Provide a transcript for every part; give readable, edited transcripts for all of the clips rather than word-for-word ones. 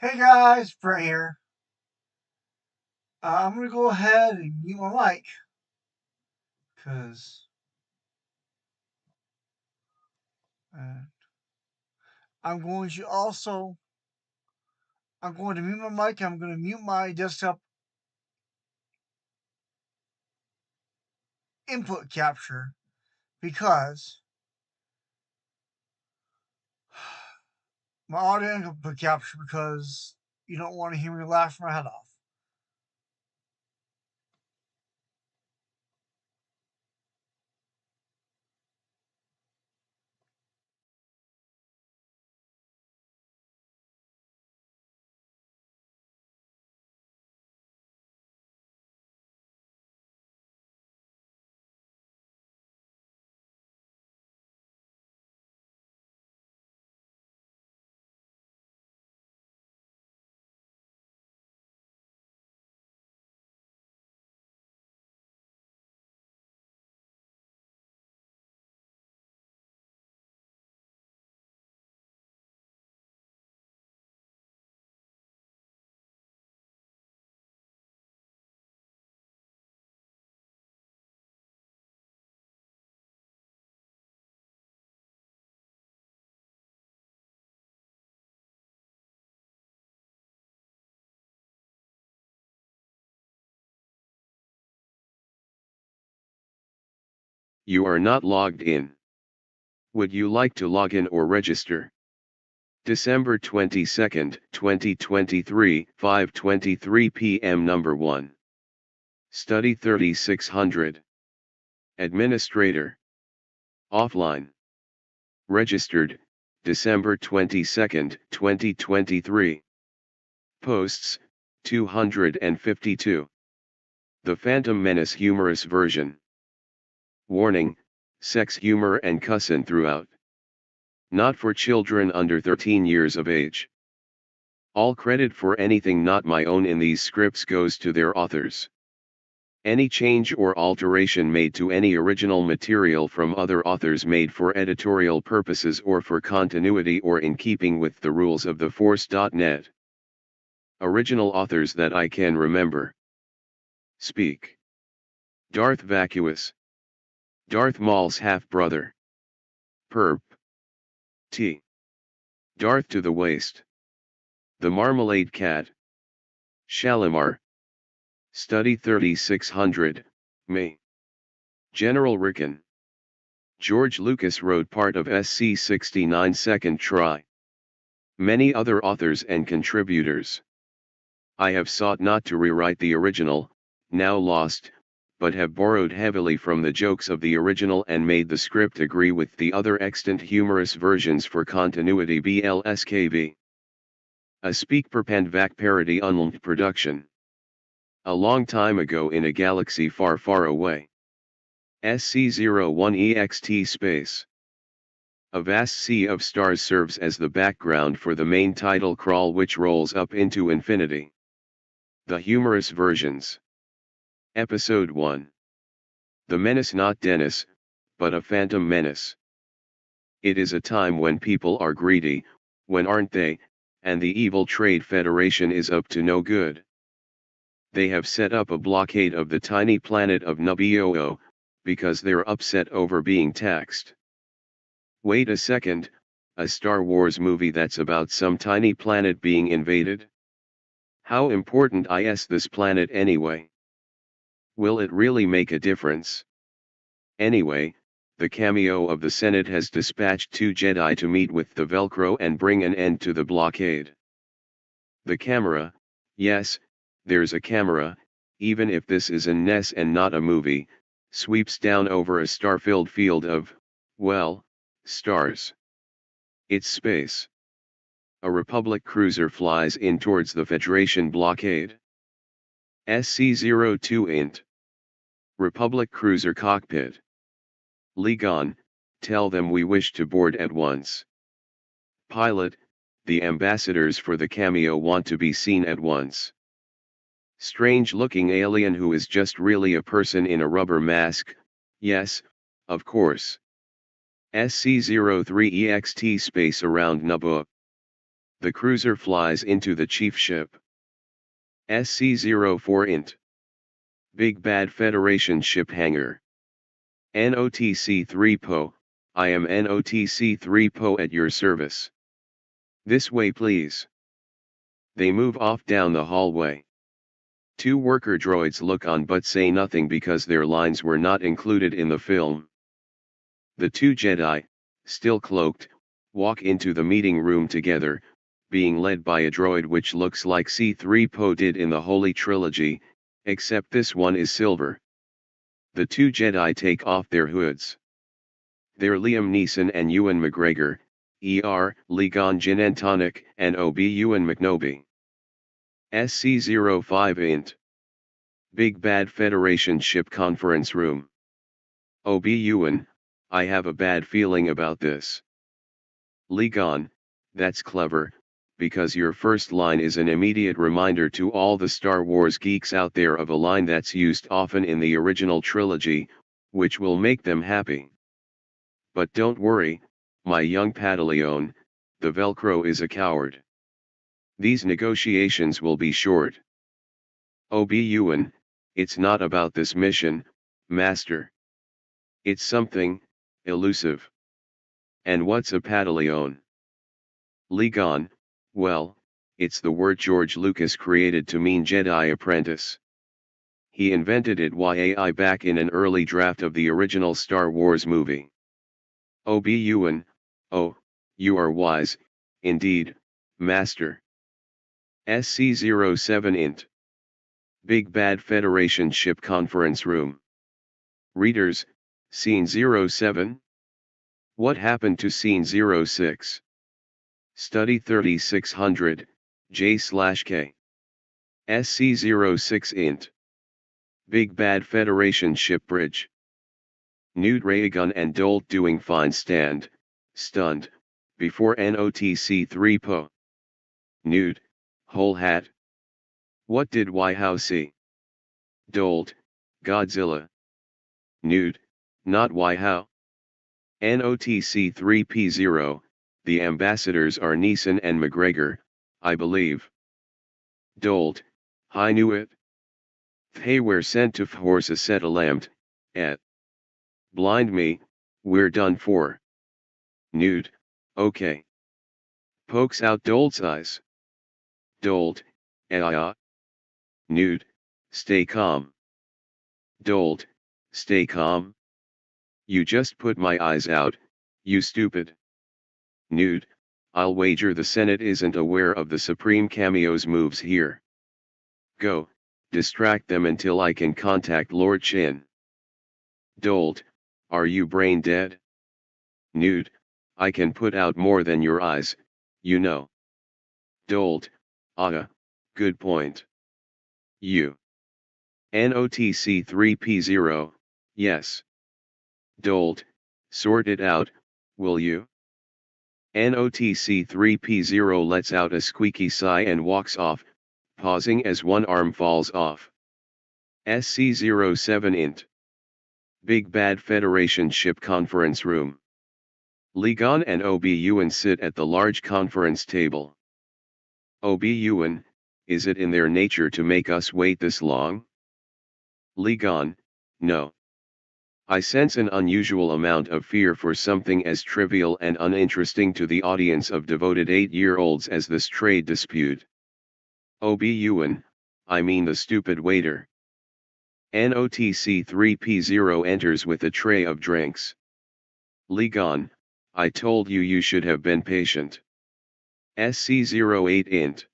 Hey guys, Brent here. I'm gonna go ahead and mute my mic because uh, I'm going to also I'm going to mute my mic. I'm going to mute my desktop input capture because my audio input capture because you don't want to hear me laugh my head off. You are not logged in. Would you like to log in or register? December 22nd, 2023, 5:23 p.m. Number 1. Study 3600. Administrator. Offline. Registered, December 22nd, 2023. Posts, 252. The Phantom Menace Humorous version. Warning, sex humor and cussin' throughout. Not for children under 13 years of age. All credit for anything not my own in these scripts goes to their authors. Any change or alteration made to any original material from other authors made for editorial purposes or for continuity or in keeping with the rules of the Force.net. Original authors that I can remember. Speak. Darth Vacuous. Darth Maul's half-brother. Perp. T. Darth to the waist. The Marmalade Cat. Shalimar. Study 3600, May. General Rickon. George Lucas wrote part of SC-69 second try. Many other authors and contributors. I have sought not to rewrite the original, now lost, but have borrowed heavily from the jokes of the original and made the script agree with the other extant humorous versions for continuity BLSKV. A Speak Perpend-Vac parody unlinked production. A long time ago in a galaxy far far away. SC-01 space. A vast sea of stars serves as the background for the main title crawl which rolls up into infinity. The humorous versions. Episode 1. The Menace, not Dennis, but a Phantom Menace. It is a time when people are greedy, when aren't they, and the evil Trade Federation is up to no good. They have set up a blockade of the tiny planet of Nubio, because they're upset over being taxed. Wait a second, a Star Wars movie that's about some tiny planet being invaded? How important is this planet anyway? Will it really make a difference? Anyway, the cameo of the Senate has dispatched 2 Jedi to meet with the Velcro and bring an end to the blockade. The camera, yes, there's a camera, even if this is an NES and not a movie, sweeps down over a star-filled field of, well, stars. It's space. A Republic cruiser flies in towards the Federation blockade. SC-02 int. Republic cruiser cockpit. Ligon, tell them we wish to board at once. Pilot, the ambassadors for the cameo want to be seen at once. Strange-looking alien who is just really a person in a rubber mask, yes, of course. SC-03 space around Naboo. The cruiser flies into the chief ship. SC-04 int. Big Bad Federation ship hangar. NOTC-3 PO, I am NOTC-3 PO at your service. This way please. They move off down the hallway. Two worker droids look on but say nothing because their lines were not included in the film. The two Jedi, still cloaked, walk into the meeting room together, being led by a droid which looks like C-3PO did in the Holy Trilogy, except this one is silver. The two Jedi take off their hoods. They're Liam Neeson and Ewan McGregor, E.R. Ligon Ginentonic and Obi-Wan McNobi. SC-05 int. Big Bad Federation ship conference room. Obi-Wan, I have a bad feeling about this. Ligon, that's clever, because your first line is an immediate reminder to all the Star Wars geeks out there of a line that's used often in the original trilogy, which will make them happy. But don't worry, my young Padawan, the Velcro is a coward. These negotiations will be short. Obi-Wan, it's not about this mission, Master. It's something elusive. And what's a Padawan? Ligon, well, it's the word George Lucas created to mean Jedi apprentice. He invented it YAI back in an early draft of the original Star Wars movie. Obi-Wan, oh, you are wise, indeed, Master. SC-07 int. Big Bad Federation ship conference room. Readers, Scene 07? What happened to Scene 06? Study 3600, J/K. SC-06 int. Big Bad Federation ship bridge. Nude Raygun and Dolt doing fine stunned, before NOTC-3 PO. Nude, whole hat. What did How see? Dolt, Godzilla. Nude, not How. NOTC-3P0, the ambassadors are Neeson and McGregor, I believe. Dolt, I knew it. They were sent to force a settlement, et. Blind me, we're done for. Nude, okay. Pokes out Dolt's eyes. Dolt, Nude, stay calm. Dolt, stay calm. You just put my eyes out, you stupid. Nude, I'll wager the Senate isn't aware of the Supreme Cameo's moves here. Go, distract them until I can contact Lord Chin. Dolt, are you brain dead? Nude, I can put out more than your eyes, you know. Dolt, good point. You. NOTC-3P0, yes. Dolt, sort it out, will you? NOTC-3P0 lets out a squeaky sigh and walks off, pausing as one arm falls off. SC-07 int. Big Bad Federation ship conference room. Ligon and Obi-Wan sit at the large conference table. Obi-Wan, is it in their nature to make us wait this long? Ligon, no. I sense an unusual amount of fear for something as trivial and uninteresting to the audience of devoted 8-year-olds as this trade dispute. Obi-Wan, I mean the stupid waiter. NOTC-3P0 enters with a tray of drinks. Ligon, I told you you should have been patient. SC-08 int.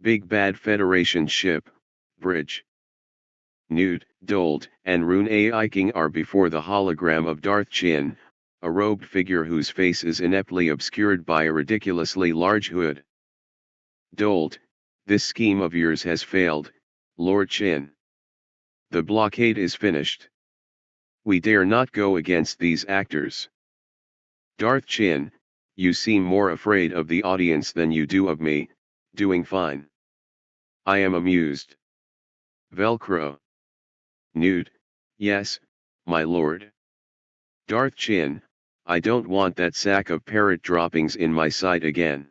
Big Bad Federation ship, bridge. Nude, Dolt, and Rune AI King are before the hologram of Darth Chin, a robed figure whose face is ineptly obscured by a ridiculously large hood. Dolt, this scheme of yours has failed, Lord Chin. The blockade is finished. We dare not go against these actors. Darth Chin, you seem more afraid of the audience than you do of me, doing fine. I am amused. Velcro. Nude, yes, my lord. Darth Chin, I don't want that sack of parrot droppings in my sight again.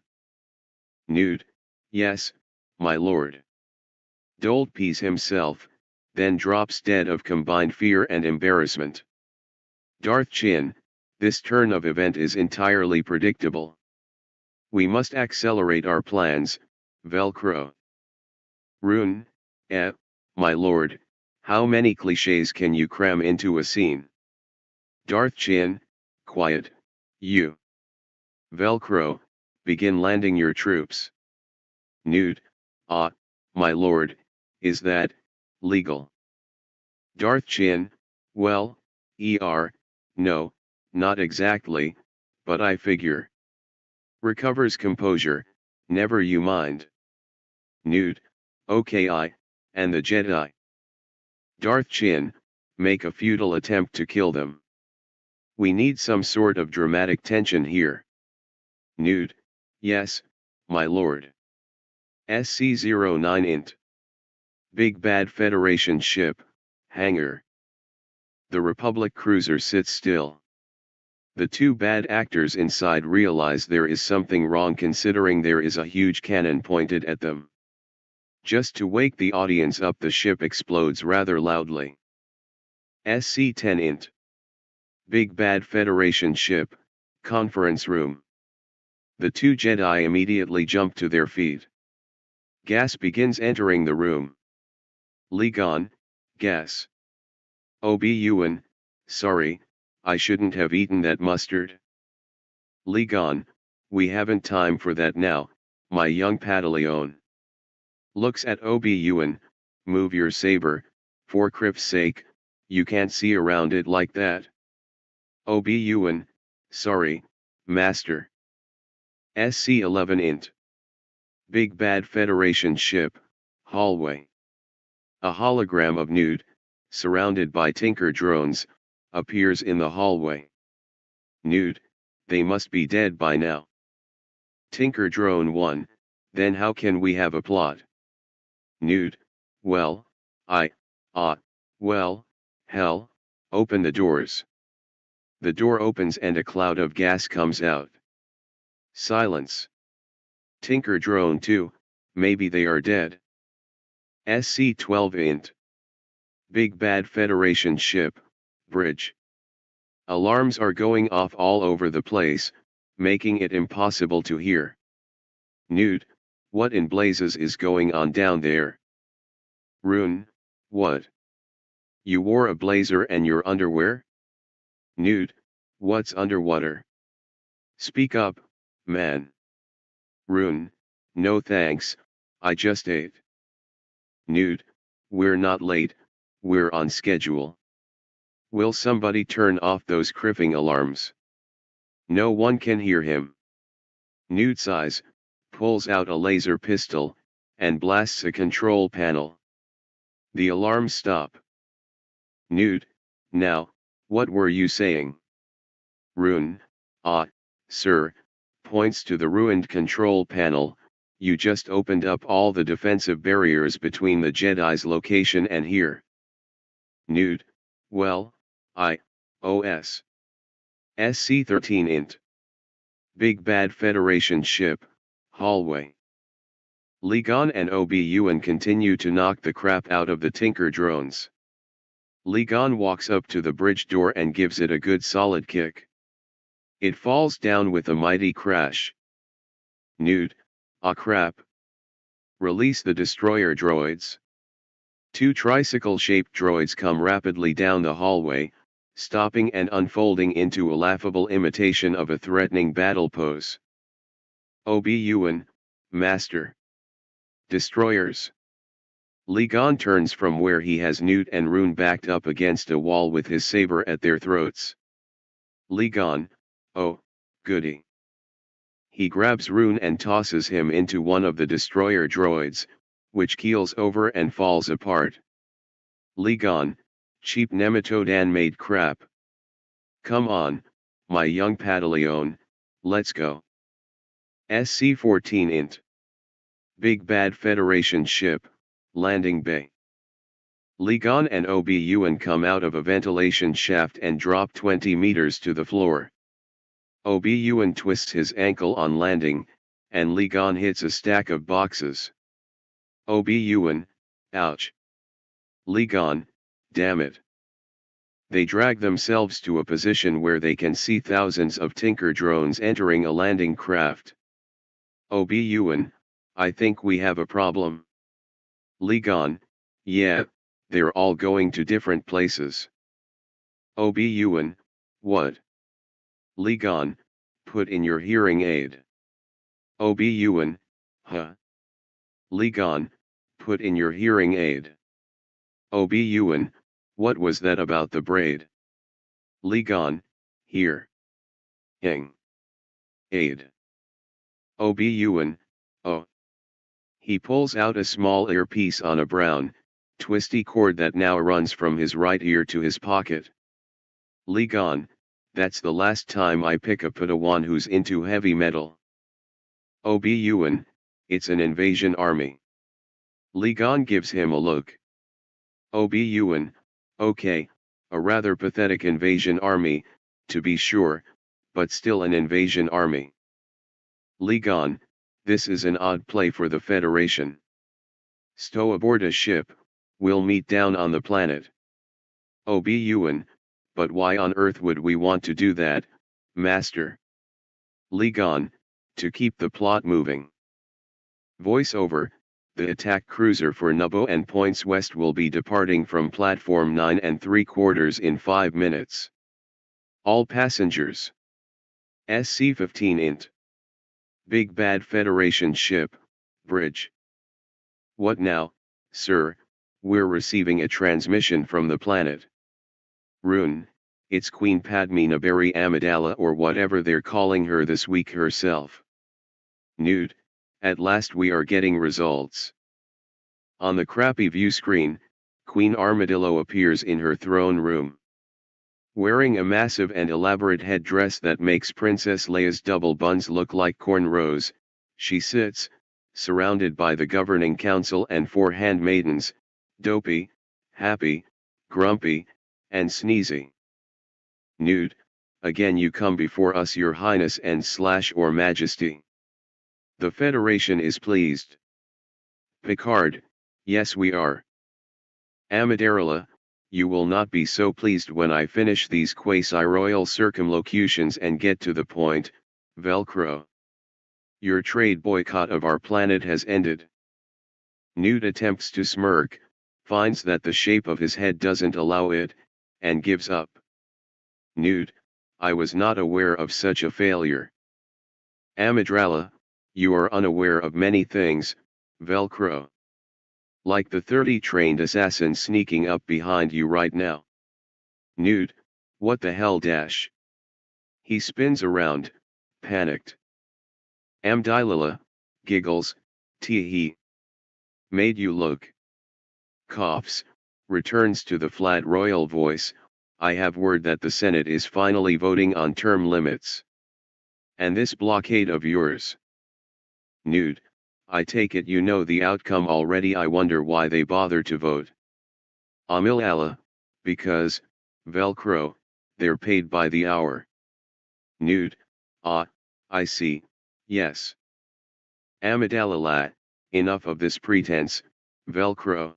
Nude, yes, my lord. Dold pees himself, then drops dead of combined fear and embarrassment. Darth Chin, this turn of event is entirely predictable. We must accelerate our plans, Velcro. Rune, my lord, how many cliches can you cram into a scene? Darth Chin, quiet, you. Velcro, begin landing your troops. Nude, my lord, is that legal? Darth Chin, well, no, not exactly, but I figure. Recovers composure, never you mind. Nude, okay and the Jedi. Darth Chin, make a futile attempt to kill them. We need some sort of dramatic tension here. Nude, yes, my lord. SC-09 int. Big Bad Federation ship, hangar. The Republic cruiser sits still. The two bad actors inside realize there is something wrong considering there is a huge cannon pointed at them. Just to wake the audience up, the ship explodes rather loudly. SC-10 int. Big Bad Federation ship, conference room. The two Jedi immediately jump to their feet. Gas begins entering the room. Ligon, gas. Obi-Wan, sorry, I shouldn't have eaten that mustard. Ligon, we haven't time for that now, my young Padawan. Looks at Obi-Wan, move your saber, for crip's sake, you can't see around it like that. Obi-Wan, sorry, master. SC-11 int. Big Bad Federation ship, hallway. A hologram of Nude, surrounded by Tinker drones, appears in the hallway. Nude, they must be dead by now. Tinker drone 1, then how can we have a plot? Nude, well, well, hell, open the doors. The door opens and a cloud of gas comes out. Silence. Tinker drone 2, maybe they are dead. SC-12 int. Big Bad Federation ship, bridge. Alarms are going off all over the place, making it impossible to hear. Nude, what in blazes is going on down there? Rune, what? You wore a blazer and your underwear? Nude, what's underwater? Speak up, man. Rune, no thanks, I just ate. Nude, we're not late, we're on schedule. Will somebody turn off those criffing alarms? No one can hear him. Nude sighs, pulls out a laser pistol, and blasts a control panel. The alarms stop. Nude, now, what were you saying? Rune, sir, points to the ruined control panel, you just opened up all the defensive barriers between the Jedi's location and here. Nude, well, OS. SC-13 int. Big Bad Federation ship, hallway. Ligon and Obi-Wan continue to knock the crap out of the Tinker drones. Ligon walks up to the bridge door and gives it a good solid kick. It falls down with a mighty crash. Nude, crap. Release the destroyer droids. Two tricycle-shaped droids come rapidly down the hallway, stopping and unfolding into a laughable imitation of a threatening battle pose. Obi-Wan, master. Destroyers. Ligon turns from where he has Newt and Rune backed up against a wall with his saber at their throats. Ligon, oh, goody. He grabs Rune and tosses him into one of the destroyer droids, which keels over and falls apart. Ligon, cheap Nematodan-made crap. Come on, my young Padawan, let's go. SC-14 int. Big Bad Federation ship, landing bay. Ligon and Obi-Wan come out of a ventilation shaft and drop 20 meters to the floor. Obi-Wan twists his ankle on landing, and Ligon hits a stack of boxes. Obi-Wan, ouch. Ligon, damn it. They drag themselves to a position where they can see thousands of Tinker drones entering a landing craft. Obi-Wan, I think we have a problem. Ligon, yeah, they're all going to different places. Obi-Wan, what? Ligon, put in your hearing aid. Obi-Wan, huh? Ligon, put in your hearing aid. Obi-Wan, what was that about the braid? Ligon, here. Ing. Aid. Obi-Wan, oh. He pulls out a small earpiece on a brown, twisty cord that now runs from his right ear to his pocket. Ligon, that's the last time I pick a Padawan who's into heavy metal. Obi-Wan, it's an invasion army. Ligon gives him a look. Obi-Wan, okay, a rather pathetic invasion army, to be sure, but still an invasion army. Ligon, this is an odd play for the Federation. Stow aboard a ship, we'll meet down on the planet. Obi-Wan, but why on earth would we want to do that, Master? Ligon, to keep the plot moving. Voiceover, the attack cruiser for Naboo and points west will be departing from platform 9 3/4 in 5 minutes. All passengers. SC-15 int. Big bad Federation ship, bridge. What now, sir? We're receiving a transmission from the planet. Rune, it's Queen Padmé Barry Amidala or whatever they're calling her this week herself. Nude, at last we are getting results. On the crappy view screen, Queen Armadillo appears in her throne room. Wearing a massive and elaborate headdress that makes Princess Leia's double buns look like cornrows, she sits, surrounded by the governing council and 4 handmaidens, Dopey, Happy, Grumpy, and Sneezy. Nude, again you come before us, your highness and / or majesty. The Federation is pleased. Picard, yes we are. Amidala, you will not be so pleased when I finish these quasi-royal circumlocutions and get to the point, Velcro. Your trade boycott of our planet has ended. Nude attempts to smirk, finds that the shape of his head doesn't allow it, and gives up. Nude, I was not aware of such a failure. Amidala, you are unaware of many things, Velcro. Like the 30 trained assassins sneaking up behind you right now. Nude, what the hell dash? He spins around, panicked. Amidala, giggles, tee-hee. Made you look. Coughs, returns to the flat royal voice, I have word that the Senate is finally voting on term limits. And this blockade of yours. Nude, I take it you know the outcome already, I wonder why they bother to vote. Amidala, because, Velcro, they're paid by the hour. Nude, ah, I see, yes. Amidala, enough of this pretense, Velcro.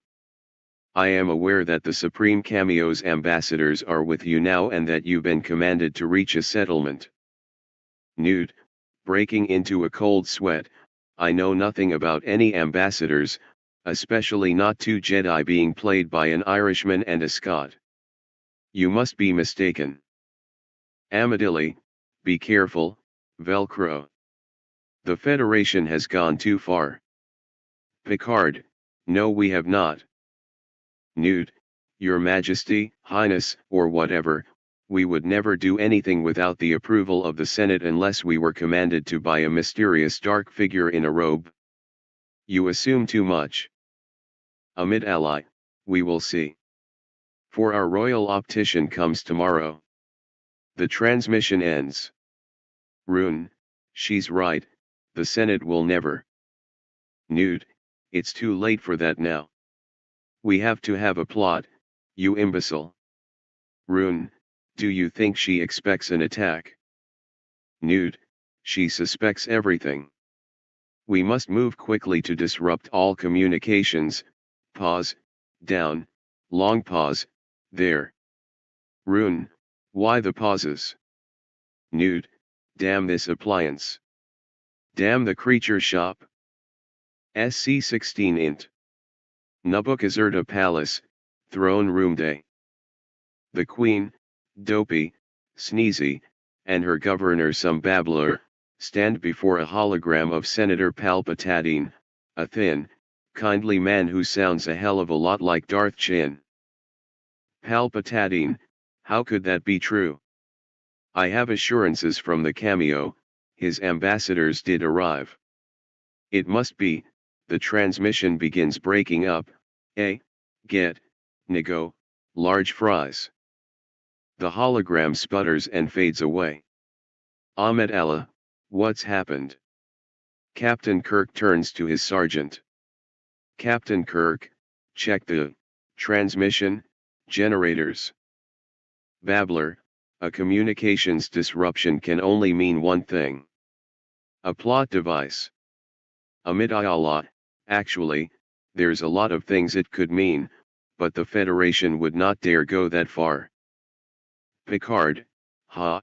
I am aware that the Supreme Cameo's ambassadors are with you now and that you've been commanded to reach a settlement. Nude, breaking into a cold sweat, I know nothing about any ambassadors, especially not 2 Jedi being played by an Irishman and a Scot. You must be mistaken. Amidala, be careful, Velcro. The Federation has gone too far. Picard, no we have not. Nude, Your Majesty, Highness, or whatever, we would never do anything without the approval of the Senate unless we were commanded to by a mysterious dark figure in a robe. You assume too much. Amidala, we will see. For our royal optician comes tomorrow. The transmission ends. Rune, she's right, the Senate will never. Nude, it's too late for that now. We have to have a plot, you imbecile. Rune, do you think she expects an attack? Nude, she suspects everything. We must move quickly to disrupt all communications. Pause, down, long pause, there. Rune, why the pauses? Nude, damn this appliance. Damn the creature shop. SC16 int. Nabukazerta Palace, Throne Room Day. The Queen, Dopey, Sneezy, and her governor some babbler, stand before a hologram of Senator Palpatine, a thin, kindly man who sounds a hell of a lot like Darth Chin. Palpatine, how could that be true? I have assurances from the cameo, his ambassadors did arrive. It must be, the transmission begins breaking up, get, nego, large fries. The hologram sputters and fades away. Ahmed Allah, what's happened? Captain Kirk turns to his sergeant. Captain Kirk, check the transmission generators. Babbler, a communications disruption can only mean one thing. A plot device. Ahmed Allah, actually, there's a lot of things it could mean, but the Federation would not dare go that far. Picard, ha.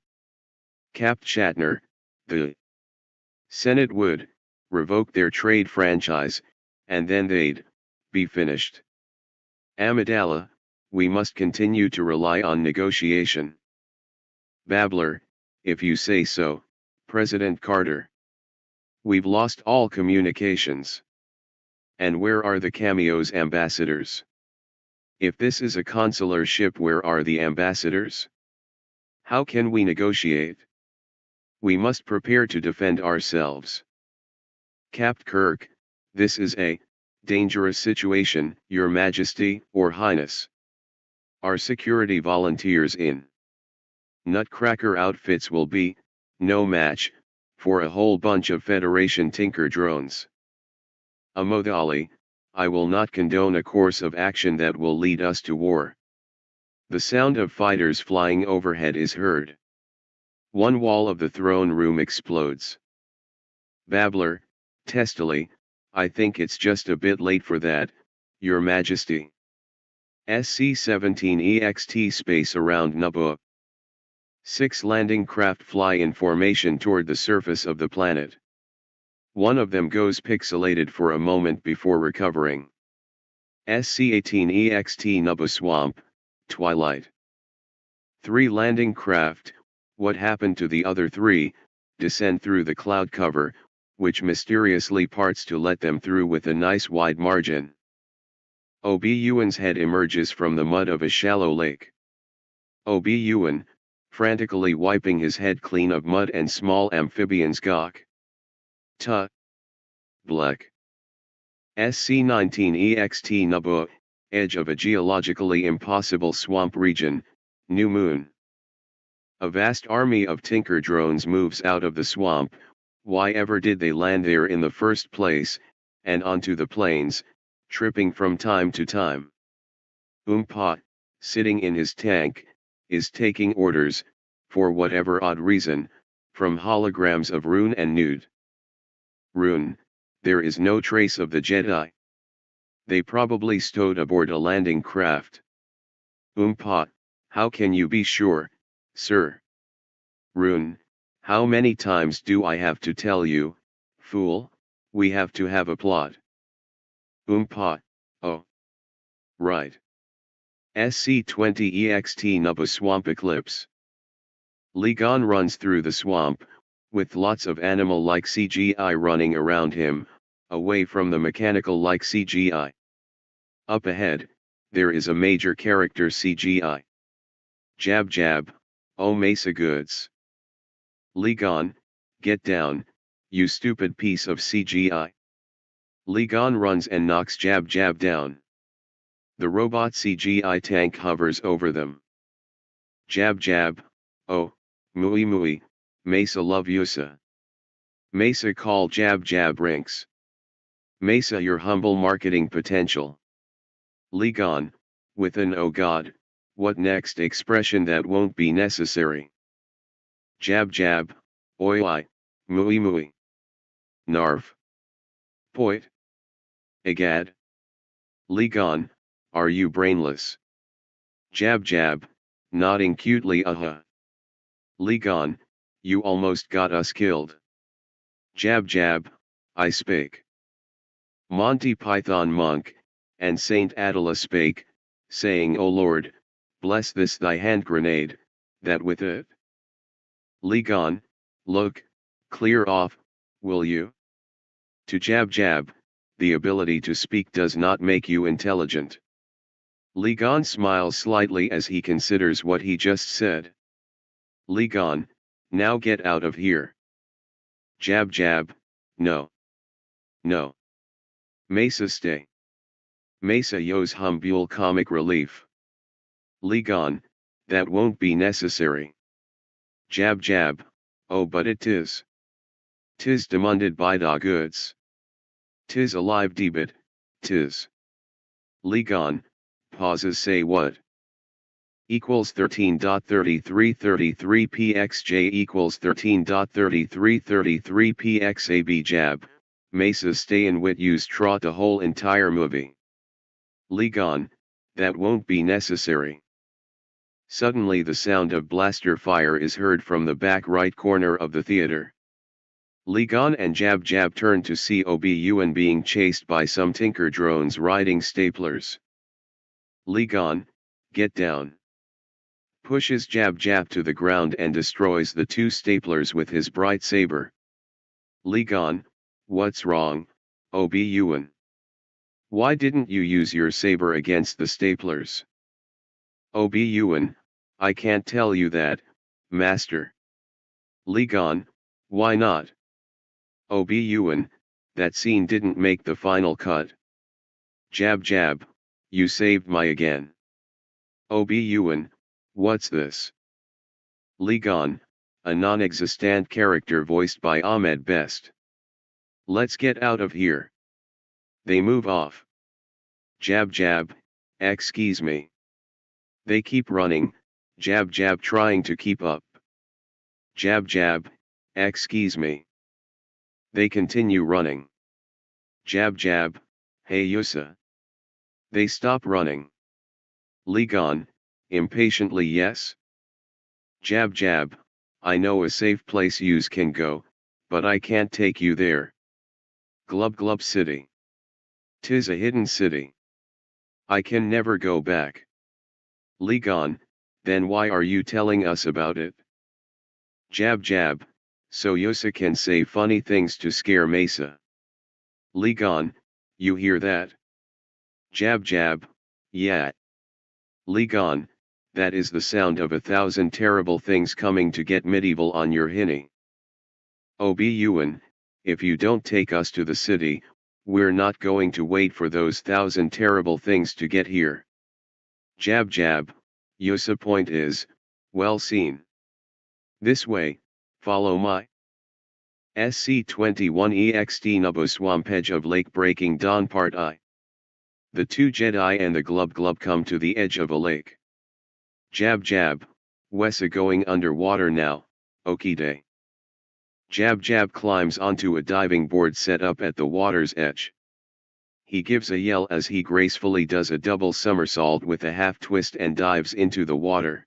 Cap Shatner, the Senate would revoke their trade franchise, and then they'd be finished. Amidala, we must continue to rely on negotiation. Babbler, if you say so, President Carter. We've lost all communications. And where are the cameo's ambassadors? If this is a consular ship, where are the ambassadors? How can we negotiate? We must prepare to defend ourselves. Capt. Kirk, this is a dangerous situation, Your Majesty or Highness. Our security volunteers in Nutcracker outfits will be no match for a whole bunch of Federation Tinker drones. Amodali, I will not condone a course of action that will lead us to war. The sound of fighters flying overhead is heard. One wall of the throne room explodes. Babbler, testily, I think it's just a bit late for that, Your Majesty. SC-17 EXT space around Naboo. 6 landing craft fly in formation toward the surface of the planet. One of them goes pixelated for a moment before recovering. SC-18 EXT Naboo Swamp, Twilight. 3 landing craft, what happened to the other 3, descend through the cloud cover, which mysteriously parts to let them through with a nice wide margin. Obi-Wan's head emerges from the mud of a shallow lake. Obi-Wan, frantically wiping his head clean of mud and small amphibians gawk. Tuh. Black. SC-19 EXT Naboo, edge of a geologically impossible swamp region, New Moon. A vast army of Tinker drones moves out of the swamp. Why ever did they land there in the first place, and onto the plains, tripping from time to time? Oompa, sitting in his tank, is taking orders, for whatever odd reason, from holograms of Rune and Nude. Rune, there is no trace of the Jedi. They probably stowed aboard a landing craft. Oompa, how can you be sure, sir? Rune, how many times do I have to tell you, fool, we have to have a plot. Oompa, oh. Right. SC-20 EXT Naboo Swamp Eclipse. Ligon runs through the swamp, with lots of animal-like CGI running around him, away from the mechanical-like CGI. Up ahead, there is a major character CGI. Jab jab, oh Mesa goods. Ligon, get down, you stupid piece of CGI. Ligon runs and knocks Jab Jab down. The robot CGI tank hovers over them. Jab Jab, oh, Mui Mui, Mesa love Yusa. Mesa call Jab Jab rinks. Mesa your humble marketing potential. Ligon, with an oh god, what next expression that won't be necessary. Jab Jab, oi oi, Mui Mui. Narf. Poit. Egad. Ligon, are you brainless? Jab jab, nodding cutely Ligon, you almost got us killed. Jab jab, I spake. Monty Python monk, and Saint Attila spake, saying, O Lord, bless this thy hand grenade, that with it. Ligon, look, clear off, will you? To jab jab, the ability to speak does not make you intelligent. Ligon smiles slightly as he considers what he just said. Ligon, now get out of here. Jab jab, no. No. Mesa stay. Mesa yos humbule comic relief. Ligon, that won't be necessary. Jab jab, oh but it is. 'Tis demanded by da goods. 'Tis alive debit, 'tis. Ligon, pauses say what? Equals 13.3333 pxj equals 13.3333 pxab jab, Mesa stay and wit use trot the whole entire movie. Ligon, that won't be necessary. Suddenly the sound of blaster fire is heard from the back right corner of the theater. Ligon and Jab Jab turn to see Obun being chased by some tinker drones riding staplers. Ligon, get down. Pushes Jab Jab to the ground and destroys the two staplers with his bright saber. Ligon, what's wrong, Obun? Why didn't you use your saber against the staplers? Obun, I can't tell you that, master. Ligon, why not? Obun, that scene didn't make the final cut. Jab Jab, you saved my again. Obun, what's this? Ligon, a non-existent character voiced by Ahmed Best. Let's get out of here. They move off. Jab Jab, excuse me. They keep running, Jab Jab trying to keep up. Jab Jab, excuse me. They continue running. Jab Jab, hey Yusa. They stop running. Ligon, impatiently yes. Jab Jab, I know a safe place yous can go, but I can't take you there. Glub Glub City. 'Tis a hidden city. I can never go back. Ligon, then why are you telling us about it? Jab Jab, so Yosa can say funny things to scare Mesa. Ligon, you hear that? Jab Jab, yeah. Ligon, that is the sound of 1,000 terrible things coming to get medieval on your hinny. Obun, if you don't take us to the city, we're not going to wait for those 1,000 terrible things to get here. Jab Jab, Yosa point is, well seen. This way, follow my SC-21 EXT Nubo Swampedge of Lake Breaking Dawn Part I. The two Jedi and the Glub Glub come to the edge of a lake. Jab Jab, Wessa going underwater now, okie day. Jab Jab climbs onto a diving board set up at the water's edge. He gives a yell as he gracefully does a double somersault with a half twist and dives into the water.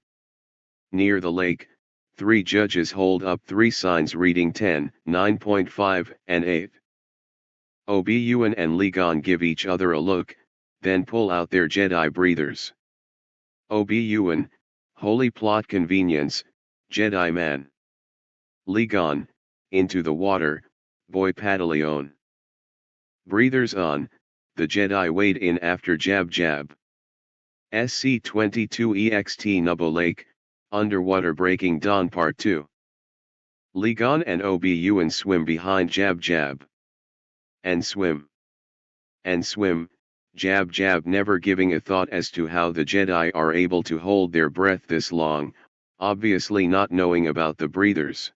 Near the lake, 3 judges hold up 3 signs reading 10, 9.5, and 8. Obun and Ligon give each other a look, then pull out their Jedi breathers. Obun, holy plot convenience, Jedi man. Ligon, into the water, boy paddleon. Breathers on, the Jedi wade in after Jab Jab. SC-22 EXT Nubo Lake, Underwater Breaking Dawn Part 2. Ligon and Obun swim behind Jab Jab. And swim. And swim, Jab Jab never giving a thought as to how the Jedi are able to hold their breath this long, obviously not knowing about the breathers.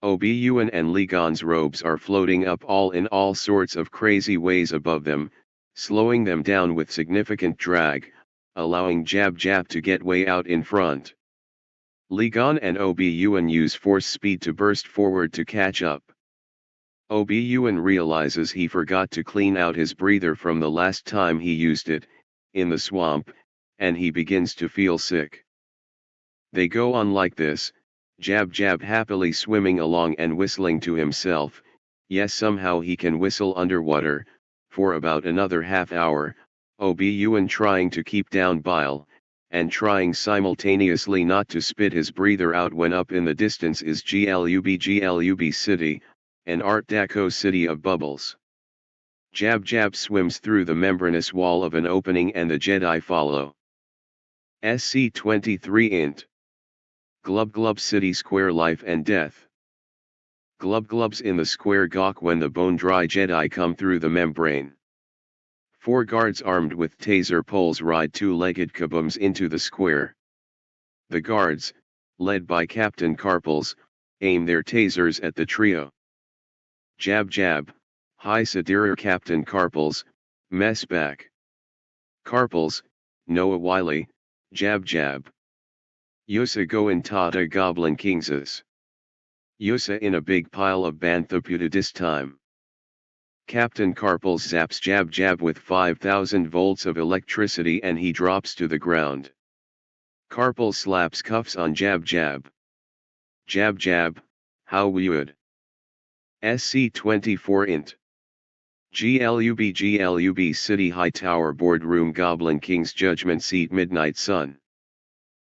Obun and Ligon's robes are floating up all in all sorts of crazy ways above them, slowing them down with significant drag, allowing Jab Jab to get way out in front. Ligon and Obun use force speed to burst forward to catch up. Obi-Wan realizes he forgot to clean out his breather from the last time he used it, in the swamp, and he begins to feel sick. They go on like this, Jab Jab happily swimming along and whistling to himself. Yes, somehow he can whistle underwater, for about another half hour, Obi-Wan trying to keep down bile, and trying simultaneously not to spit his breather out when up in the distance is Glub City, an Art Deco city of bubbles. Jab Jab swims through the membranous wall of an opening and the Jedi follow. SC-23 int. Glub Glub City Square Life and Death. Glub Glubs in the square gawk when the bone-dry Jedi come through the membrane. 4 guards armed with taser poles ride 2-legged kabooms into the square. The guards, led by Captain Carpels, aim their tasers at the trio. Jab Jab, hi Sadirer Captain Carpels, mess back. Carpels, Noah Wiley, Jab Jab. Yosa goin' tata Goblin Kingses. Yosa in a big pile of Banthaputa this time. Captain Carpels zaps Jab Jab with 5,000 volts of electricity and he drops to the ground. Carpels slaps cuffs on Jab Jab. Jab Jab, how weird. SC-24 int. Glub City High Tower Boardroom Goblin King's Judgment Seat Midnight Sun.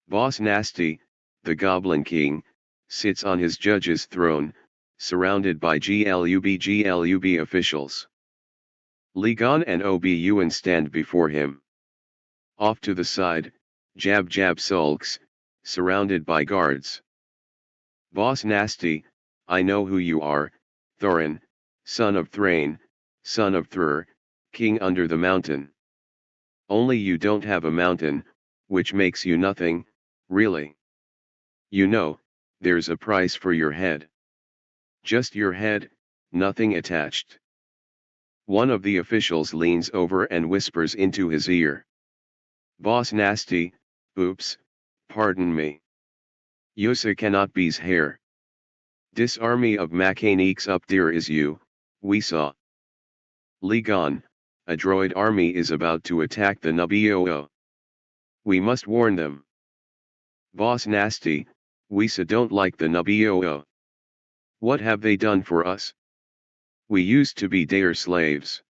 Boss Nasty, the Goblin King, sits on his judge's throne, surrounded by Glub officials. Ligon and Obi-Wan stand before him. Off to the side, Jab Jab sulks, surrounded by guards. Boss Nasty, I know who you are, Thorin, son of Thrain, son of Thrur, king under the mountain. Only you don't have a mountain, which makes you nothing, really. You know, there's a price for your head. Just your head, nothing attached. One of the officials leans over and whispers into his ear. Boss Nasty, oops, pardon me. Yosa cannot be's hair. This army of mechaniques up there is you, we saw. Ligon, a droid army is about to attack the Naboo. We must warn them. Boss Nasty, we don't like the Naboo. What have they done for us? We used to be their slaves.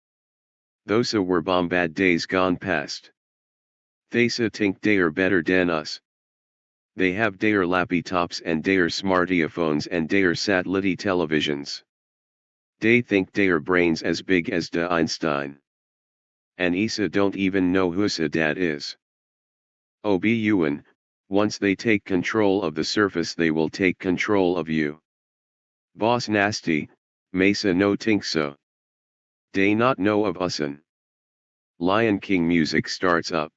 Those were bombad days gone past. They think they're better than us. They have their laptops and their smartphones and their satellite televisions. They think their brains as big as the Einstein. And Issa don't even know who sa dad is. Obi-Wan, once they take control of the surface they will take control of you. Boss Nasty, Mesa no think so. They not know of usin. Lion King music starts up.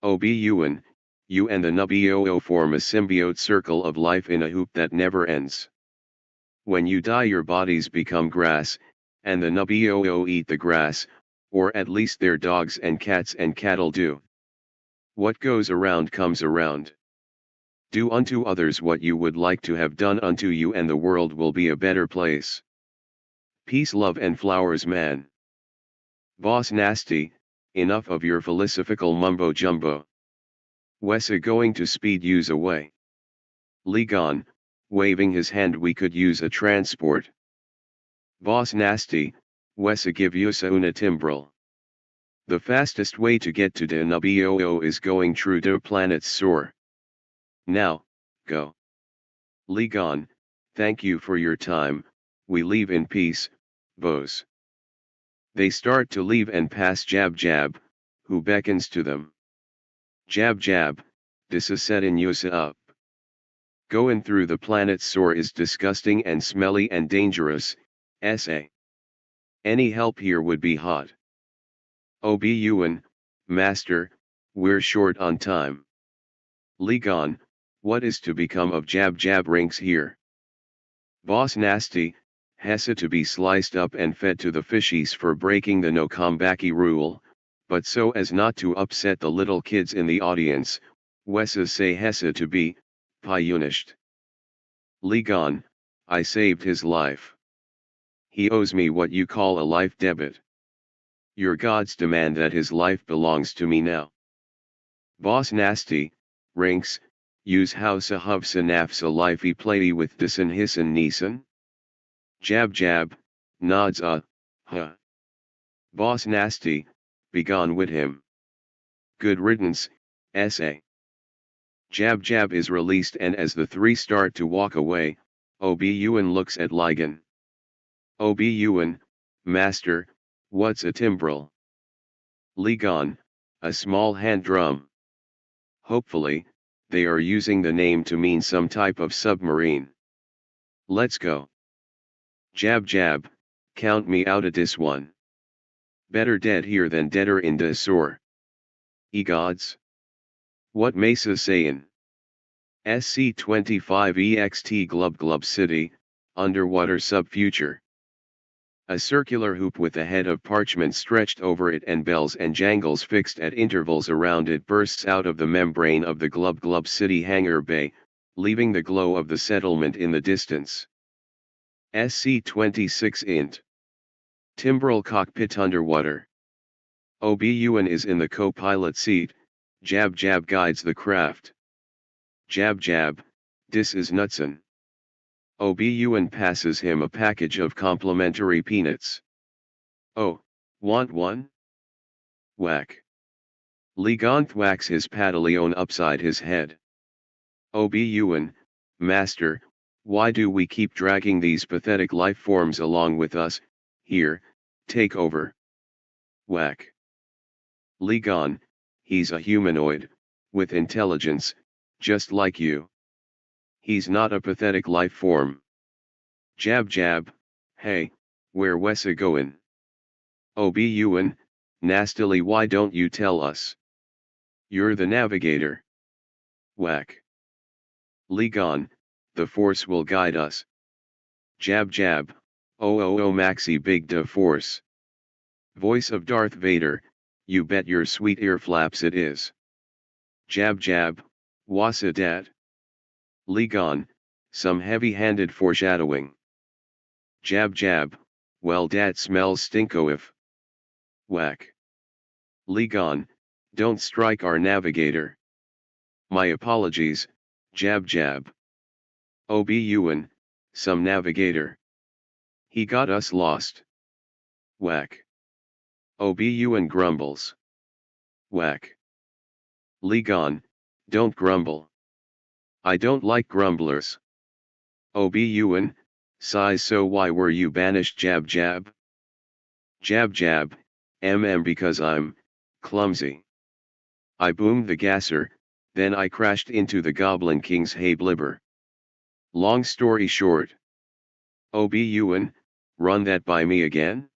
Obi-Wan, you and the Naboo form a symbiote circle of life in a hoop that never ends. When you die your bodies become grass, and the Naboo eat the grass, or at least their dogs and cats and cattle do. What goes around comes around. Do unto others what you would like to have done unto you and the world will be a better place. Peace, love and flowers, man. Boss Nasty, enough of your philosophical mumbo jumbo. Wessa going to speed yous away. Ligon, waving his hand, we could use a transport. Boss Nasty, Wessa give Yusa una timbrel. The fastest way to get to the Naboo is going through the planet's soar. Now, go. Ligon, thank you for your time, we leave in peace, boss. They start to leave and pass Jab Jab, who beckons to them. Jab Jab, this is setting Yusa up. Going through the planet's soar is disgusting and smelly and dangerous, S.A. Any help here would be hot. Obi-Wan, Master, we're short on time. Ligon, what is to become of Jab Jab ranks here? Boss Nasty, Hessa to be sliced up and fed to the fishies for breaking the no combaki rule, but so as not to upset the little kids in the audience, Wessa say Hessa to be, punished. Ligon, I saved his life. he owes me what you call a life debit. Your gods demand that his life belongs to me now. Boss nasty, rinks, use hausa huvsa nafsa lifey playy with disan hisan nisan? Jab jab, nods huh. Boss nasty, begone with him. Good riddance, SA. Jab jab is released, and as the three start to walk away, Obi-Wan looks at Ligon. Obi-Wan, master, what's a timbrel? Ligon, a small hand drum. Hopefully, they are using the name to mean some type of submarine. Let's go. Jab jab, count me out of this one. Better dead here than deader in the sore. Ye gods. What Mesa sayin'? SC-25 EXT Glub Glub City, underwater sub-future. A circular hoop with a head of parchment stretched over it and bells and jangles fixed at intervals around it bursts out of the membrane of the Glub Glub City hangar bay, leaving the glow of the settlement in the distance. SC-26 int. Timbrel cockpit underwater. Obi-Wan is in the co-pilot seat. Jab jab guides the craft. Jab jab, dis is nutsin. Obi-Wan passes him a package of complimentary peanuts. Oh, want one? Whack. Ligon thwacks his pantaleon upside his head. Obi-Wan, master, why do we keep dragging these pathetic life forms along with us? Here, take over. Whack. Ligon, he's a humanoid, with intelligence, just like you. He's not a pathetic life form. Jab jab, hey, where Wessa goin'? Obi-Wan, nastily, why don't you tell us? You're the navigator. Whack. Ligon, the force will guide us. Jab jab, oh maxi big da force. Voice of Darth Vader, you bet your sweet ear flaps it is. Jab jab, wassa dat? Ligon, some heavy-handed foreshadowing. Jab jab, well dat smells stinko if. Whack. Ligon, don't strike our navigator. My apologies, jab jab. Obi-Wan, some navigator. He got us lost. Whack. Obi-Wan grumbles. Whack. Ligon, don't grumble. I don't like grumblers. Obi-Wan, sighs, so why were you banished? Jab jab. Jab jab, because I'm clumsy. I boomed the gasser, then I crashed into the Goblin King's hay blibber. Long story short. Obi-Wan, run that by me again?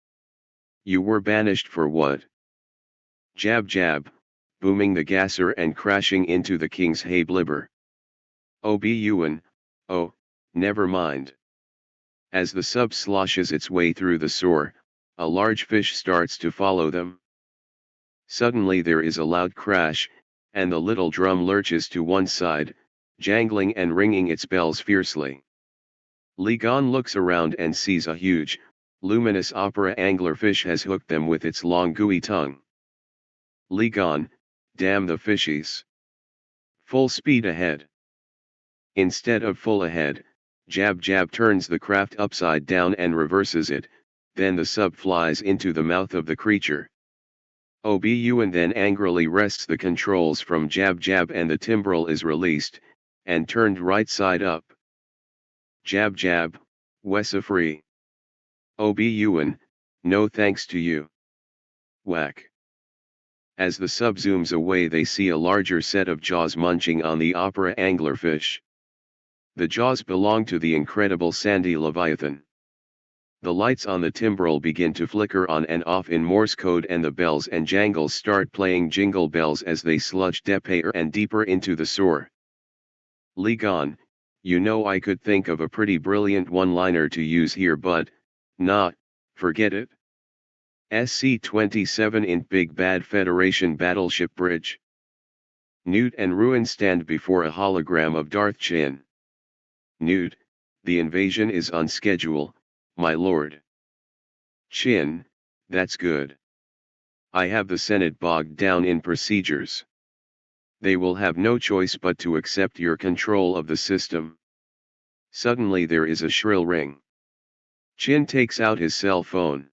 You were banished for what? Jab jab, booming the gasser and crashing into the King's hay blibber. Obi-Wan, oh, never mind. As the sub sloshes its way through the sore, a large fish starts to follow them. Suddenly there is a loud crash, and the little drum lurches to one side, jangling and ringing its bells fiercely. Ligon looks around and sees a huge, luminous opera anglerfish has hooked them with its long gooey tongue. Ligon, damn the fishies. Full speed ahead. Instead of full ahead, Jab Jab turns the craft upside down and reverses it, then the sub flies into the mouth of the creature. Obi-Wan then angrily wrests the controls from Jab Jab and the timbrel is released, and turned right side up. Jab Jab, Wessa free. Obi-Wan, no thanks to you. Whack. As the sub zooms away, they see a larger set of jaws munching on the opera anglerfish. The jaws belong to the incredible sandy leviathan. The lights on the timbrel begin to flicker on and off in Morse code, and the bells and jangles start playing jingle bells as they sludge deeper and deeper into the sore. Ligon, you know I could think of a pretty brilliant one-liner to use here, but, nah, forget it. SC-27 int Big Bad Federation Battleship Bridge. Newt and Ruin stand before a hologram of Darth Chin. Newt, the invasion is on schedule, my lord. Chin, that's good. I have the Senate bogged down in procedures. They will have no choice but to accept your control of the system. Suddenly there is a shrill ring. Chin takes out his cell phone.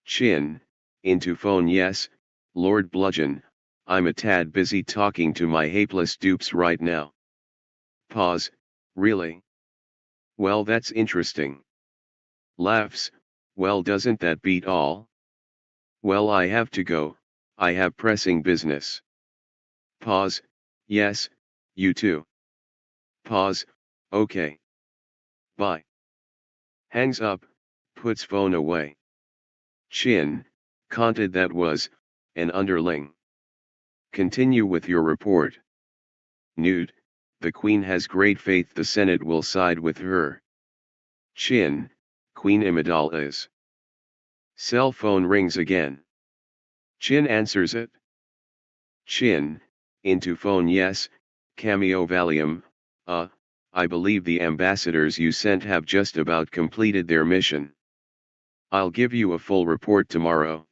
Chin, into phone. Yes, Lord Bludgeon, I'm a tad busy talking to my hapless dupes right now. Pause, really? Well, that's interesting. Laughs, well, doesn't that beat all? Well, I have to go, I have pressing business. Pause, yes, you too. Pause, okay. Bye. Hangs up, puts phone away. Chin, conted that was, an underling. Continue with your report. Nude, the Queen has great faith the Senate will side with her. Chin, Queen Amidala is. Cell phone rings again. Chin answers it. Chin, into phone. Yes, Cameo Valium, I believe the ambassadors you sent have just about completed their mission. I'll give you a full report tomorrow.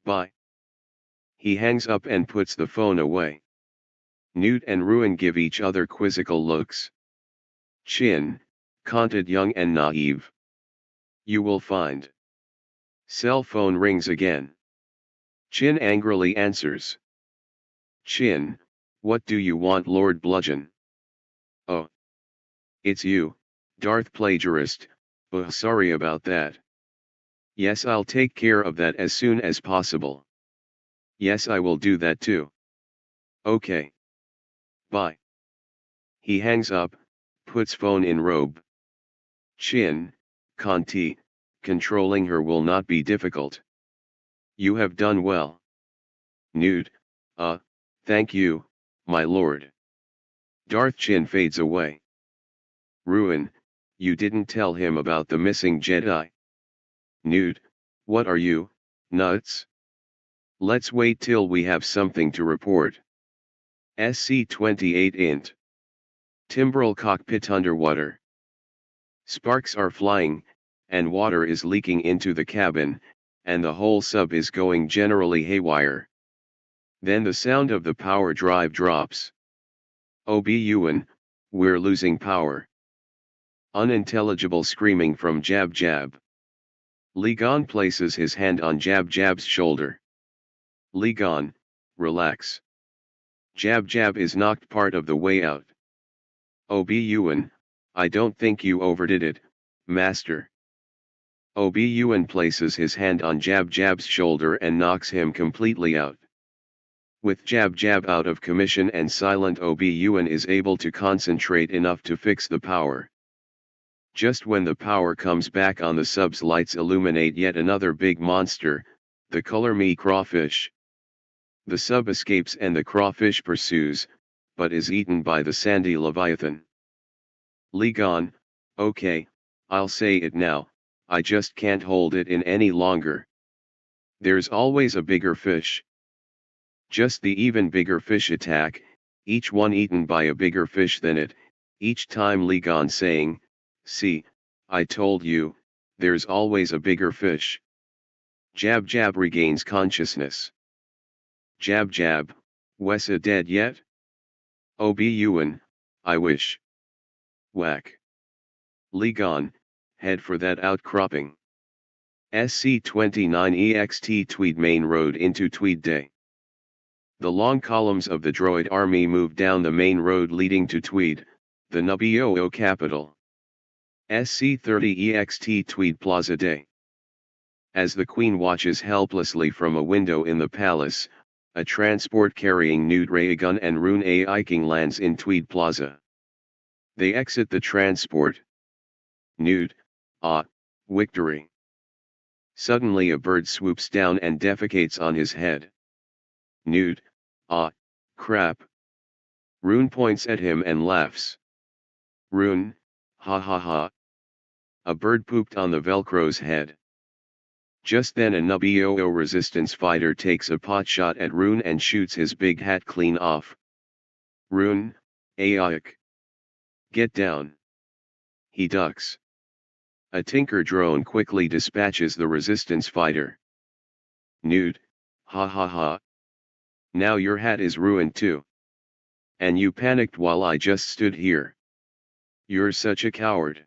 Bye. He hangs up and puts the phone away. Newt and Ruin give each other quizzical looks. Chin, conted young and naive. You will find. Cell phone rings again. Chin angrily answers. Chin, what do you want, Lord Bludgeon? Oh. It's you, Darth Plagiarist, sorry about that. Yes, I'll take care of that as soon as possible. Yes, I will do that too. Okay. Bye. He hangs up, puts phone in robe. Chin, Conti, controlling her will not be difficult. You have done well. Nude, thank you, my lord. Darth Chin fades away. Ruin, you didn't tell him about the missing Jedi. Nude, what are you, nuts? Let's wait till we have something to report. SC-28 int. Timbrel cockpit underwater. Sparks are flying, and water is leaking into the cabin, and the whole sub is going generally haywire. Then the sound of the power drive drops. Obi-Wan, we're losing power. Unintelligible screaming from Jab Jab. Li Gan places his hand on Jab Jab's shoulder. Li Gan, relax. Jab Jab is knocked part of the way out. Obi-Wan, I don't think you overdid it, Master. Obi-Wan places his hand on Jab Jab's shoulder and knocks him completely out. With Jab Jab out of commission and silent, Obi-Wan is able to concentrate enough to fix the power. Just when the power comes back on, the sub's lights illuminate yet another big monster, the Color Me crawfish. The sub escapes and the crawfish pursues, but is eaten by the sandy leviathan. Li Gan, okay, I'll say it now, I just can't hold it in any longer. There's always a bigger fish. Just the even bigger fish attack, each one eaten by a bigger fish than it, each time Li Gan saying, see, I told you, there's always a bigger fish. Jab Jab regains consciousness. Jab Jab, Wessa dead yet? Obi-Wan, I wish. Whack. Li Gan, head for that outcropping. SC-29 EXT Tweed Main Road into Tweed Day. The long columns of the droid army move down the main road leading to Tweed, the Nubio capital. SC-30 EXT Tweed Plaza Day. As the Queen watches helplessly from a window in the palace, a transport carrying Nude Raygun and Rune Aiking lands in Tweed Plaza. They exit the transport. Nude, victory. Suddenly a bird swoops down and defecates on his head. Nude, crap. Rune points at him and laughs. Rune, ha ha ha. A bird pooped on the Velcro's head. Just then a Nubio resistance fighter takes a pot shot at Rune and shoots his big hat clean off. Rune, Aik. Get down. He ducks. A Tinker drone quickly dispatches the resistance fighter. Newt, ha ha ha. Now your hat is ruined too. And you panicked while I just stood here. You're such a coward.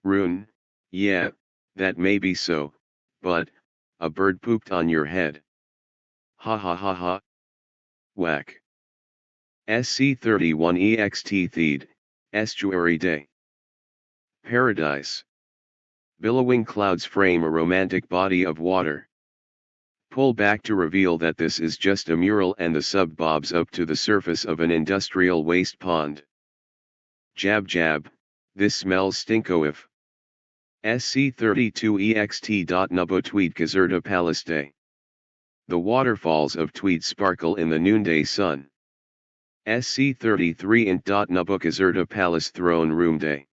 Rune, yeah, that may be so, but, a bird pooped on your head. Ha ha ha ha. Whack. SC31 EXT Theed, Estuary Day. Paradise. Billowing clouds frame a romantic body of water. Pull back to reveal that this is just a mural and the sub bobs up to the surface of an industrial waste pond. Jab jab, this smells stinko if. SC32 EXT. Nubbo Tweed Caserta Palace Day. The waterfalls of Tweed sparkle in the noonday sun. SC33 int. Nubbo Caserta Palace Throne Room Day.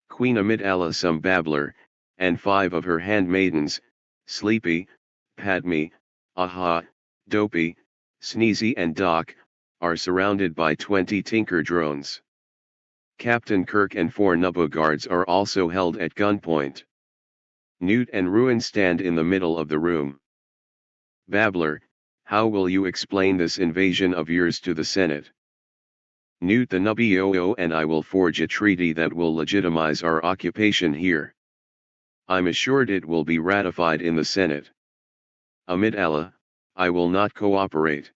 Queen Amidala some babbler, and 5 of her handmaidens, Sleepy, Padme, Aha, Dopey, Sneezy and Doc, are surrounded by 20 Tinker drones. Captain Kirk and 4 Nubbo guards are also held at gunpoint. Newt and Ruin stand in the middle of the room. Babbler, how will you explain this invasion of yours to the Senate? Newt the Nubbio and I will forge a treaty that will legitimize our occupation here. I'm assured it will be ratified in the Senate. Amidala, I will not cooperate.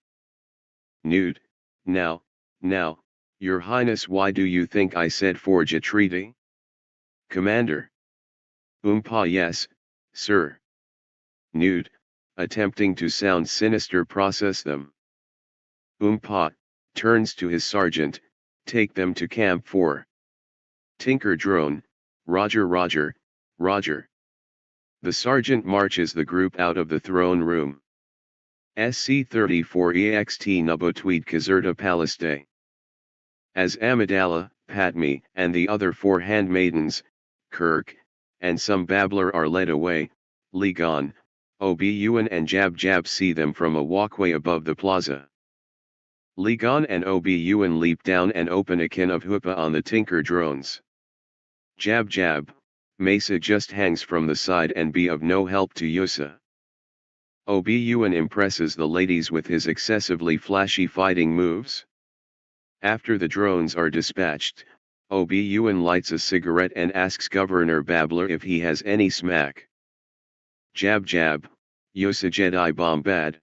Newt, now, Your Highness, why do you think I said forge a treaty? Commander. Yes, sir. Newt, attempting to sound sinister, process them. Turns to his sergeant, take them to Camp 4. Tinker drone, Roger Roger, Roger. The sergeant marches the group out of the throne room. SC34 EXT Nubbo Tweed Caserta Palace Day. As Amidala, Padme, and the other 4 handmaidens, Kirk, and some babbler are led away, Ligon, Obi-Wan and Jab Jab see them from a walkway above the plaza. Ligon and Obi-Wan leap down and open a can of hoopah on the Tinker drones. Jab Jab, Mesa just hangs from the side and be of no help to Yusa. Obi-Wan impresses the ladies with his excessively flashy fighting moves. After the drones are dispatched, Obi-Wan lights a cigarette and asks Governor Babbler if he has any smack. Jab Jab, Yusa Jedi Bombad.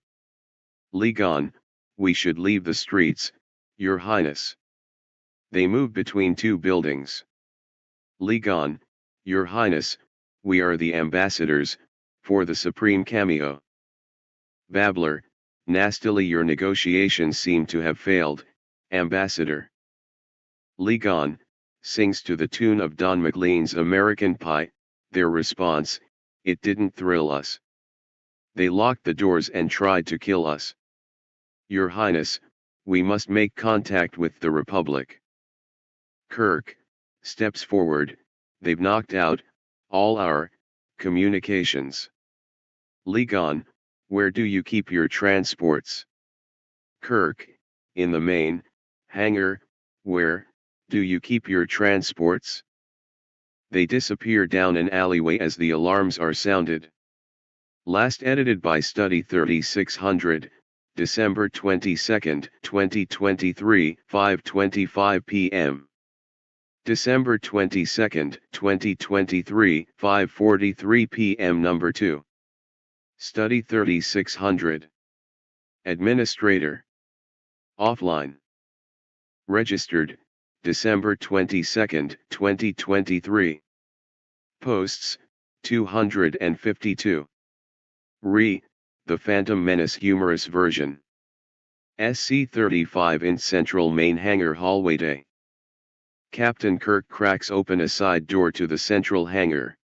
Ligon, we should leave the streets, Your Highness. They move between 2 buildings. Ligon, Your Highness, we are the ambassadors, for the Supreme Cameo. Babbler, nastily, your negotiations seem to have failed, Ambassador. Ligon, sings to the tune of Don McLean's American Pie, their response, it didn't thrill us. They locked the doors and tried to kill us. Your Highness, we must make contact with the Republic. Kirk, steps forward, they've knocked out all our communications. Ligon, where do you keep your transports? Kirk, in the main hangar, where do you keep your transports? They disappear down an alleyway as the alarms are sounded. Last edited by Study 3600, December 22, 2023, 5:25 p.m. December 22, 2023, 5:43 p.m. Number 2. Study 3600. Administrator. Offline. Registered, December 22, 2023. Posts, 252. The Phantom Menace Humorous version. SC35 in Central Main Hangar Hallway Day. Captain Kirk cracks open a side door to the central hangar.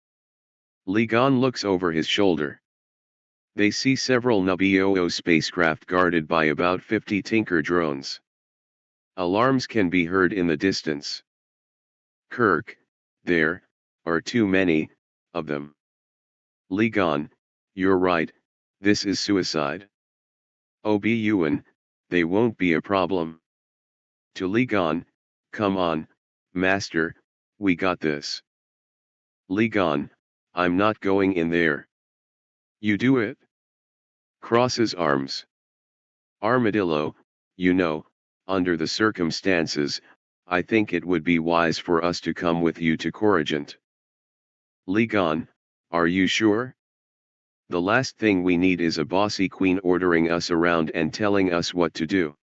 Ligon looks over his shoulder. They see several Nubbio spacecraft guarded by about 50 Tinker drones. Alarms can be heard in the distance. Kirk, there are too many of them. Ligon, you're right, this is suicide. Obi-Wan, they won't be a problem. To Ligon, come on, Master, we got this. Ligon, I'm not going in there. You do it? Crosses arms. Armadillo, you know, under the circumstances, I think it would be wise for us to come with you to Corrigiant. Ligon, are you sure? The last thing we need is a bossy queen ordering us around and telling us what to do.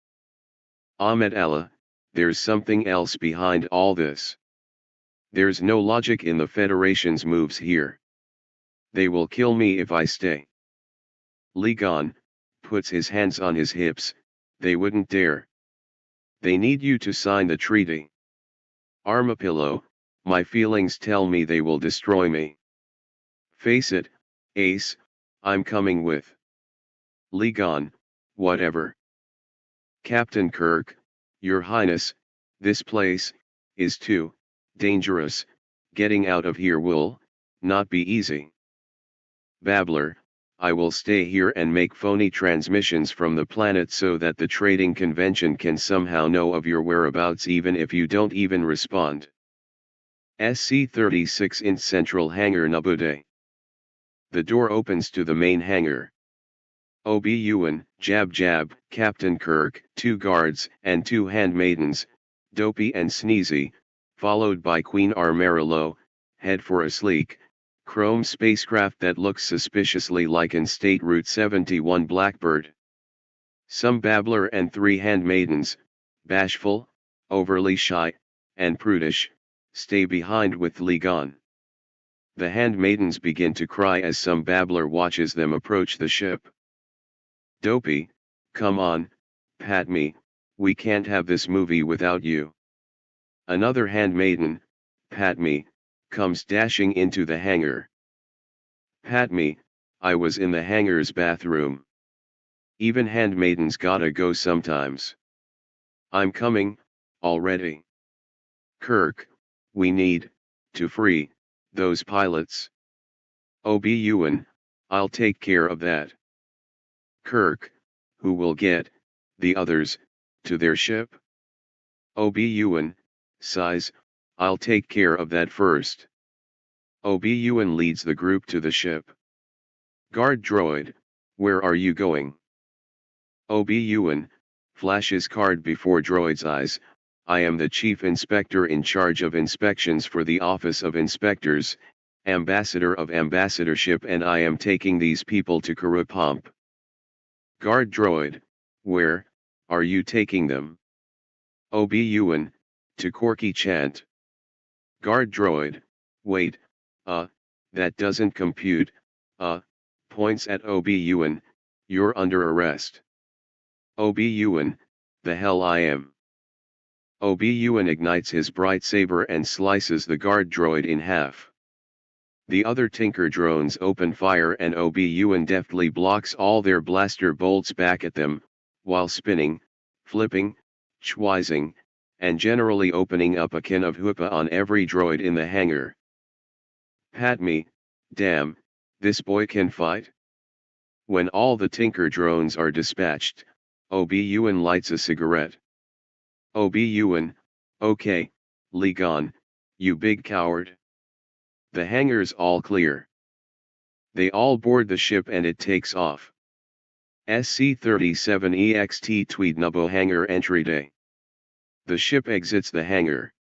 Ahmed Allah, there's something else behind all this. There's no logic in the Federation's moves here. They will kill me if I stay. Ligon puts his hands on his hips, they wouldn't dare. They need you to sign the treaty. Armapillo, my feelings tell me they will destroy me. Face it, Ace, I'm coming with. Ligon, whatever. Captain Kirk, Your Highness, this place is too dangerous, getting out of here will not be easy. Babbler, I will stay here and make phony transmissions from the planet so that the trading convention can somehow know of your whereabouts even if you don't even respond. SC-36 in Central Hangar Nabude. The door opens to the main hangar. Obi-Wan, Jab Jab, Captain Kirk, 2 guards and 2 handmaidens, Dopey and Sneezy, followed by Queen Armarillo, head for a sleek, chrome spacecraft that looks suspiciously like an State Route 71 Blackbird. Some babbler and 3 handmaidens, bashful, overly shy, and prudish, stay behind with Ligon. The handmaidens begin to cry as some babbler watches them approach the ship. Dopey, come on, pat me, we can't have this movie without you. Another handmaiden, pat me, comes dashing into the hangar. Pat me, I was in the hangar's bathroom. Even handmaidens gotta go sometimes. I'm coming, already. Kirk, we need to free those pilots. Obi-Wan, I'll take care of that. Kirk, who will get the others to their ship? Obi-Wan sighs, I'll take care of that first. Obi-Wan leads the group to the ship. Guard droid, where are you going? Obi-Wan flashes card before droid's eyes, I am the chief inspector in charge of inspections for the Office of Inspectors, ambassador of ambassadorship, and I am taking these people to Kurupomp. Guard droid, where are you taking them? Obi-Wan, to Corky Chant. Guard droid, wait, that doesn't compute, points at Obi-Wan, you're under arrest. Obi-Wan, the hell I am. Obi-Wan ignites his bright saber and slices the guard droid in half. The other Tinker drones open fire and Obi-Wan deftly blocks all their blaster bolts back at them, while spinning, flipping, schwizing, and generally opening up a can of hoopah on every droid in the hangar. Pat me, damn, this boy can fight? When all the Tinker drones are dispatched, Obi-Wan lights a cigarette. Obi-Wan, okay, Ligon, you big coward. The hangar's all clear. They all board the ship and it takes off. SC-37 EXT Tweednubbo hangar entry day. The ship exits the hangar.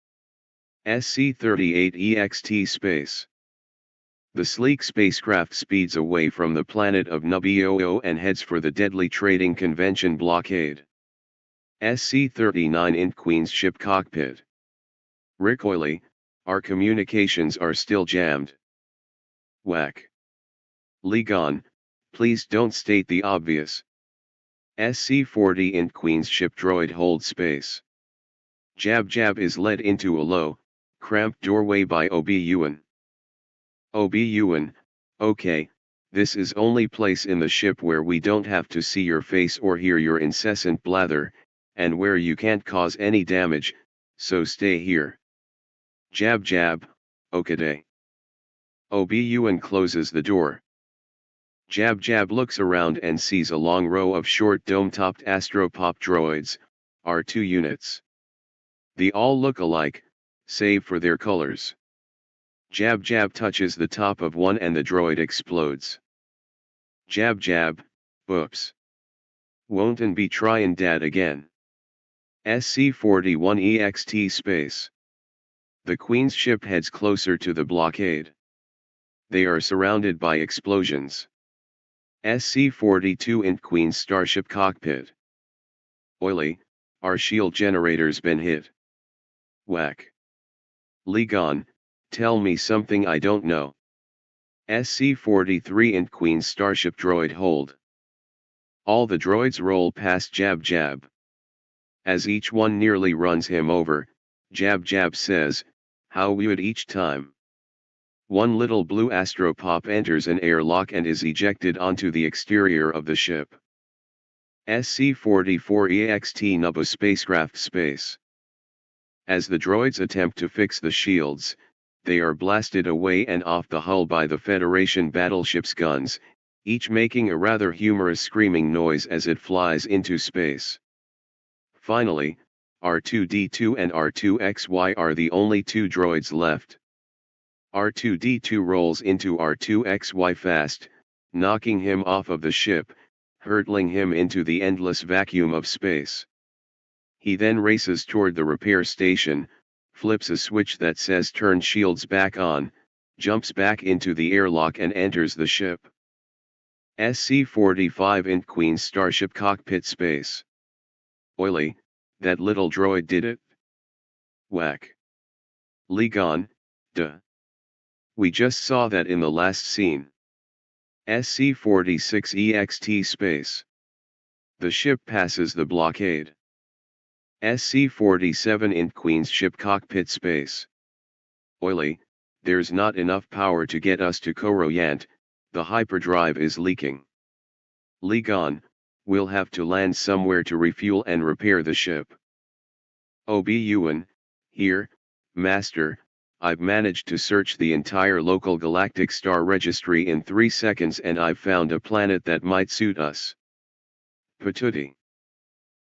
SC-38 EXT space. The sleek spacecraft speeds away from the planet of Nubioo and heads for the deadly trading convention blockade. SC-39 int Queen's ship cockpit. Recoily, our communications are still jammed. Whack. Ligon, please don't state the obvious. SC-40 int Queen's ship droid holds space. Jab Jab is led into a low, cramped doorway by Obi-Wan. Obi-Wan, okay, this is only place in the ship where we don't have to see your face or hear your incessant blather, and where you can't cause any damage, so stay here. Jab Jab, okaday. Obi-Wan closes the door. Jab Jab looks around and sees a long row of short dome-topped Astropop droids, R2 units. They all look alike, save for their colors. Jab jab touches the top of one and the droid explodes. Jab jab, oops. Won't and be tryin' dat again. SC-41 EXT space. The Queen's ship heads closer to the blockade. They are surrounded by explosions. SC-42 in Queen's starship cockpit. Oily, our shield generator's been hit. Whack. Ligon, tell me something I don't know. SC-43 in Queen's starship droid hold. All the droids roll past Jab Jab. As each one nearly runs him over, Jab Jab says, how weird each time. One little blue astropop enters an airlock and is ejected onto the exterior of the ship. SC-44 EXT Nubba spacecraft space. As the droids attempt to fix the shields, they are blasted away and off the hull by the Federation battleship's guns, each making a rather humorous screaming noise as it flies into space. Finally, R2-D2 and R2-XY are the only two droids left. R2-D2 rolls into R2-XY fast, knocking him off of the ship, hurtling him into the endless vacuum of space. He then races toward the repair station, flips a switch that says turn shields back on, jumps back into the airlock and enters the ship. SC-45 in Queen's starship cockpit space. Oily, that little droid did it? Whack. Ligon, duh. We just saw that in the last scene. SC-46 EXT space. The ship passes the blockade. SC-47 in Queen's ship cockpit space. Oily, there's not enough power to get us to Coruscant, the hyperdrive is leaking. Ligon, we'll have to land somewhere to refuel and repair the ship. Obi-Wan, here, Master, I've managed to search the entire local galactic star registry in 3 seconds and I've found a planet that might suit us. Patootie.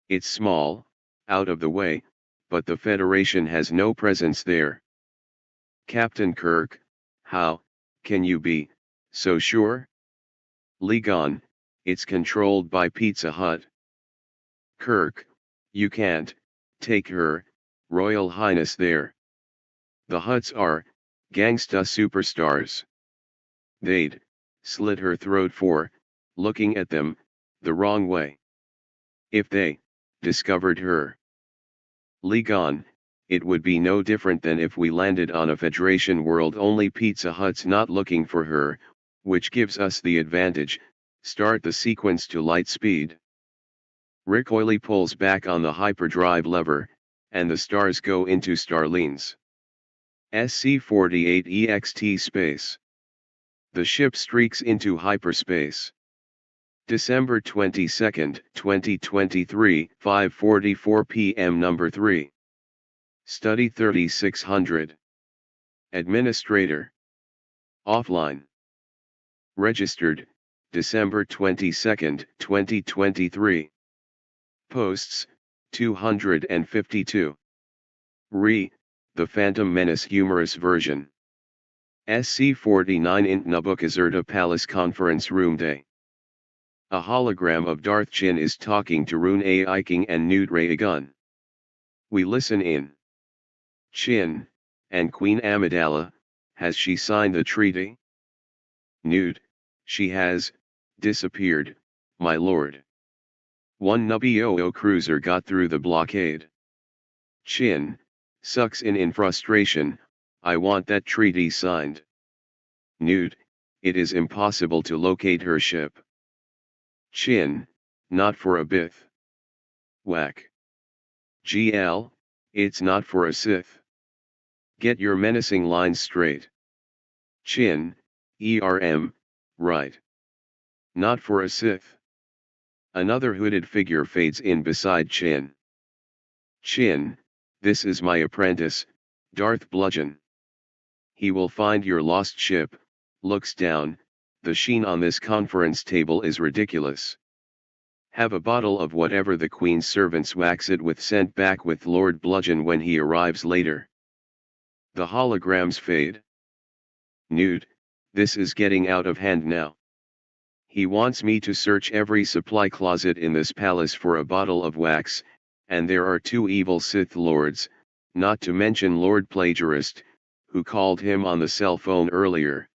It's small, out of the way, but the Federation has no presence there. Captain Kirk, how can you be so sure? Ligon, it's controlled by Pizza Hut. Kirk, you can't take her Royal Highness there. The Huts are gangsta superstars. They'd slit her throat for looking at them the wrong way. If they discovered her. Ligon, it would be no different than if we landed on a Federation world only Pizza Hut's not looking for her, which gives us the advantage. Start the sequence to light speed. Rick Oily pulls back on the hyperdrive lever, and the stars go into Starlines. SC-48 EXT space. The ship streaks into hyperspace. December 22, 2023, 5:44 p.m. Number 3. Study 3600. Administrator. Offline. Registered, December 22, 2023. Posts, 252. The Phantom Menace Humorous version. SC-49 int Nabukazerta Palace Conference Room Day. A hologram of Darth Chin is talking to Rune A. King and Newt Raygun. We listen in. Chin, and Queen Amidala, has she signed the treaty? Newt, she has, disappeared, my lord. One Nubby-OO cruiser got through the blockade. Chin, sucks in frustration, I want that treaty signed. Newt, it is impossible to locate her ship. Chin, not for a bit. Whack. GL, it's not for a Sith. Get your menacing lines straight. Chin, ERM, right. Not for a Sith. Another hooded figure fades in beside Chin. Chin, this is my apprentice, Darth Bludgeon. He will find your lost ship. Looks down, the sheen on this conference table is ridiculous. Have a bottle of whatever the Queen's servants wax it with sent back with Lord Bludgeon when he arrives later. The holograms fade. Nude, this is getting out of hand now. He wants me to search every supply closet in this palace for a bottle of wax, and there are 2 evil Sith lords, not to mention Lord Plagiarist, who called him on the cell phone earlier.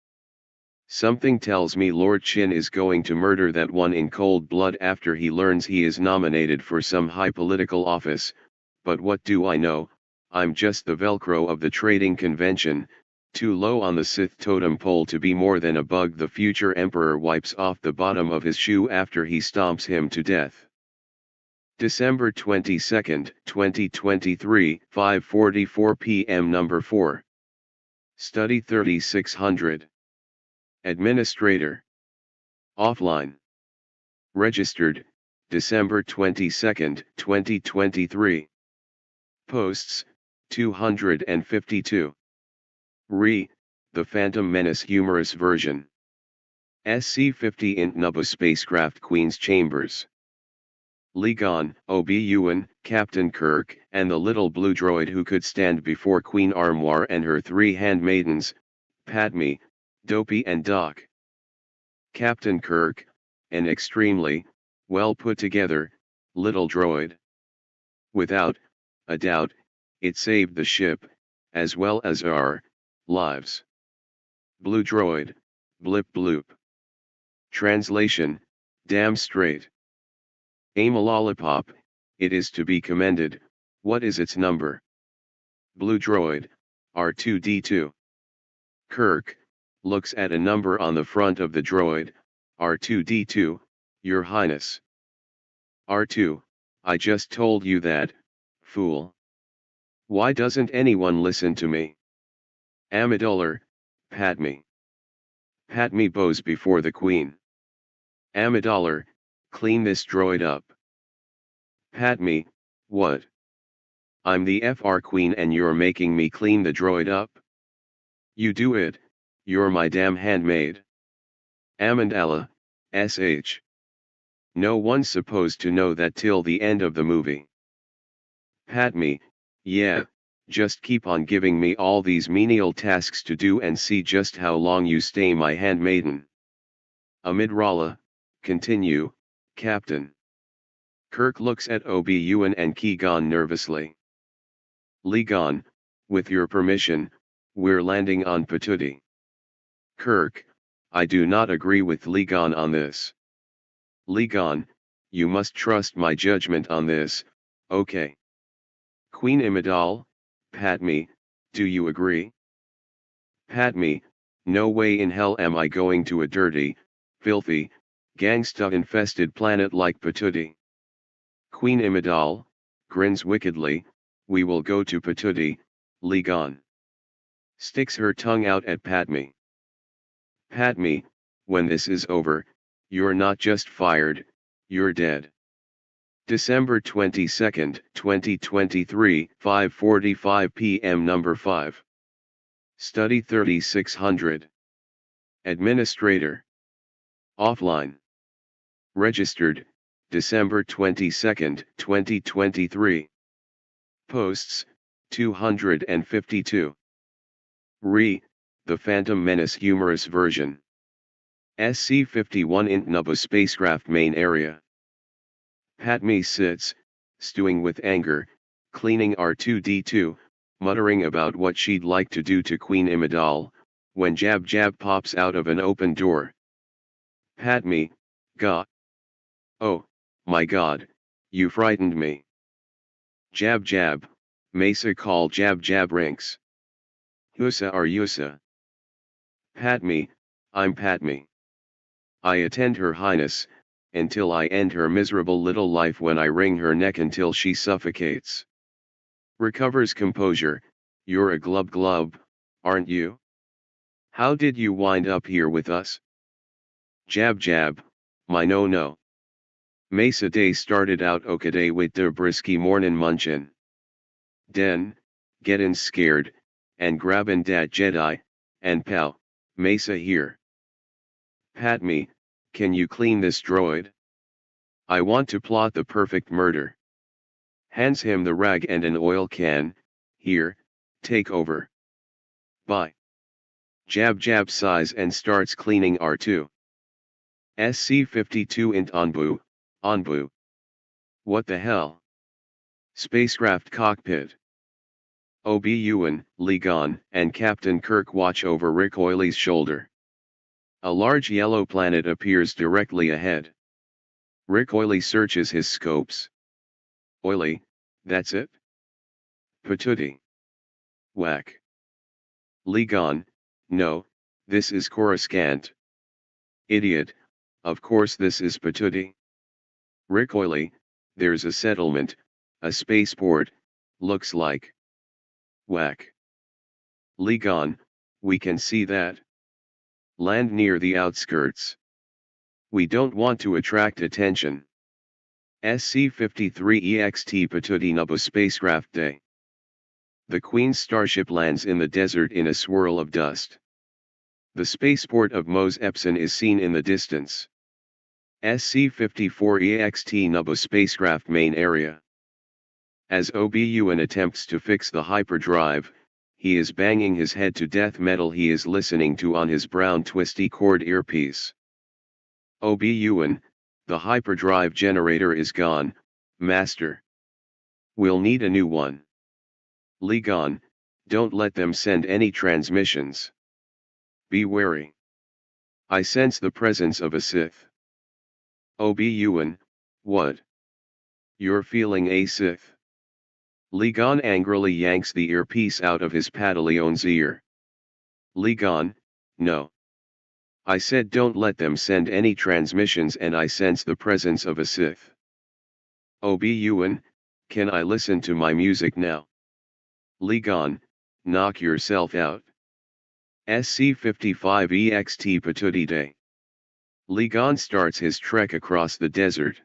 Something tells me Lord Chin is going to murder that one in cold blood after he learns he is nominated for some high political office, but what do I know? I'm just the Velcro of the trading convention, too low on the Sith totem pole to be more than a bug the future emperor wipes off the bottom of his shoe after he stomps him to death. December 22, 2023, 5:44 p.m. Number 4. Study 3600. Administrator. Offline. Registered, December 22, 2023. Posts, 252. The Phantom Menace Humorous version. SC-50 int Nubba spacecraft Queen's Chambers. Ligon, Obi-Wan, Captain Kirk, and the little blue droid who could stand before Queen Armoire and her 3 handmaidens, Padme, Dopey and Doc. Captain Kirk, an extremely, well put together, little droid. Without a doubt, it saved the ship, as well as our lives. Blue droid, blip bloop. Translation, damn straight. Aim a lollipop, it is to be commended, what is its number? Blue droid, R2D2. Kirk, looks at a number on the front of the droid, R2D2, Your Highness. R2, I just told you that, fool. Why doesn't anyone listen to me? Amidala, Padme. Padme bows before the Queen. Amidala, clean this droid up. Padme, what? I'm the FR Queen and you're making me clean the droid up? You do it, you're my damn handmaid. Amidala, SH. No one's supposed to know that till the end of the movie. Padme, yeah, just keep on giving me all these menial tasks to do and see just how long you stay my handmaiden. Amidala, continue, Captain. Kirk looks at Obi-Wan and Qui-Gon nervously. Ligon, with your permission, we're landing on Patootie. Kirk, I do not agree with Ligon on this. Ligon, you must trust my judgment on this, okay. Queen Amidala, Padme, do you agree? Padme, no way in hell am I going to a dirty, filthy, gangsta-infested planet like Patootie. Queen Amidala, grins wickedly, we will go to Patootie, Ligon. Sticks her tongue out at Padme. Padme, when this is over, you're not just fired, you're dead. December 22, 2023, 5:45 p.m. Number 5. Study 3600. Administrator. Offline. Registered, December 22, 2023. Posts, 252. The Phantom Menace Humorous version. SC-51 int Nubba spacecraft main area. Padme sits, stewing with anger, cleaning R2-D2, muttering about what she'd like to do to Queen Amidala, when Jab Jab pops out of an open door. Padme, gah. Oh, my god, you frightened me. Jab Jab, Mesa call Jab Jab rinks. Husa are Yusa. Padme, I'm Padme. I attend her highness, until I end her miserable little life when I wring her neck until she suffocates. Recovers composure, you're a glub glub, aren't you? How did you wind up here with us? Jab Jab, my no. Mesa day started out okaday with der brisky mornin' munchin'. Den, gettin' scared, and grabbin' dat Jedi, and pow, Mesa here. Padme, can you clean this droid? I want to plot the perfect murder. Hands him the rag and an oil can, here, take over. Bye. Jab jab sighs and starts cleaning R2. SC-52 int Anbu, Anbu. What the hell? Spacecraft cockpit. Obi-Wan, Ligon, and Captain Kirk watch over Rick Oiley's shoulder. A large yellow planet appears directly ahead. Rick Oiley searches his scopes. Oiley, that's it? Patootie. Whack. Ligon, no, this is Coruscant. Idiot, of course this is Patootie. Rick Oiley, there's a settlement, a spaceport, looks like. Whack. Ligon, we can see that. Land near the outskirts. We don't want to attract attention. SC-53 EXT Patootie Nubba spacecraft day. The Queen's starship lands in the desert in a swirl of dust. The spaceport of Mos Epson is seen in the distance. SC-54 EXT Nubba spacecraft main area. As Obi-Wan attempts to fix the hyperdrive, he is banging his head to death metal he is listening to on his brown twisty cord earpiece. Obi-Wan, the hyperdrive generator is gone, Master. We'll need a new one. Ligon, don't let them send any transmissions. Be wary. I sense the presence of a Sith. Obi-Wan, what? You're feeling a Sith? Ligon angrily yanks the earpiece out of his Padaleon's ear. Ligon, no. I said don't let them send any transmissions and I sense the presence of a Sith. Obi-Wan, can I listen to my music now? Ligon, knock yourself out. SC-55 EXT Patootie Day. Ligon starts his trek across the desert.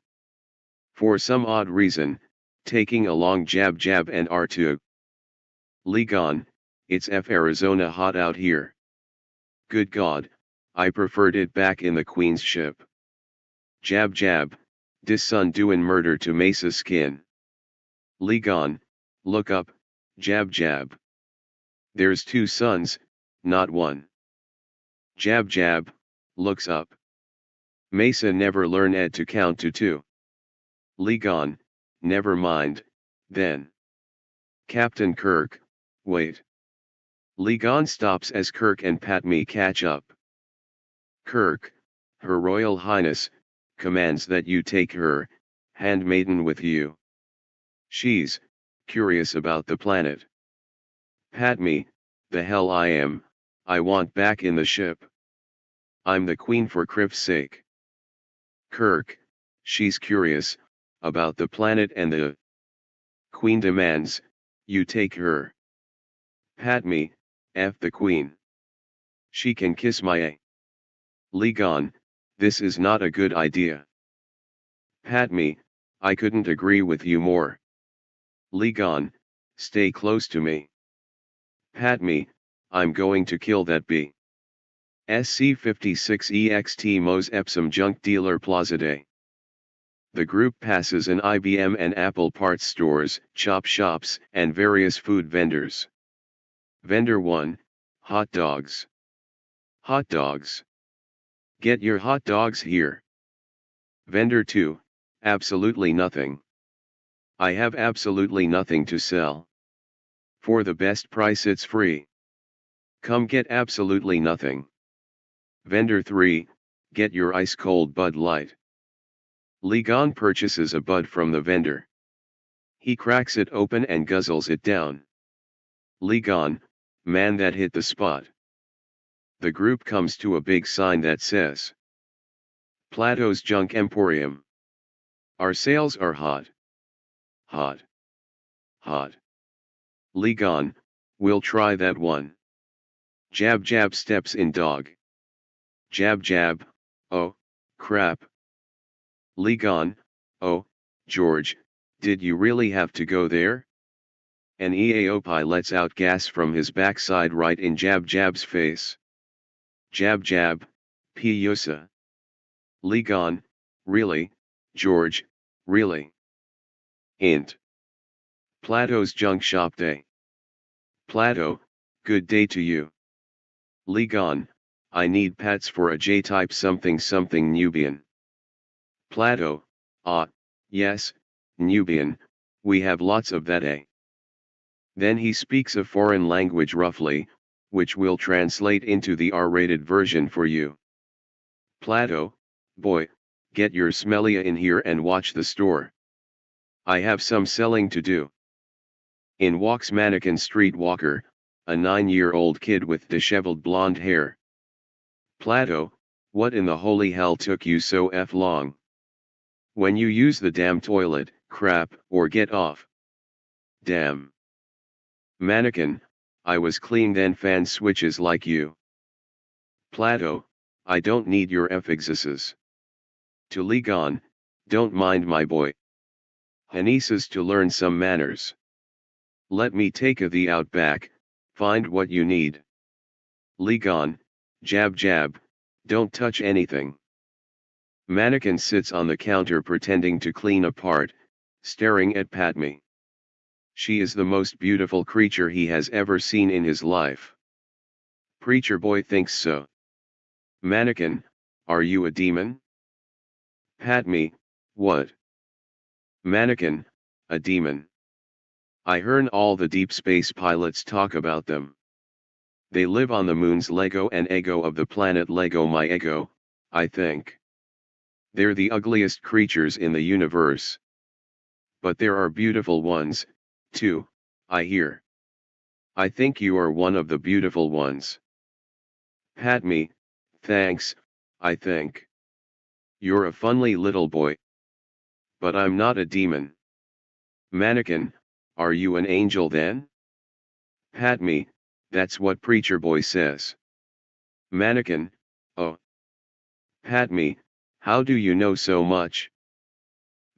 For some odd reason, taking along Jab Jab and R2. Ligon, it's Arizona hot out here. Good God, I preferred it back in the Queen's ship. Jab Jab, dis son doin' murder to Mesa skin. Ligon, look up, Jab Jab. There's two suns, not one. Jab Jab, looks up. Mesa never learn Ed to count to two. Ligon, never mind, then. Captain Kirk, wait. Ligon stops as Kirk and Padme catch up. Kirk, Her Royal Highness, commands that you take her, handmaiden with you. She's curious about the planet. Padme, the hell I am, I want back in the ship. I'm the Queen for Criff's sake. Kirk, she's curious about the planet and the Queen demands, you take her. Padme, F the Queen. She can kiss my A. Ligon, this is not a good idea. Padme, I couldn't agree with you more. Ligon, stay close to me. Padme, I'm going to kill that bee. SC-56 EXT Mos Epsom Junk Dealer Plaza Day. The group passes an IBM and Apple parts stores, chop shops, and various food vendors. Vendor 1, hot dogs. Hot dogs. Get your hot dogs here. Vendor 2, absolutely nothing. I have absolutely nothing to sell. For the best price it's free. Come get absolutely nothing. Vendor 3, get your ice cold Bud Light. Ligon purchases a bud from the vendor. He cracks it open and guzzles it down. Ligon, man that hit the spot. The group comes to a big sign that says, Plato's Junk Emporium. Our sales are hot. Hot. Hot. Ligon, we'll try that one. Jab Jab steps in dog. Jab Jab, oh, crap. Ligon, oh, George, did you really have to go there? An EAOPI lets out gas from his backside right in Jab Jab's face. Jab Jab, P-Yusa. Ligon, really, George, really. Int. Plato's Junk Shop Day. Plato, good day to you. Ligon, I need pats for a J-type something something Nubian. Plato, ah, yes, Nubian, we have lots of that eh. Then he speaks a foreign language roughly, which will translate into the R-rated version for you. Plato, boy, get your smellia in here and watch the store. I have some selling to do. In walks mannequin streetwalker, a 9-year-old kid with disheveled blonde hair. Plato, what in the holy hell took you so long? When you use the damn toilet, crap, or get off. Damn. Mannequin, I was clean then fan switches like you. Plato, I don't need your exegesis. To Ligon, don't mind my boy. Henesis to learn some manners. Let me take thee out back, find what you need. Ligon, jab jab, don't touch anything. Mannequin sits on the counter pretending to clean a part, staring at Padme. She is the most beautiful creature he has ever seen in his life. Preacher boy thinks so. Mannequin, are you a demon? Padme, what? Mannequin, a demon. I heard all the deep space pilots talk about them. They live on the moon's Lego and ego of the planet Lego my ego, I think. They're the ugliest creatures in the universe. But there are beautiful ones, too, I hear. I think you are one of the beautiful ones. Padme, thanks, I think. You're a funny little boy. But I'm not a demon. Mannequin, are you an angel then? Padme, that's what preacher boy says. Mannequin, oh. Padme, how do you know so much?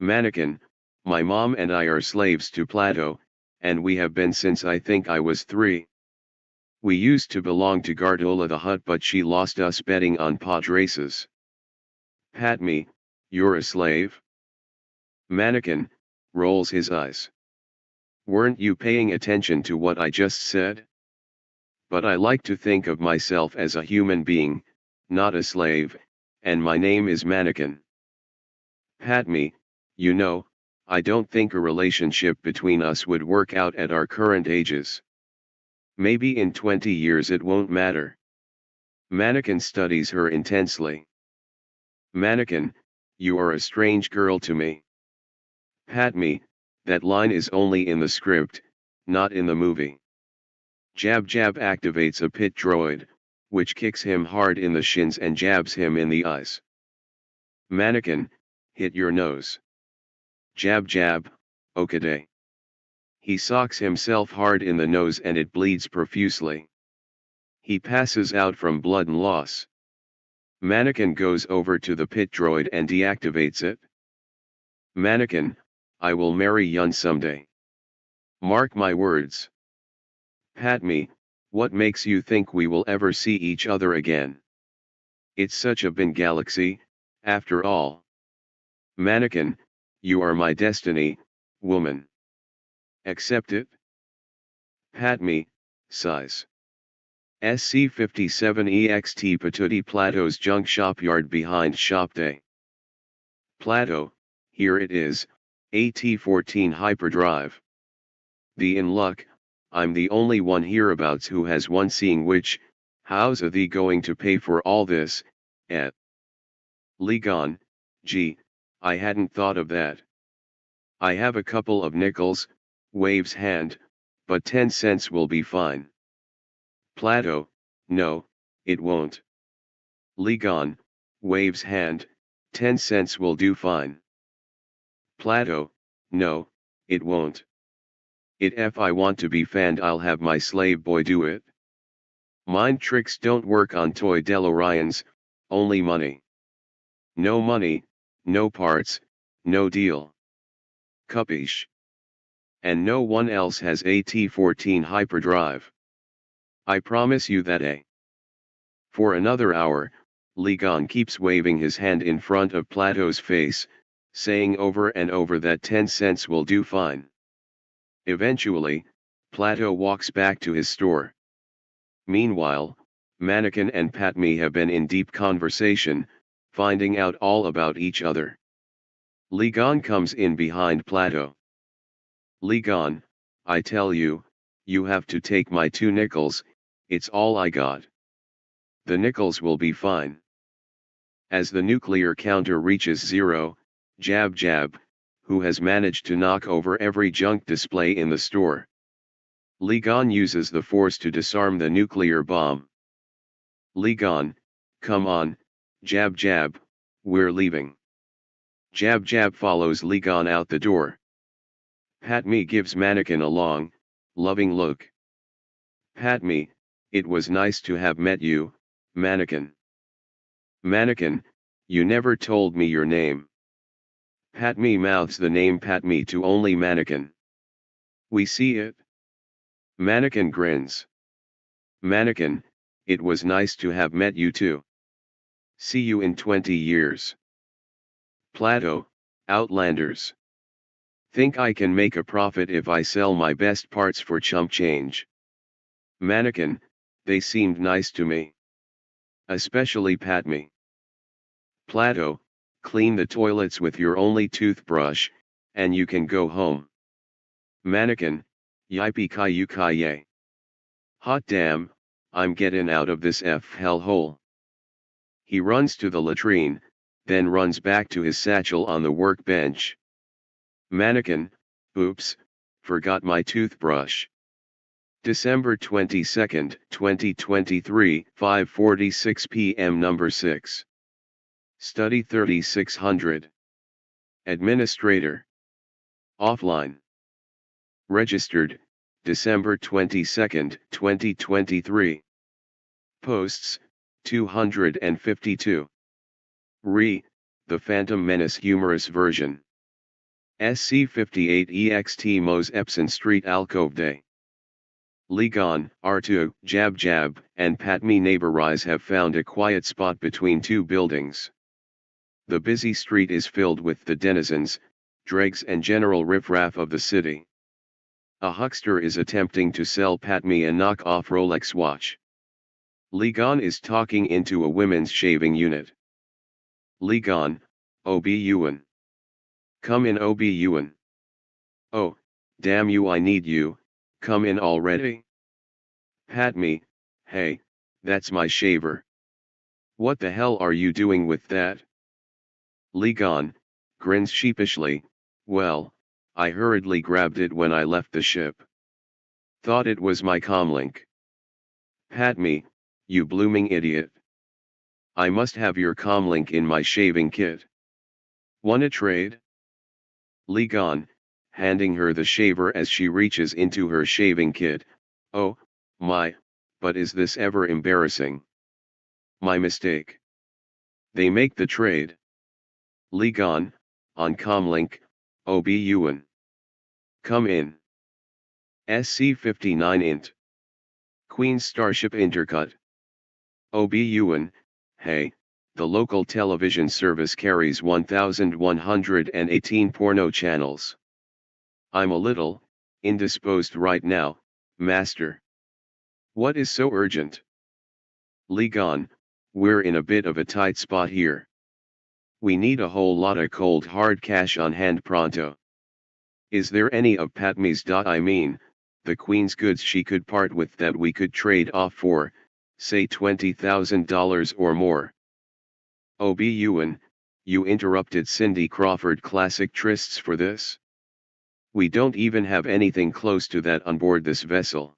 Mannequin, my mom and I are slaves to Plato, and we have been since I think I was 3. We used to belong to Gardola the Hutt but she lost us betting on pod races. Padme, you're a slave? Mannequin, rolls his eyes. Weren't you paying attention to what I just said? But I like to think of myself as a human being, not a slave, and my name is Mannequin. Padme, you know, I don't think a relationship between us would work out at our current ages. Maybe in 20 years it won't matter. Mannequin studies her intensely. Mannequin, you are a strange girl to me. Padme, that line is only in the script, not in the movie. Jab jab activates a pit droid, which kicks him hard in the shins and jabs him in the eyes. Mannequin, hit your nose. Jab jab, okaday. He socks himself hard in the nose and it bleeds profusely. He passes out from blood and loss. Mannequin goes over to the pit droid and deactivates it. Mannequin, I will marry Yun someday. Mark my words. Padme, what makes you think we will ever see each other again? It's such a big galaxy, after all. Mannequin, you are my destiny, woman. Accept it? Padme, sighs. SC-57 EXT Patootie Plato's junk shopyard behind shop day. Plato, here it is, AT-14 hyperdrive. The in luck, I'm the only one hereabouts who has one seeing which, how's a thee going to pay for all this, et? Ligon, gee, I hadn't thought of that. I have a couple of nickels, waves hand, but 10 cents will be fine. Plato, no, it won't. Ligon, waves hand, 10 cents will do fine. Plato, no, it won't. If I want to be fanned I'll have my slave boy do it. Mind tricks don't work on toy DeLoreans, only money. No money, no parts, no deal. Capiche? And no one else has AT-14 hyperdrive. I promise you that For another hour, Ligon keeps waving his hand in front of Plato's face, saying over and over that 10 cents will do fine. Eventually, Plato walks back to his store. Meanwhile, Mannequin and Patmi have been in deep conversation, finding out all about each other. Ligon comes in behind Plato. Ligon, I tell you, you have to take my 2 nickels, it's all I got. The nickels will be fine. As the nuclear counter reaches 0, Jab Jab, who has managed to knock over every junk display in the store. Ligon uses the force to disarm the nuclear bomb. Ligon, come on, Jab Jab, we're leaving. Jab Jab follows Ligon out the door. Patmi gives Mannequin a long, loving look. Patmi, it was nice to have met you, Mannequin. Mannequin, you never told me your name. Patmi mouths the name Patmi to only Mannequin. We see it. Mannequin grins. Mannequin, it was nice to have met you too. See you in 20 years. Plato, Outlanders. Think I can make a profit if I sell my best parts for chump change. Mannequin, they seemed nice to me. Especially Patmi. Plato, clean the toilets with your only toothbrush, and you can go home. Mannequin, yippee-ki-yay. Hot damn, I'm getting out of this hellhole. He runs to the latrine, then runs back to his satchel on the workbench. Mannequin, oops, forgot my toothbrush. December 22, 2023, 5:46 p.m. Number 6. Study 3600. Administrator. Offline. Registered, December 22, 2023. Posts, 252. The Phantom Menace Humorous version. SC58 EXT Mos Epson Street Alcove Day. Ligon, R2, Jab Jab, and Patmi Neighborize have found a quiet spot between 2 buildings. The busy street is filled with the denizens, dregs and general riffraff of the city. A huckster is attempting to sell Patmi a knock-off Rolex watch. Ligon is talking into a women's shaving unit. Ligon, OB Ewan. Come in OB Ewan. Oh, damn you, I need you, come in already. Patmi, hey, that's my shaver. What the hell are you doing with that? Ligon, grins sheepishly, well, I hurriedly grabbed it when I left the ship. Thought it was my comlink. Patmi, you blooming idiot. I must have your comlink in my shaving kit. Wanna trade? Ligon, handing her the shaver as she reaches into her shaving kit, oh, my, but is this ever embarrassing? My mistake. They make the trade. Ligon, on comlink, OB Ewan. Come in. SC59 int. Queen's Starship Intercut. OB Ewan, hey, the local television service carries 1,118 porno channels. I'm a little indisposed right now, master. What is so urgent? Ligon, we're in a bit of a tight spot here. We need a whole lot of cold hard cash on hand pronto. Is there any of Patmi's the Queen's goods she could part with that we could trade off for, say $20,000 or more? OB Ewan, you interrupted Cindy Crawford classic trysts for this? We don't even have anything close to that on board this vessel.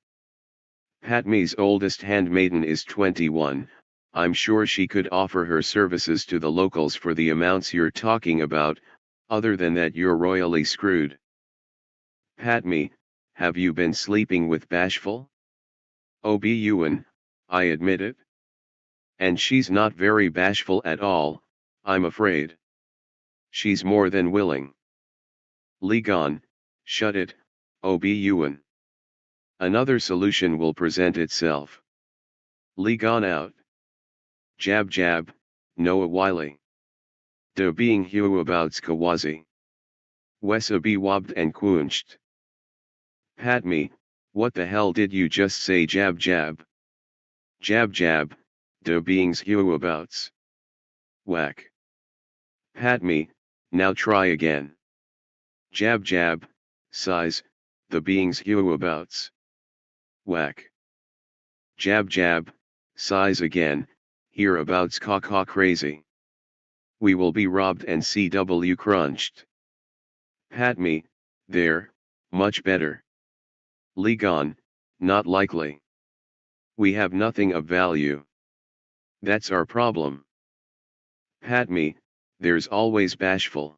Patmi's oldest handmaiden is 21, I'm sure she could offer her services to the locals for the amounts you're talking about, other than that you're royally screwed. Patmi, have you been sleeping with Bashful? OB Ewan, I admit it. And she's not very bashful at all, I'm afraid. She's more than willing. Ligon, shut it, OB Ewan. Another solution will present itself. Ligon out. Jab Jab, Noah Wiley. De being Hugh about Skawazi. Wessa be wobbed and quenched. Patmi, what the hell did you just say, Jab Jab? Jab jab, the beings hereabouts. Whack. Pat me, now try again. Jab jab, size, the beings hereabouts. Whack. Jab jab, size again, hereabouts caw crazy. We will be robbed and CW crunched. Pat me, there, much better. Legon, not likely. We have nothing of value. That's our problem. Pat me, there's always bashful.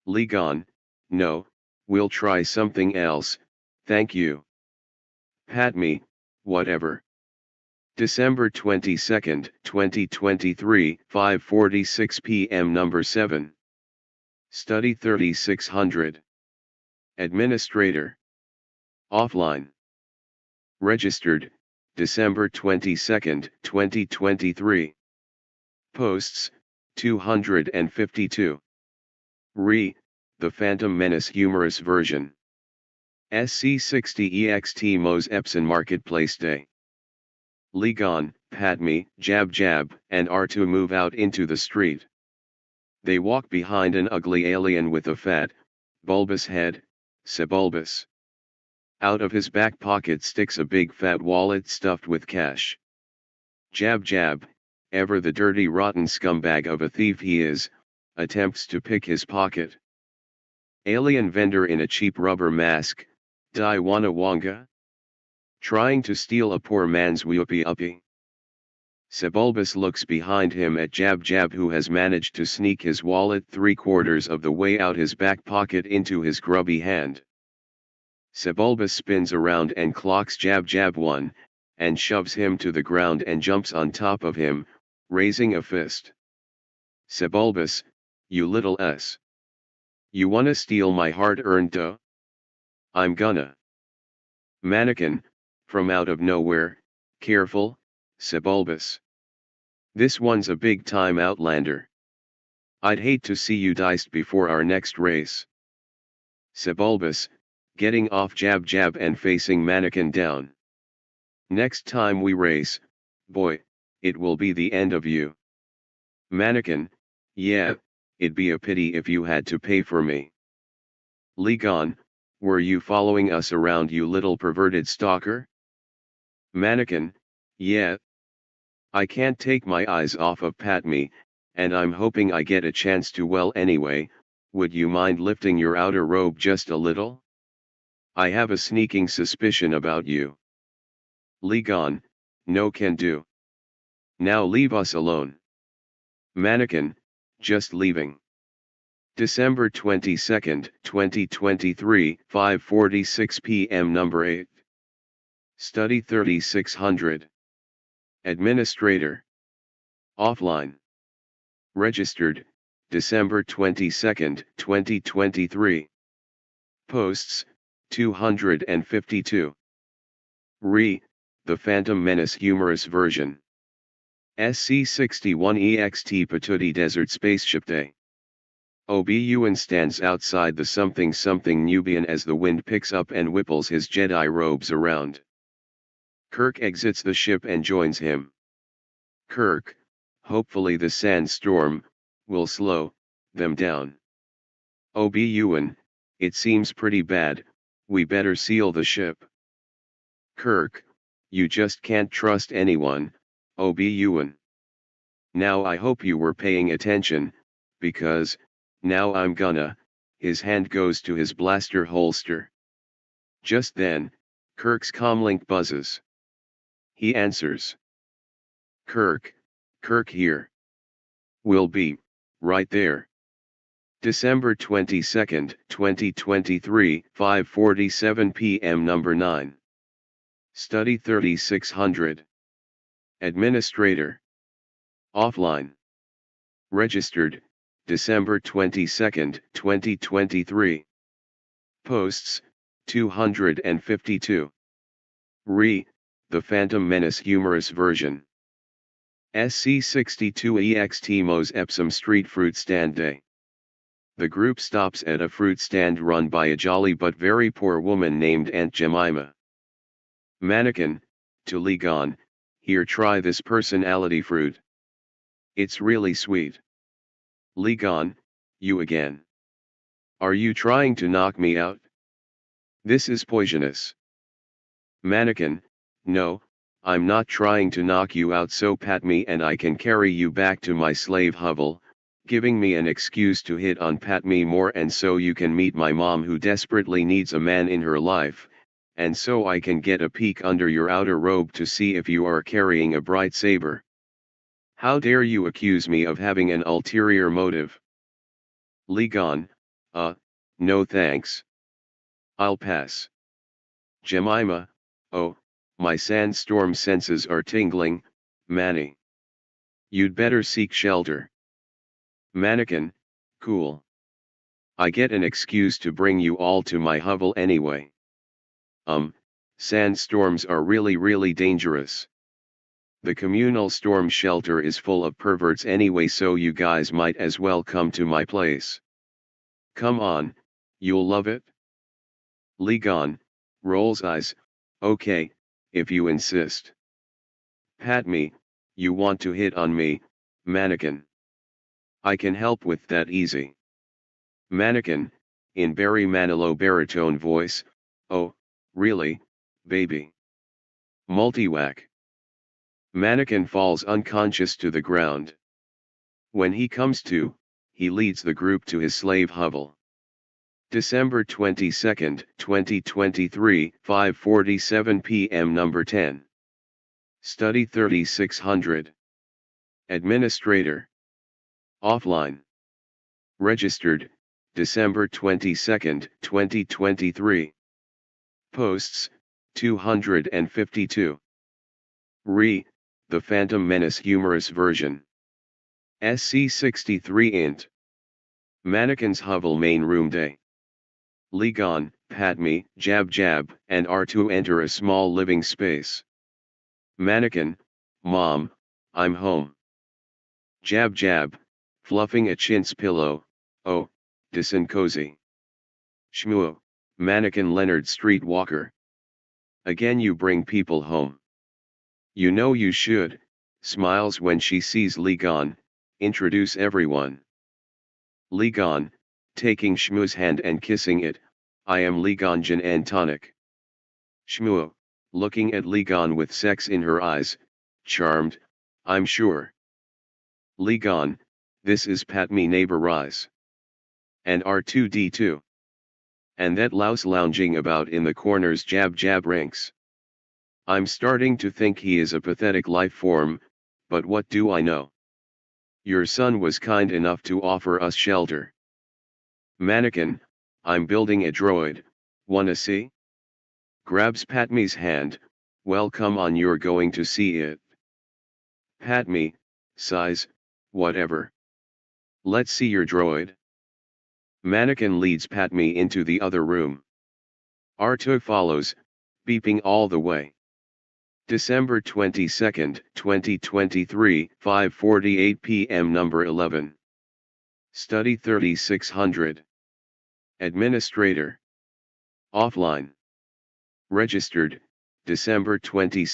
Legon, no, we'll try something else, thank you. Pat me, whatever. December 22nd, 2023, 5:46 p.m. Number 7. Study 3600. Administrator. Offline. Registered, December 22nd, 2023. Posts, 252. The Phantom Menace Humorous version. SC60 EXT Mos Epson Marketplace Day. Legon, pat me, jab jab, and are to move out into the street. They walk behind an ugly alien with a fat, bulbous head, sebulbous. Out of his back pocket sticks a big fat wallet stuffed with cash. Jab jab, ever the dirty rotten scumbag of a thief he is, attempts to pick his pocket. Alien vendor in a cheap rubber mask, Dai Wana Wanga? Trying to steal a poor man's whoopee uppy. Sebulbus looks behind him at Jab Jab, who has managed to sneak his wallet 3/4 of the way out his back pocket into his grubby hand. Sebulbus spins around and clocks Jab Jab one, and shoves him to the ground and jumps on top of him, raising a fist. Sebulbus, you little s. You wanna steal my hard-earned dough? I'm gonna. Mannequin, from out of nowhere, careful, Sebulbus. This one's a big-time outlander. I'd hate to see you diced before our next race. Sebulbus, getting off Jab Jab and facing Mannequin down. Next time we race, boy, it will be the end of you. Mannequin, yeah, it'd be a pity if you had to pay for me. Legon, were you following us around, you little perverted stalker? Mannequin, yeah. I can't take my eyes off of Pat me, and I'm hoping I get a chance to. Well, anyway, would you mind lifting your outer robe just a little? I have a sneaking suspicion about you. Legon, no can do. Now leave us alone. Mannequin, just leaving. December 22nd, 2023, 5:46 p.m. Number 8. Study 3600. Administrator. Offline. Registered, December 22nd, 2023. Posts, 252. The Phantom Menace Humorous version. SC61 EXT Patootie Desert Spaceship Day. Obi-Wan stands outside the something Nubian as the wind picks up and whipples his Jedi robes around. Kirk exits the ship and joins him. Kirk, hopefully the sandstorm will slow them down. Obi-Wan, it seems pretty bad, we better seal the ship. Kirk, you just can't trust anyone, Obi-Wan. Now I hope you were paying attention, because, now I'm gonna, his hand goes to his blaster holster. Just then, Kirk's comlink buzzes. He answers. Kirk here. We'll be, right there. December 22nd, 2023, 5:47 p.m. Number 9. Study 3600. Administrator. Offline. Registered, December 22nd, 2023. Posts, 252. The Phantom Menace Humorous version. SC62 EXT Mos Epsom Street Fruit Stand Day. The group stops at a fruit stand run by a jolly but very poor woman named Aunt Jemima. Mannequin, to Legon, Here, try this personality fruit. It's really sweet. Ligon, you again. Are you trying to knock me out? This is poisonous. Mannequin, no, I'm not trying to knock you out, so pat me and I can carry you back to my slave hovel, giving me an excuse to hit on pat me more, and so you can meet my mom who desperately needs a man in her life, and so I can get a peek under your outer robe to see if you are carrying a bright saber. How dare you accuse me of having an ulterior motive? Ligon, no thanks. I'll pass. Jemima, oh, my sandstorm senses are tingling, Manny. You'd better seek shelter. Mannequin, cool. I get an excuse to bring you all to my hovel anyway. Sandstorms are really dangerous. The communal storm shelter is full of perverts anyway, so you guys might as well come to my place. Come on, you'll love it. Ligon, rolls eyes, okay, if you insist. Pat me, you want to hit on me, mannequin. I can help with that easy. Mannequin, in Barry Manilow baritone voice, oh, really, baby. Multi-whack. Mannequin falls unconscious to the ground. When he comes to, he leads the group to his slave hovel. December 22, 2023, 5:47 p.m. Number 10. Study 3600. Administrator. Offline. Registered, December 22, 2023. Posts, 252. The Phantom Menace Humorous version. SC63 int. Mannequin's Hovel Main Room Day. Ligon, Padme, Jab Jab, and R2 enter a small living space. Mannequin, Mom, I'm home. Jab Jab, fluffing a chintz pillow, oh, disin cozy. Shmoo, Mannequin Leonard Streetwalker. Again you bring people home. You know you should, smiles when she sees Ligon, introduce everyone. Ligon, taking Shmoo's hand and kissing it, I am Ligon Gin and Tonic. Shmoo, looking at Ligon with sex in her eyes, charmed, I'm sure. Ligon, this is Patme Neighbor Rise. And R2D2. And that louse lounging about in the corners Jab Jab ranks. I'm starting to think he is a pathetic life form, but what do I know? Your son was kind enough to offer us shelter. Mannequin, I'm building a droid, wanna see? Grabs Patme's hand, well come on, you're going to see it. Patme, sighs, whatever. Let's see your droid. Mannequin leads Patme into the other room. R2 follows, beeping all the way. December 22, 2023, 5:48 p.m. Number 11. Study 3600. Administrator. Offline. Registered, December 22,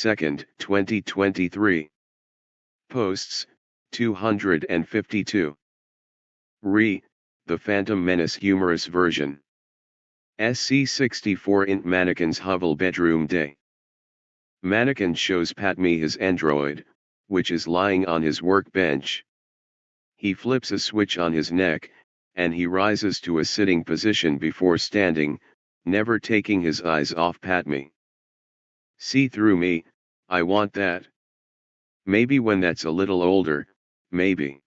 2023. Posts, 252. The Phantom Menace Humorous version. SC64 int Mannequin's Hovel Bedroom Day. Mannequin shows Patme his android, which is lying on his workbench. He flips a switch on his neck, and he rises to a sitting position before standing, never taking his eyes off Patme. See through me, I want that. Maybe when that's a little older, maybe.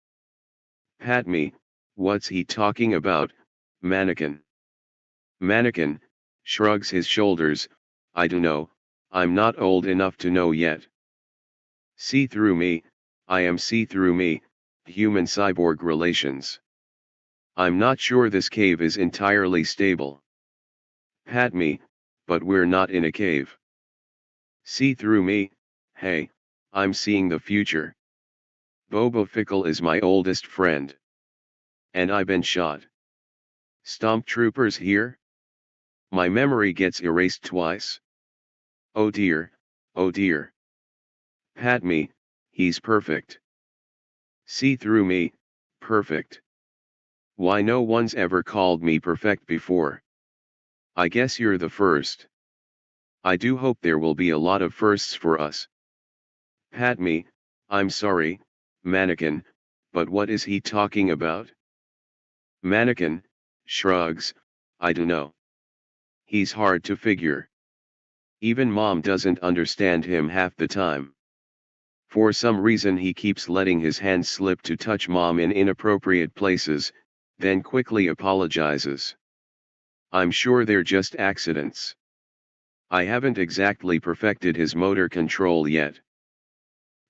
Patme, what's he talking about, Mannequin? Mannequin, shrugs his shoulders, I dunno, I'm not old enough to know yet. See through me, I am see through me, human-cyborg relations. I'm not sure this cave is entirely stable. Patme, but we're not in a cave. See through me, hey, I'm seeing the future. Bobo Fickle is my oldest friend. And I been shot. Stomp troopers here? My memory gets erased twice. Oh dear, oh dear. Pat me, he's perfect. See through me, perfect. Why no one's ever called me perfect before? I guess you're the first. I do hope there will be a lot of firsts for us. Pat me, I'm sorry, mannequin, but what is he talking about? Mannequin, shrugs, I dunno. He's hard to figure. Even mom doesn't understand him half the time. For some reason he keeps letting his hands slip to touch mom in inappropriate places, then quickly apologizes. I'm sure they're just accidents. I haven't exactly perfected his motor control yet.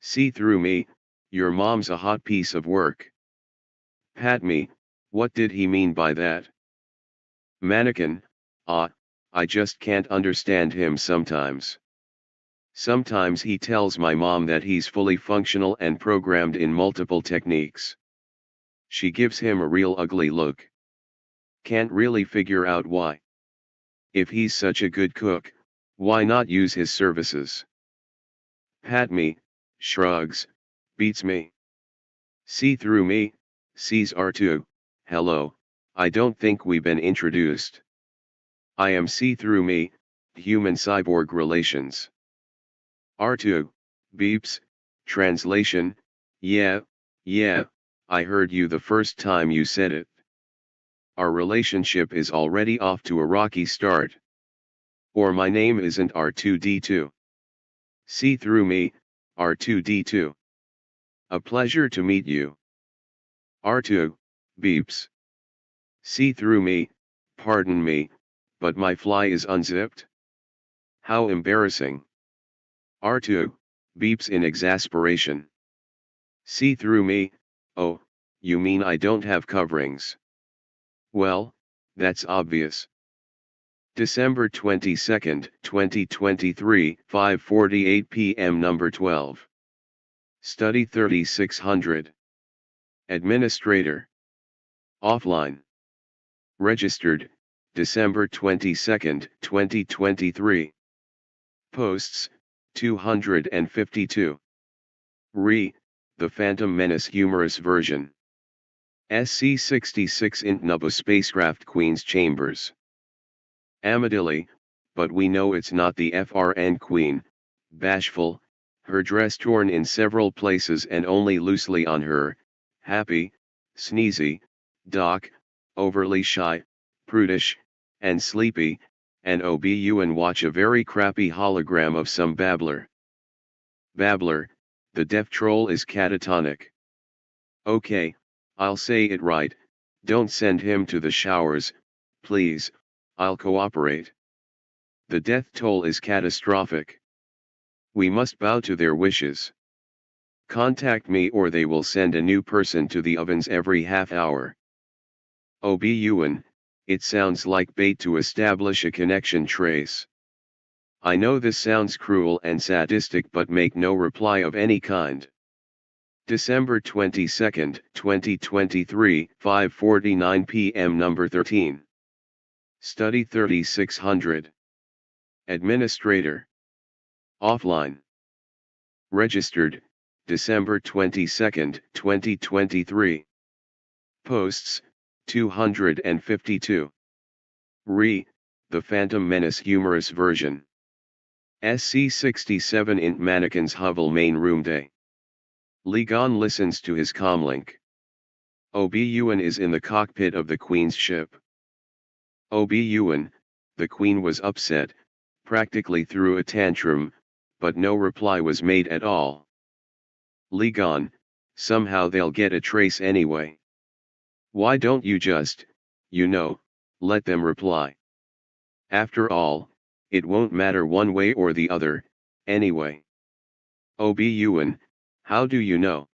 See through me, your mom's a hot piece of work. Pat me, what did he mean by that? Mannequin, I just can't understand him sometimes. Sometimes he tells my mom that he's fully functional and programmed in multiple techniques. She gives him a real ugly look. Can't really figure out why. If he's such a good cook, why not use his services? Pat me, shrugs, beats me. See through me, sees R2, hello, I don't think we've been introduced. I am see through me, human cyborg relations. R2, beeps, translation, yeah, I heard you the first time you said it. Our relationship is already off to a rocky start. Or my name isn't R2D2. See through me, R2D2. A pleasure to meet you. R2, beeps. See through me, pardon me, but my fly is unzipped. How embarrassing. R2, beeps in exasperation. See through me, oh, you mean I don't have coverings? Well, that's obvious. December 22nd, 2023, 5:48 p.m. Number 12. Study 3600. Administrator. Offline. Registered, December 22nd, 2023. Posts, 252. The Phantom Menace Humorous version. SC-66 int Nubba spacecraft Queen's Chambers. Amadilli, but we know it's not the FRN Queen, bashful, her dress torn in several places and only loosely on her, happy, sneezy, doc, overly shy, prudish, and sleepy, and OBU and watch a very crappy hologram of some babbler. Babbler, the deaf troll is catatonic. Okay, I'll say it right, don't send him to the showers, please, I'll cooperate. The death toll is catastrophic. We must bow to their wishes. Contact me or they will send a new person to the ovens every half hour. OBUN, it sounds like bait to establish a connection trace. I know this sounds cruel and sadistic but make no reply of any kind. December 22nd, 2023, 5:49 p.m. Number 13. Study 3600. Administrator. Offline. Registered, December 22nd, 2023. Posts, 252. The Phantom Menace Humorous version. SC-67 int Mannequin's Hovel main room day. Ligon listens to his comlink. OBUN is in the cockpit of the Queen's ship. OBUN, the Queen was upset, practically threw a tantrum, but no reply was made at all. Ligon, somehow they'll get a trace anyway. Why don't you just, let them reply? After all, it won't matter one way or the other, anyway. OBUN, how do you know?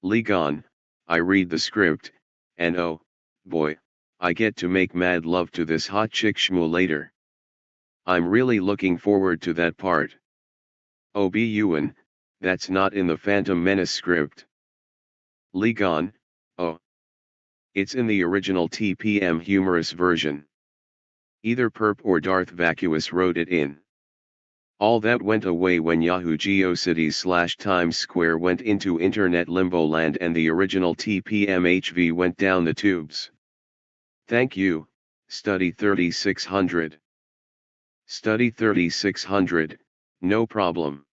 Ligon, I read the script, and oh, boy, I get to make mad love to this hot chick shmoo later. I'm really looking forward to that part. OBUN, that's not in the Phantom Menace script. Ligon, oh. It's in the original TPM Humorous version. Either Perp or Darth Vacuous wrote it in. All that went away when Yahoo GeoCities / Times Square went into internet limbo land and the original TPMHV went down the tubes. Thank you, Study 3600. Study 3600, no problem.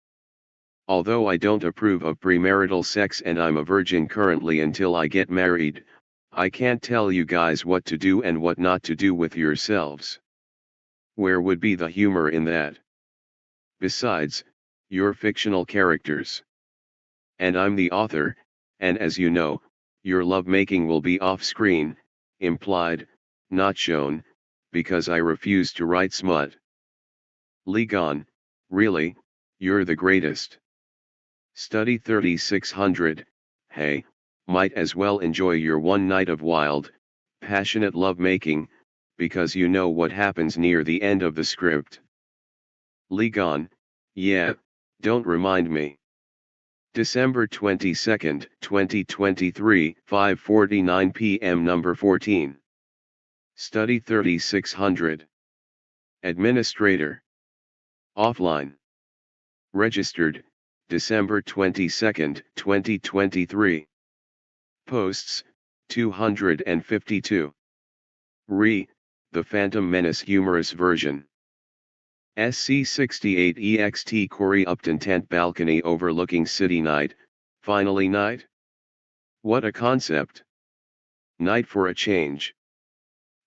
Although I don't approve of premarital sex and I'm a virgin currently until I get married, I can't tell you guys what to do and what not to do with yourselves. Where would be the humor in that? Besides, you're fictional characters. And I'm the author, and as you know, your lovemaking will be off-screen, implied, not shown, because I refuse to write smut. Ligon, really, you're the greatest. Study 3600, hey, might as well enjoy your one night of wild, passionate lovemaking, because you know what happens near the end of the script. Ligon, yeah, don't remind me. December 22nd, 2023, 5:49 p.m. Number 14. Study 3600. Administrator. Offline. Registered, December 22nd, 2023. Posts, 252. The Phantom Menace Humorous version. SC68 EXT Corey Upton tent balcony overlooking city night, finally night? What a concept. Night for a change.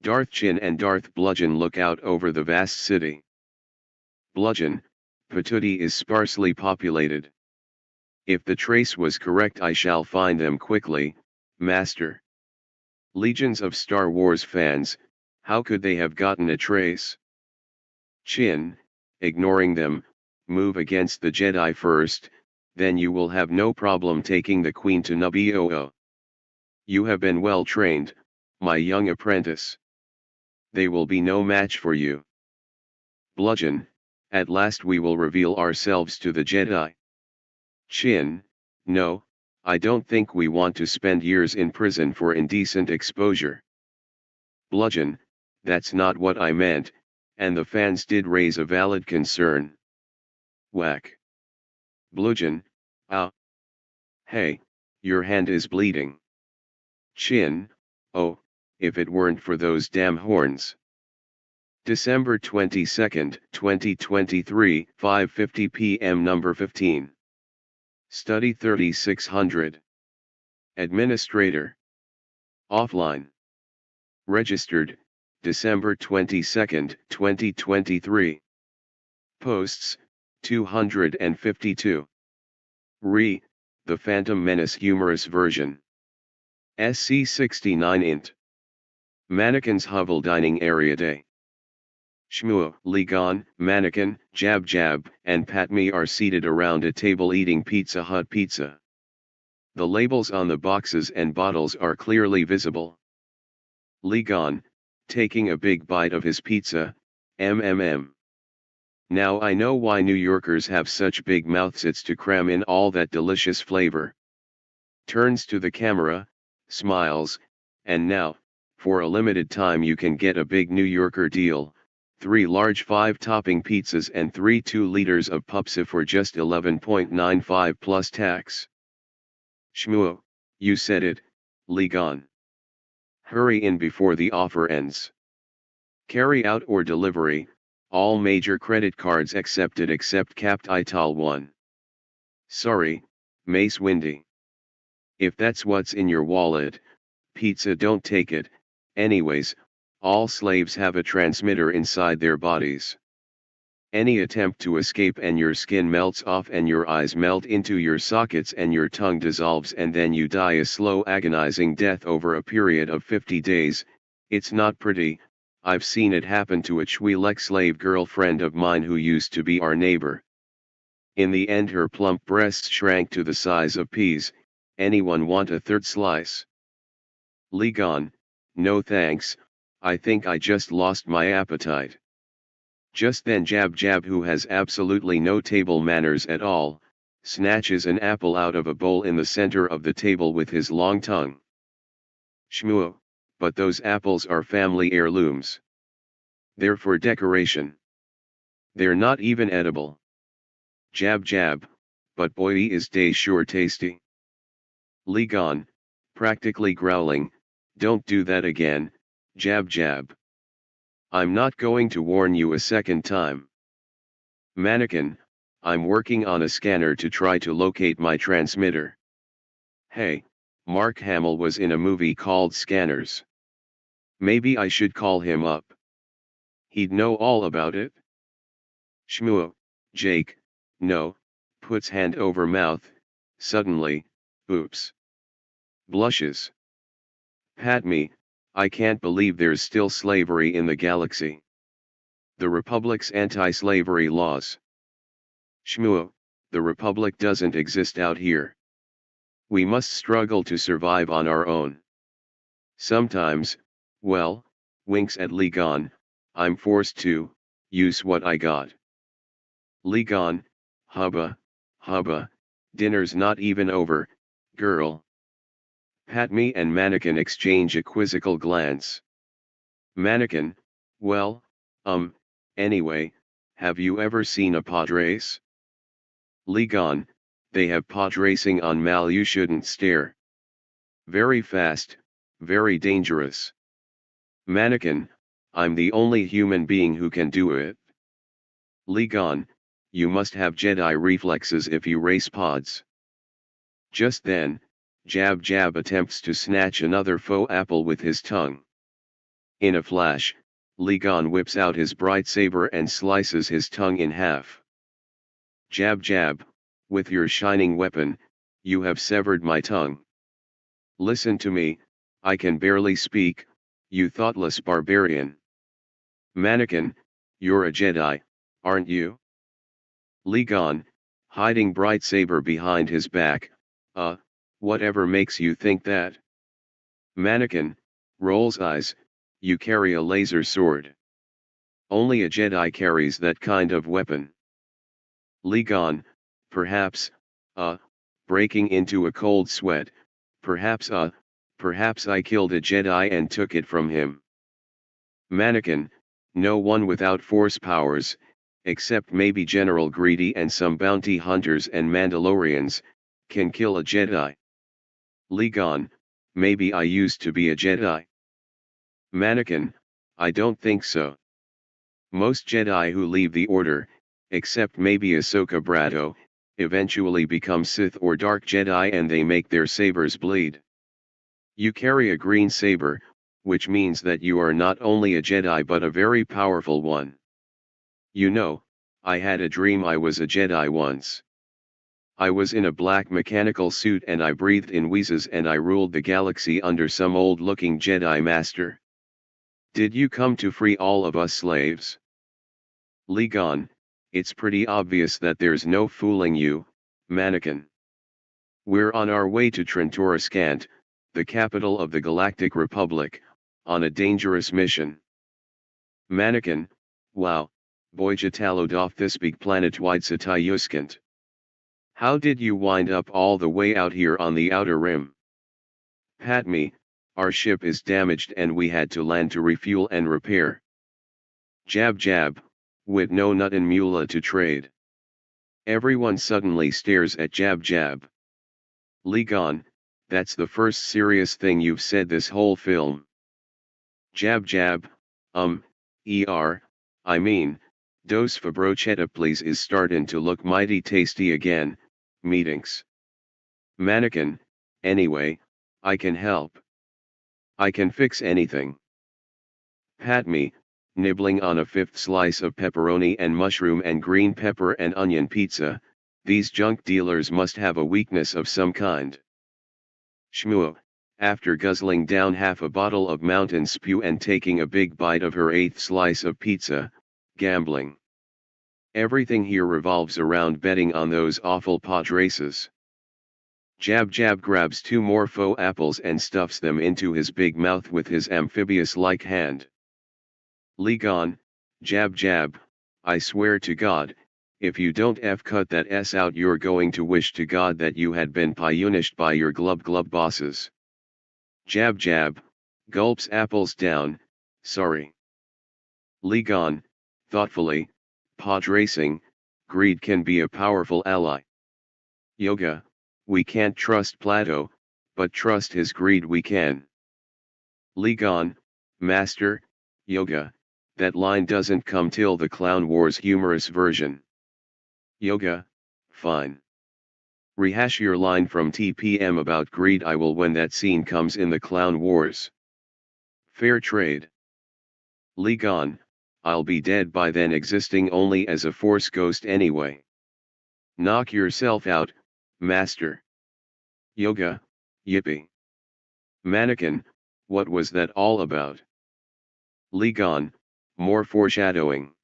Darth Chin and Darth Bludgeon look out over the vast city. Bludgeon, Patootie is sparsely populated. If the trace was correct I shall find them quickly, Master. Legions of Star Wars fans, how could they have gotten a trace? Chin, ignoring them, move against the Jedi first, then you will have no problem taking the Queen to Naboo. You have been well trained, my young apprentice. They will be no match for you. Bludgeon, at last we will reveal ourselves to the Jedi. Chin, no, I don't think we want to spend years in prison for indecent exposure. Bludgeon, that's not what I meant, and the fans did raise a valid concern. Whack. Bludgeon, ah. Hey, your hand is bleeding. Chin, oh, if it weren't for those damn horns. December 22nd, 2023, 5:50 p.m. Number 15. Study 3600. Administrator. Offline. Registered, December 22nd, 2023. Posts, 252. The Phantom Menace Humorous version. SC69 int. Mannequins Hovel Dining Area Day. Shmuo, Ligon, Mannequin, Jab Jab, and Patmi are seated around a table eating Pizza Hut pizza. The labels on the boxes and bottles are clearly visible. Ligon, taking a big bite of his pizza, mmm. Now I know why New Yorkers have such big mouths, it's to cram in all that delicious flavor. Turns to the camera, smiles, and now, for a limited time you can get a big New Yorker deal, 3 large 5-topping pizzas and 3 2-liters of Pupsa for just $11.95 plus tax. Shmuo, you said it, Ligon. Hurry in before the offer ends. Carry out or delivery, all major credit cards accepted except Capt Ital 1. Sorry, Mace Windy. If that's what's in your wallet, pizza don't take it, anyways, all slaves have a transmitter inside their bodies. Any attempt to escape and your skin melts off and your eyes melt into your sockets and your tongue dissolves and then you die a slow agonizing death over a period of 50 days, it's not pretty. I've seen it happen to a Twi'lek slave girlfriend of mine who used to be our neighbor. In the end her plump breasts shrank to the size of peas. Anyone want a third slice? Ligon, no thanks, I think I just lost my appetite. Just then Jab Jab, who has absolutely no table manners at all, snatches an apple out of a bowl in the center of the table with his long tongue. Shmuo, but those apples are family heirlooms. They're for decoration. They're not even edible. Jab jab, but boy is day sure tasty. Ligon, practically growling, don't do that again, jab jab. I'm not going to warn you a second time. Mannequin, I'm working on a scanner to try to locate my transmitter. Hey, Mark Hamill was in a movie called Scanners. Maybe I should call him up. He'd know all about it. Shmoo, Jake, no, puts hand over mouth, suddenly, oops. Blushes. Padme, I can't believe there's still slavery in the galaxy. The Republic's anti-slavery laws. Shmoo, the Republic doesn't exist out here. We must struggle to survive on our own. Sometimes, well, winks at Ligon, I'm forced to use what I got. Ligon, hubba, hubba, dinner's not even over, girl. Padme and Mannequin exchange a quizzical glance. Mannequin, well, anyway, have you ever seen a pod race? Ligon, they have pod racing on Mal, you shouldn't stare. Very fast, very dangerous. Mannequin, I'm the only human being who can do it. Ligon, you must have Jedi reflexes if you race pods. Just then, Jab Jab attempts to snatch another faux apple with his tongue. In a flash, Ligon whips out his bright saber and slices his tongue in half. Jab Jab, with your shining weapon, you have severed my tongue. Listen to me, I can barely speak, you thoughtless barbarian. Mannequin, you're a Jedi, aren't you? Ligon, hiding bright saber behind his back, whatever makes you think that? Mannequin, rolls eyes, you carry a laser sword. Only a Jedi carries that kind of weapon. Ligon, perhaps, breaking into a cold sweat, perhaps I killed a Jedi and took it from him. Mannequin, no one without force powers, except maybe General Greedy and some bounty hunters and Mandalorians, can kill a Jedi. Ligon, maybe I used to be a Jedi. Mannequin, I don't think so. Most Jedi who leave the Order, except maybe Ahsoka Bratto, eventually become Sith or Dark Jedi and they make their sabers bleed. You carry a green saber, which means that you are not only a Jedi but a very powerful one. You know, I had a dream I was a Jedi once. I was in a black mechanical suit and I breathed in wheezes and I ruled the galaxy under some old-looking Jedi master. Did you come to free all of us slaves? Ligon, it's pretty obvious that there's no fooling you, Mannequin. We're on our way to Trentorascant, the capital of the Galactic Republic, on a dangerous mission. Mannequin, wow, Boyjatalodoth this big planet-wide Satayuskant. How did you wind up all the way out here on the outer rim? Padme, our ship is damaged and we had to land to refuel and repair. Jab jab, with no nut and mula to trade. Everyone suddenly stares at Jab Jab. Ligon, that's the first serious thing you've said this whole film. Jab Jab, I mean, dos fabrochetta please is startin' to look mighty tasty again, meetings. Mannequin, anyway, I can help. I can fix anything. Padme, nibbling on a fifth slice of pepperoni and mushroom and green pepper and onion pizza, these junk dealers must have a weakness of some kind. Shmoo, after guzzling down half a bottle of Mountain Spew and taking a big bite of her eighth slice of pizza, gambling. Everything here revolves around betting on those awful pod races. Jab Jab grabs two more faux apples and stuffs them into his big mouth with his amphibious-like hand. Ligon, Jab Jab, I swear to God, if you don't cut that S out you're going to wish to God that you had been punished by your glub glub bosses. Jab Jab, gulps apples down, sorry. Ligon, thoughtfully, pod racing, greed can be a powerful ally. Yoga, we can't trust Plato, but trust his greed we can. Ligon, Master, Yoga, that line doesn't come till the Clown Wars humorous version. Yoga, fine. Rehash your line from TPM about greed I will when that scene comes in the Clown Wars. Fair trade. Ligon, I'll be dead by then existing only as a force ghost anyway. Knock yourself out, Master. Yoga, yippee. Mannequin, what was that all about? Ligon, more foreshadowing.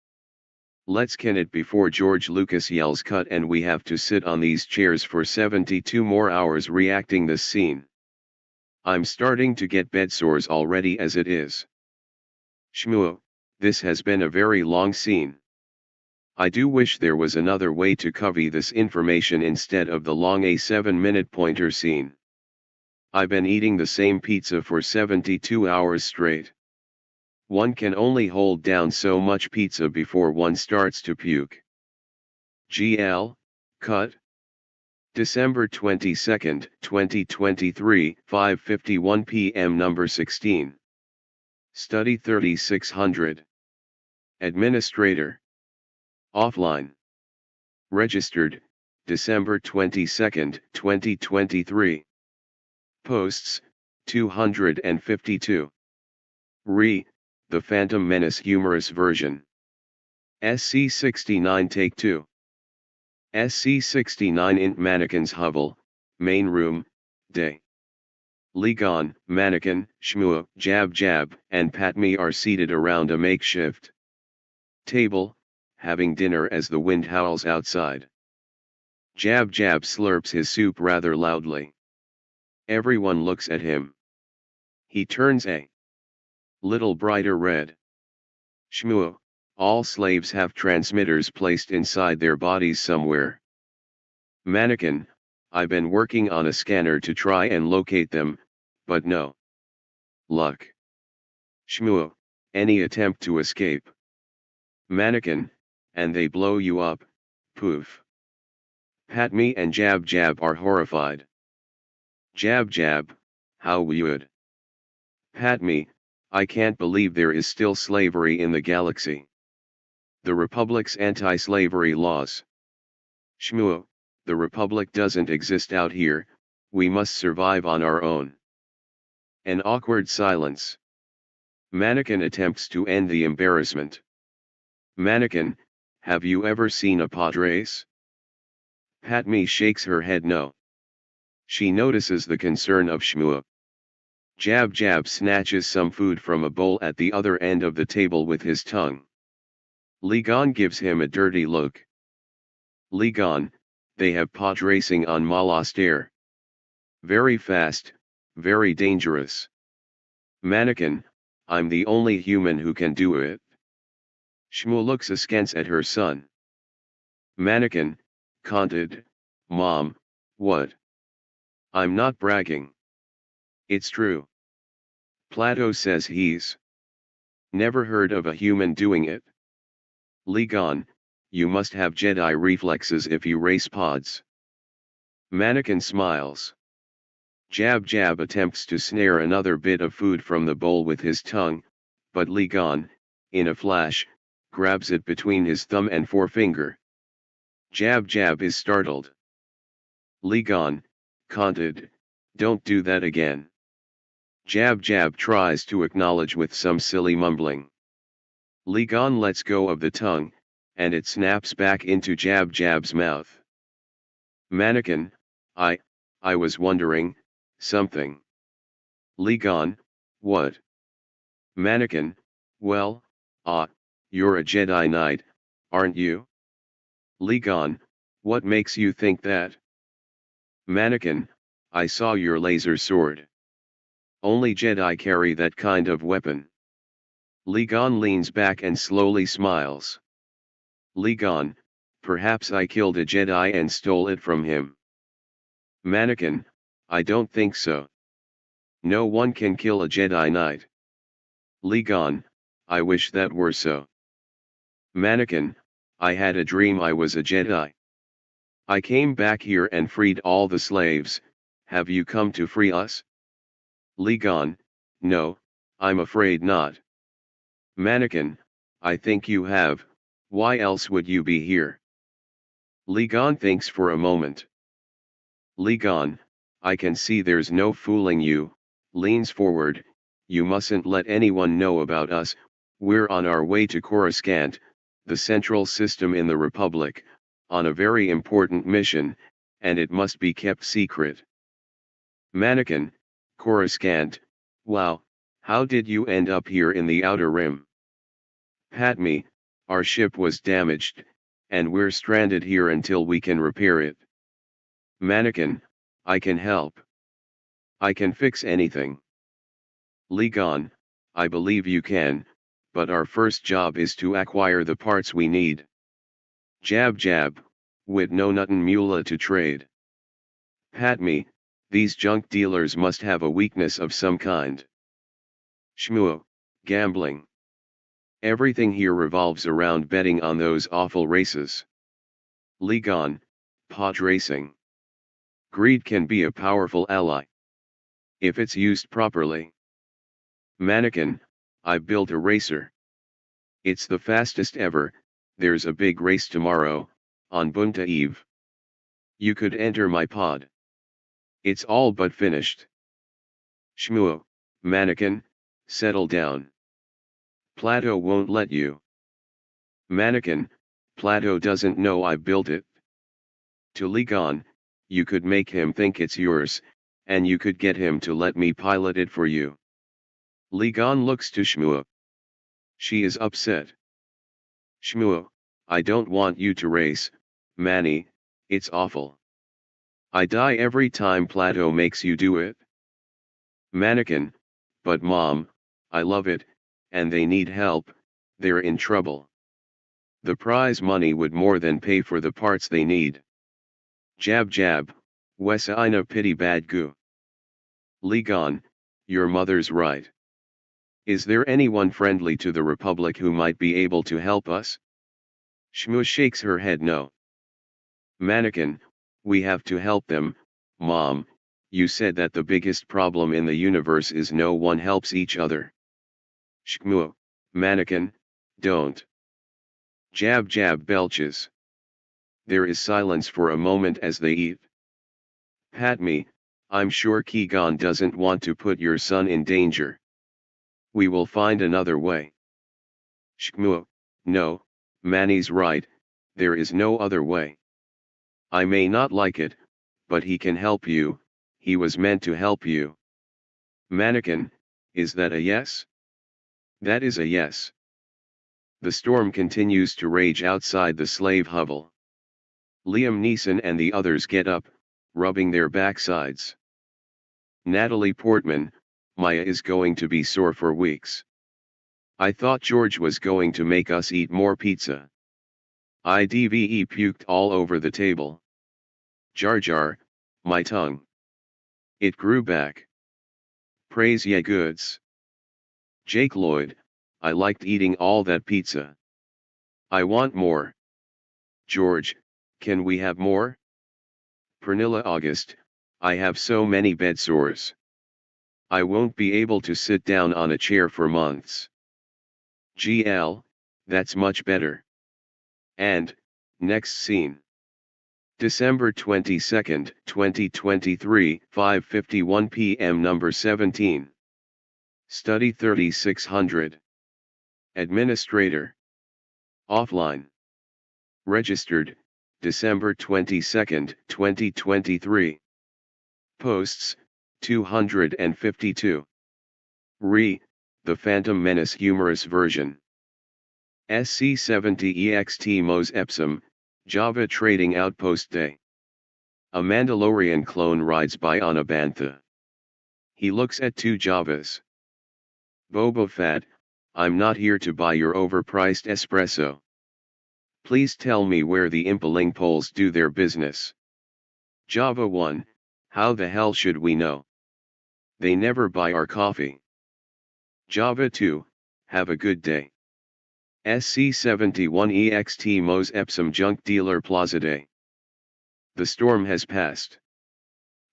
Let's can it before George Lucas yells cut and we have to sit on these chairs for 72 more hours reacting this scene. I'm starting to get bedsores already as it is. Shmoo, this has been a very long scene. I do wish there was another way to covey this information instead of the long a 7-minute pointer scene. I've been eating the same pizza for 72 hours straight. One can only hold down so much pizza before one starts to puke. GL, cut. December 22, 2023, 5:51 p.m. Number 16. Study 3600. Administrator. Offline. Registered, December 22, 2023. Posts, 252. The Phantom Menace humorous version. SC69 Take 2. SC69 Int Mannequin's Hovel, Main Room, Day. Ligon, Mannequin, Shmoo, Jab Jab, and Patme are seated around a makeshift table, having dinner as the wind howls outside. Jab Jab slurps his soup rather loudly. Everyone looks at him. He turns a little brighter red. Shmoo, all slaves have transmitters placed inside their bodies somewhere. Mannequin, I've been working on a scanner to try and locate them, but no luck. Shmoo, any attempt to escape. Mannequin, and they blow you up, poof. Patme and Jab Jab are horrified. Jab Jab, how weird. Patme, I can't believe there is still slavery in the galaxy. The Republic's anti-slavery laws. Shmoo, the Republic doesn't exist out here, we must survive on our own. An awkward silence. Mannequin attempts to end the embarrassment. Mannequin, have you ever seen a pod race? Patme shakes her head no. She notices the concern of Shmoo. Jab Jab snatches some food from a bowl at the other end of the table with his tongue. Ligon gives him a dirty look. Ligon, they have pod racing on Malastair. Very fast, very dangerous. Mannequin, I'm the only human who can do it. Shmoo looks askance at her son. Mannequin, conted, Mom, what? I'm not bragging. It's true. Plato says he's never heard of a human doing it. Ligon, you must have Jedi reflexes if you race pods. Mannequin smiles. Jab Jab attempts to snare another bit of food from the bowl with his tongue, but Ligon, in a flash, grabs it between his thumb and forefinger. Jab Jab is startled. Ligon, conted, don't do that again. Jab Jab tries to acknowledge with some silly mumbling. Ligon lets go of the tongue, and it snaps back into Jab Jab's mouth. Mannequin, I was wondering, something. Ligon, what? Mannequin, well, you're a Jedi Knight, aren't you? Ligon, what makes you think that? Mannequin, I saw your laser sword. Only Jedi carry that kind of weapon. Ligon leans back and slowly smiles. Ligon, perhaps I killed a Jedi and stole it from him. Mannequin, I don't think so. No one can kill a Jedi Knight. Ligon, I wish that were so. Mannequin, I had a dream I was a Jedi. I came back here and freed all the slaves. Have you come to free us? Ligon, no, I'm afraid not. Mannequin, I think you have, why else would you be here? Ligon thinks for a moment. Ligon, I can see there's no fooling you, leans forward, you mustn't let anyone know about us, we're on our way to Coruscant, the central system in the Republic, on a very important mission, and it must be kept secret. Mannequin, Coruscant, wow, how did you end up here in the Outer Rim? Padme, our ship was damaged, and we're stranded here until we can repair it. Mannequin, I can help. I can fix anything. Ligon, I believe you can, but our first job is to acquire the parts we need. Jab jab, with no nothing mula to trade. Padme, these junk dealers must have a weakness of some kind. Shmuo, gambling. Everything here revolves around betting on those awful races. Ligon, pod racing. Greed can be a powerful ally, if it's used properly. Mannequin, I built a racer. It's the fastest ever, there's a big race tomorrow, on Bunta Eve. You could enter my pod. It's all but finished. Shmuo, Mannequin, settle down. Plato won't let you. Mannequin, Plato doesn't know I built it. To Ligon, you could make him think it's yours, and you could get him to let me pilot it for you. Ligon looks to Shmuo. She is upset. Shmuo, I don't want you to race, Manny, it's awful. I die every time Plato makes you do it. Mannequin, but Mom, I love it, and they need help, they're in trouble. The prize money would more than pay for the parts they need. Jab jab, Wesa ina pity bad goo. Ligon, your mother's right. Is there anyone friendly to the Republic who might be able to help us? Shmuo shakes her head no. Mannequin, we have to help them, Mom, you said that the biggest problem in the universe is no one helps each other. Shmuo, Mannequin, don't. Jab jab belches. There is silence for a moment as they eat. Padme, I'm sure Qui-Gon doesn't want to put your son in danger. We will find another way. Shmuo, no, Manny's right, there is no other way. I may not like it, but he can help you, he was meant to help you. Mannequin, is that a yes? That is a yes. The storm continues to rage outside the slave hovel. Liam Neeson and the others get up, rubbing their backsides. Natalie Portman, Maya is going to be sore for weeks. I thought George was going to make us eat more pizza. IDVE puked all over the table. Jar Jar, my tongue. It grew back. Praise ye goods. Jake Lloyd, I liked eating all that pizza. I want more. George, can we have more? Pernilla August, I have so many bed sores. I won't be able to sit down on a chair for months. GL, that's much better. And, next scene. December 22, 2023, 5:51 p.m. Number 17. Study 3600. Administrator. Offline. Registered, December 22, 2023. Posts, 252. The Phantom Menace Humorous version. SC-70 Mos Epsom, Java Trading Outpost Day. A Mandalorian clone rides by on a bantha. He looks at two Javas. Boba Fett, I'm not here to buy your overpriced espresso. Please tell me where the impaling poles do their business. Java 1, how the hell should we know? They never buy our coffee. Java 2, have a good day. SC71 EXT Mos Epsom Junk Dealer Plaza Day. The storm has passed.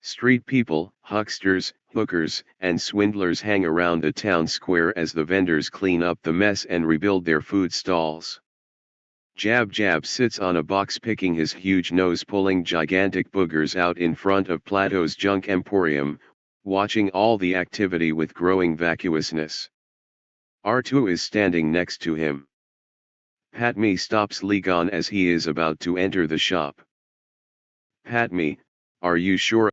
Street people, hucksters, hookers, and swindlers hang around the town square as the vendors clean up the mess and rebuild their food stalls. Jab Jab sits on a box picking his huge nose, pulling gigantic boogers out in front of Plato's Junk Emporium, watching all the activity with growing vacuousness. R2 is standing next to him. Patme stops Ligon as he is about to enter the shop. Patme, are you sure?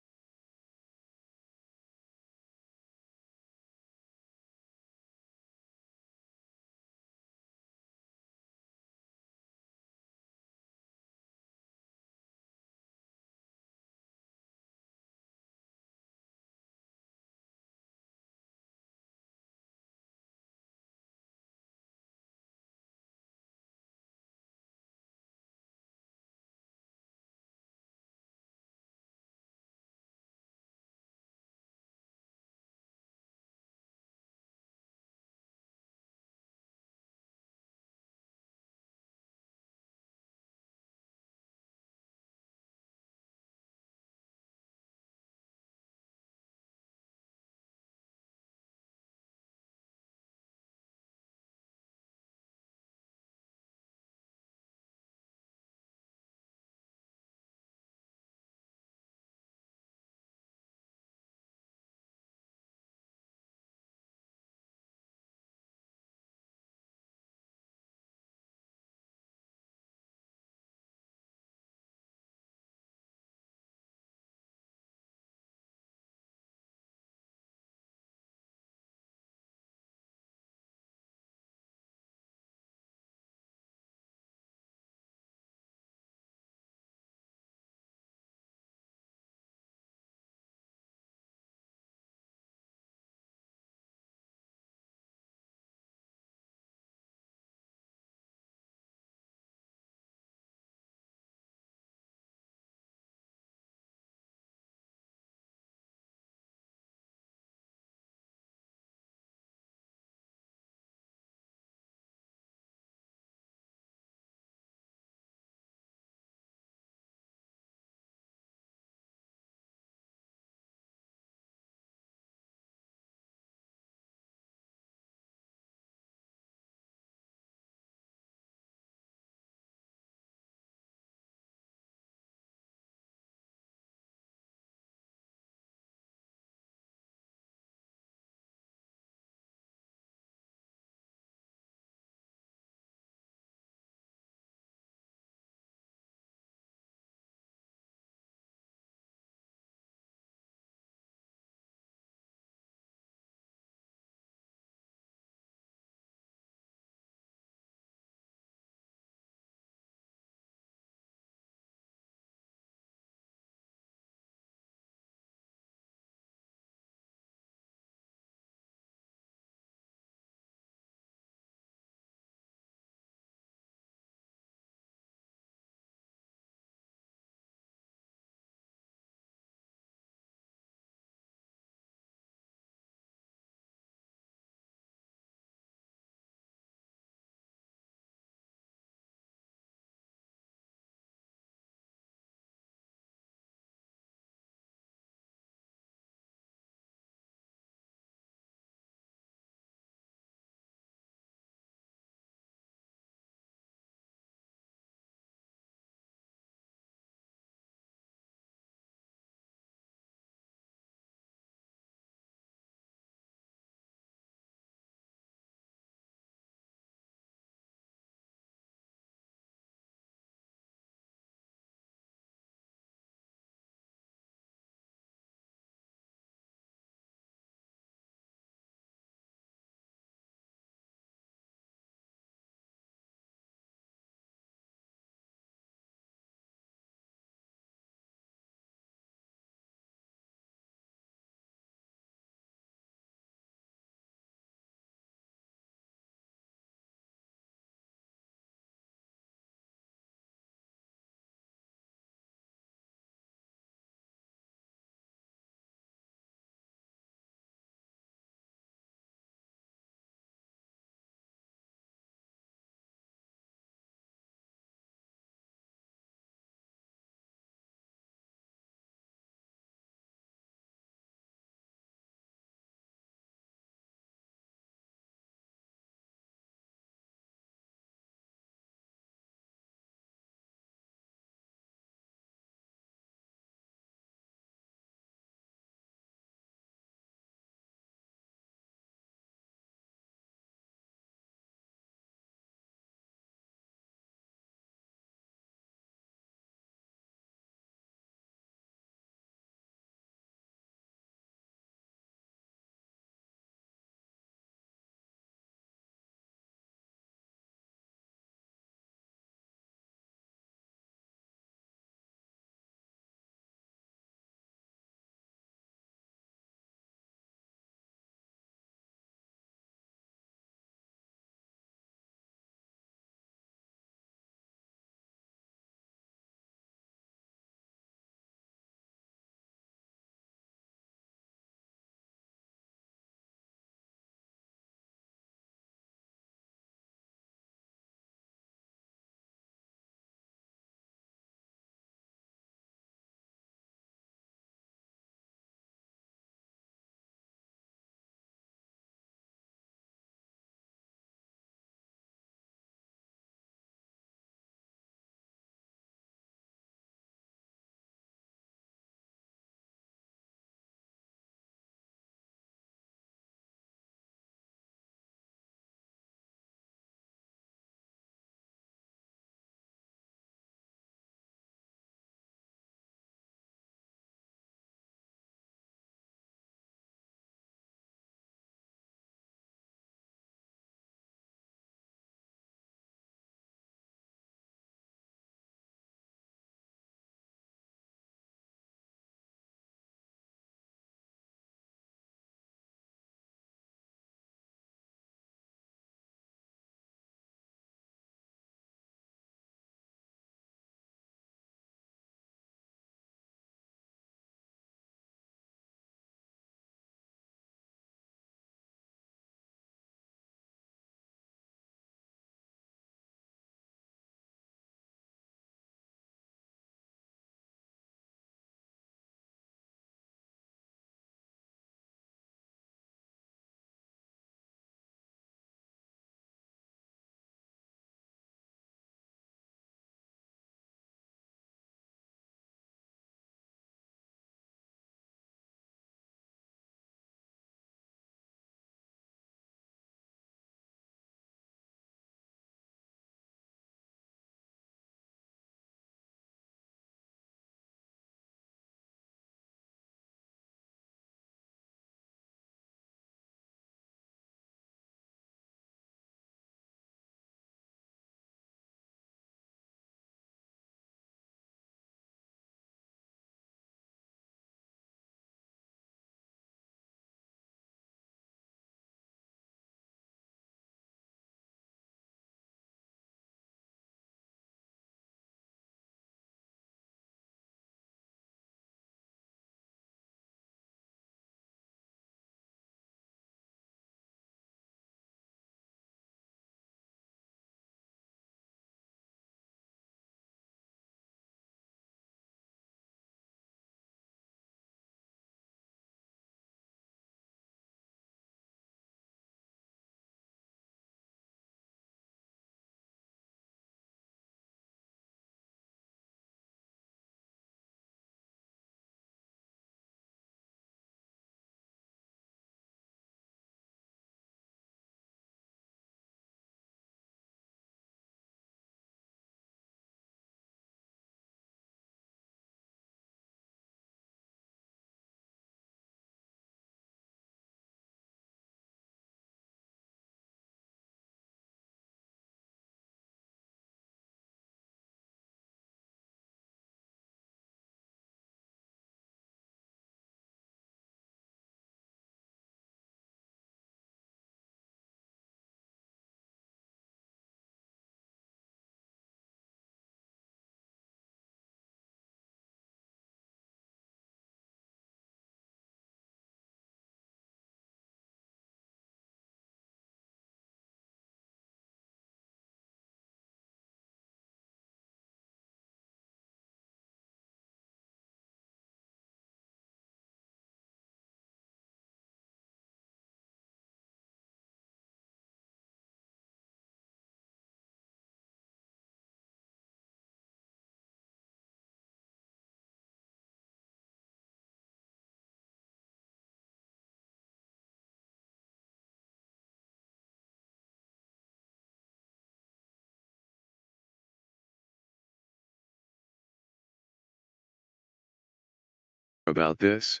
about this?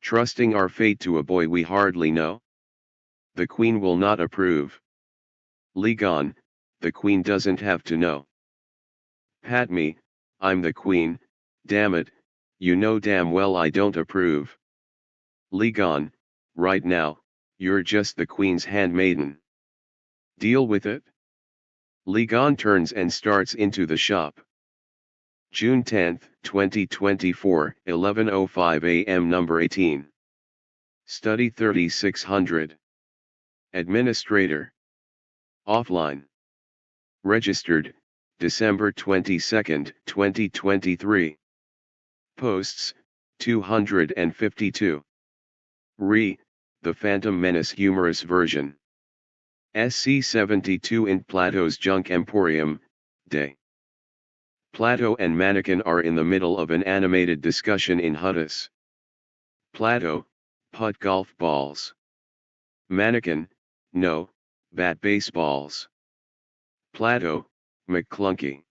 Trusting our fate to a boy we hardly know? The Queen will not approve. Ligon, the Queen doesn't have to know. Pat me, I'm the Queen, damn it, you know damn well I don't approve. Ligon, right now, you're just the Queen's handmaiden. Deal with it? Ligon turns and starts into the shop. June 10, 2024, 11:05 a.m. Number 18. Study 3600. Administrator. Offline. Registered, December 22, 2023. Posts, 252. The Phantom Menace Humorous version. SC72 in Plato's Junk Emporium, Day. Plato and Mannequin are in the middle of an animated discussion in Humorous. Plato, putt golf balls. Mannequin, no, bat baseballs. Plato, McClunky.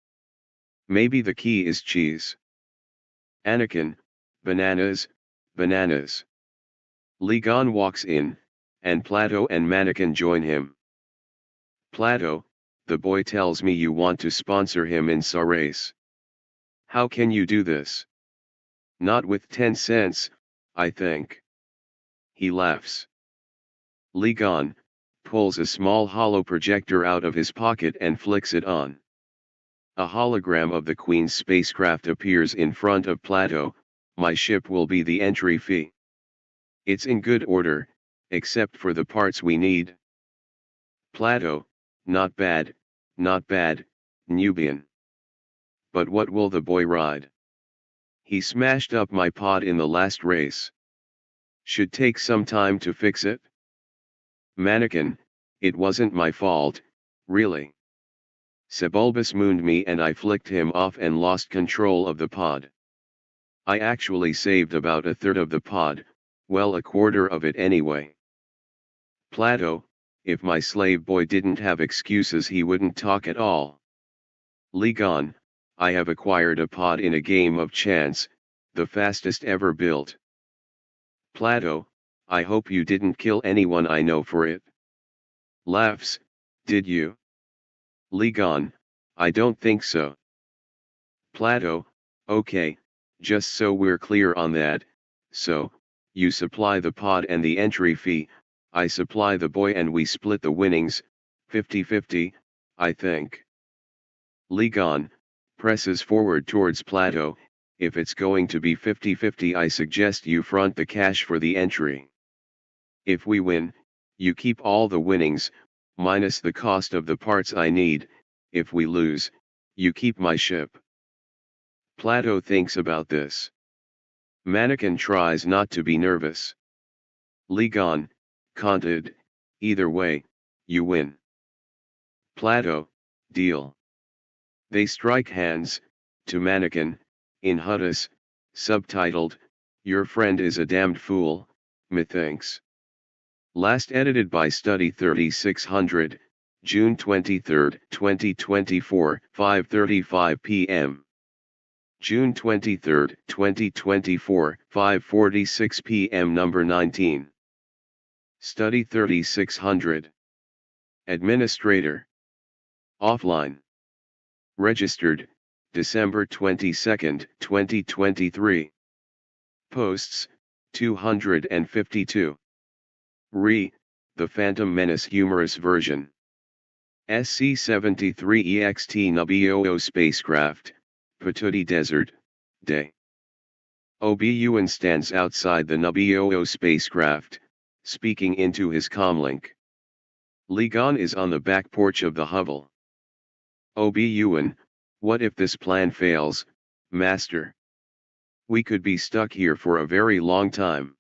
Maybe the key is cheese. Anakin, bananas, bananas. Ligon walks in, and Plato and Mannequin join him. Plato, the boy tells me you want to sponsor him in soirees. How can you do this? Not with 10 cents, I think. He laughs. Ligon pulls a small hollow projector out of his pocket and flicks it on. A hologram of the Queen's spacecraft appears in front of Plato. My ship will be the entry fee. It's in good order, except for the parts we need. Plato, not bad, Nubian. But what will the boy ride? He smashed up my pod in the last race. Should take some time to fix it. Mannequin, it wasn't my fault, really. Sebulbus mooned me and I flicked him off and lost control of the pod. I actually saved about a third of the pod, well, a quarter of it anyway. Plato, if my slave boy didn't have excuses he wouldn't talk at all. Ligon, I have acquired a pod in a game of chance, the fastest ever built. Plato, I hope you didn't kill anyone I know for it. Laughs, did you? Ligon, I don't think so. Plato, okay, just so we're clear on that, so, you supply the pod and the entry fee, I supply the boy and we split the winnings, 50-50, I think. Ligon presses forward towards Plato, if it's going to be 50-50 I suggest you front the cash for the entry. If we win, you keep all the winnings, minus the cost of the parts I need, if we lose, you keep my ship. Plato thinks about this. Mannequin tries not to be nervous. Ligon, conted, either way, you win. Plato, deal. They strike hands, to Mannequin, in Humorous, subtitled, Your Friend is a Damned Fool, methinks. Last edited by Study 3600, June 23, 2024, 5:35 p.m. June 23, 2024, 5:46 p.m. Number 19. Study 3600. Administrator. Offline. Registered, December 22, 2023. Posts, 252. The Phantom Menace Humorous version. SC-73 EXT Naboo spacecraft, Patootie Desert, Day. Obi-Wan stands outside the Naboo spacecraft, speaking into his comlink. Ligon is on the back porch of the hovel. Obi-Wan, what if this plan fails, Master? We could be stuck here for a very long time.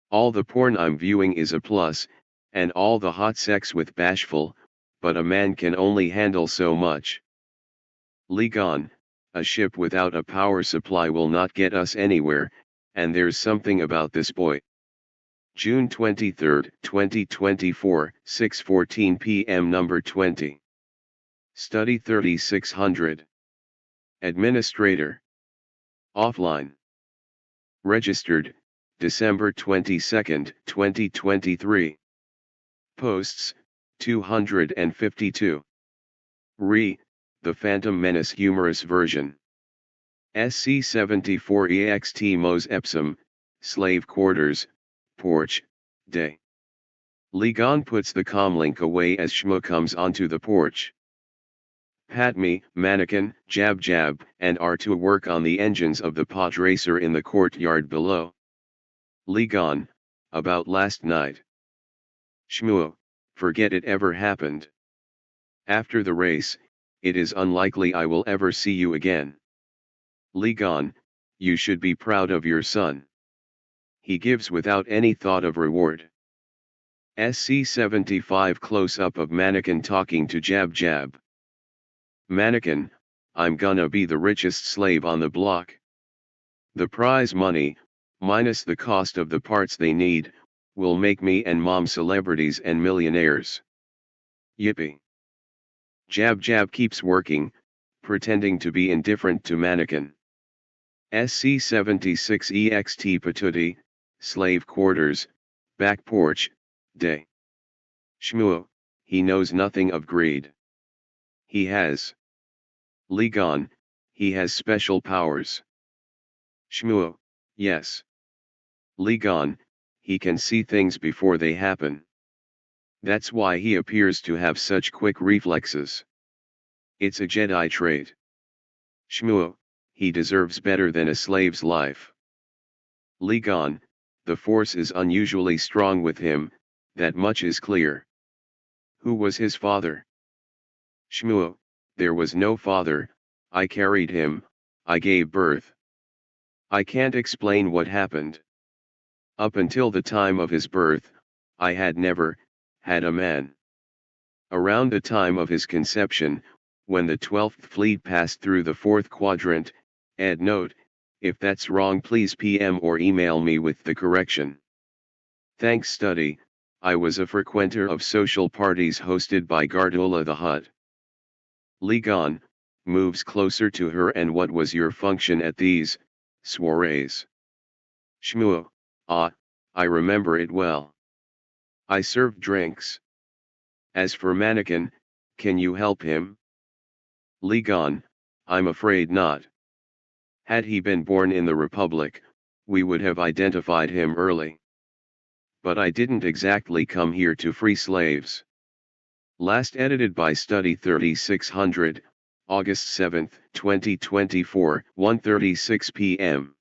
All the porn I'm viewing is a plus, and all the hot sex with Bashful, but a man can only handle so much. Ligon, a ship without a power supply will not get us anywhere, and there's something about this boy. June 23, 2024, 6:14 p.m. Number 20. Study 3600. Administrator. Offline. Registered, December 22, 2023. Posts, 252. The Phantom Menace Humorous Version. SC-74 EXT Mos Epsom, Slave Quarters, Porch, Day. Ligon puts the comlink away as Shmo comes onto the porch. Padme, Mannequin, Jab Jab, and are to work on the engines of the pod racer in the courtyard below. Ligon, about last night. Shmuel, forget it ever happened. After the race, it is unlikely I will ever see you again. Ligon, you should be proud of your son. He gives without any thought of reward. SC-75 close-up of Mannequin talking to Jab Jab. Mannequin, I'm gonna be the richest slave on the block. The prize money, minus the cost of the parts they need, will make me and mom celebrities and millionaires. Yippee. Jab Jab keeps working, pretending to be indifferent to Mannequin. SC-76 EXT Patootie, Slave Quarters, Back Porch, Day. Shmuel, he knows nothing of greed. He has. Ligon, he has special powers. Shmuel, yes. Ligon, he can see things before they happen. That's why he appears to have such quick reflexes. It's a Jedi trait. Shmuel, he deserves better than a slave's life. Ligon, the Force is unusually strong with him, that much is clear. Who was his father? Shmuel, there was no father, I carried him, I gave birth. I can't explain what happened. Up until the time of his birth, I had never had a man. Around the time of his conception, when the 12th Fleet passed through the 4th Quadrant, Ed note, if that's wrong please PM or email me with the correction. Thanks study, I was a frequenter of social parties hosted by Gardola the Hutt. Ligon, moves closer to her and what was your function at these soirees? Shmuel, I remember it well. I served drinks. As for Mannequin, can you help him? Ligon, I'm afraid not. Had he been born in the Republic, we would have identified him early. But I didn't exactly come here to free slaves. Last edited by Study 3600, August 7, 2024, 1:36 p.m.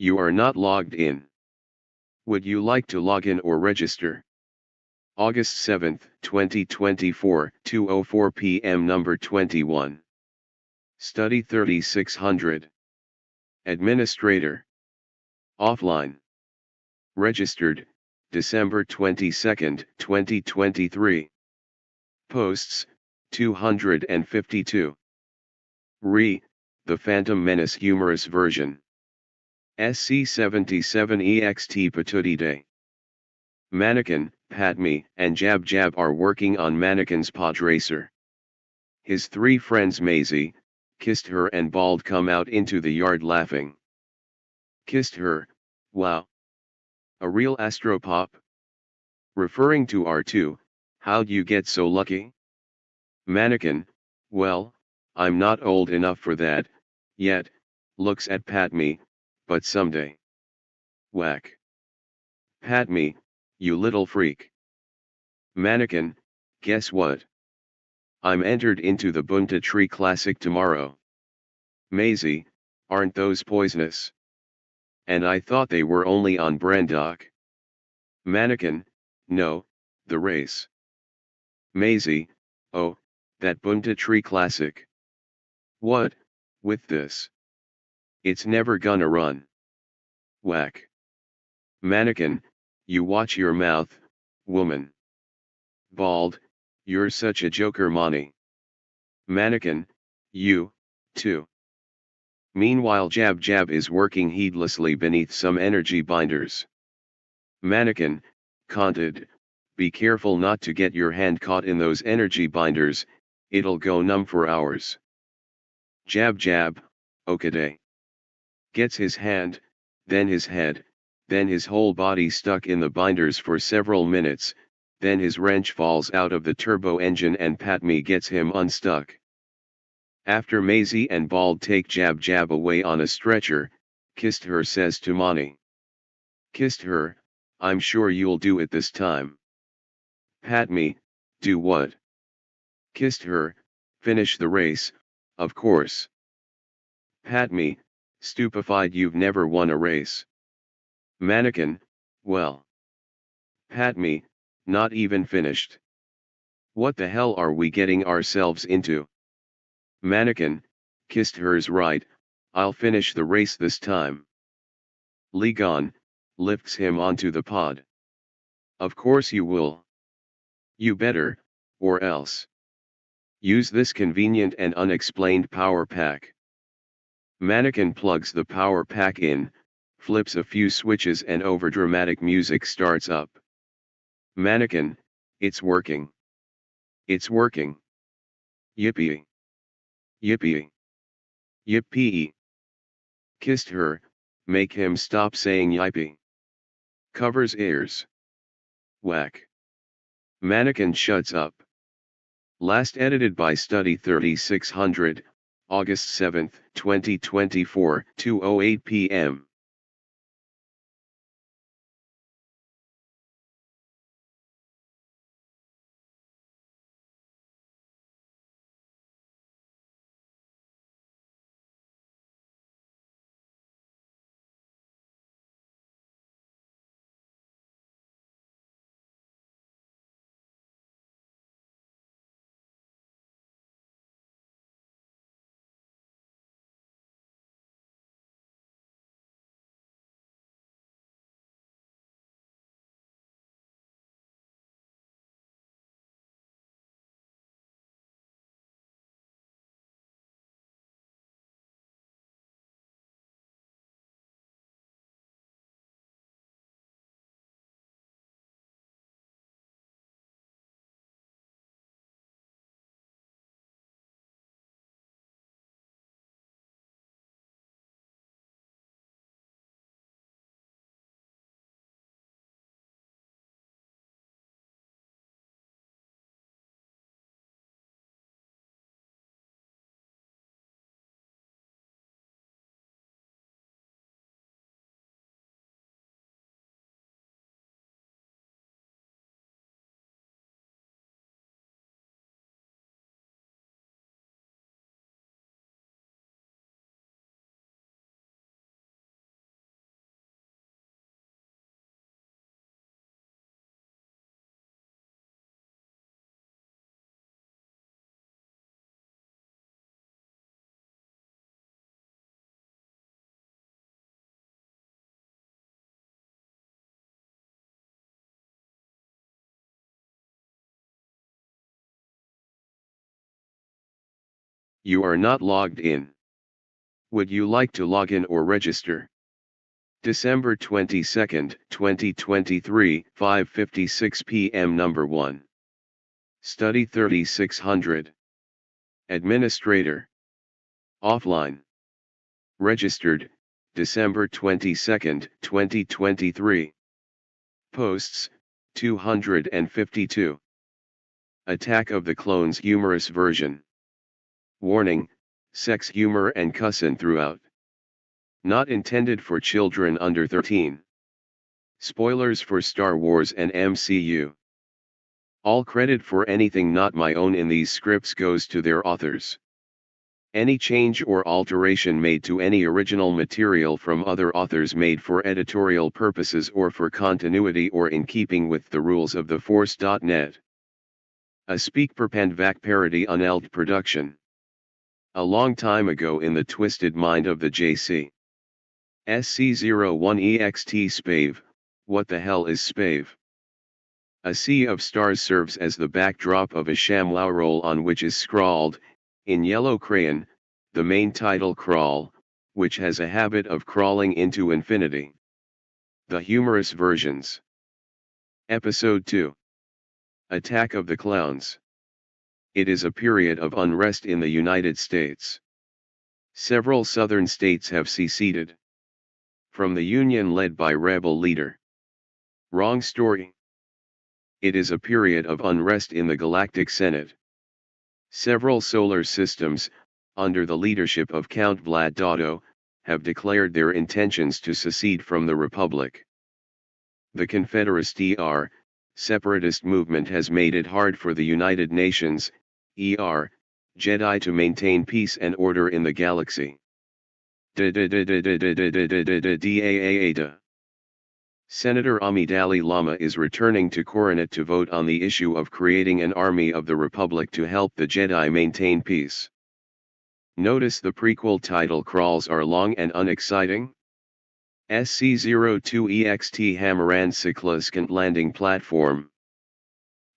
You are not logged in. Would you like to log in or register? August 7, 2024, 2:04 p.m. Number 21. Study 3600. Administrator. Offline. Registered, December 22, 2023. Posts, 252. The Phantom Menace Humorous version. SC77EXT Patootie Day. Mannequin, Patme, and Jab Jab are working on Mannequin's pod racer. His three friends Maisie, Kissed Her and Bald come out into the yard laughing. Kissed Her, wow. A real astropop? Referring to R2, how'd you get so lucky? Mannequin, well, I'm not old enough for that, yet, looks at Patme, but someday. Whack. Patme, you little freak. Mannequin, guess what? I'm entered into the Bunta Tree Classic tomorrow. Maisie, aren't those poisonous? And I thought they were only on Brandock. Mannequin, no, the race. Maisie, oh, that Bunta Tree Classic. What, with this? It's never gonna run. Whack. Mannequin, you watch your mouth, woman. Bald, you're such a joker, Monty. Mannequin, you, too. Meanwhile Jab Jab is working heedlessly beneath some energy binders. Mannequin, conted, be careful not to get your hand caught in those energy binders, it'll go numb for hours. Jab Jab, okaday. Gets his hand, then his head, then his whole body stuck in the binders for several minutes, then his wrench falls out of the turbo engine and Patme gets him unstuck. After Maisie and Bald take Jab Jab away on a stretcher, Kissed Her says to Monty. Kissed Her, I'm sure you'll do it this time. Patme, do what? Kissed Her, finish the race, of course. Patme, stupefied, you've never won a race. Mannequin, well. Patme, not even finished. What the hell are we getting ourselves into? Mannequin, Kissed Her's right, I'll finish the race this time. Ligon, lifts him onto the pod. Of course you will. You better, or else. Use this convenient and unexplained power pack. Mannequin plugs the power pack in, flips a few switches and overdramatic music starts up. Mannequin, it's working. It's working. Yippee. Yippee. Yippee. Kissed Her, make him stop saying yippee. Covers ears. Whack. Mannequin shuts up. Last edited by Study 3600, August 7, 2024, 2:08 p.m. You are not logged in. Would you like to log in or register? December 22, 2023, 5:56 p.m. Number 1. Study 3600. Administrator. Offline. Registered, December 22, 2023. Posts, 252. Attack of the Clones Humorous version. Warning, sex humor and cussin' throughout. Not intended for children under 13. Spoilers for Star Wars and MCU. All credit for anything not my own in these scripts goes to their authors. Any change or alteration made to any original material from other authors made for editorial purposes or for continuity or in keeping with the rules of the Force.net. A Speak Perpendvac parody uneld production. A long time ago in the twisted mind of the JC. SC01EXT Spave, what the hell is Spave? A sea of stars serves as the backdrop of a ShamWow roll on which is scrawled, in yellow crayon, the main title Crawl, which has a habit of crawling into infinity. The Humorous versions. Episode 2. Attack of the Clowns. It is a period of unrest in the United States. Several southern states have seceded from the Union led by rebel leader. Wrong story. It is a period of unrest in the Galactic Senate. Several solar systems, under the leadership of Count Vlad Dotto, have declared their intentions to secede from the Republic. The Confederist separatist movement has made it hard for the United Nations, Jedi to maintain peace and order in the galaxy. Senator Amidali Lama is returning to Coronet to vote on the issue of creating an army of the Republic to help the Jedi maintain peace. Notice the prequel title crawls are long and unexciting. SC-02EXT Hamaran Cycloskant landing platform.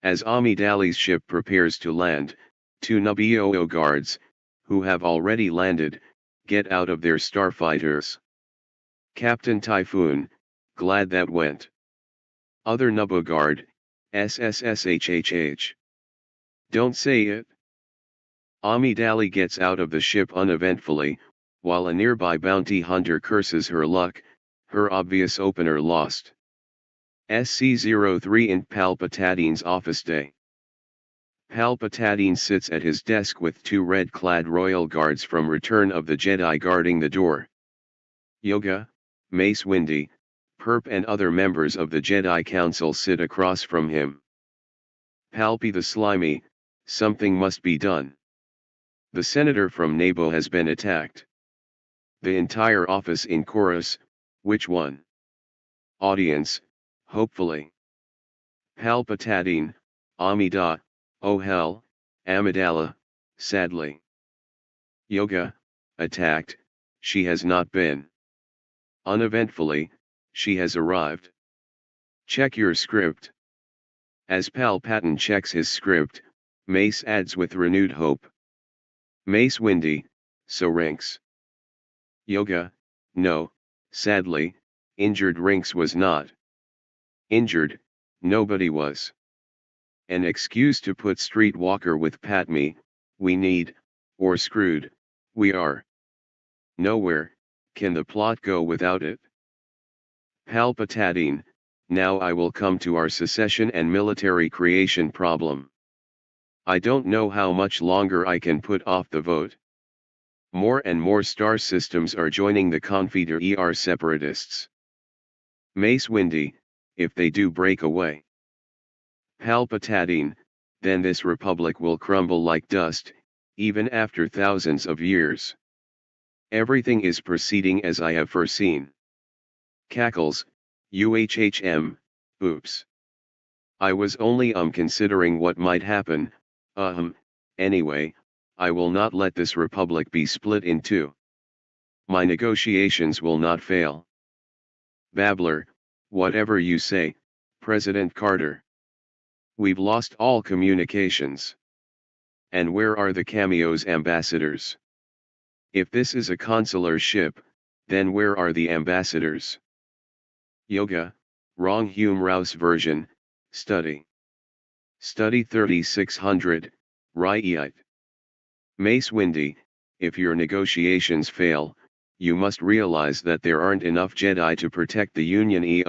As Amidali's ship prepares to land, 2 Naboo guards, who have already landed, get out of their starfighters. Captain Typhoon, glad that went. Other Naboo guard, SSSHHH. Don't say it. Amidali gets out of the ship uneventfully, while a nearby bounty hunter curses her luck, her obvious opener lost. SC-03 in Palpatine's office day. Palpatine sits at his desk with 2 red-clad royal guards from Return of the Jedi guarding the door. Yoga, Mace Windu, Perp and other members of the Jedi Council sit across from him. Palpy the Slimy, something must be done. The senator from Naboo has been attacked. The entire office in chorus, which one? Audience, hopefully. Palpatine, Amida, oh hell, Amidala, sadly. Yoga, attacked, she has not been. Uneventfully, she has arrived. Check your script. As Palpatine checks his script, Mace adds with renewed hope. Mace Windu, so Rinks. Yoga, no, sadly, injured Rinks was not. Injured, nobody was. An excuse to put Streetwalker with Padme, we need, or screwed, we are. Nowhere, can the plot go without it? Palpatine, now I will come to our secession and military creation problem. I don't know how much longer I can put off the vote. More and more star systems are joining the Confederate separatists. Mace Windu, if they do break away. Palpatine, then this republic will crumble like dust, even after thousands of years. Everything is proceeding as I have foreseen. Cackles, UHHM, oops. I was only considering what might happen, anyway, I will not let this republic be split in two. My negotiations will not fail. Babbler, whatever you say, President Carter. We've lost all communications. And where are the Cameo's ambassadors? If this is a consular ship, then where are the ambassadors? Yoga, wrong Humorous version, study. Study 3600, Ryeit. Mace Windy, if your negotiations fail, you must realize that there aren't enough Jedi to protect the Union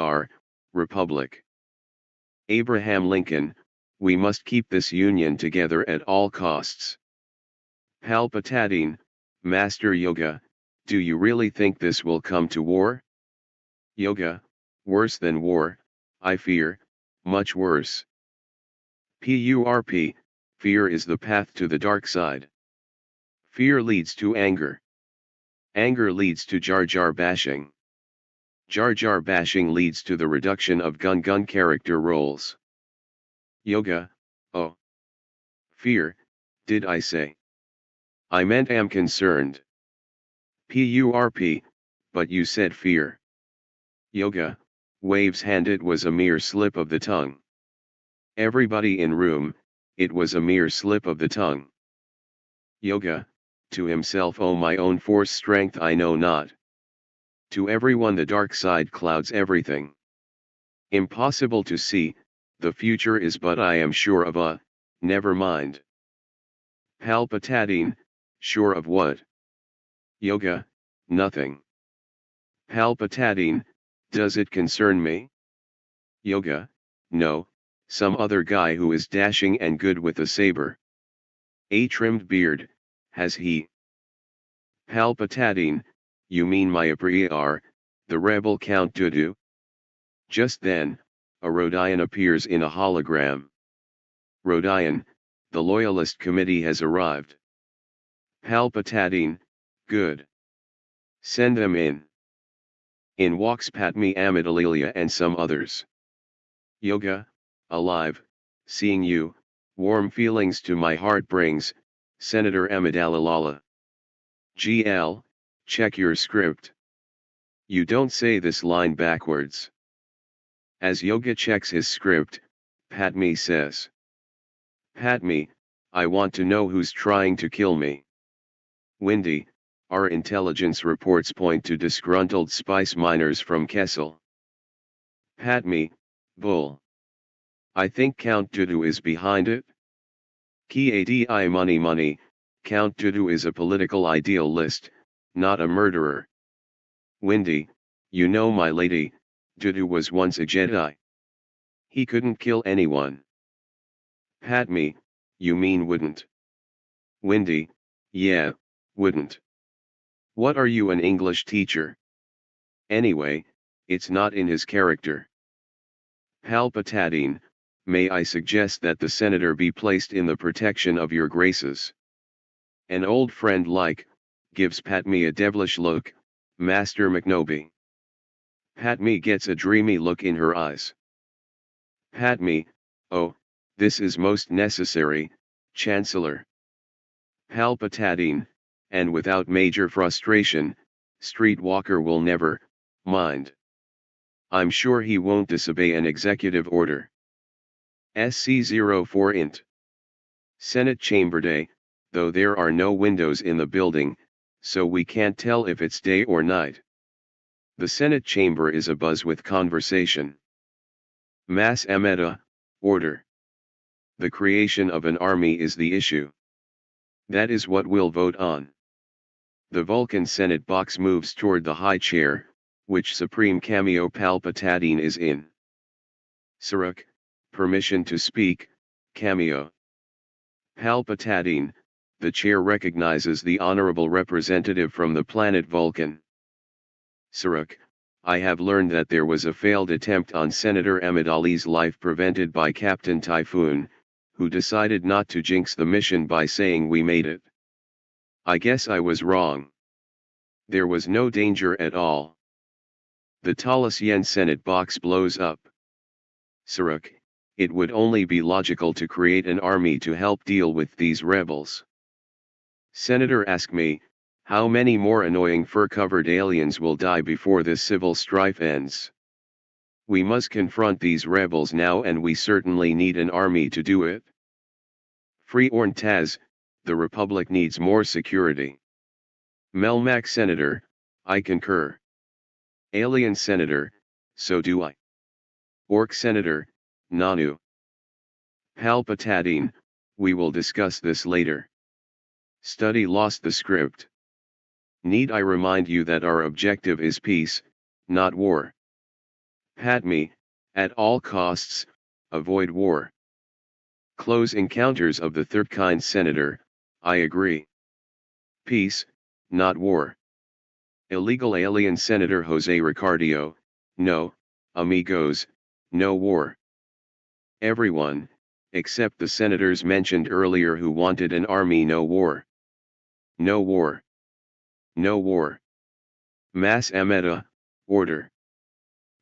Republic. Abraham Lincoln, we must keep this Union together at all costs. Palpatine, Master Yoga, do you really think this will come to war? Yoga, worse than war, I fear, much worse. PURP, fear is the path to the dark side. Fear leads to anger. Anger leads to Jar Jar bashing. Jar Jar bashing leads to the reduction of Gun character roles. Yoga, oh. Fear, did I say? I meant am concerned. PURP, but you said fear. Yoga, waves hand, it was a mere slip of the tongue. Everybody in room, it was a mere slip of the tongue. Yoga, to himself, oh my own force strength I know not. To everyone the dark side clouds everything. Impossible to see, the future is, but I am sure of never mind. Palpatine, sure of what? Yoga, nothing. Palpatine, does it concern me? Yoga, no, some other guy who is dashing and good with a saber. A trimmed beard, has he? Palpatine, you mean my Apriar, the rebel Count Dooku? Just then, a Rodian appears in a hologram. Rodian, the Loyalist Committee has arrived. Palpatine, good. Send them in. In walks Padme Amidalalia and some others. Yoga, alive, seeing you, warm feelings to my heart brings, Senator Amidala. GL, check your script. You don't say this line backwards. As Yoga checks his script, Padme says. Padme, I want to know who's trying to kill me. Windy, our intelligence reports point to disgruntled spice miners from Kessel. Padme, bull. I think Count Dooku is behind it. Kadi money, Count Dooku is a political idealist, not a murderer. Windy, you know my lady, Dooku was once a Jedi. He couldn't kill anyone. Padme, you mean wouldn't? Windy, yeah, wouldn't. What are you, an English teacher? Anyway, it's not in his character. Palpatine, may I suggest that the senator be placed in the protection of your graces? An old friend gives Padme a devilish look, Master McNoby. Padme gets a dreamy look in her eyes. Padme, oh, this is most necessary, Chancellor. Palpatine, and without major frustration, Streetwalker will never mind. I'm sure he won't disobey an executive order. SC-04 int. Senate Chamber Day, though there are no windows in the building, so we can't tell if it's day or night. The Senate chamber is abuzz with conversation. Mass Emeta, order. The creation of an army is the issue. That is what we'll vote on. The Vulcan Senate box moves toward the high chair, which Supreme Cameo Palpatine is in. Saruk, permission to speak, Cameo. Palpatine, the chair recognizes the honorable representative from the planet Vulcan. Saruk, I have learned that there was a failed attempt on Senator Amidali's life prevented by Captain Typhoon, who decided not to jinx the mission by saying we made it. I guess I was wrong. There was no danger at all. The Talisian Senate box blows up. Saruk, it would only be logical to create an army to help deal with these rebels. Senator, ask me, how many more annoying fur-covered aliens will die before this civil strife ends? We must confront these rebels now, and we certainly need an army to do it. Free Orn Taz, the Republic needs more security. Melmac Senator, I concur. Alien Senator, so do I. Orc Senator, Nanu. Palpatine, we will discuss this later. Study lost the script. Need I remind you that our objective is peace, not war? Padme, at all costs, avoid war. Close encounters of the third kind Senator, I agree. Peace, not war. Illegal alien Senator Jose Ricardio, no, amigos, no war. Everyone, except the senators mentioned earlier who wanted an army, no war. No war. No war. Mass Ameta, order.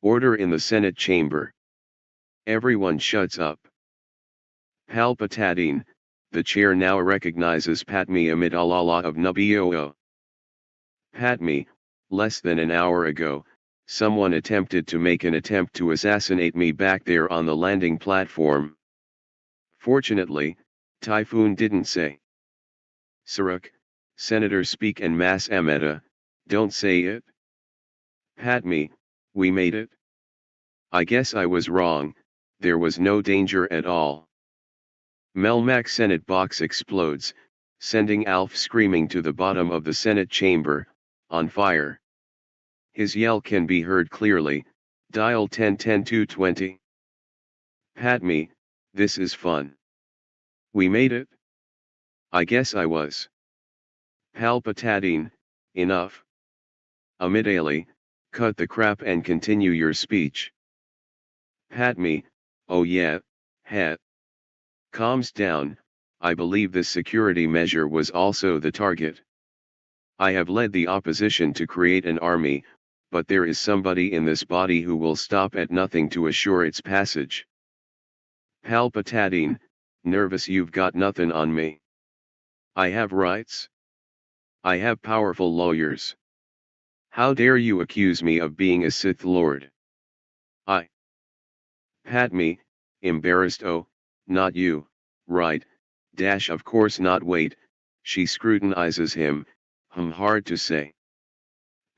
Order in the Senate chamber. Everyone shuts up. Palpatine, the chair now recognizes Padme Amidala of Naboo. Padme, less than an hour ago, someone attempted to make an attempt to assassinate me back there on the landing platform. Fortunately, Typhoon didn't say. Saruk, Senator speak and Mass Ameta, don't say it. Padme, we made it. I guess I was wrong, there was no danger at all. Melmac Senate box explodes, sending Alf screaming to the bottom of the Senate chamber, on fire. His yell can be heard clearly, dial 10-10-220. Padme, this is fun. We made it? I guess I was. Palpatine, enough. Amidala, cut the crap and continue your speech. Padme, oh yeah, het. Calms down, I believe this security measure was also the target. I have led the opposition to create an army, but there is somebody in this body who will stop at nothing to assure its passage. Palpatine, nervous, you've got nothing on me. I have rights. I have powerful lawyers. How dare you accuse me of being a Sith Lord? Padme, embarrassed, oh, not you, right, dash of course not, wait, she scrutinizes him, hard to say.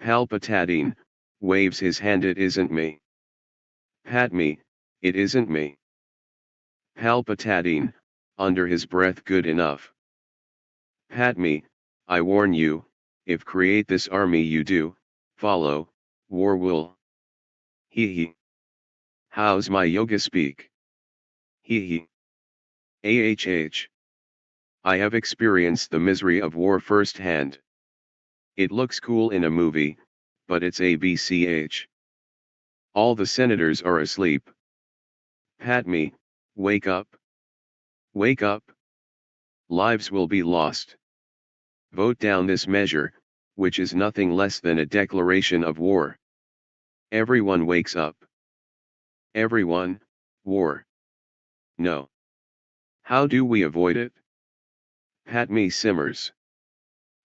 Palpatine, waves his hand, it isn't me. Padme, it isn't me. Palpatine, under his breath, good enough. Padme, I warn you, if create this army you do, follow, war will. Hee. How's my yoga speak? Hee. AHH. I have experienced the misery of war firsthand. It looks cool in a movie, but it's ABCH. All the senators are asleep. Padme, wake up. Wake up. Lives will be lost. Vote down this measure, which is nothing less than a declaration of war. Everyone wakes up. Everyone, war. No. How do we avoid it? Padme simmers.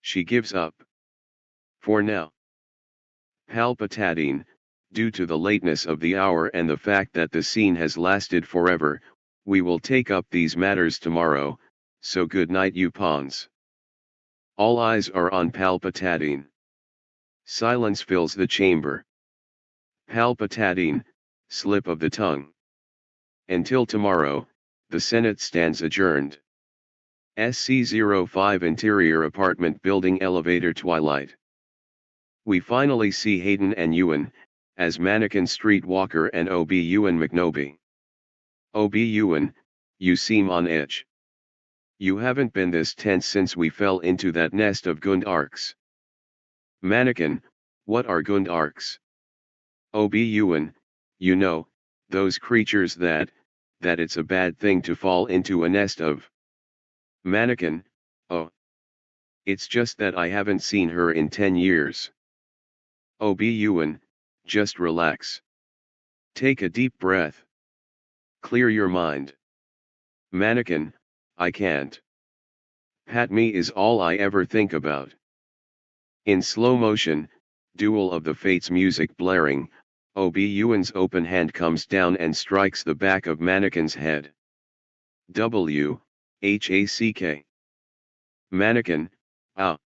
She gives up. For now. Palpatine, due to the lateness of the hour and the fact that the scene has lasted forever, we will take up these matters tomorrow, so good night you pawns. All eyes are on Palpatine. Silence fills the chamber. Palpatine, slip of the tongue. Until tomorrow, the Senate stands adjourned. SC-05 Interior Apartment Building Elevator Twilight. We finally see Hayden and Ewan, as Mannequin Streetwalker and OB Ewan McNoby. OB Ewan, you seem on edge. You haven't been this tense since we fell into that nest of Gund arcs. Mannequin, what are Gund arcs? OB Ewan, you know, those creatures that it's a bad thing to fall into a nest of. Mannequin, oh. It's just that I haven't seen her in 10 years. OB Ewan, just relax. Take a deep breath. Clear your mind. Mannequin, I can't. Padme is all I ever think about. In slow motion, Duel of the Fates music blaring, OB Ewan's open hand comes down and strikes the back of Mannequin's head. WHACK. Mannequin, ah.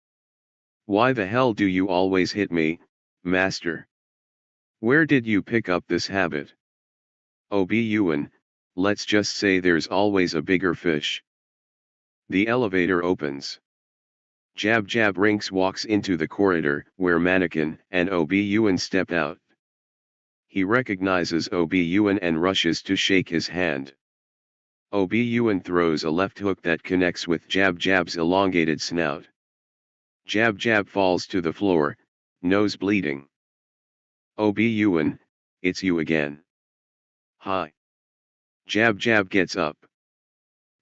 Why the hell do you always hit me, master? Where did you pick up this habit? Yuan, let's just say there's always a bigger fish. The elevator opens. Jab Jab Rinks walks into the corridor where Mannequin and Yuan step out. He recognizes Yuan and rushes to shake his hand. Yuan throws a left hook that connects with Jab Jab's elongated snout. Jab Jab falls to the floor, nose bleeding. Yuan, it's you again. Hi. Jab Jab gets up.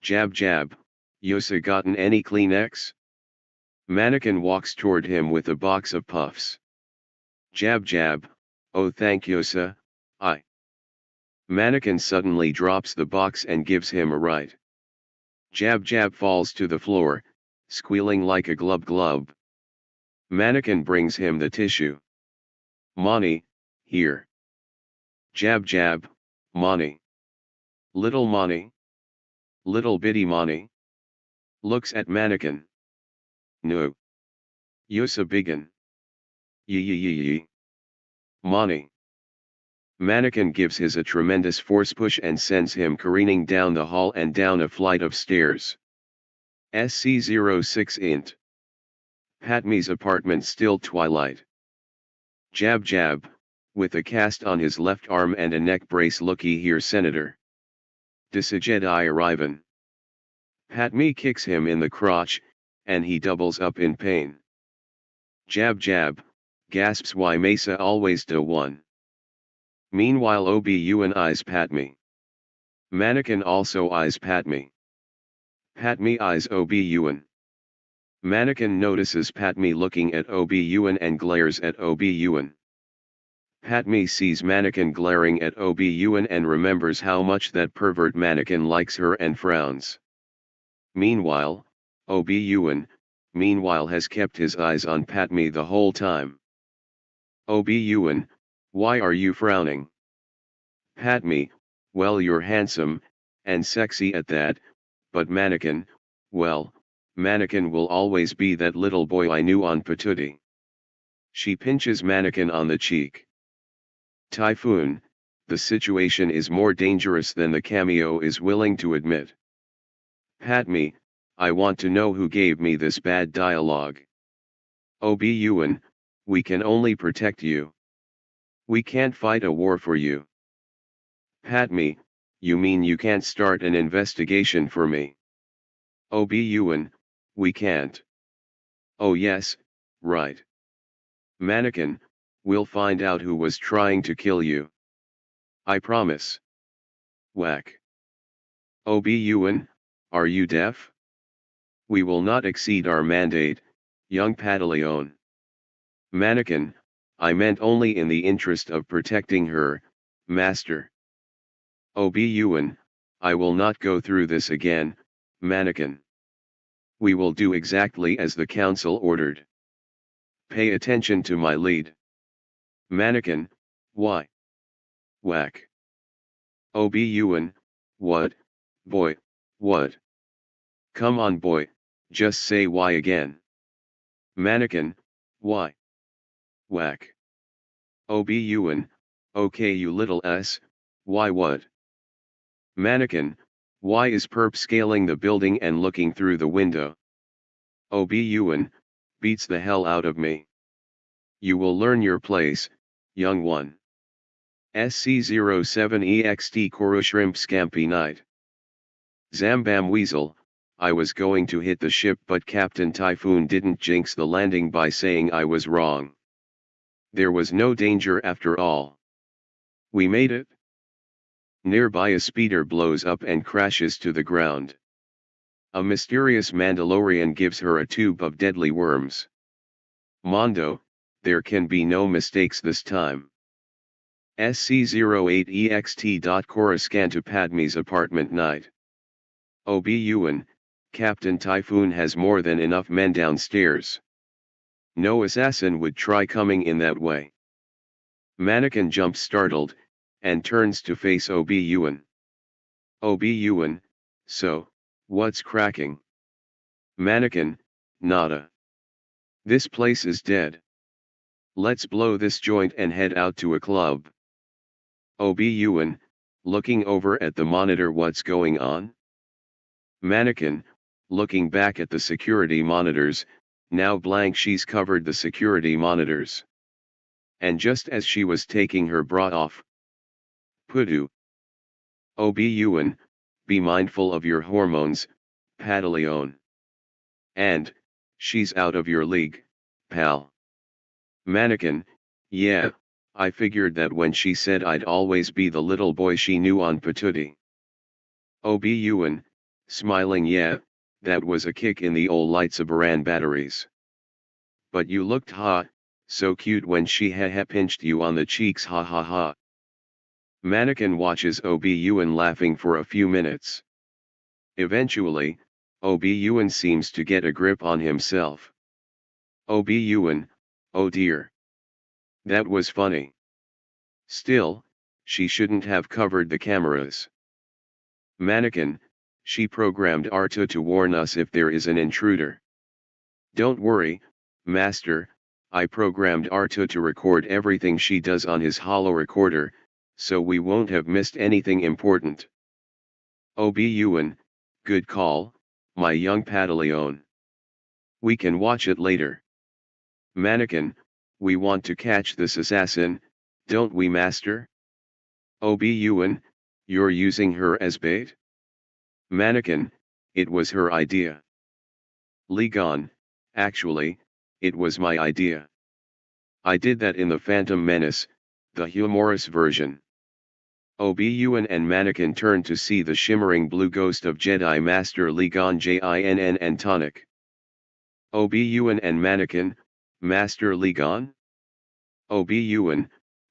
Jab Jab, Yosa gotten any Kleenex? Mannequin walks toward him with a box of puffs. Jab Jab, oh thank Yosa, I. Mannequin suddenly drops the box and gives him a right. Jab Jab falls to the floor, squealing like a glub glub. Mannequin brings him the tissue. Money, here. Jab Jab, money. Little money. Little bitty money. Looks at Mannequin. No. Yosa biggin. Yee. Money. Mannequin gives his a tremendous force push and sends him careening down the hall and down a flight of stairs. SC06 int. Padme's apartment still twilight. Jab Jab, with a cast on his left arm and a neck brace looky here senator. Disajedi arrivin. Padme kicks him in the crotch, and he doubles up in pain. Jab Jab, gasps why Mesa always do one. Meanwhile Yuan eyes Padme. Mannequin also eyes Padme. Padme eyes Yuan. Mannequin notices Padme looking at Yuan and glares at Yuan. Padme sees Mannequin glaring at Yuan and remembers how much that pervert Mannequin likes her and frowns. Meanwhile, Yuan, has kept his eyes on Padme the whole time. Yuan, why are you frowning? Padme, well you're handsome, and sexy at that, but Mannequin, well, Mannequin will always be that little boy I knew on Patootie. She pinches Mannequin on the cheek. Typhoon, the situation is more dangerous than the cameo is willing to admit. Padme, I want to know who gave me this bad dialogue. Yuan, we can only protect you. We can't fight a war for you. Padme, you mean you can't start an investigation for me? Yuan, we can't. Oh yes, right. Mannequin, we'll find out who was trying to kill you. I promise. Whack. Yuan, are you deaf? We will not exceed our mandate, young Padaleon. Mannequin, I meant only in the interest of protecting her, master. Yuan, I will not go through this again, Mannequin. We will do exactly as the council ordered. Pay attention to my lead. Mannequin, why? Whack. Yuan, what, boy, what? Come on boy, just say why again. Mannequin, why? Whack. Yuan, okay you little s, why what? Mannequin, why is Perp scaling the building and looking through the window? Yuan, beats the hell out of me. You will learn your place, young one. SC07EXT Koro Shrimp Scampi Night. Zambam Weasel, I was going to hit the ship but Captain Typhoon didn't jinx the landing by saying I was wrong. There was no danger after all. We made it. Nearby a speeder blows up and crashes to the ground. A mysterious Mandalorian gives her a tube of deadly worms. Mondo, there can be no mistakes this time. SC08EXT. Coruscant to Padme's apartment night. Yuan, Captain Typhoon has more than enough men downstairs. No assassin would try coming in that way. Mannequin jumps startled, and turns to face Yuan. Yuan, so, what's cracking? Mannequin, Nada. This place is dead. Let's blow this joint and head out to a club. Ob looking over at the monitor, what's going on? Mannequin, looking back at the security monitors, now blank, she's covered the security monitors. And just as she was taking her bra off. Pudu. Ob be mindful of your hormones, Padaleon. And, she's out of your league, pal. Mannequin, yeah, I figured that when she said I'd always be the little boy she knew on Patootie. Ob smiling, yeah, that was a kick in the ol' Lightsaberan batteries. But you looked so cute when she pinched you on the cheeks, ha ha ha. Mannequin watches Ob laughing for a few minutes. Eventually, Ob seems to get a grip on himself. Ob oh dear. That was funny. Still, she shouldn't have covered the cameras. Mannequin, she programmed Arta to warn us if there is an intruder. Don't worry, Master, I programmed Arta to record everything she does on his holo recorder, so we won't have missed anything important. Ob good call, my young Padaleon. We can watch it later. Mannequin, we want to catch this assassin, don't we, Master? Ob you're using her as bait? Mannequin, it was her idea. Ligon, actually, it was my idea. I did that in the Phantom Menace, the Humorous version. Ob and Mannequin turned to see the shimmering blue ghost of Jedi Master Ligon Jinn and Tonic. Ob and Mannequin, Master Ligon? Ob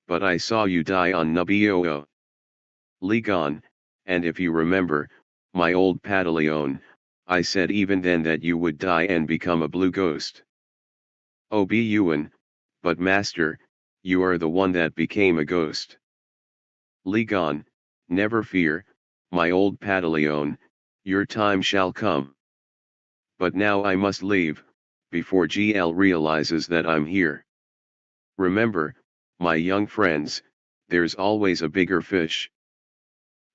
but I saw you die on Naboo. Ligon, and if you remember, my old Padaleon, I said even then that you would die and become a blue ghost. Ob but Master, you are the one that became a ghost. Ligon, never fear, my old Padaleon, your time shall come. But now I must leave, before GL realizes that I'm here. Remember, my young friends, there's always a bigger fish.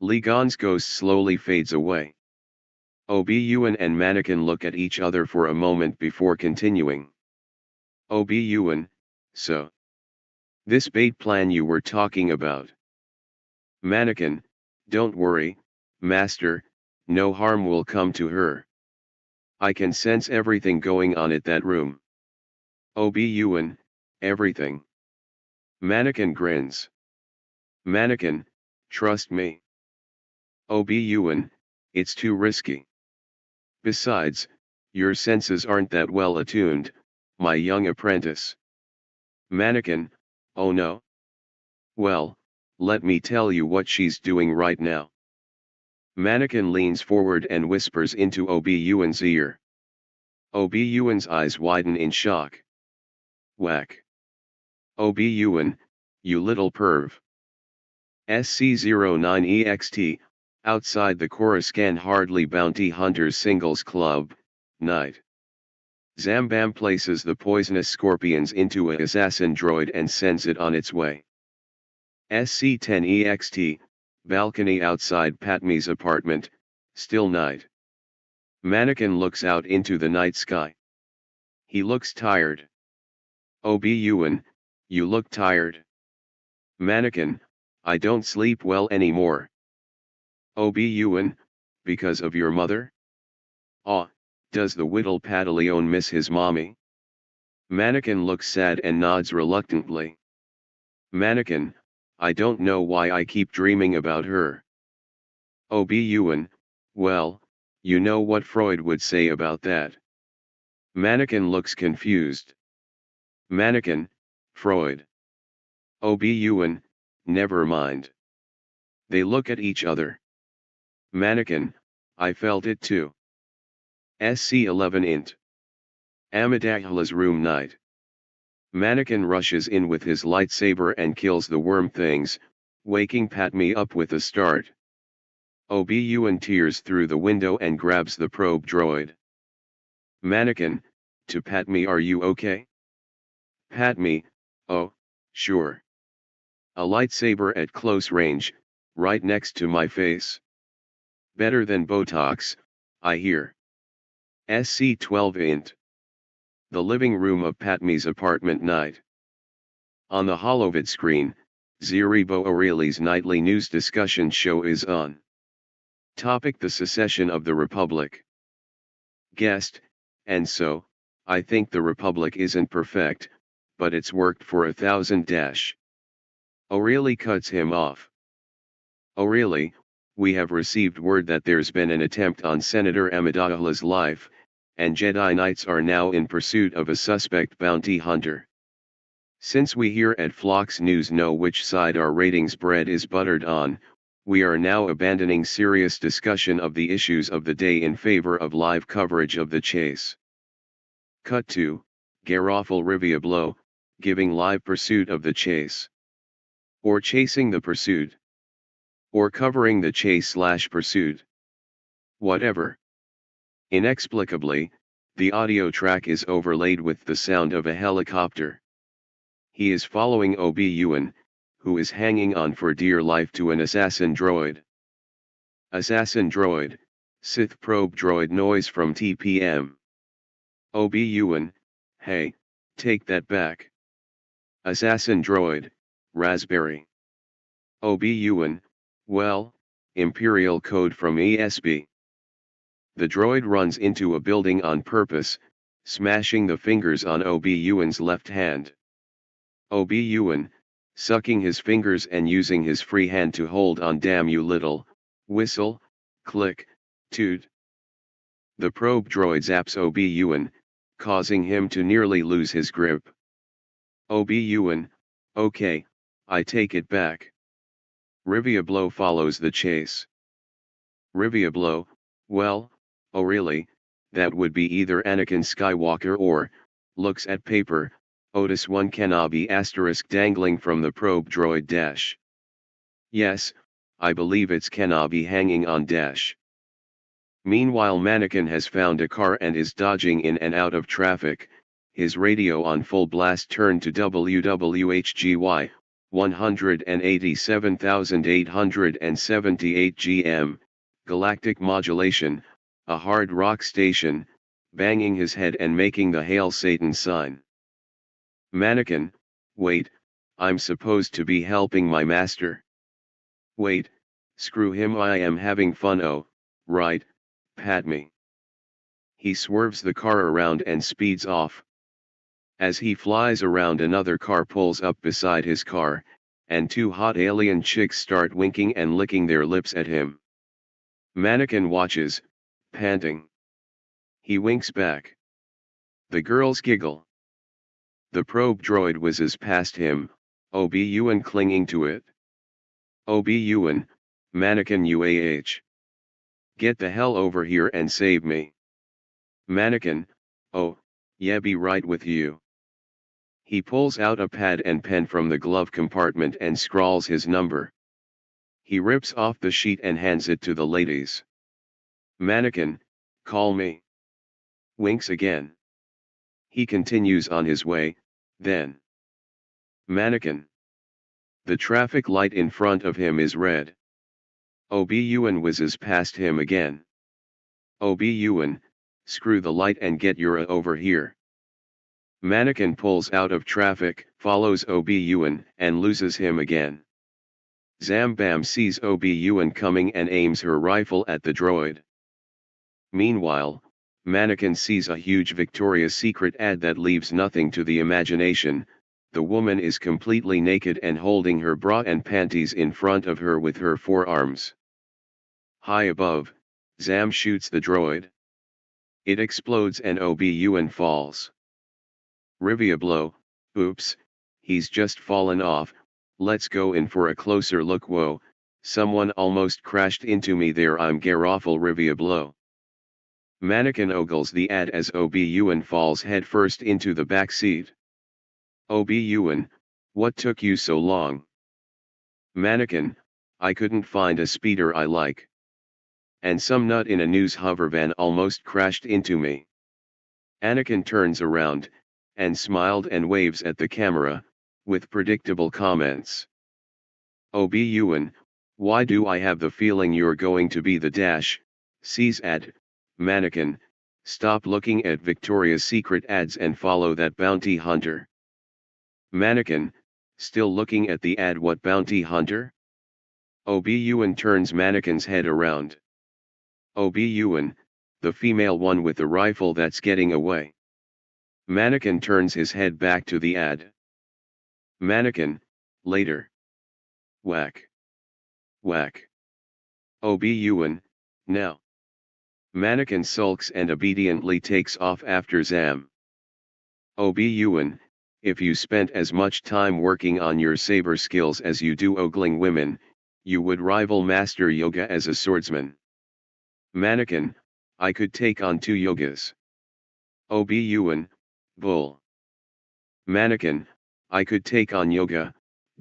Ligon's ghost slowly fades away. Ob and Mannequin look at each other for a moment before continuing. Ob so. This bait plan you were talking about. Mannequin, don't worry, Master, no harm will come to her. I can sense everything going on at that room. Ob everything. Mannequin grins. Mannequin, trust me. Ob it's too risky. Besides, your senses aren't that well attuned, my young apprentice. Mannequin, oh no. Well, let me tell you what she's doing right now. Mannequin leans forward and whispers into Ob-Ewan's ear. Ob-Ewan's eyes widen in shock. Whack. Ob-Ewan, you little perv. SC09EXT, outside the Coruscant Hardly Bounty Hunters Singles Club, night. Zambam places the poisonous scorpions into a assassin droid and sends it on its way. SC10EXT, balcony outside Patmi's apartment, still night. Mannequin looks out into the night sky. He looks tired. Ob-Ewan, you look tired. Mannequin, I don't sleep well anymore. Ob-Ewan, because of your mother? Aw, does the Whittle Padaleon miss his mommy? Mannequin looks sad and nods reluctantly. Mannequin, I don't know why I keep dreaming about her. Ob-Ewan, well, you know what Freud would say about that. Mannequin looks confused. Mannequin, Freud. Ob-Ewan, never mind. They look at each other. Mannequin, I felt it too. SC11 int. Amidala's room night. Mannequin rushes in with his lightsaber and kills the worm things, waking Patmi up with a start. Ob-Ewan tears through the window and grabs the probe droid. Mannequin, to pat me. Are you okay? Pat me, oh, sure. A lightsaber at close range, right next to my face. Better than Botox, I hear. SC12 int. The living room of Patmi's apartment night. On the holovid screen, Zeribo O'Reilly's nightly news discussion show is on. Topic: the secession of the Republic. Guest: and so, I think the Republic isn't perfect, but it's worked for 1,000 dash. O'Reilly cuts him off. O'Reilly, we have received word that there's been an attempt on Senator Amidala's life, and Jedi Knights are now in pursuit of a suspect bounty hunter. Since we here at Phlox News know which side our ratings bread is buttered on, we are now abandoning serious discussion of the issues of the day in favor of live coverage of the chase. Cut to, Garofal Riviablo, giving live pursuit of the chase. Or chasing the pursuit. Or covering the chase/pursuit. Whatever. Inexplicably, the audio track is overlaid with the sound of a helicopter. He is following Obi-Wan, who is hanging on for dear life to an assassin droid. Assassin droid, Sith probe droid noise from TPM. Obi-Wan, hey, take that back. Assassin droid, Raspberry. Obi-Wan, well, Imperial code from ESB. The droid runs into a building on purpose, smashing the fingers on Obi-Wan's left hand. Obi-Wan, sucking his fingers and using his free hand to hold on. Damn you little, whistle, click, toot. The probe droid zaps Obi-Wan, causing him to nearly lose his grip. Obi-Wan, okay, I take it back. Riviablo follows the chase. Riviablo, well, oh really, that would be either Anakin Skywalker or, looks at paper, Otis 1 Kenobi * dangling from the probe droid dash. Yes, I believe it's Kenobi hanging on dash. Meanwhile Mannequin has found a car and is dodging in and out of traffic, his radio on full blast turned to WWHGY, 187,878 GM, galactic modulation, a hard rock station, banging his head and making the Hail Satan sign. Mannequin, wait, I'm supposed to be helping my master. Wait, screw him, I am having fun. Oh, right, pat me. He swerves the car around and speeds off. As he flies around, another car pulls up beside his car, and two hot alien chicks start winking and licking their lips at him. Mannequin watches, panting. He winks back. The girls giggle. The probe droid whizzes past him, Obi-Wan clinging to it. Obi-Wan, Mannequin UAH. Get the hell over here and save me. Mannequin, oh, yeah, be right with you. He pulls out a pad and pen from the glove compartment and scrawls his number. He rips off the sheet and hands it to the ladies. Mannequin, call me. Winks again. He continues on his way, then. Mannequin. The traffic light in front of him is red. Obi-Wan whizzes past him again. Obi-Wan, screw the light and get your over here. Mannequin pulls out of traffic, follows Obi-Wan, and loses him again. Zambam sees Obi-Wan coming and aims her rifle at the droid. Meanwhile, Mannequin sees a huge Victoria's Secret ad that leaves nothing to the imagination. The woman is completely naked and holding her bra and panties in front of her with her forearms. High above, Zam shoots the droid. It explodes and Obi-Wan falls. Riviablo, oops, he's just fallen off, let's go in for a closer look. Whoa, someone almost crashed into me there. I'm Garofal Riviablo. Mannequin ogles the ad as Obi-Wan falls headfirst into the back seat. Obi-Wan, what took you so long? Mannequin, I couldn't find a speeder I like. And some nut in a news hover van almost crashed into me. Anakin turns around, and smiled and waves at the camera, with predictable comments. Obi-Wan, why do I have the feeling you're going to be the dash, sees ad, mannequin, stop looking at Victoria's Secret ads and follow that bounty hunter. Mannequin, still looking at the ad, what bounty hunter? Obi-Wan turns mannequin's head around. Obi-Wan, the female one with the rifle that's getting away. Mannequin turns his head back to the ad. Mannequin, later. Whack. Whack. Obi-Wan, now. Mannequin sulks and obediently takes off after Zam. Obi-Wan, if you spent as much time working on your saber skills as you do ogling women, you would rival Master Yoga as a swordsman. Mannequin, I could take on 2 yogas. Obi-Wan, bull. Mannequin, I could take on Yoga,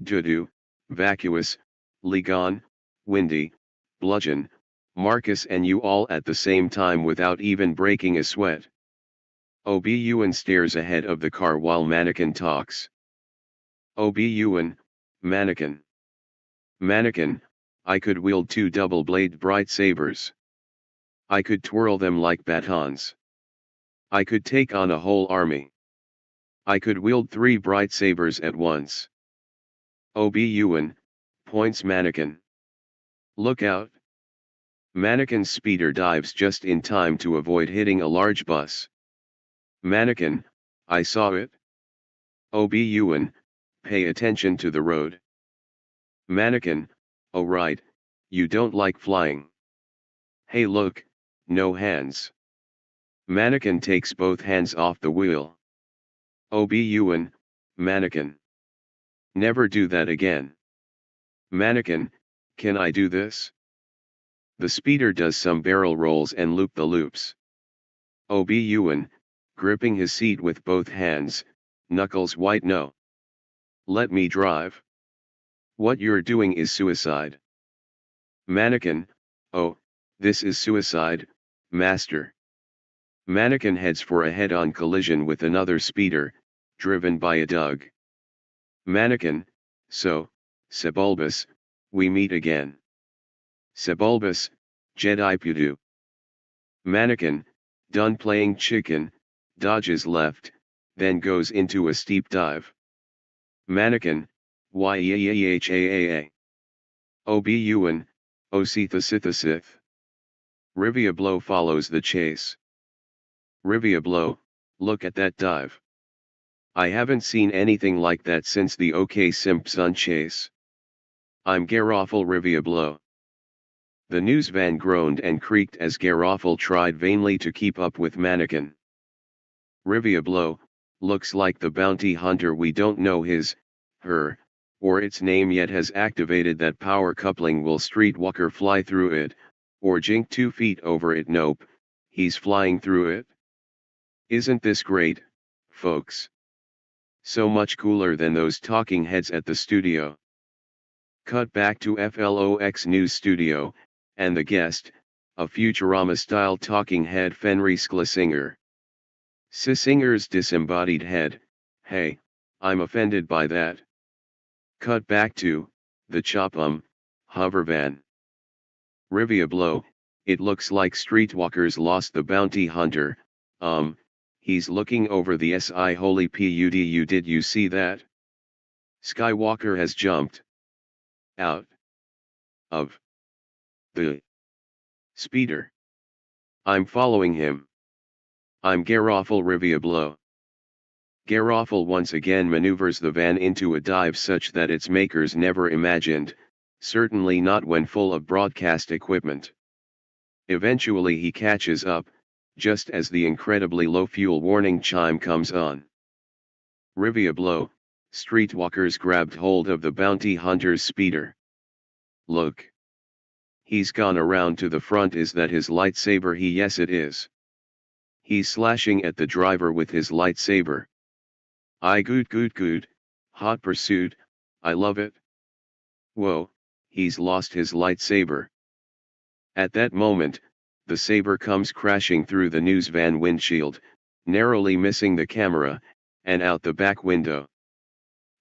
Dudu, Vacuous, Ligon, Windy, Bludgeon, Marcus and you all at the same time without even breaking a sweat. Obi-Wan stares ahead of the car while Mannequin talks. Obi-Wan, Mannequin. Mannequin, I could wield 2 double-blade bright sabers. I could twirl them like batons. I could take on a whole army. I could wield 3 bright sabers at once. Obi-Wan, points Mannequin. Look out. Mannequin's speeder dives just in time to avoid hitting a large bus. Mannequin, I saw it. Obi-Wan, pay attention to the road. Mannequin, oh right, you don't like flying. Hey look, no hands. Mannequin takes both hands off the wheel. Obi-Wan, Mannequin. Never do that again. Mannequin, can I do this? The speeder does some barrel rolls and loop-the-loops. Obi-Wan, gripping his seat with both hands, knuckles white no. Let me drive. What you're doing is suicide. Mannequin, oh, this is suicide, master. Mannequin heads for a head-on collision with another speeder, driven by a Doug. Mannequin, so, Sebulbus, we meet again. Sebulbus, Jedi Pudu. Mannequin, done playing chicken, dodges left, then goes into a steep dive. Mannequin, Yeehaaa. Obi-Wan, Osithasithasith. Rivia Blow follows the chase. Rivia Blow, look at that dive. I haven't seen anything like that since the OK Simpson chase. I'm Garofal Rivia Blow. The news van groaned and creaked as Garofal tried vainly to keep up with Mannequin. Rivia Blow, looks like the bounty hunter we don't know his, her, or its name yet has activated that power coupling. Will Streetwalker fly through it, or jink 2 feet over it? Nope, he's flying through it. Isn't this great, folks? So much cooler than those talking heads at the studio. Cut back to FLOX News Studio, and the guest, a Futurama-style talking head Fenris Schlesinger. Sissinger's disembodied head, hey, I'm offended by that. Cut back to, the Chopum, hovervan. Rivia Blow, it looks like Streetwalker's lost the bounty hunter, he's looking over the SI holy PUDU. Did you see that? Skywalker has jumped out of the speeder. I'm following him. I'm Garofal Rivia Blow. Garofal once again maneuvers the van into a dive such that its makers never imagined, certainly not when full of broadcast equipment. Eventually he catches up, just as the incredibly low fuel warning chime comes on. Rivia Blow, Streetwalkers grabbed hold of the bounty hunter's speeder. Look. He's gone around to the front. Is that his lightsaber? Yes it is. He's slashing at the driver with his lightsaber. Good. Hot pursuit, I love it. Whoa, he's lost his lightsaber. At that moment, the saber comes crashing through the news van windshield, narrowly missing the camera, and out the back window.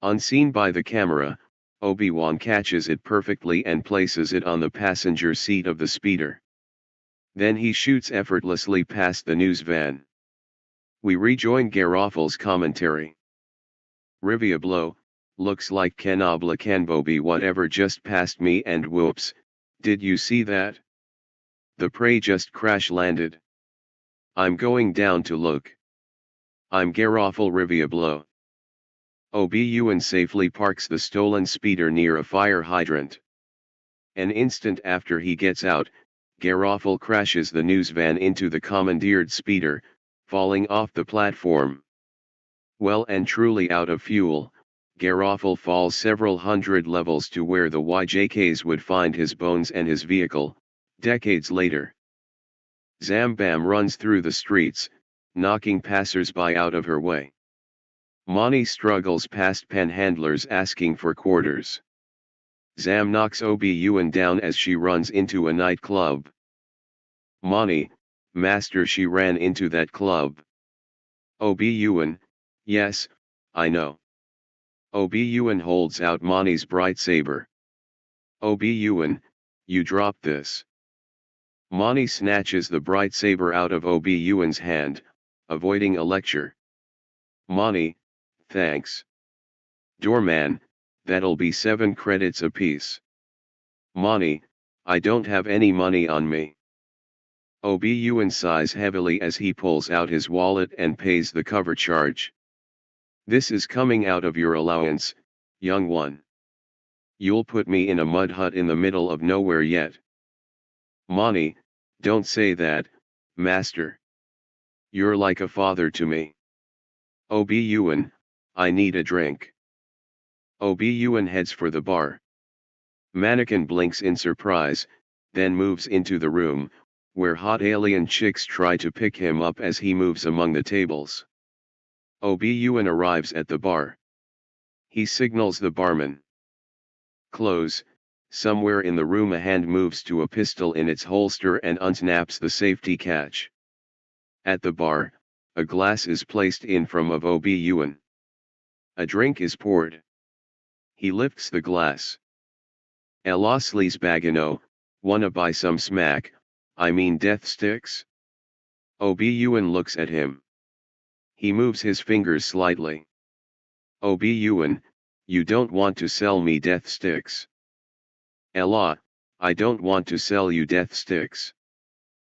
Unseen by the camera, Obi-Wan catches it perfectly and places it on the passenger seat of the speeder. Then he shoots effortlessly past the news van. We rejoin Garofal's commentary. Rivia blow, looks like Canobla Canbobi whatever just passed me and whoops, did you see that? The prey just crash landed. I'm going down to look. I'm Garofal Rivia blow. Obi-Wan safely parks the stolen speeder near a fire hydrant. An instant after he gets out, Garofal crashes the news van into the commandeered speeder, falling off the platform. Well and truly out of fuel, Garofal falls several hundred levels to where the YJKs would find his bones and his vehicle, decades later. Zambam runs through the streets, knocking passers-by out of her way. Mani struggles past panhandlers asking for quarters. Zam knocks Obi-Wan down as she runs into a nightclub. Mani, master, she ran into that club. Obi-Wan, yes, I know. Obi-Wan holds out Mani's bright saber. Obi-Wan, you dropped this. Mani snatches the bright saber out of Obi-Wan's hand, avoiding a lecture. Mani, thanks. Doorman, that'll be 7 credits apiece. Mani, I don't have any money on me. Obi-Wan sighs heavily as he pulls out his wallet and pays the cover charge. This is coming out of your allowance, young one. You'll put me in a mud hut in the middle of nowhere yet. Mani, don't say that, master. You're like a father to me. Obi-Wan, I need a drink. Obi-Wan heads for the bar. Mannequin blinks in surprise, then moves into the room, where hot alien chicks try to pick him up as he moves among the tables. Obi-Wan arrives at the bar. He signals the barman. Close. Somewhere in the room a hand moves to a pistol in its holster and unsnaps the safety catch. At the bar, a glass is placed in front of Obi-Wan. A drink is poured. He lifts the glass. Elaslis Bagano, wanna buy some smack, I mean death sticks? Obi-Wan looks at him. He moves his fingers slightly. Obi-Wan, you don't want to sell me death sticks. Ella, I don't want to sell you death sticks.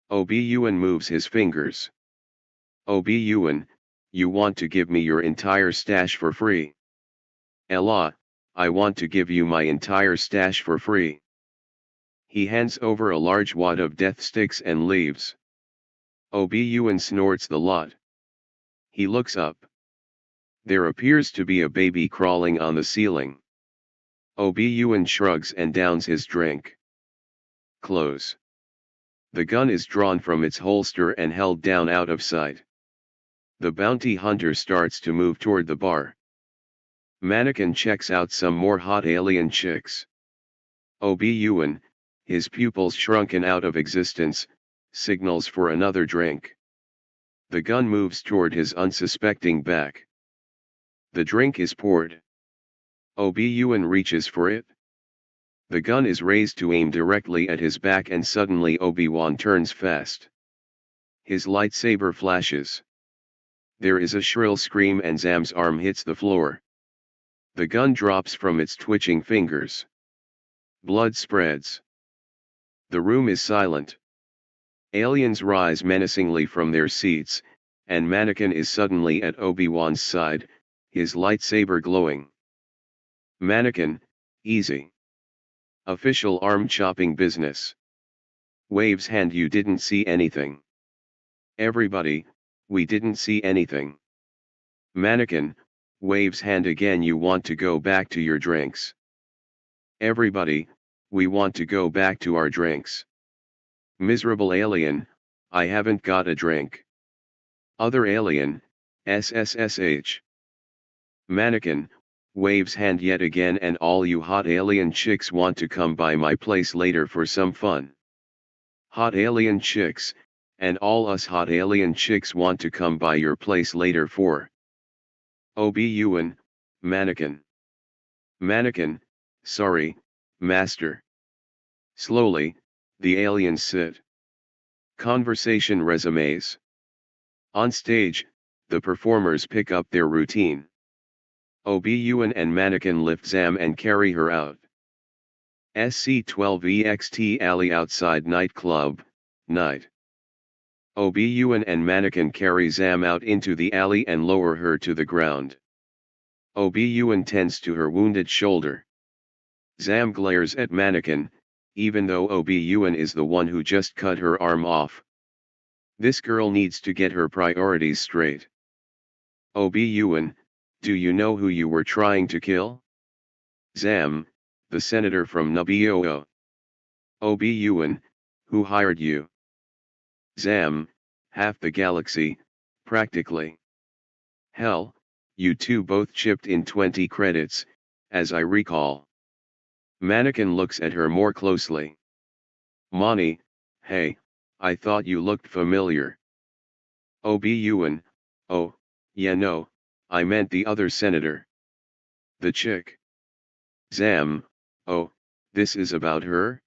Obi-Wan moves his fingers. Obi-Wan, you want to give me your entire stash for free. Ella, I want to give you my entire stash for free. He hands over a large wad of death sticks and leaves. Obi-Wan snorts the lot. He looks up. There appears to be a baby crawling on the ceiling. Obi-Wan shrugs and downs his drink. Close. The gun is drawn from its holster and held down out of sight. The bounty hunter starts to move toward the bar. Mannequin checks out some more hot alien chicks. Obi-Wan, his pupils shrunken out of existence, signals for another drink. The gun moves toward his unsuspecting back. The drink is poured. Obi-Wan reaches for it. The gun is raised to aim directly at his back and suddenly Obi-Wan turns fast. His lightsaber flashes. There is a shrill scream and Zam's arm hits the floor. The gun drops from its twitching fingers. Blood spreads. The room is silent. Aliens rise menacingly from their seats, and Mannequin is suddenly at Obi-Wan's side, his lightsaber glowing. Mannequin, easy. Official arm-chopping business. Waves hand, you didn't see anything. Everybody, we didn't see anything. Mannequin, waves hand again, you want to go back to your drinks. Everybody, we want to go back to our drinks. Miserable alien, I haven't got a drink. Other alien, SSSH. Mannequin, waves hand yet again, and all you hot alien chicks want to come by my place later for some fun. Hot alien chicks, and all us hot alien chicks want to come by your place later for. OBUN, mannequin. Mannequin, sorry, master. Slowly, the aliens sit. Conversation resumes. On stage, the performers pick up their routine. OBUN and mannequin lift Zam and carry her out. SC12EXT alley outside nightclub, night. OBUN and mannequin carry Zam out into the alley and lower her to the ground. OBUN tends to her wounded shoulder. Zam glares at mannequin, even though OBUN is the one who just cut her arm off. This girl needs to get her priorities straight. OBUN, do you know who you were trying to kill? Zam, the senator from Naboo. OBUN, who hired you? Zam, half the galaxy, practically. Hell, you two both chipped in 20 credits, as I recall. Mannequin looks at her more closely. Monty, hey, I thought you looked familiar. OBUN, oh, yeah no, I meant the other senator. The chick. Zam, oh, this is about her?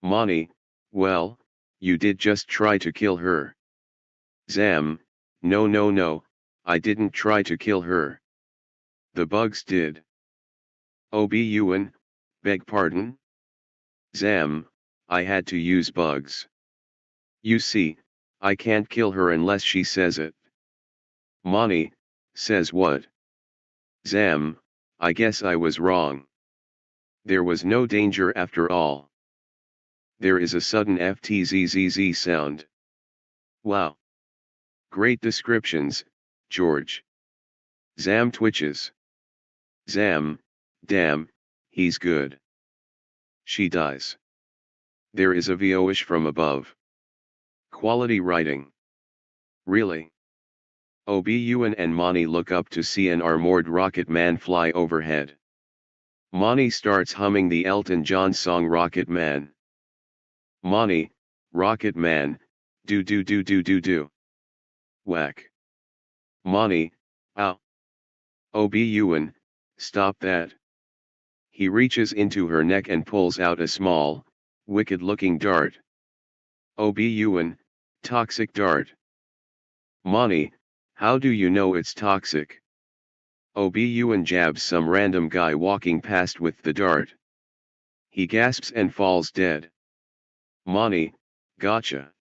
Monty, well, you did just try to kill her. Zam, no, I didn't try to kill her. The bugs did. OBUN, beg pardon? Zam, I had to use bugs. You see, I can't kill her unless she says it. Monty, says what? Zam, I guess I was wrong. There was no danger after all. There is a sudden FTZZZ sound. Wow. Great descriptions, George. Zam twitches. Zam, damn, he's good. She dies. There is a VO-ish from above. Quality writing. Really? OBUN and Monty look up to see an armored rocket man fly overhead. Monty starts humming the Elton John song Rocket Man. Monty, Rocket Man, do. Whack. Monty, ow. OBUN, stop that. He reaches into her neck and pulls out a small, wicked-looking dart. OBUN, toxic dart. Monty, how do you know it's toxic? OBUN jabs some random guy walking past with the dart. He gasps and falls dead. Monty, gotcha.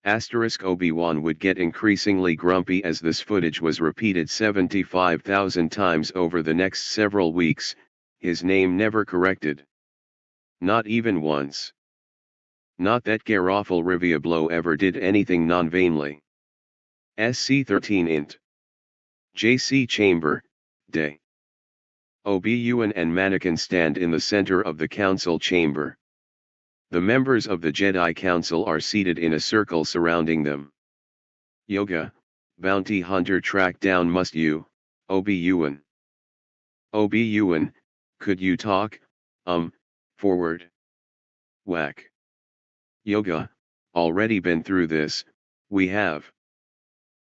Obi-Wan would get increasingly grumpy as this footage was repeated 75,000 times over the next several weeks, his name never corrected. Not even once. Not that Garofal Riviablo ever did anything non-vainly. SC13 int. JC Chamber, Day. OBUN and mannequin stand in the center of the council chamber. The members of the Jedi Council are seated in a circle surrounding them. Yoga, bounty hunter track down must you, OBUN. OBUN, could you talk, forward. Whack. Yoga, already been through this, we have.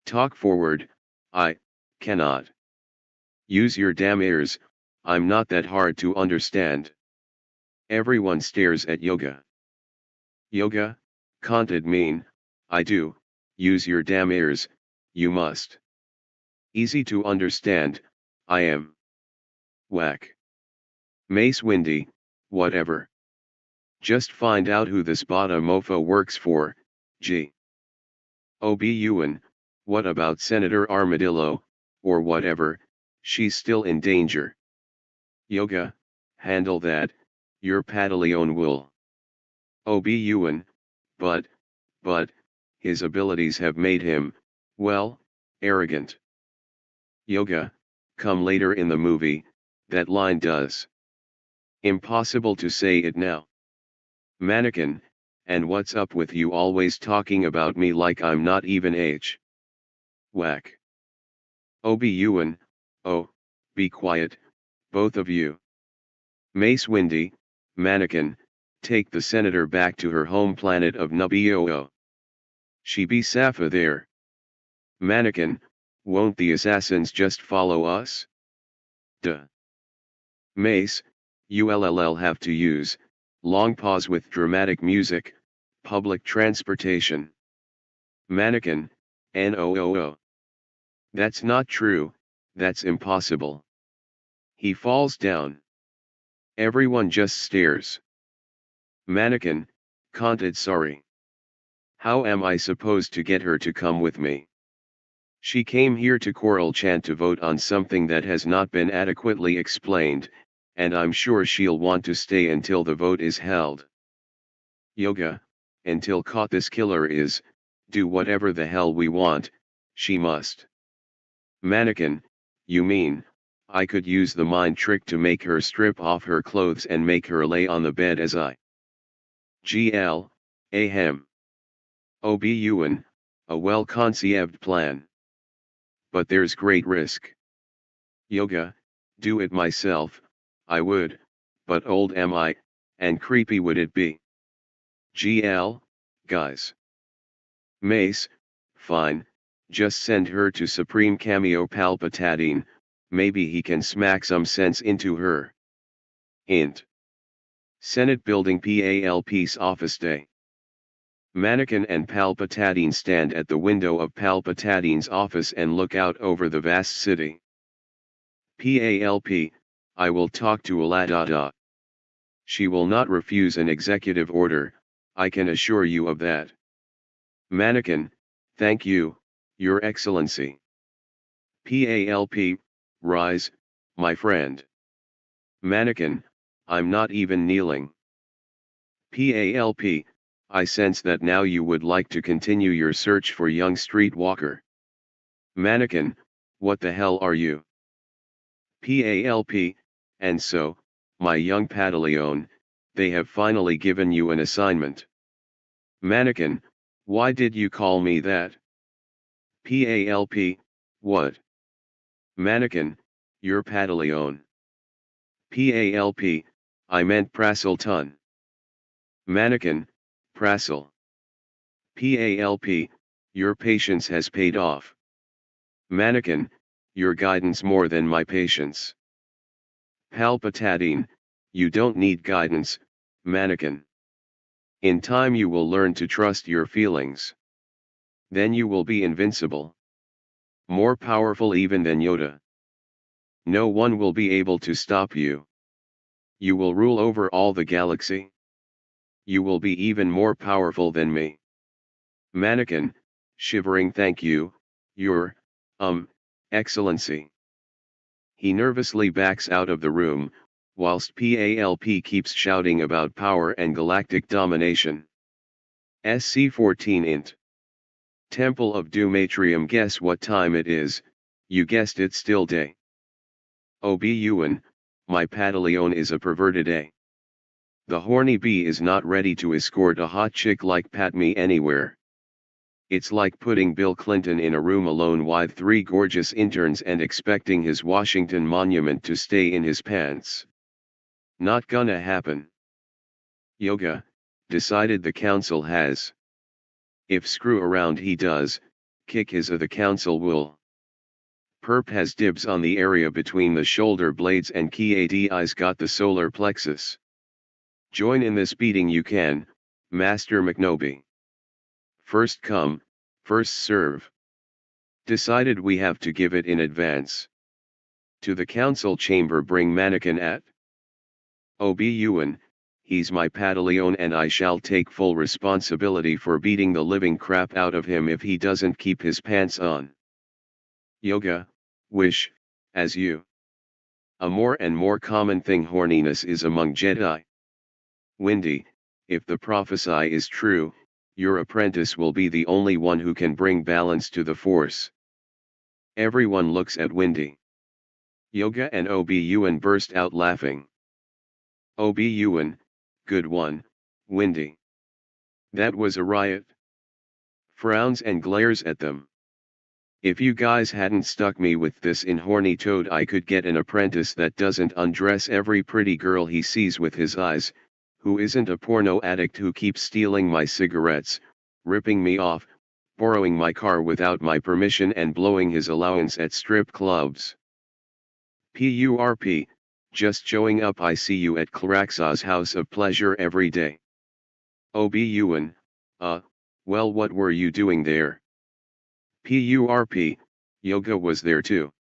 Talk forward, I cannot. Use your damn ears, I'm not that hard to understand. Everyone stares at Yoga. Yoga, can't it mean, I do, use your damn ears, you must. Easy to understand, I am. Whack. Mace Windy, whatever. Just find out who this bada mofo works for, G. OBUN, what about Senator Armadillo, or whatever, she's still in danger. Yoga, handle that, your Padaleon will. OBUN, but, his abilities have made him, well, arrogant. Yoga, come later in the movie, that line does. Impossible to say it now. Mannequin, and what's up with you always talking about me like I'm not even H. Whack. OBUN, oh, be quiet, both of you. Mace Windy, mannequin, take the senator back to her home planet of Naboo. She be Safa there. Mannequin, won't the assassins just follow us? Duh. Mace, ULLL have to use, long pause with dramatic music, public transportation. Mannequin, NOOO. That's not true, that's impossible. He falls down. Everyone just stares. Mannequin, can't sorry. How am I supposed to get her to come with me? She came here to Coral Chant to vote on something that has not been adequately explained, and I'm sure she'll want to stay until the vote is held. Yoga, until caught this killer is, do whatever the hell we want, she must. Mannequin, you mean, I could use the mind trick to make her strip off her clothes and make her lay on the bed as I. GL, ahem. OBUN, a well-conceived plan. But there's great risk. Yoga, do it myself, I would, but old am I, and creepy would it be. GL, guys. Mace, fine, just send her to Supreme Cameo Palpatine, maybe he can smack some sense into her. Int. Senate Building PAL Peace Office Day. Mannequin and Palpatine stand at the window of Palpatine's office and look out over the vast city. PALP, I will talk to Aladada. She will not refuse an executive order, I can assure you of that. Mannequin, thank you, Your Excellency. PALP, rise, my friend. Mannequin, I'm not even kneeling. PALP, I sense that now you would like to continue your search for young streetwalker. Mannequin, what the hell are you? PALP, and so, my young Padaleon, they have finally given you an assignment. Mannequin, why did you call me that? PALP, what? Mannequin, you're Padaleon. PALP, I meant Praselton. Mannequin, Prasel. PALP, your patience has paid off. Mannequin, your guidance more than my patience. Palpatine, you don't need guidance, Mannequin. In time you will learn to trust your feelings. Then you will be invincible. More powerful even than Yoda. No one will be able to stop you. You will rule over all the galaxy. You will be even more powerful than me. Mannequin, shivering thank you, Your, Excellency. He nervously backs out of the room, whilst PALP keeps shouting about power and galactic domination. SC-14 int. Temple of Doom-Atrium, guess what time it is, you guessed it, still day. OBUN, my Padaleon is a perverted A. The horny bee is not ready to escort a hot chick like Padme anywhere. It's like putting Bill Clinton in a room alone with 3 gorgeous interns and expecting his Washington Monument to stay in his pants. Not gonna happen. Yoga, decided the council has. If screw around he does, kick his the council will. Perp has dibs on the area between the shoulder blades and Kiadi's got the solar plexus. Join in this beating you can, Master McNoby. First come, first serve. Decided we have to give it in advance. To the council chamber bring Mannequin at. OBUN, he's my Padaleon and I shall take full responsibility for beating the living crap out of him if he doesn't keep his pants on. Yoga, wish, as you. A more and more common thing horniness is among Jedi. Windy, if the prophecy is true, your apprentice will be the only one who can bring balance to the Force. Everyone looks at Windy. Yoga and OBUN burst out laughing. OBUN, good one, Windy. That was a riot. Frowns and glares at them. If you guys hadn't stuck me with this in horny toad, I could get an apprentice that doesn't undress every pretty girl he sees with his eyes, who isn't a porno addict who keeps stealing my cigarettes, ripping me off, borrowing my car without my permission and blowing his allowance at strip clubs. PURP, just showing up. I see you at Claraxa's house of pleasure every day. OBUN, well, what were you doing there? PURP, yoga was there too.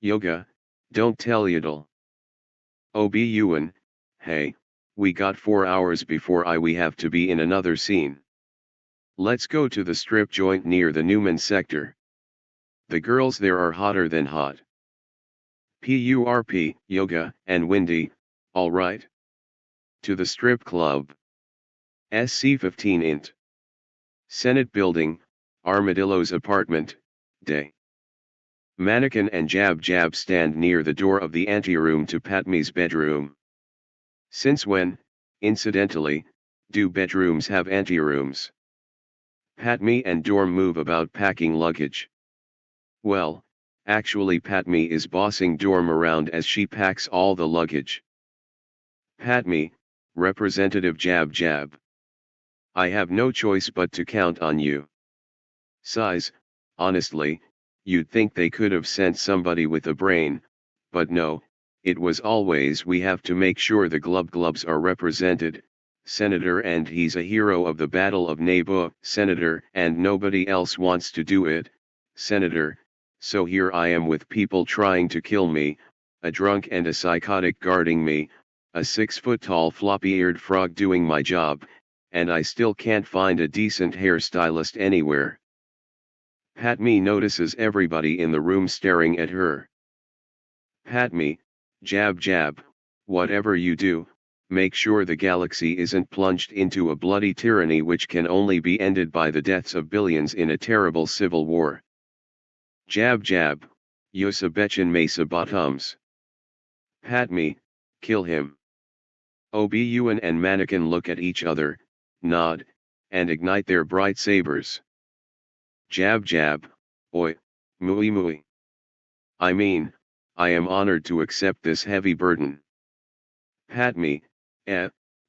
Yoga, don't tell Yodel. OBUN, hey, we got 4 hours before we have to be in another scene. Let's go to the strip joint near the Newman sector. The girls there are hotter than hot. PURP, yoga, and windy, alright. To the strip club. SC15 int. Senate Building, Armadillo's apartment, day. Mannequin and Jab Jab stand near the door of the anteroom to Patmi's bedroom. Since when, incidentally, do bedrooms have anterooms? Patmi and Dorm move about packing luggage. Well, actually Patmi is bossing Dorm around as she packs all the luggage. Patmi, Representative Jab Jab. I have no choice but to count on you. Size, honestly, you'd think they could have sent somebody with a brain, but no, it was always we have to make sure the Glubs are represented, Senator, and he's a hero of the Battle of Nabu, Senator, and nobody else wants to do it, Senator, so here I am with people trying to kill me, a drunk and a psychotic guarding me, a 6-foot-tall floppy-eared frog doing my job, and I still can't find a decent hairstylist anywhere. Patmi notices everybody in the room staring at her. Patmi, Jab Jab, whatever you do, make sure the galaxy isn't plunged into a bloody tyranny which can only be ended by the deaths of billions in a terrible civil war. Jab Jab, Yosabechin Mesa Bottoms. Patmi, kill him. Obun and Mannequin look at each other, nod, and ignite their bright sabers. Jab Jab, oi, mui mui. I mean, I am honored to accept this heavy burden. Patmi,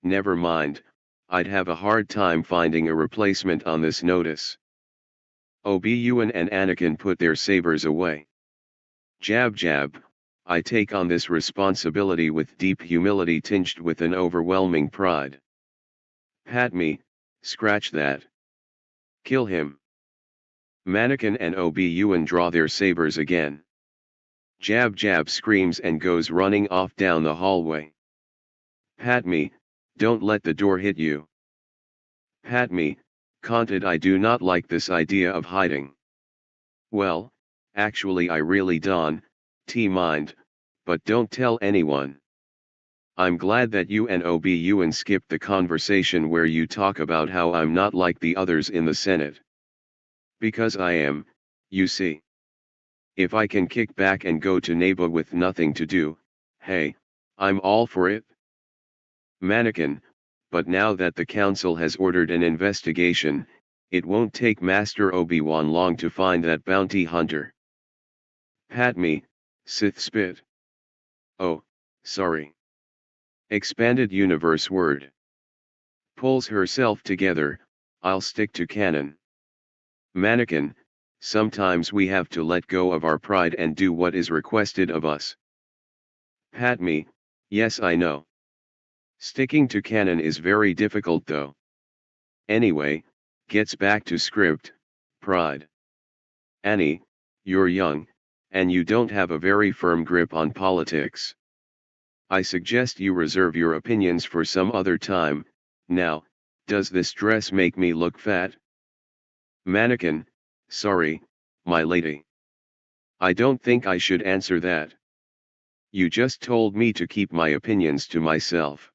never mind, I'd have a hard time finding a replacement on this notice. Obun and Anakin put their sabers away. Jab Jab, I take on this responsibility with deep humility tinged with an overwhelming pride. Patmi, scratch that. Kill him. Mannequin and Obun draw their sabers again. Jab Jab screams and goes running off down the hallway. Patmi, don't let the door hit you. Patmi, content, I do not like this idea of hiding. Well, actually I really don't mind, but don't tell anyone. I'm glad that you and Obun skipped the conversation where you talk about how I'm not like the others in the Senate. Because I am, you see. If I can kick back and go to Nabu with nothing to do, hey, I'm all for it. Mannequin, but now that the council has ordered an investigation, it won't take Master Obi-Wan long to find that bounty hunter. Patmi, Sith spit. Oh, sorry. Expanded universe word. Pulls herself together, I'll stick to canon. Mannequin, sometimes we have to let go of our pride and do what is requested of us. Patmi, yes I know. Sticking to canon is very difficult though. Anyway, gets back to script, pride. Annie, you're young, and you don't have a very firm grip on politics. I suggest you reserve your opinions for some other time. Now, does this dress make me look fat? Mannequin, sorry, my lady. I don't think I should answer that. You just told me to keep my opinions to myself.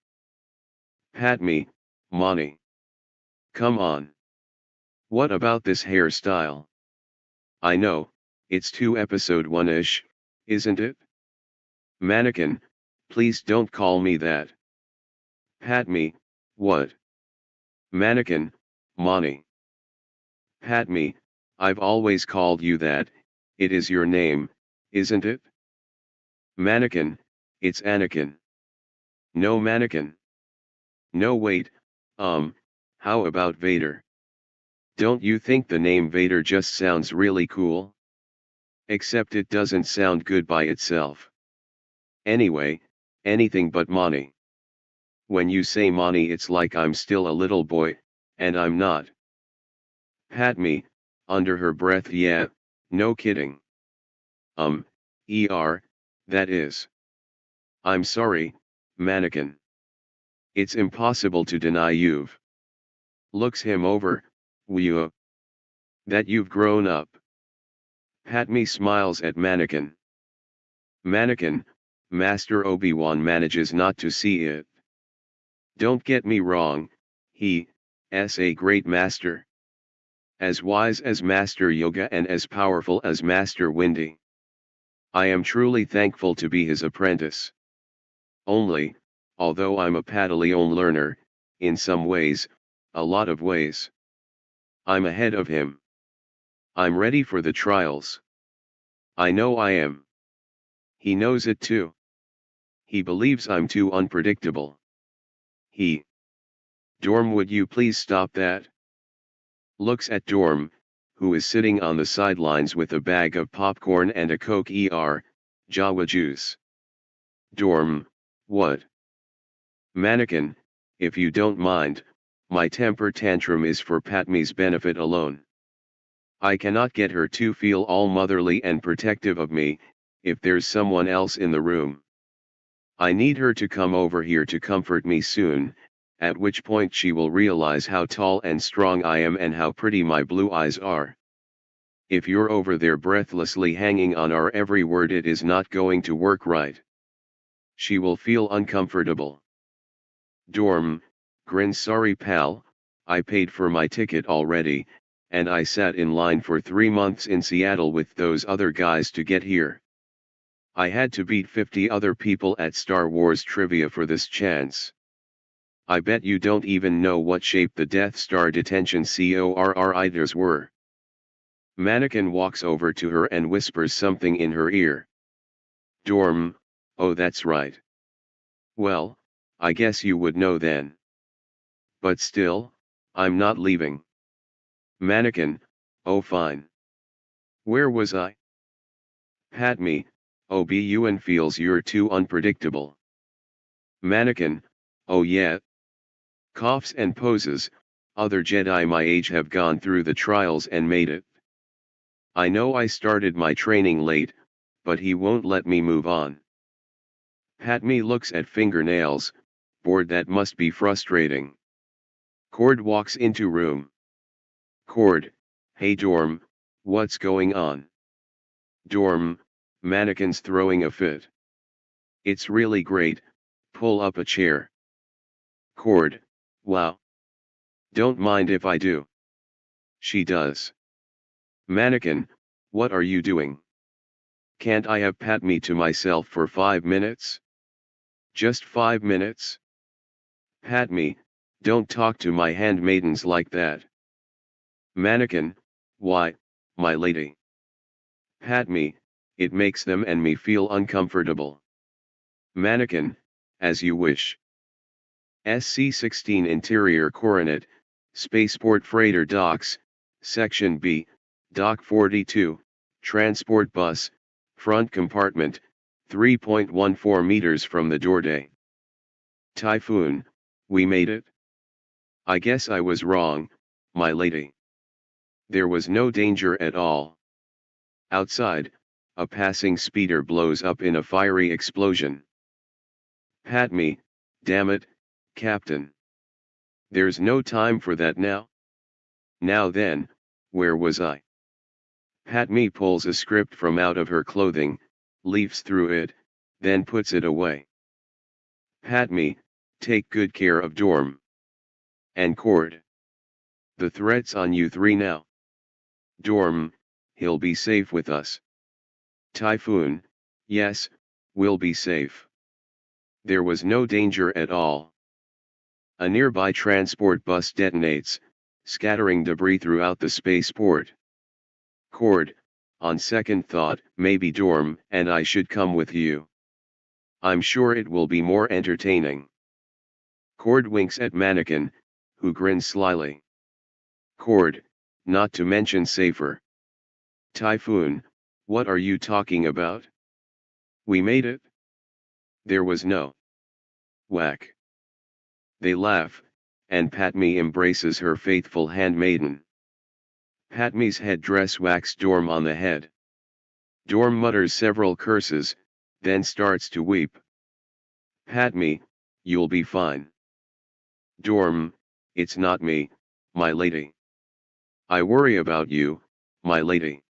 Patmi, Mani. Come on. What about this hairstyle? I know, it's too episode 1-ish, isn't it? Mannequin, please don't call me that. Patmi, what? Mannequin, Mani. Patmi, I've always called you that, it is your name, isn't it? Mannequin, it's Anakin. No Mannequin. No wait, how about Vader? Don't you think the name Vader just sounds really cool? Except it doesn't sound good by itself. Anyway, anything but Monty. When you say Monty, it's like I'm still a little boy, and I'm not. Padme, under her breath, yeah, no kidding. That is. I'm sorry, mannequin. It's impossible to deny you've. Looks him over, that you've grown up. Padme smiles at mannequin. Mannequin, Master Obi-Wan manages not to see it. Don't get me wrong, he is a great master. As wise as Master Yoga and as powerful as Master Windy. I am truly thankful to be his apprentice. Only, although I'm a Padawan learner, in some ways, a lot of ways, I'm ahead of him. I'm ready for the trials. I know I am. He knows it too. He believes I'm too unpredictable. Dorm, would you please stop that? Looks at Dorm, who is sitting on the sidelines with a bag of popcorn and a Coke Jawa juice. Dorm, what? Mannequin, if you don't mind, my temper tantrum is for Padme's benefit alone. I cannot get her to feel all motherly and protective of me, if there's someone else in the room. I need her to come over here to comfort me soon, at which point she will realize how tall and strong I am and how pretty my blue eyes are. If you're over there breathlessly hanging on our every word, it is not going to work right. She will feel uncomfortable. Dorm, grins, sorry pal, I paid for my ticket already, and I sat in line for 3 months in Seattle with those other guys to get here. I had to beat 50 other people at Star Wars trivia for this chance. I bet you don't even know what shape the Death Star detention CORRIDers were. Mannequin walks over to her and whispers something in her ear. Dorm, oh that's right. Well, I guess you would know then. But still, I'm not leaving. Mannequin, oh fine. Where was I? Padme, Obi-Wan feels you're too unpredictable. Mannequin, oh yeah. Coughs and poses, other Jedi my age have gone through the trials and made it. I know I started my training late, but he won't let me move on. Padme looks at fingernails, bored. That must be frustrating. Cord walks into room. Cord, hey Dorm, what's going on? Dorm, mannequin's throwing a fit. It's really great, pull up a chair. Cord, wow. Don't mind if I do. She does. Mannequin, what are you doing? Can't I have Padme to myself for 5 minutes? Just 5 minutes? Padme, don't talk to my handmaidens like that. Mannequin, why, my lady? Padme, it makes them and me feel uncomfortable. Mannequin, as you wish. SC-16 Interior Coronet, Spaceport Freighter Docks, Section B, Dock 42, Transport Bus, Front Compartment, 3.14 meters from the doorway. Typhoon, we made it? I guess I was wrong, my lady. There was no danger at all. Outside, a passing speeder blows up in a fiery explosion. Padme, damn it, Captain. There's no time for that now. Now then, where was I? Padme pulls a script from out of her clothing, leafs through it, then puts it away. Padme, take good care of Dorm. And Cord. The threat's on you three now. Dorm, he'll be safe with us. Typhoon, yes, we'll be safe. There was no danger at all. A nearby transport bus detonates, scattering debris throughout the spaceport. Cord, on second thought, maybe Dorm and I should come with you. I'm sure it will be more entertaining. Cord winks at Mannequin, who grins slyly. Cord, not to mention safer. Typhoon, what are you talking about? We made it. There was no whack. They laugh, and Padme embraces her faithful handmaiden. Padme's headdress whacks Dorm on the head. Dorm mutters several curses, then starts to weep. Padme, you'll be fine. Dorm, it's not me, my lady. I worry about you, my lady.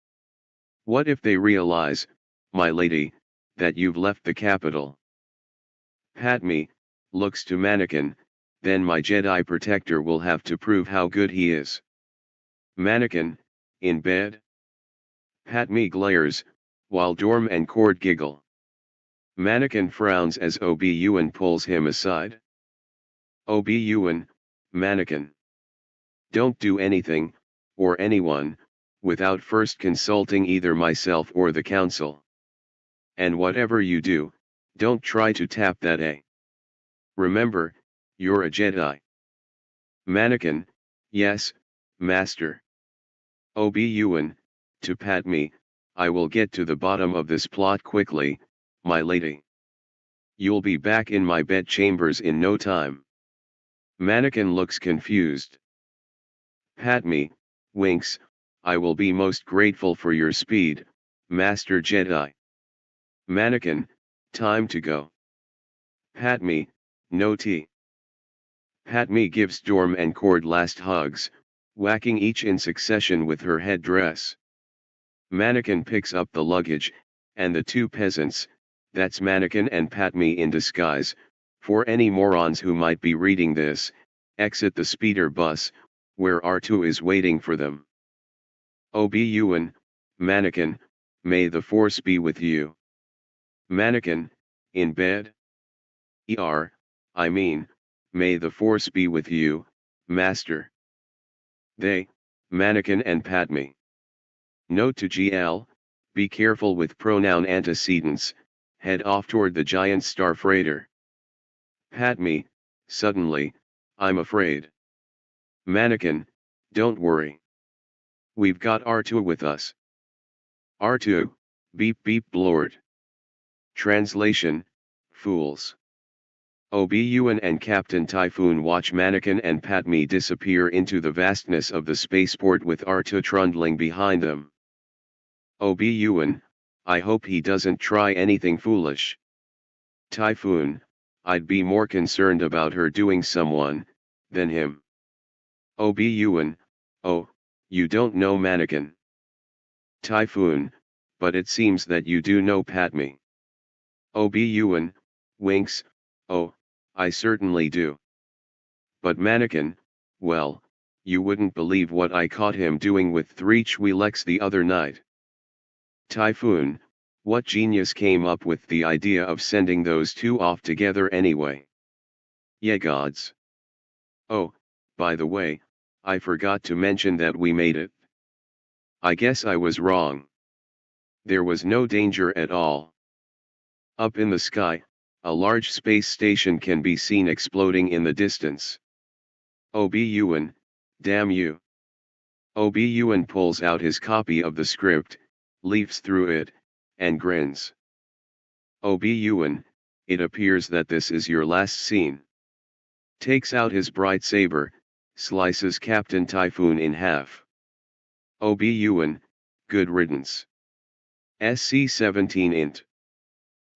What if they realize, my lady, that you've left the capital? Padme looks to Mannequin, then my Jedi protector will have to prove how good he is. Mannequin, in bed? Padme glares, while Dorm and Cord giggle. Mannequin frowns as Obi-Wan pulls him aside. Obi-Wan, Mannequin. Don't do anything, or anyone, without first consulting either myself or the council. And whatever you do, don't try to tap that A. Remember, you're a Jedi. Mannequin, yes, master. Obi-Wan, to Padme, I will get to the bottom of this plot quickly, my lady. You'll be back in my bedchambers in no time. Mannequin looks confused. Padme winks, I will be most grateful for your speed, Master Jedi. Mannequin, time to go. Padme, no tea. Padme gives Dorm and Cord last hugs, whacking each in succession with her headdress. Mannequin picks up the luggage, and the two peasants, that's Mannequin and Padme in disguise, for any morons who might be reading this, exit the speeder bus, where R2 is waiting for them. Obi-Wan, Mannequin, may the Force be with you. Mannequin, in bed? I mean, may the Force be with you, Master. They, Mannequin and Padme. Note to GL, be careful with pronoun antecedents, head off toward the giant star freighter. Padme, suddenly, I'm afraid. Mannequin, don't worry. We've got R2 with us. R2, beep beep blord. Translation, fools. Obi-Wan and Captain Typhoon watch Mannequin and Padme disappear into the vastness of the spaceport with R2 trundling behind them. Obi-Wan, I hope he doesn't try anything foolish. Typhoon, I'd be more concerned about her doing someone, than him. Obi-Wan, oh, you don't know Mannequin. Typhoon, but it seems that you do know Padme. Obi-Wan, winks, oh, I certainly do. But Mannequin, well, you wouldn't believe what I caught him doing with 3 Twi'leks the other night. Typhoon, what genius came up with the idea of sending those two off together anyway? Ye gods. Oh, by the way, I forgot to mention that we made it. I guess I was wrong. There was no danger at all. Up in the sky, a large space station can be seen exploding in the distance. Obi-Wan, damn you. Obi-Wan pulls out his copy of the script, leafs through it, and grins. Obi-Wan, it appears that this is your last scene. Takes out his bright saber, slices Captain Typhoon in half. Obi-Wan, good riddance. SC-17 int.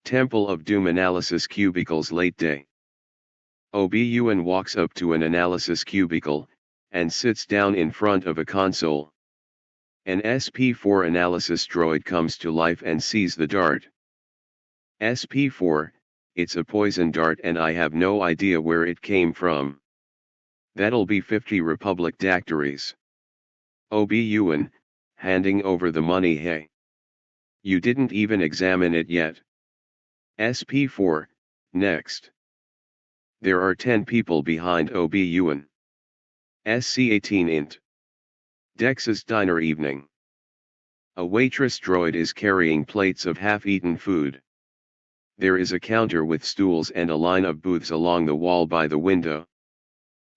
Temple of Doom analysis cubicles late day. Obi-Wan walks up to an analysis cubicle, and sits down in front of a console. An SP-4 analysis droid comes to life and sees the dart. SP-4, it's a poison dart and I have no idea where it came from. That'll be 50 Republic dactyries. Obi-Wan, handing over the money. Hey. You didn't even examine it yet. SP-4, next. There are 10 people behind Obi-Wan. SC-18 int. Dex's Diner evening. A waitress droid is carrying plates of half-eaten food. There is a counter with stools and a line of booths along the wall by the window.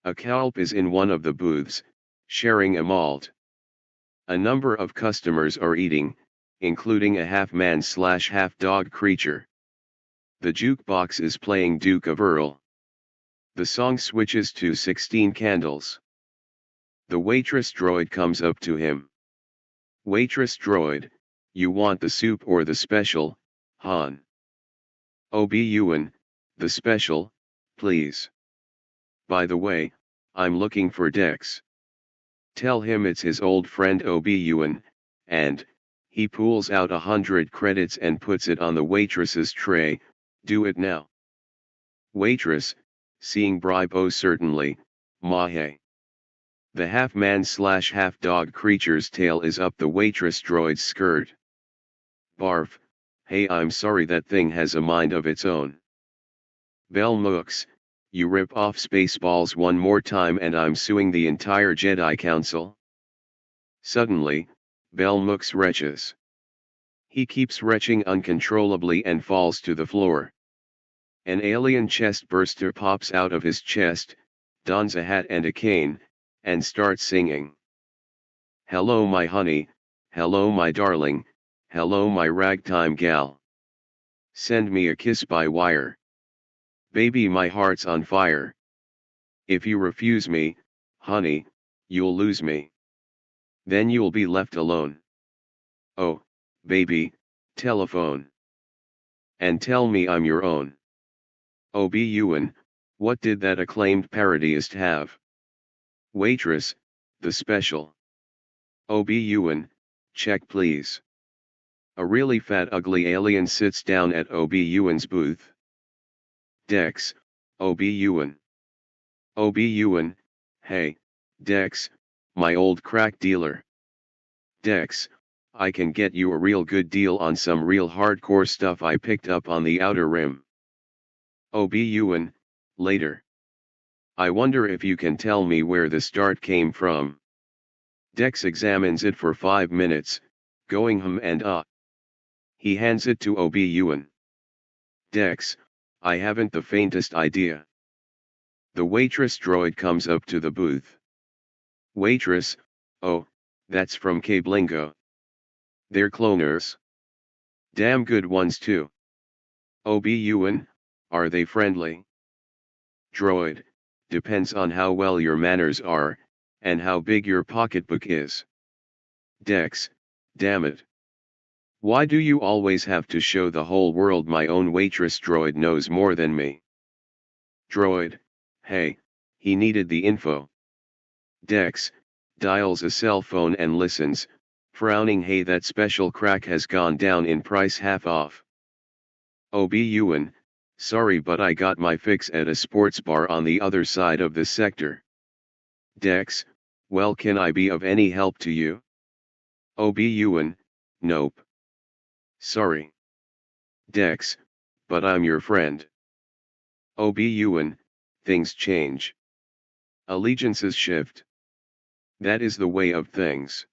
A Calp is in one of the booths, sharing a malt. A number of customers are eating, including a half-man/half-dog creature. The jukebox is playing Duke of Earl. The song switches to 16 Candles. The waitress droid comes up to him. Waitress droid, you want the soup or the special, Han? Obi-Wan, the special, please. By the way, I'm looking for Dex. Tell him it's his old friend Obi-Wan, and, he pulls out 100 credits and puts it on the waitress's tray. Do it now. Waitress, seeing bribe, oh certainly, Mahe. The half-man/half-dog creature's tail is up the waitress droid's skirt. Barf, hey, I'm sorry, that thing has a mind of its own. Bell Mooks, you rip off Spaceballs one more time and I'm suing the entire Jedi Council. Suddenly, Bell Mooks retches. He keeps retching uncontrollably and falls to the floor. An alien chest burster pops out of his chest, dons a hat and a cane, and starts singing. Hello my honey, hello my darling, hello my ragtime gal. Send me a kiss by wire. Baby, my heart's on fire. If you refuse me, honey, you'll lose me. Then you'll be left alone. Oh, baby, telephone. And tell me I'm your own. Obi-Wan, what did that acclaimed parodyist have? Waitress, the special. Obi-Wan, check please. A really fat ugly alien sits down at Obi-Wan's booth. Dex, Obi-Wan. Obi-Wan, hey, Dex, my old crack dealer. Dex, I can get you a real good deal on some real hardcore stuff I picked up on the Outer Rim. Obi-Wan, later. I wonder if you can tell me where the start came from. Dex examines it for 5 minutes, going and ah. He hands it to Obi-Wan. Dex, I haven't the faintest idea. The waitress droid comes up to the booth. Waitress, oh, that's from Cablingo. They're cloners. Damn good ones too. Obi-Wan, are they friendly? Droid, depends on how well your manners are, and how big your pocketbook is. Dex, damn it. Why do you always have to show the whole world my own waitress droid knows more than me? Droid, hey, he needed the info. Dex, dials a cell phone and listens, frowning, hey, that special crack has gone down in price, half off. Obi-Wan, sorry but I got my fix at a sports bar on the other side of the sector. Dex, well, can I be of any help to you? Obi-Wan, nope. Sorry. Dex, but I'm your friend. Obi-Wan, things change. Allegiances shift. That is the way of things.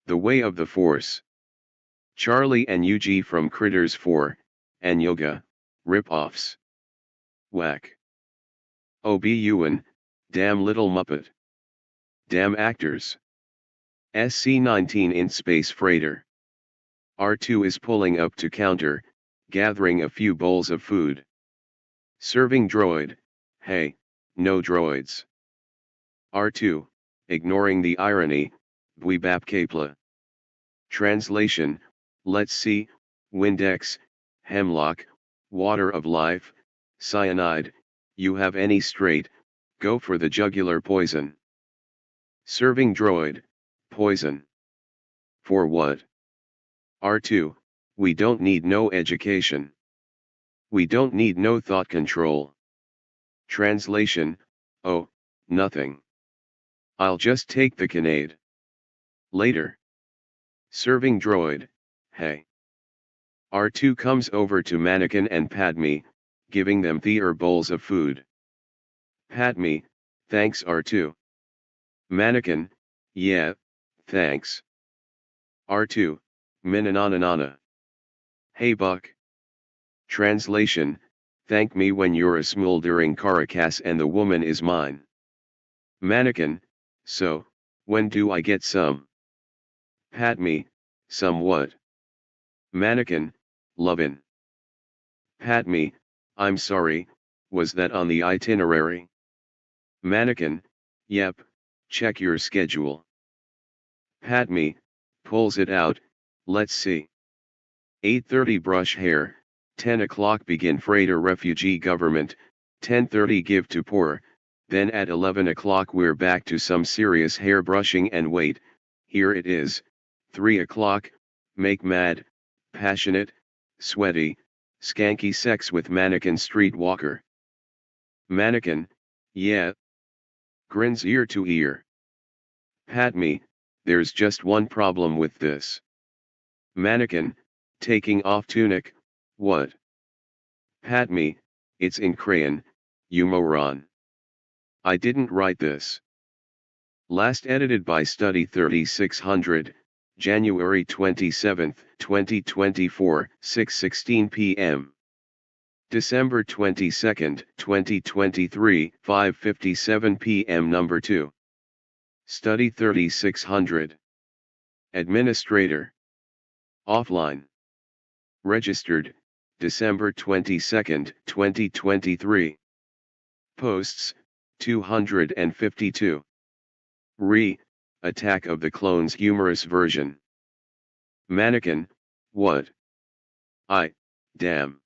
The way of the Force. Charlie and Yuji from Critters 4, and Yoga, rip-offs. Whack. Obi-Wan, damn little muppet. Damn actors. SC-19 in Space Freighter. R2 is pulling up to counter, gathering a few bowls of food. Serving droid, hey, no droids. R2, ignoring the irony, Bwibap Kapla. Translation, let's see, Windex, hemlock, water of life, cyanide, you have any straight, go for the jugular poison. Serving droid, poison. For what? R2, we don't need no education. We don't need no thought control. Translation, oh, nothing. I'll just take the Canade. Later. Serving droid, hey. R2 comes over to Mannequin and Padme, giving them their bowls of food. Padme, thanks R2. Mannequin, yeah, thanks. R2, Minananana. Hey Buck. Translation, thank me when you're a smoldering carcass and the woman is mine. Mannequin, so, when do I get some? Pat me, somewhat. Mannequin, lovin'. Pat me, I'm sorry, was that on the itinerary? Mannequin, yep, check your schedule. Pat me, pulls it out, let's see. 8:30 brush hair, 10 o'clock begin freighter refugee government, 10:30 give to poor, then at 11 o'clock we're back to some serious hair brushing and wait, here it is, 3 o'clock, make mad, passionate, sweaty, skanky sex with mannequin streetwalker. Mannequin, yeah. Grins ear to ear. Pat me, there's just one problem with this. Mannequin, taking off tunic, what? Pat me, it's in crayon, you moron. I didn't write this. Last edited by Study 3600, January 27, 2024, 6:16 p.m. December 22, 2023, 5:57 p.m. Number 2. Study 3600. Administrator. Offline. Registered, December 22, 2023. Posts, 252. Attack of the Clones Humorous version. Mannequin, what? Damn.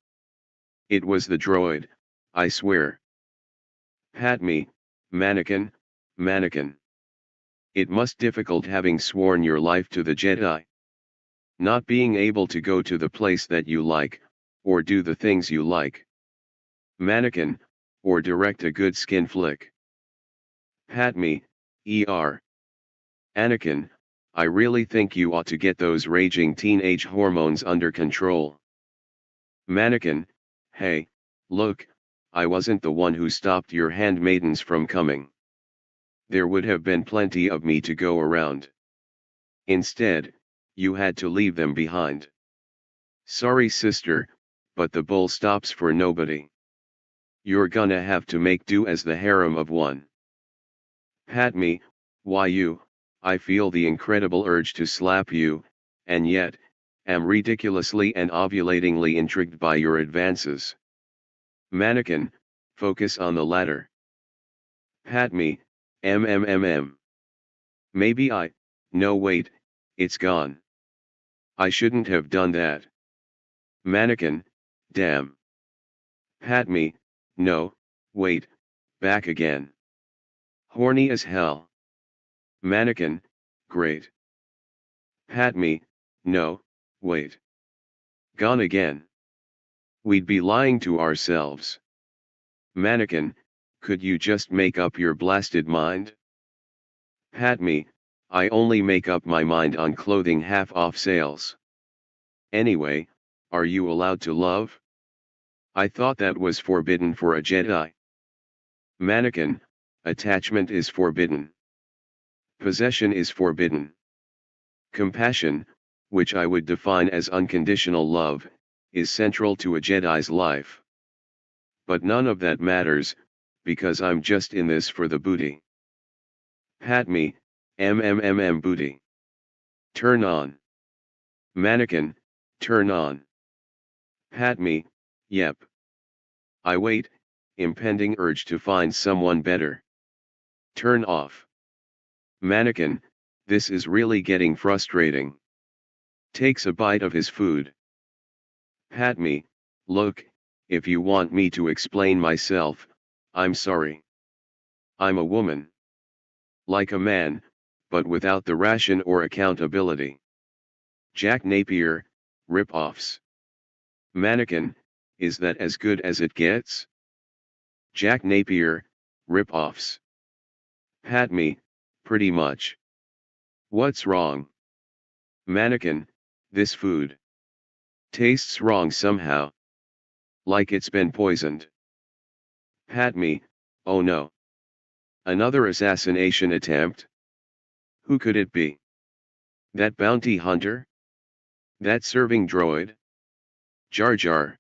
It was the droid, I swear. Pat me, mannequin, mannequin. It must difficult having sworn your life to the Jedi. Not being able to go to the place that you like, or do the things you like. Mannequin, or direct a good skin flick. Pat me, er. Anakin, I really think you ought to get those raging teenage hormones under control. Mannequin, hey, look, I wasn't the one who stopped your handmaidens from coming. There would have been plenty of me to go around. Instead, you had to leave them behind. Sorry sister, but the bull stops for nobody. You're gonna have to make do as the harem of one. Pat me, why you, I feel the incredible urge to slap you, and yet, am ridiculously and ovulatingly intrigued by your advances. Mannequin, focus on the latter. Pat me, Maybe no wait, it's gone. I shouldn't have done that. Mannequin, damn. Pat me, no, wait, back again. Horny as hell. Mannequin, great. Pat me, no, wait. Gone again. We'd be lying to ourselves. Mannequin, could you just make up your blasted mind? Pat me, I only make up my mind on clothing half-off sales. Anyway, are you allowed to love? I thought that was forbidden for a Jedi. Mannequin, attachment is forbidden. Possession is forbidden. Compassion, which I would define as unconditional love, is central to a Jedi's life. But none of that matters, because I'm just in this for the booty. Pat me, booty. Turn on. Mannequin, turn on. Pat me, yep. I wait, impending urge to find someone better. Turn off. Mannequin, this is really getting frustrating. Takes a bite of his food. Pat me, look, if you want me to explain myself, I'm sorry. I'm a woman. Like a man, but without the ration or accountability. Jack Napier, rip-offs. Mannequin, is that as good as it gets? Jack Napier, rip-offs. Pat me, pretty much. What's wrong? Mannequin, this food. Tastes wrong somehow. Like it's been poisoned. Pat me, oh no. Another assassination attempt? Who could it be? That bounty hunter? That serving droid? Jar Jar.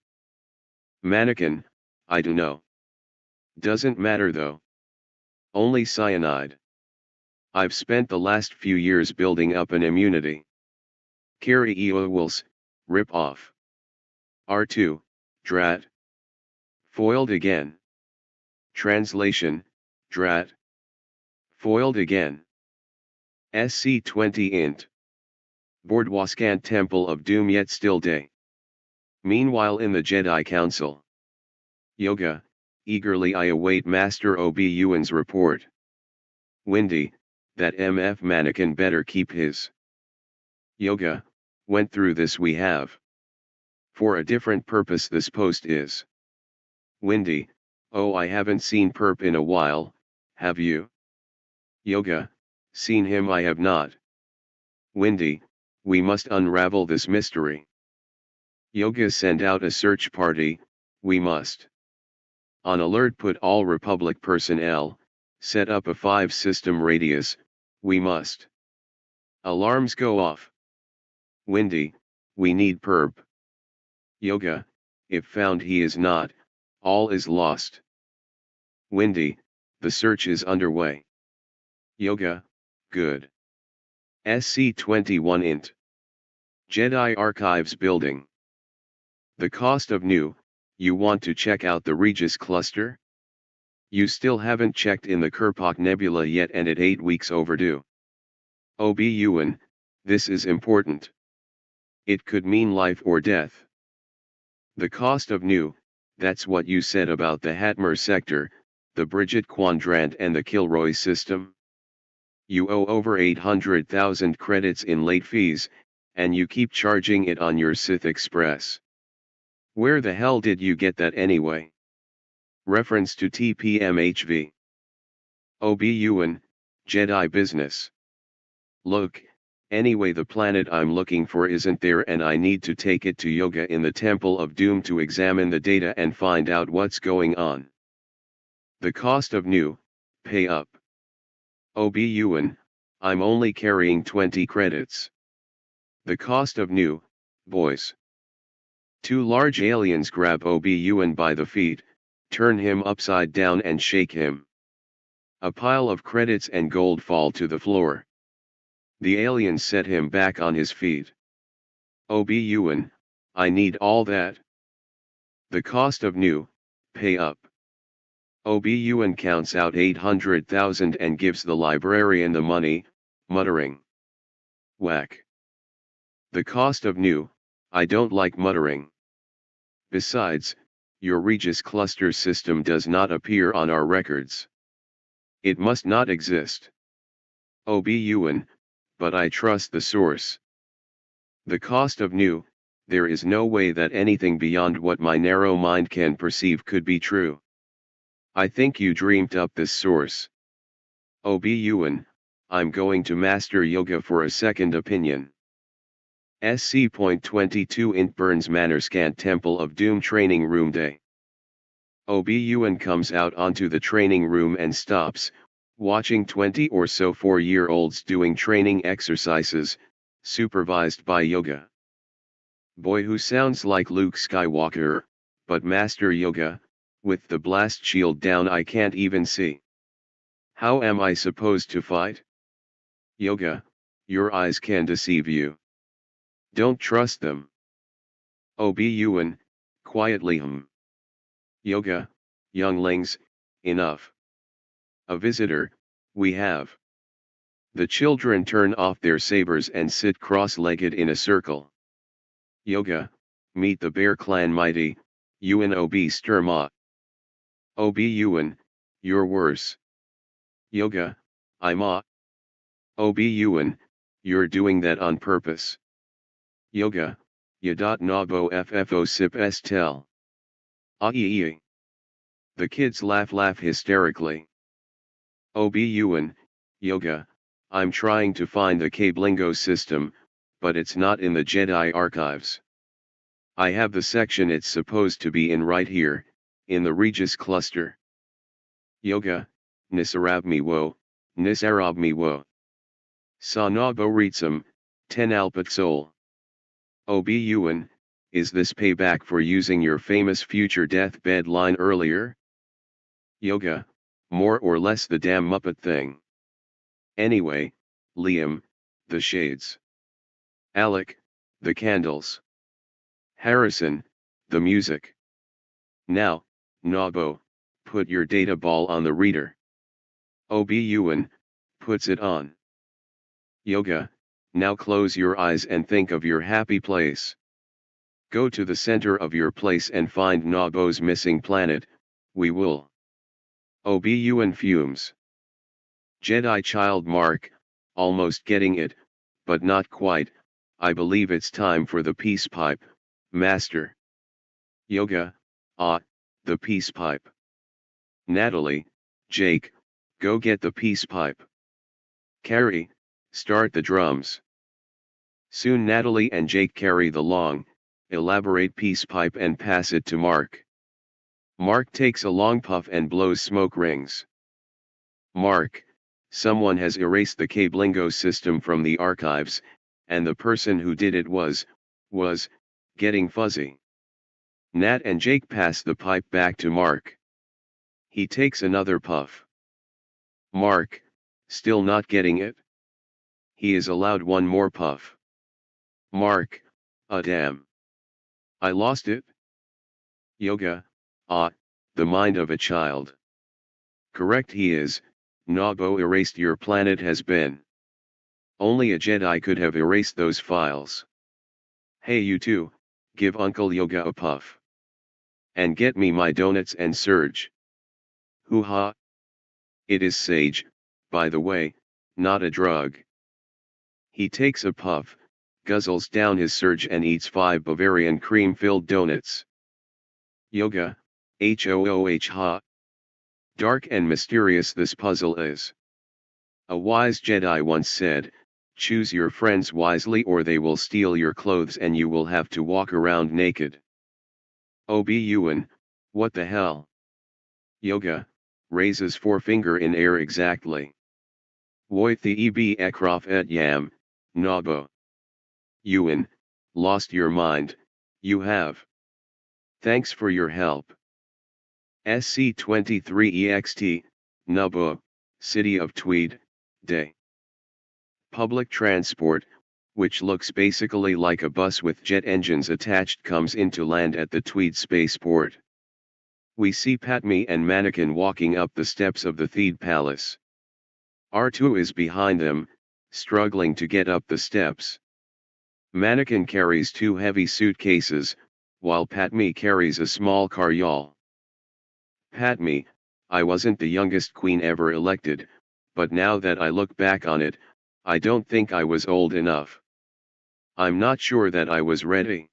Mannequin, I don't know. Doesn't matter though. Only cyanide. I've spent the last few years building up an immunity. Carry Eowils, rip off. R2, drat. Foiled again. Translation, drat. Foiled again. SC20 int. Boardwascant Temple of Doom yet still day. Meanwhile in the Jedi Council. Yoga, eagerly I await Master Obi-Wan's report. Windy, that MF mannequin better keep his. Yoga, went through this we have. For a different purpose this post is. Windy, oh I haven't seen Perp in a while, have you? Yoga, seen him I have not. Windy, we must unravel this mystery. Yoga send out a search party, we must. On alert put all Republic personnel, set up a 5-system radius, we must. Alarms go off. Windy, we need Perp. Yoga, if found he is not, all is lost. Windy, the search is underway. Yoga, good. SC21 int. Jedi Archives building. The cost of new, you want to check out the Regis cluster? You still haven't checked in the Kirpak Nebula yet and it 8 weeks overdue. Obi-Wan, this is important. It could mean life or death. The cost of new, that's what you said about the Hatmer sector, the Bridget Quadrant and the Kilroy system. You owe over 800,000 credits in late fees, and you keep charging it on your Sith Express. Where the hell did you get that anyway? Reference to TPMHV. Obi-Wan, Jedi business. Look, anyway the planet I'm looking for isn't there and I need to take it to Yoga in the Temple of Doom to examine the data and find out what's going on. The cost of new, pay up. Obi-Wan, I'm only carrying 20 credits. The cost of new, boys. 2 large aliens grab Obi-Wan by the feet, turn him upside down and shake him. A pile of credits and gold fall to the floor. The aliens set him back on his feet. Obi-Wan, I need all that. The cost of new, pay up. Obi-Wan counts out 800,000 and gives the librarian the money, muttering. Whack. The cost of new, I don't like muttering. Besides, your Regis cluster system does not appear on our records. It must not exist. Obi-Wan, but I trust the source. The cost of new, there is no way that anything beyond what my narrow mind can perceive could be true. I think you dreamed up this source. Obi-Wan, I'm going to Master Yoga for a second opinion. SC.22 int Burns Manor Scant Temple of Doom Training Room Day. Obi-Wan comes out onto the training room and stops, watching 20 or so 4-year-olds doing training exercises, supervised by Yoga. Boy who sounds like Luke Skywalker, but Master Yoga, with the blast shield down I can't even see. How am I supposed to fight? Yoga, your eyes can deceive you. Don't trust them. Obi-Wan, quietly Yoga, younglings, enough. A visitor, we have. The children turn off their sabers and sit cross-legged in a circle. Yoga, meet the Bear Clan mighty, UNOB Sturma. Obi-Wan, you're worse. Yoga, I'm Obi-Wan, you're doing that on purpose. Yoga, Yadot Nabo FFO Sip Estel. Aye. The kids laugh hysterically. Obi-Wan, Yoga, I'm trying to find the Cablingo system, but it's not in the Jedi archives. I have the section it's supposed to be in right here, in the Regis cluster. Yoga, Nisarabmi wo. Sa Nabo Ritsum, 10 Alpat Sol. Obi-Wan, is this payback for using your famous future deathbed line earlier? Yoga, more or less the damn Muppet thing. Anyway, Liam, the shades. Alec, the candles. Harrison, the music. Now, Nabo, put your data ball on the reader. Obi-Wan, puts it on. Yoga, now close your eyes and think of your happy place. Go to the center of your place and find Nabo's missing planet, we will. Obi-Wan fumes. Jedi child Mark, almost getting it, but not quite. I believe it's time for the peace pipe, Master. Yoga, the peace pipe. Natalie, Jake, go get the peace pipe. Carrie, start the drums. Soon Natalie and Jake carry the long, elaborate peace pipe and pass it to Mark. Mark takes a long puff and blows smoke rings. Mark, someone has erased the Cablingo system from the archives, and the person who did it was getting fuzzy. Nat and Jake pass the pipe back to Mark. He takes another puff. Mark, still not getting it. He is allowed one more puff. Mark, damn. I lost it. Yoga, the mind of a child. Correct he is, Nabo erased your planet has been. Only a Jedi could have erased those files. Hey you two, give Uncle Yoga a puff. And get me my donuts and Surge. Hoo-ha. It is sage, by the way, not a drug. He takes a puff, guzzles down his Surge and eats 5 Bavarian cream-filled donuts. Yoga, hooh ha. Dark and mysterious this puzzle is. A wise Jedi once said, choose your friends wisely or they will steal your clothes and you will have to walk around naked. Obi-Wan, what the hell? Yoga, raises forefinger in air exactly. Woith the eb ekrof et yam, Nabo. Ewan, lost your mind, you have. Thanks for your help. SC23EXT, Nabo, City of Tweed, Day. Public transport, which looks basically like a bus with jet engines attached, comes into land at the Tweed spaceport. We see Padme and Mannequin walking up the steps of the Theed Palace. R2 is behind them, struggling to get up the steps. Mannequin carries 2 heavy suitcases, while Padme carries a small carryall. Padme, I wasn't the youngest queen ever elected, but now that I look back on it, I don't think I was old enough. I'm not sure that I was ready.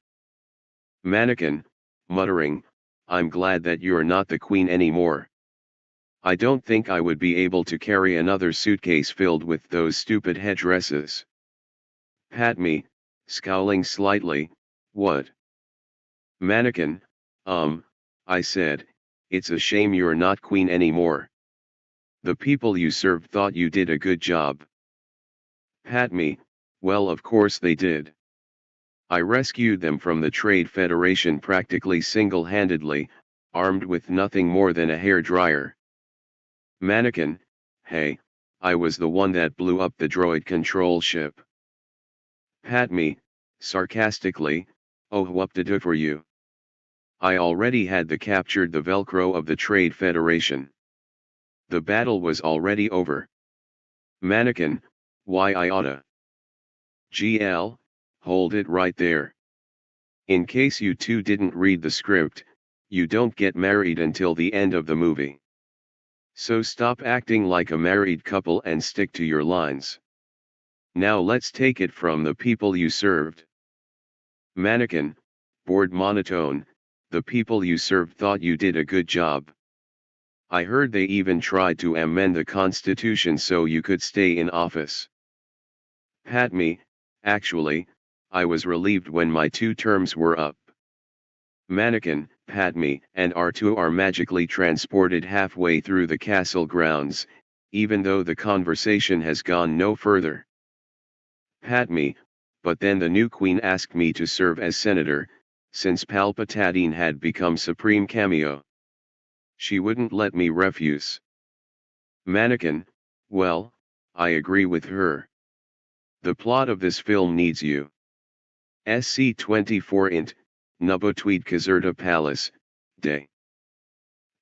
Mannequin, muttering, I'm glad that you're not the queen anymore. I don't think I would be able to carry another suitcase filled with those stupid headdresses. Padme, scowling slightly, what? Mannequin, I said, it's a shame you're not queen anymore. The people you served thought you did a good job. Padme, well of course they did. I rescued them from the Trade Federation practically single-handedly, armed with nothing more than a hairdryer. Mannequin, hey, I was the one that blew up the droid control ship. Padme, sarcastically, oh whoop-de-doo for you. I already had captured the Velcro of the Trade Federation. The battle was already over. Mannequin, why I oughta. GL, hold it right there. In case you two didn't read the script, you don't get married until the end of the movie. So stop acting like a married couple and stick to your lines. Now let's take it from the people you served. Mannequin, bored monotone, the people you served thought you did a good job. I heard they even tried to amend the Constitution so you could stay in office. Padme, actually, I was relieved when my 2 terms were up. Mannequin, Padme, and R2 are magically transported halfway through the castle grounds, even though the conversation has gone no further. Padme, but then the new queen asked me to serve as senator, since Palpatine had become supreme cameo. She wouldn't let me refuse. Mannequin, well, I agree with her. The plot of this film needs you. SC-24 int, Nubotweet Kazerta Palace, Day.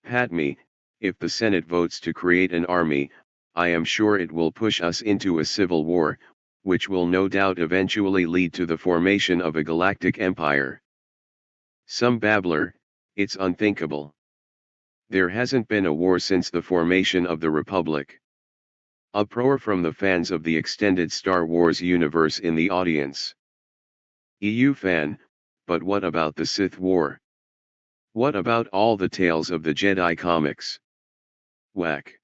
Padme, if the Senate votes to create an army, I am sure it will push us into a civil war, which will no doubt eventually lead to the formation of a galactic empire. Some babbler, it's unthinkable. There hasn't been a war since the formation of the Republic. Uproar from the fans of the extended Star Wars universe in the audience. EU fan, but what about the Sith War? What about all the tales of the Jedi comics? Whack.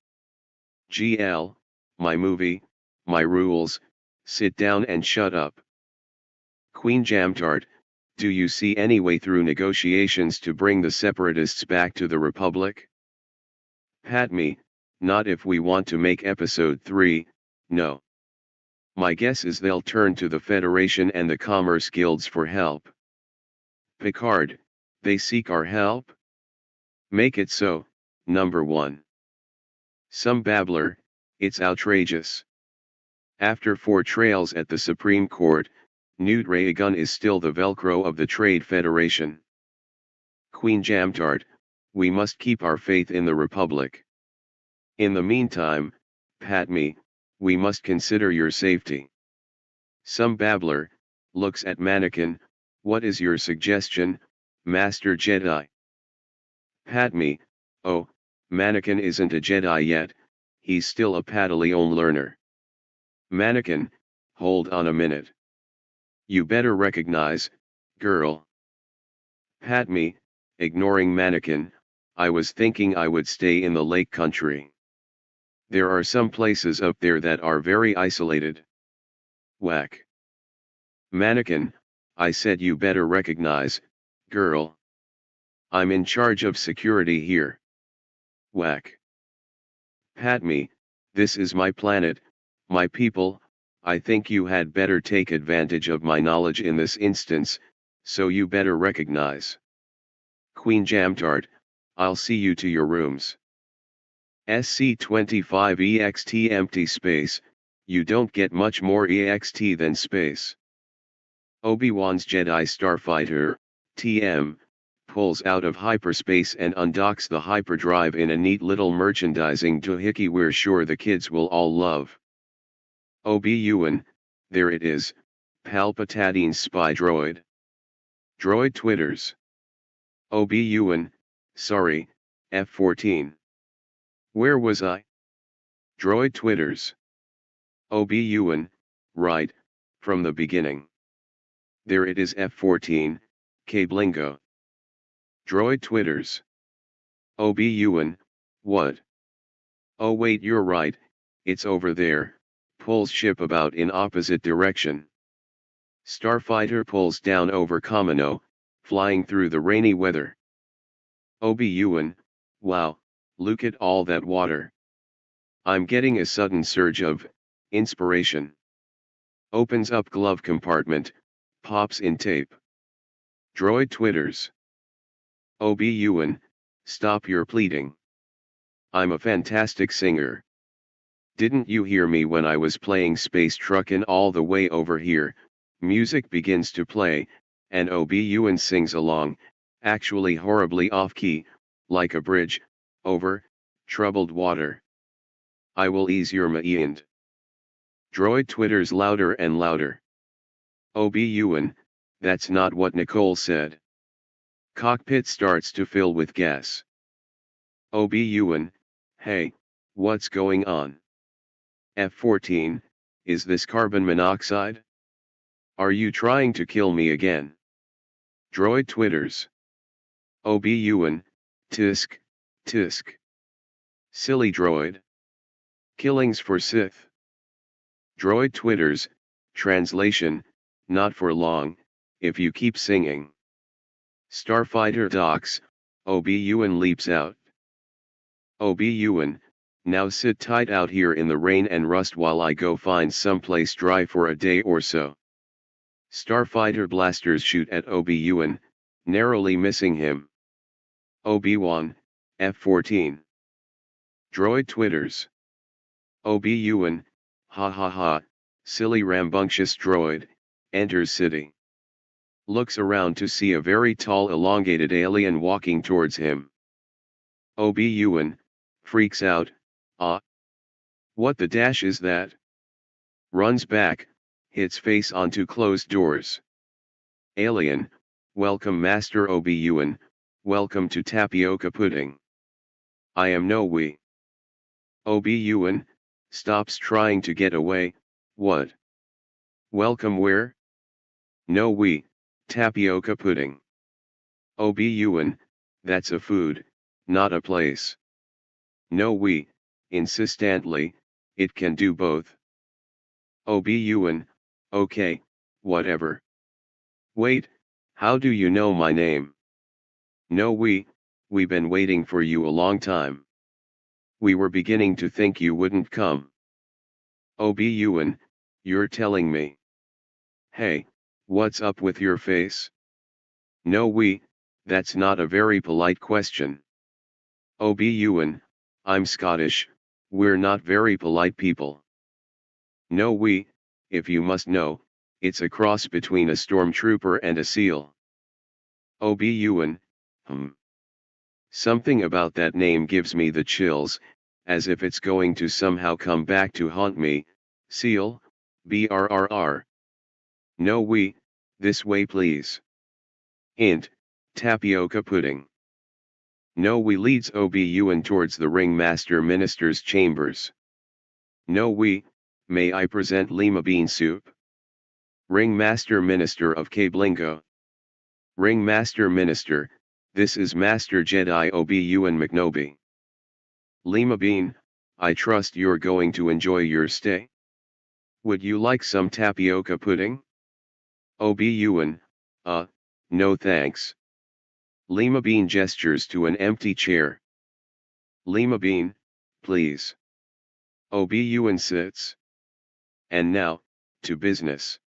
GL, my movie, my rules, sit down and shut up. Queen Jamtart, do you see any way through negotiations to bring the separatists back to the Republic? Padme, not if we want to make episode 3, no. My guess is they'll turn to the Federation and the Commerce Guilds for help. Picard, they seek our help? Make it so, number 1. Some babbler, it's outrageous. After 4 trials at the Supreme Court, Newt Reagan is still the Velcro of the Trade Federation. Queen Jamtart, we must keep our faith in the Republic. In the meantime, Padme, we must consider your safety. Some babbler, looks at Mannequin, what is your suggestion, Master Jedi? Padme, oh, Mannequin isn't a Jedi yet, he's still a Padawan learner. Mannequin, hold on a minute. You better recognize, girl. Padme, ignoring Mannequin, I was thinking I would stay in the Lake Country. There are some places up there that are very isolated. Whack. Mannequin, I said you better recognize, girl. I'm in charge of security here. Whack. Padme, this is my planet, my people, I think you had better take advantage of my knowledge in this instance, so you better recognize. Queen Jamtart, I'll see you to your rooms. SC-25 EXT empty space, you don't get much more EXT than space. Obi-Wan's Jedi Starfighter, TM, pulls out of hyperspace and undocks the hyperdrive in a neat little merchandising doohickey we're sure the kids will all love. Obi-Wan, there it is, Palpatine's spy droid. Droid twitters. Obi-Wan, sorry, F-14. Where was I? Droid twitters. Obi-Wan, right, from the beginning. There it is F-14, Cablingo. Droid twitters. Obi-Wan, what? Oh wait, you're right, it's over there, pulls ship about in opposite direction. Starfighter pulls down over Kamino, flying through the rainy weather. Obi-Wan, wow, look at all that water. I'm getting a sudden surge of inspiration. Opens up glove compartment, pops in tape. Droid twitters. Obi-Wan, stop your pleading. I'm a fantastic singer. Didn't you hear me when I was playing Space Truckin' all the way over here? Music begins to play, and Obi-Wan sings along, actually horribly off-key, like a bridge, over, troubled water. I will ease your mind. Droid twitters louder and louder. Obi-Wan, that's not what Nicole said. Cockpit starts to fill with gas. Obi-Wan, hey, what's going on? F-14, is this carbon monoxide? Are you trying to kill me again? Droid twitters. Obi-Wan, tisk, tisk. Silly droid. Killings for Sith. Droid twitters, translation, not for long, if you keep singing. Starfighter docks, Obi-Wan leaps out. Obi-Wan, now sit tight out here in the rain and rust while I go find someplace dry for a day or so. Starfighter blasters shoot at Obi-Wan, narrowly missing him. Obi-Wan, F-14. Droid twitters. Obi-Wan, ha ha ha, silly rambunctious droid, enters city. looks around to see a very tall elongated alien walking towards him. Obi-Wan freaks out, ah. What the dash is that? Runs back, hits face onto closed doors. Alien, welcome Master Obi-Wan, welcome to tapioca pudding. I am no we. Obi-Wan stops trying to get away, what? Welcome where? No we, tapioca pudding. Obi-Wan, that's a food, not a place. No we, insistently, it can do both. Obi-Wan, okay, whatever. Wait, how do you know my name? No we been waiting for you a long time. We were beginning to think you wouldn't come. Obi-Wan, you're telling me. Hey, what's up with your face? No we, that's not a very polite question. Obi-Wan, I'm Scottish, we're not very polite people. No we, if you must know, it's a cross between a stormtrooper and a seal. Obi-Wan, Something about that name gives me the chills, as if it's going to somehow come back to haunt me. Seal, BRRR. No we, this way please. Int, tapioca pudding. No we leads Obi-Wan towards the ringmaster minister's chambers. No we, may I present lima bean soup? Ringmaster Minister of Cablingo. Ringmaster Minister, this is Master Jedi Obi-Wan McNobi. Lima bean, I trust you're going to enjoy your stay. Would you like some tapioca pudding? Obi-Wan, no thanks. Lima bean gestures to an empty chair. Lima bean, please. Obi-Wan sits. And now, to business.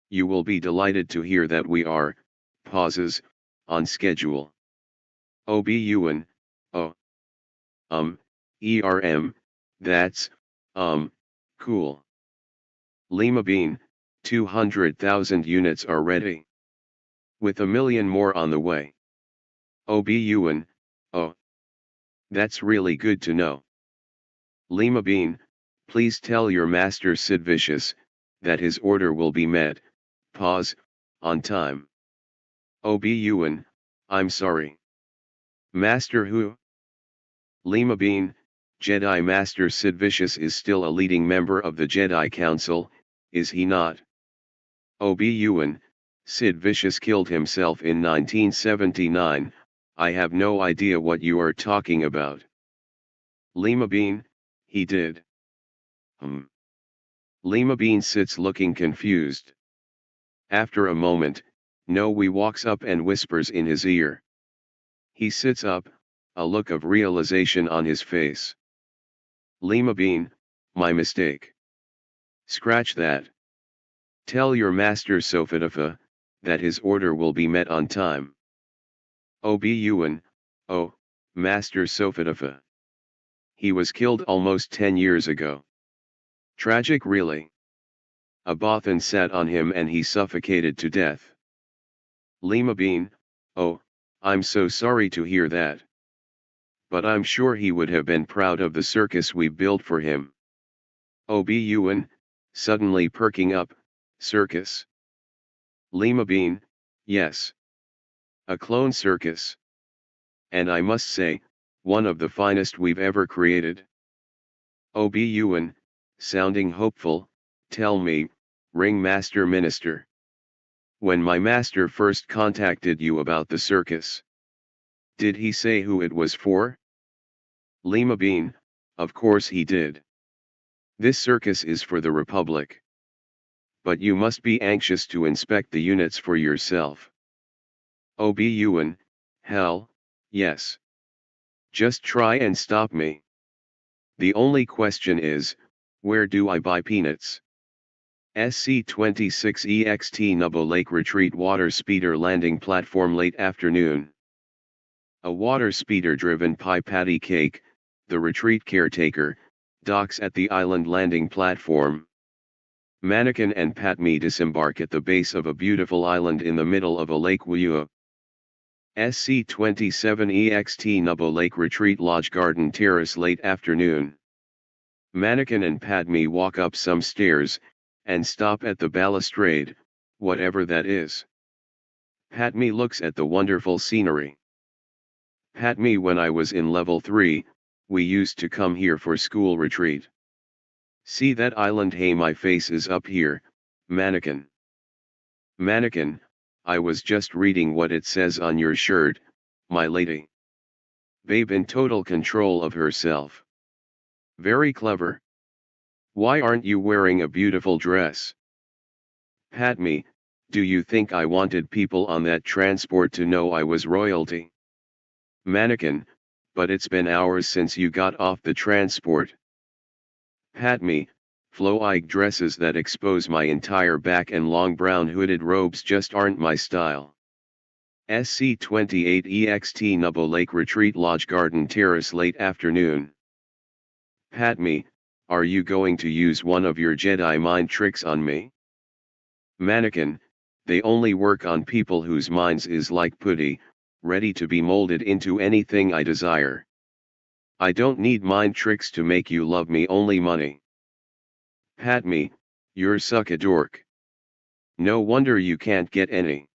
You will be delighted to hear that we are, pauses, on schedule. Obi-Wan, that's, cool. Lima bean, 200,000 units are ready. With 1 million more on the way. Obi-Wan, that's really good to know. Lima bean, please tell your master Sid Vicious, that his order will be met, pause, on time. Obi-Wan, I'm sorry. Master who? Lima bean, Jedi Master Sid Vicious is still a leading member of the Jedi Council, is he not? Obi-Wan, Sid Vicious killed himself in 1979, I have no idea what you are talking about. Lima bean, he did. Lima bean sits looking confused. After a moment, Noe walks up and whispers in his ear. He sits up, a look of realization on his face. Lima bean, my mistake. Scratch that. Tell your master Sofadafa, that his order will be met on time. Obi-Wan, Master Sofadafa. He was killed almost 10 years ago. Tragic really. A Bothan sat on him and he suffocated to death. Lima bean, I'm so sorry to hear that. But I'm sure he would have been proud of the circus we built for him. Obi-Wan, suddenly perking up, circus. Lima bean, yes. A clone circus. And I must say, one of the finest we've ever created. Obi-Wan, sounding hopeful, tell me, Ringmaster Minister. When my master first contacted you about the circus, did he say who it was for? Lima bean, of course he did. This circus is for the Republic. But you must be anxious to inspect the units for yourself. Obi-Wan, hell, yes. Just try and stop me. The only question is, where do I buy peanuts? SC-26EXT Nubbo Lake Retreat Water Speeder Landing Platform late afternoon. A water speeder-driven pie patty cake, the retreat caretaker, docks at the island landing platform. Mannequin and Patmi disembark at the base of a beautiful island in the middle of a lake Wuyua. SC27 EXT Nubo Lake Retreat Lodge Garden Terrace late afternoon. Mannequin and Padme walk up some stairs, and stop at the balustrade, whatever that is. Padme looks at the wonderful scenery. Padme, when I was in level 3, we used to come here for school retreat. See that island? Hey, my face is up here, Mannequin. Mannequin, I was just reading what it says on your shirt, my lady. Babe in total control of herself. Very clever. Why aren't you wearing a beautiful dress? Padme, do you think I wanted people on that transport to know I was royalty? Mannequin, but it's been hours since you got off the transport. Padme, flow-eyed dresses that expose my entire back and long brown hooded robes just aren't my style. SC28 EXT Nubo Lake Retreat Lodge Garden Terrace late afternoon. Padme, are you going to use one of your Jedi mind tricks on me? Mannequin, they only work on people whose minds is like putty, ready to be molded into anything I desire. I don't need mind tricks to make you love me, only money. Padme, you're such a dork. No wonder you can't get any.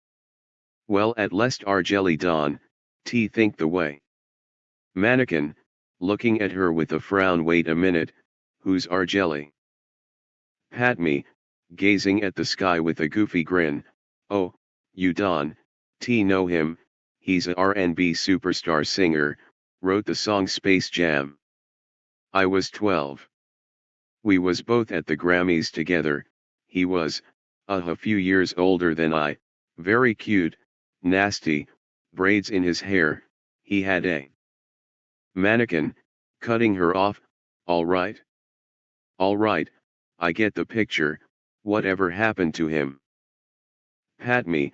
Well, at least our jelly Don, T think the way. Mannequin, looking at her with a frown. Wait a minute, who's our jelly? Padme, gazing at the sky with a goofy grin. Oh, you Don, T know him, he's a R&B superstar singer, wrote the song Space Jam. I was 12. We was both at the Grammys together. He was, a few years older than I, very cute, nasty, braids in his hair, he had a. Mannequin, cutting her off, all right, I get the picture, whatever happened to him? Padme,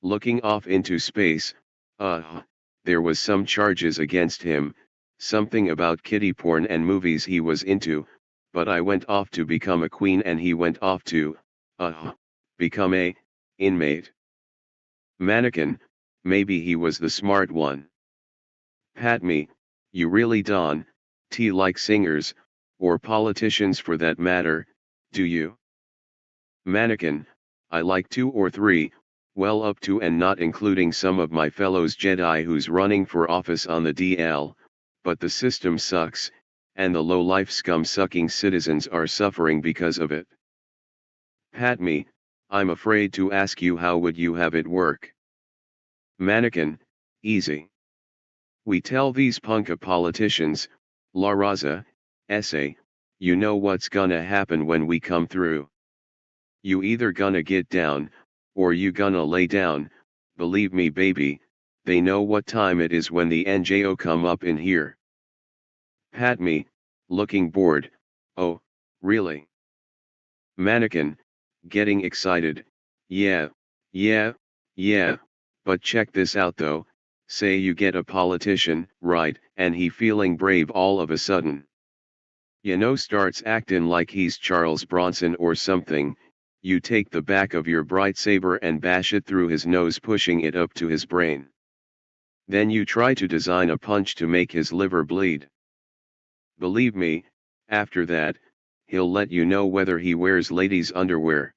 looking off into space, there was some charges against him, something about kiddie porn and movies he was into, but I went off to become a queen and he went off to, become a, inmate. Mannequin, maybe he was the smart one. Padme, you really Don, T like singers, or politicians for that matter, do you? Mannequin, I like 2 or 3, well up to and not including some of my fellows Jedi who's running for office on the DL, but the system sucks, and the low-life scum-sucking citizens are suffering because of it. Padme, I'm afraid to ask you, how would you have it work? Mannequin, easy. We tell these punka politicians, La Raza, essay, you know what's gonna happen when we come through. You either gonna get down, or you gonna lay down, believe me baby, they know what time it is when the NJO come up in here. Padme, looking bored, oh, really? Mannequin, getting excited, yeah, but check this out though, say you get a politician, right, and he feeling brave all of a sudden. You know, starts acting like he's Charles Bronson or something, you take the back of your bright saber and bash it through his nose, pushing it up to his brain. Then you try to design a punch to make his liver bleed. Believe me, after that, he'll let you know whether he wears ladies' underwear.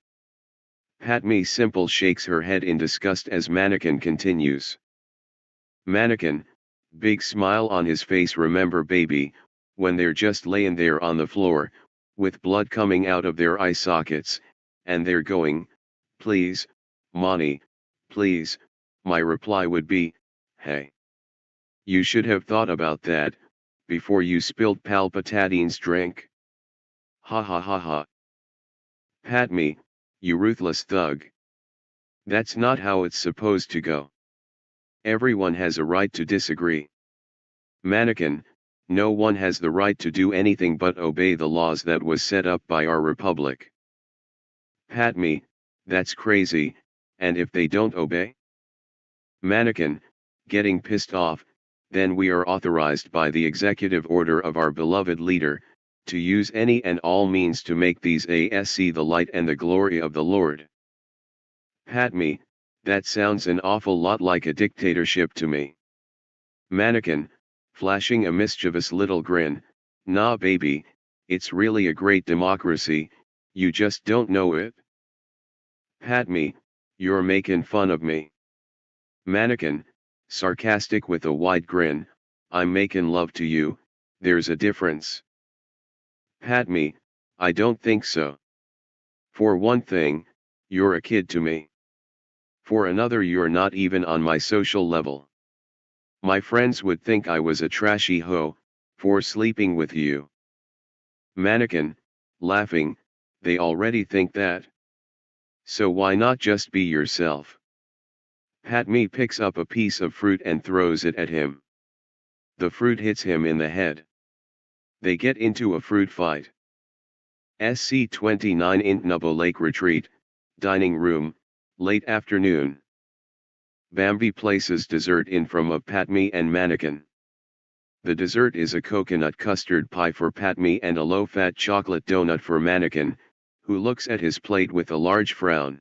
Padme simple shakes her head in disgust as Mannequin continues. Mannequin, big smile on his face. Remember baby, when they're just laying there on the floor, with blood coming out of their eye sockets, and they're going, please, Monty, please, my reply would be, hey. You should have thought about that, before you spilled Palpatine's drink. Ha ha ha ha. Padme, you ruthless thug. That's not how it's supposed to go. Everyone has a right to disagree. Mannequin, no one has the right to do anything but obey the laws that was set up by our republic. Padme, that's crazy, and if they don't obey? Mannequin, getting pissed off, then we are authorized by the executive order of our beloved leader, to use any and all means to make these ASC the light and the glory of the Lord. Pat me, that sounds an awful lot like a dictatorship to me. Mannequin, flashing a mischievous little grin, nah baby, it's really a great democracy, you just don't know it. Pat me, you're making fun of me. Mannequin, sarcastic with a wide grin, I'm making love to you, there's a difference. Pat me, I don't think so. For one thing, you're a kid to me. For another, you're not even on my social level. My friends would think I was a trashy hoe, for sleeping with you. Mannequin, laughing, they already think that. So why not just be yourself? Pat me picks up a piece of fruit and throws it at him. The fruit hits him in the head. They get into a fruit fight. SC29 Int Nubbo Lake Retreat, dining room, late afternoon. Bambi places dessert in front of Patme and Mannequin. The dessert is a coconut custard pie for Patme and a low-fat chocolate donut for Mannequin, who looks at his plate with a large frown.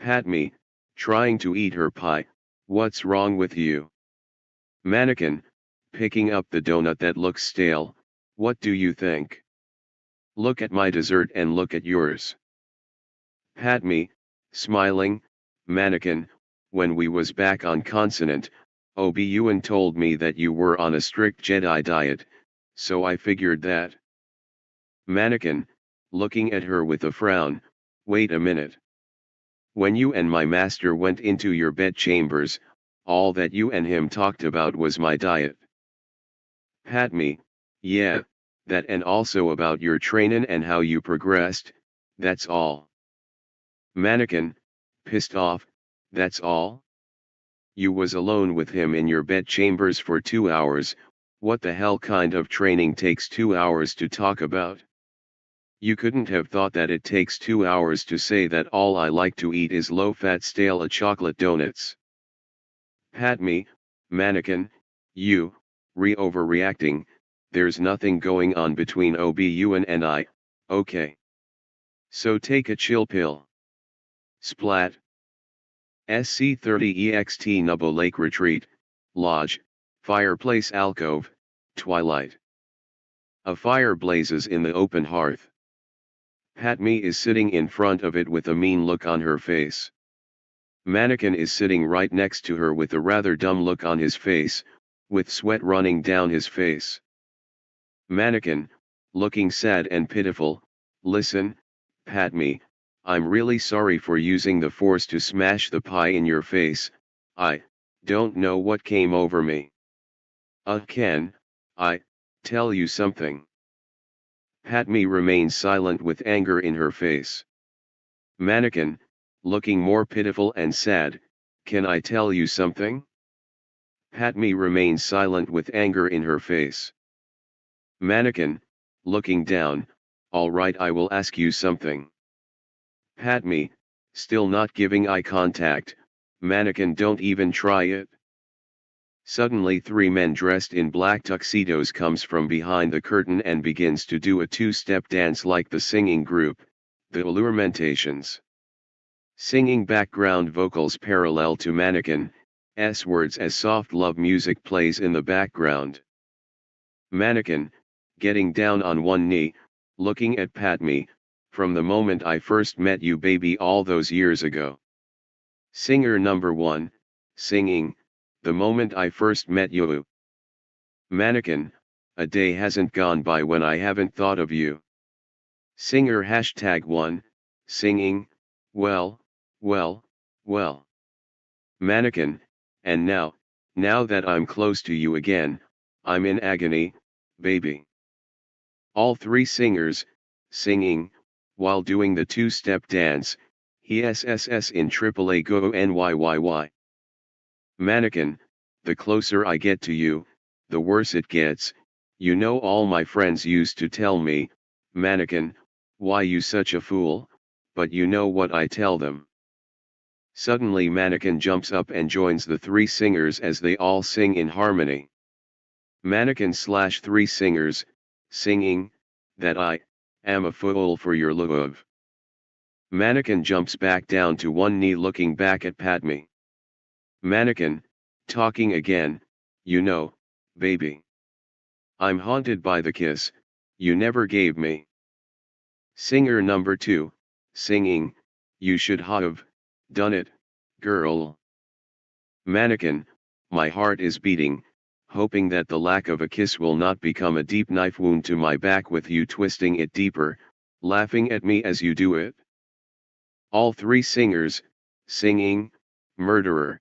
Patme, trying to eat her pie, what's wrong with you? Mannequin, picking up the donut that looks stale, what do you think? Look at my dessert and look at yours. Patme, smiling, Mannequin, when we was back on consonant, Obi-Wan told me that you were on a strict Jedi diet, so I figured that. Mannequin, looking at her with a frown, wait a minute. When you and my master went into your bedchambers, all that you and him talked about was my diet. Patme, yeah, that and also about your trainin' and how you progressed, that's all. Mannequin, pissed off, that's all? You was alone with him in your bedchambers for 2 hours, what the hell kind of training takes 2 hours to talk about? You couldn't have thought that it takes 2 hours to say that all I like to eat is low-fat stale chocolate donuts. Patme, Mannequin, you, overreacting, there's nothing going on between Obi-Wan and I, okay. So take a chill pill. Splat. SC30 EXT Nubbo Lake Retreat, Lodge, Fireplace Alcove, Twilight. A fire blazes in the open hearth. Patme is sitting in front of it with a mean look on her face. Mannequin is sitting right next to her with a rather dumb look on his face, with sweat running down his face. Mannequin, looking sad and pitiful, listen, Patme, I'm really sorry for using the force to smash the pie in your face, I don't know what came over me. Can I tell you something? Patme remains silent with anger in her face. Mannequin, looking more pitiful and sad, can I tell you something? Patme remains silent with anger in her face. Mannequin, looking down, all right, I will ask you something. Patme, still not giving eye contact, Mannequin, don't even try it. Suddenly 3 men dressed in black tuxedos comes from behind the curtain and begins to do a 2-step dance like the singing group, the Allurementations. Singing background vocals parallel to Mannequin's words as soft love music plays in the background. Mannequin, getting down on one knee, looking at Patme, from the moment I first met you baby all those years ago. Singer number 1, singing, the moment I first met you. Mannequin, a day hasn't gone by when I haven't thought of you. Singer #1, singing, well. Mannequin, and now that I'm close to you again, I'm in agony, baby. All 3 singers, singing, while doing the 2-step dance, HSSS in AAA go NYYY. Mannequin, the closer I get to you, the worse it gets, you know all my friends used to tell me, Mannequin, why you such a fool, but you know what I tell them. Suddenly Mannequin jumps up and joins the 3 singers as they all sing in harmony. Mannequin / 3 singers, singing, that I am a fool for your love. Mannequin jumps back down to one knee looking back at Padme. Mannequin, talking again, you know, baby. I'm haunted by the kiss you never gave me. Singer number 2, singing, you should have done it, girl. Mannequin, my heart is beating, hoping that the lack of a kiss will not become a deep knife wound to my back with you twisting it deeper, laughing at me as you do it. All three singers, singing, murderer.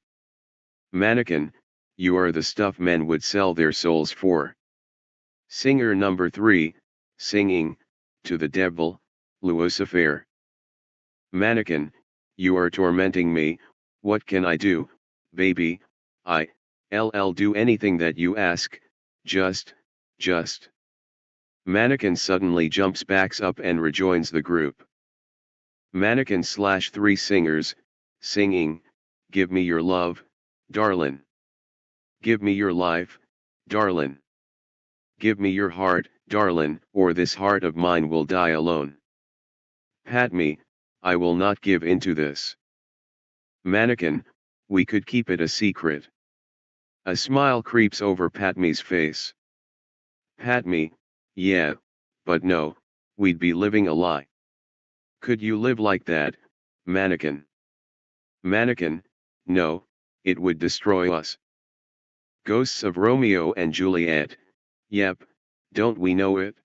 Mannequin, you are the stuff men would sell their souls for. Singer number 3, singing, to the devil, Lucifer. Mannequin, you are tormenting me, what can I do, baby, I'll do anything that you ask, just. Mannequin suddenly jumps backs up and rejoins the group. Mannequin / 3 singers, singing, give me your love, darlin'. Give me your life, darlin'. Give me your heart, darlin', or this heart of mine will die alone. Padme, I will not give into this. Mannequin, we could keep it a secret. A smile creeps over Padme's face. Padme, yeah, but no, we'd be living a lie. Could you live like that, Mannequin? Mannequin, no, it would destroy us. Ghosts of Romeo and Juliet, yep, don't we know it?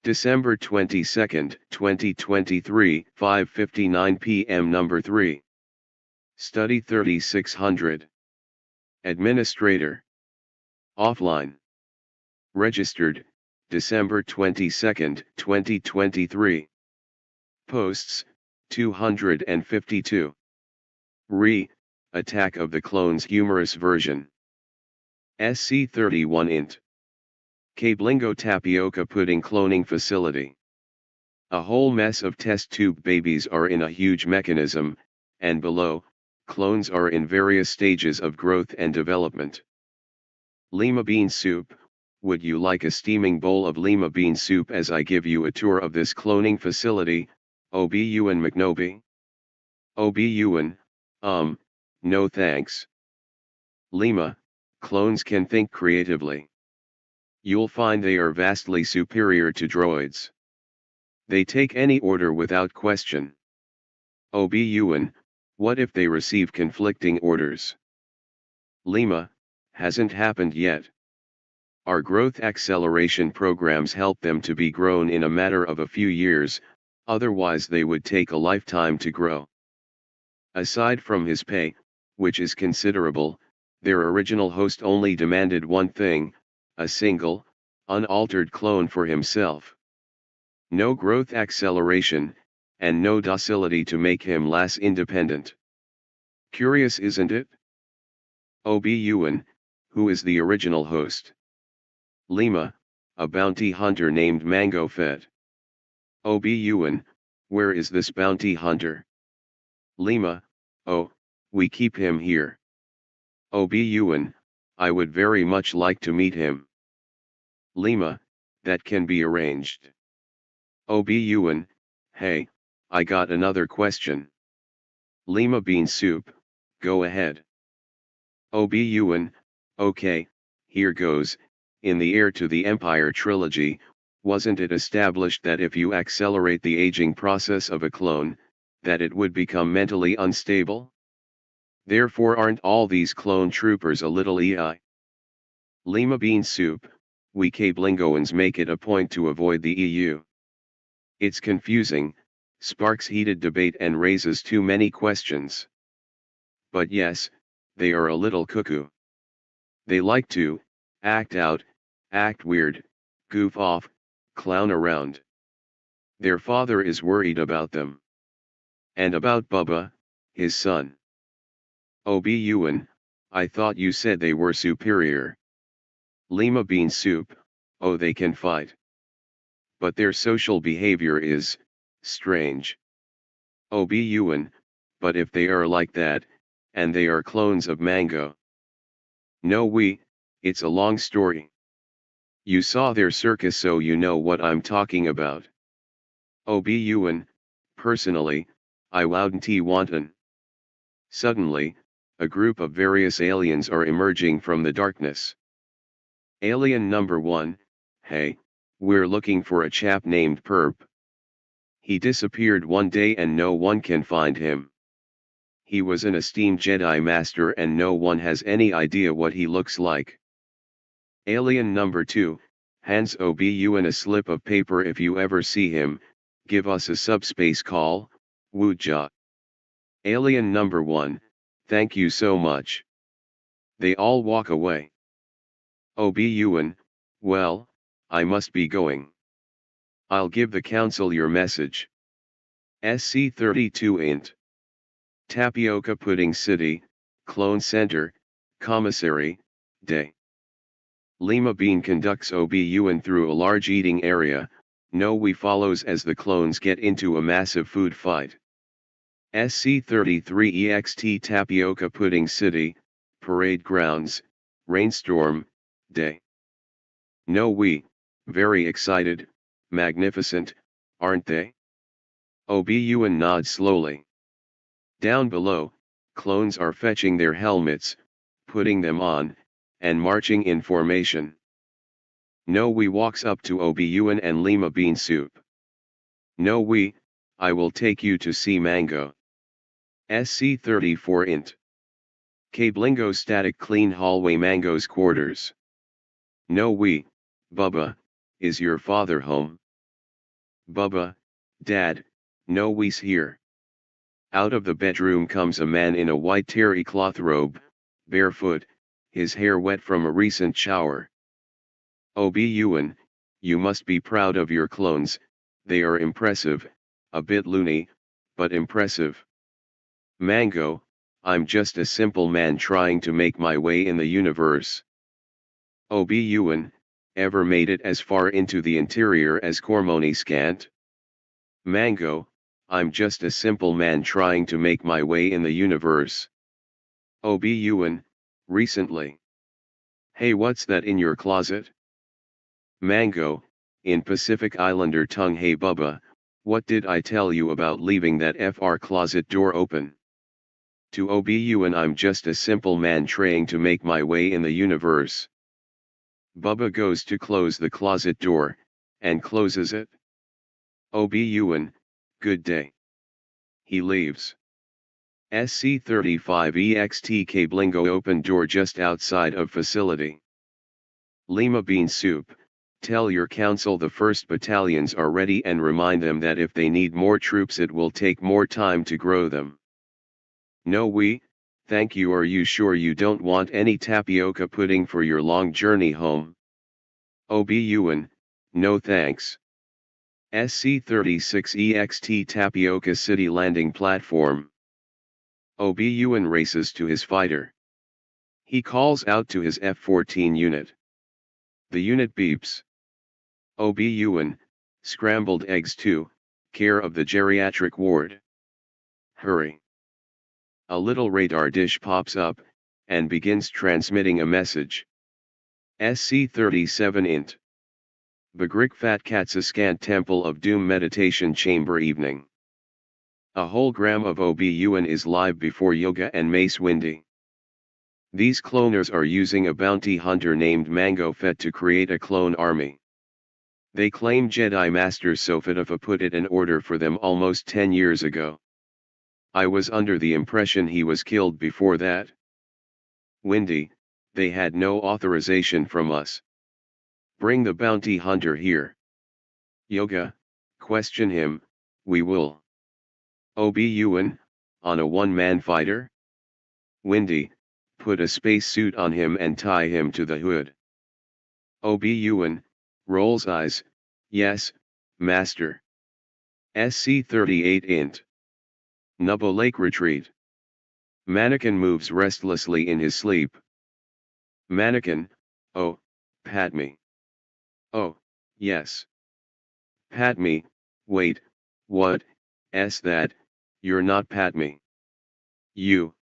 December 22nd, 2023, 5:59 p.m. Number 3. Study 3600. Administrator. Offline. Registered, December 22nd, 2023. Posts, 252. Attack of the Clones Humorous version. SC31 int. Cablingo tapioca pudding cloning facility. A whole mess of test tube babies are in a huge mechanism, and below, clones are in various stages of growth and development. Lima bean soup, would you like a steaming bowl of lima bean soup as I give you a tour of this cloning facility, Obi-Wan McNobi? Obi-Wan, no thanks. Lima, clones can think creatively. You'll find they are vastly superior to droids. They take any order without question. Obi-Wan, what if they receive conflicting orders? Lima, hasn't happened yet. Our growth acceleration programs help them to be grown in a matter of a few years, otherwise they would take a lifetime to grow. Aside from his pay, which is considerable, their original host only demanded one thing, a single, unaltered clone for himself. No growth acceleration, and no docility to make him less independent. Curious, isn't it? Obi-Wan, who is the original host? Lima, a bounty hunter named Mango Fett. Obi-Wan, where is this bounty hunter? Lima, oh, we keep him here. Obi-Wan, I would very much like to meet him. Lima, that can be arranged. Obi-Wan, hey, I got another question. Lima bean soup, go ahead. Obi-Wan, okay, here goes. In the Heir to the Empire trilogy, wasn't it established that if you accelerate the aging process of a clone, that it would become mentally unstable? Therefore aren't all these clone troopers a little EI? Lima bean soup, we Cablingoans make it a point to avoid the EU. It's confusing, sparks heated debate and raises too many questions. But yes, they are a little cuckoo. They like to act out, act weird, goof off, clown around. Their father is worried about them. And about Bubba, his son. Obi-Wan, I thought you said they were superior. Lima bean soup, oh, they can fight. But their social behavior is strange. Obi-Wan, but if they are like that, and they are clones of Mango. No, it's a long story. You saw their circus, so you know what I'm talking about. Obi-Wan, personally, I wouldn't want. Suddenly, a group of various aliens are emerging from the darkness. Alien number 1, hey, we're looking for a chap named Perp. He disappeared one day and no one can find him. He was an esteemed Jedi Master and no one has any idea what he looks like. Alien number 2, hands Obi-Wan a slip of paper. If you ever see him, give us a subspace call, Wuja. Alien number 1, thank you so much. They all walk away. Obi-Wan, well, I must be going. I'll give the council your message. SC-32 int. Tapioca Pudding City, Clone Center, Commissary, Day. Lima Bean conducts Obi-Wan through a large eating area. Noe follows as the clones get into a massive food fight. SC-33 EXT Tapioca Pudding City, Parade Grounds, Rainstorm, Day. Noe, very excited, magnificent, aren't they? Obi-Wan nods slowly. Down below, clones are fetching their helmets, putting them on, and marching in formation. Noe walks up to Obi-Wan and Lima Bean Soup. Noe, I will take you to see Mango. SC-34 int. Cablingo static clean hallway Mango's quarters. Noe, Bubba, is your father home? Bubba, Dad, Noe's here. Out of the bedroom comes a man in a white terry cloth robe, barefoot, his hair wet from a recent shower. Obi-Wan, you must be proud of your clones, they are impressive, a bit loony, but impressive. Mango, I'm just a simple man trying to make my way in the universe. Obi-Wan, ever made it as far into the interior as Cormoni Scant? Mango, I'm just a simple man trying to make my way in the universe. Obi-Wan, recently. Hey, what's that in your closet? Mango, in Pacific Islander tongue. Hey Bubba, what did I tell you about leaving that FR closet door open? To Obi-Wan, I'm just a simple man trying to make my way in the universe. Bubba goes to close the closet door, and closes it. Obi-Wan, good day. He leaves. SC-35 EXT Cablingo open door just outside of facility. Lima Bean Soup, tell your council the 1st battalions are ready and remind them that if they need more troops it will take more time to grow them. Noe, thank you. Are you sure you don't want any tapioca pudding for your long journey home? Obi-Wan, no thanks. SC-36 EXT Tapioca City landing platform. Obi-Wan races to his fighter. He calls out to his F-14 unit. The unit beeps. Obi-Wan, scrambled eggs 2, care of the geriatric ward. Hurry. A little radar dish pops up, and begins transmitting a message. SC-37 int. Bagrik Fat Katsascant Temple of Doom Meditation Chamber evening. A hologram of Obi-Wan is live before Yoga and Mace Windy. These cloners are using a bounty hunter named Mango Fett to create a clone army. They claim Jedi Master Sophidafa put it in order for them almost 10 years ago. I was under the impression he was killed before that. Windy, they had no authorization from us. Bring the bounty hunter here. Yoga, question him, we will. Obi-Wan, on a one-man fighter? Windy, put a spacesuit on him and tie him to the hood. Obi-Wan, rolls eyes, yes, master. SC-38 int. Nubbo Lake Retreat. Mannequin moves restlessly in his sleep. Mannequin, oh, pat me. Oh, yes. Pat me, wait, what, that, you're not pat me. You,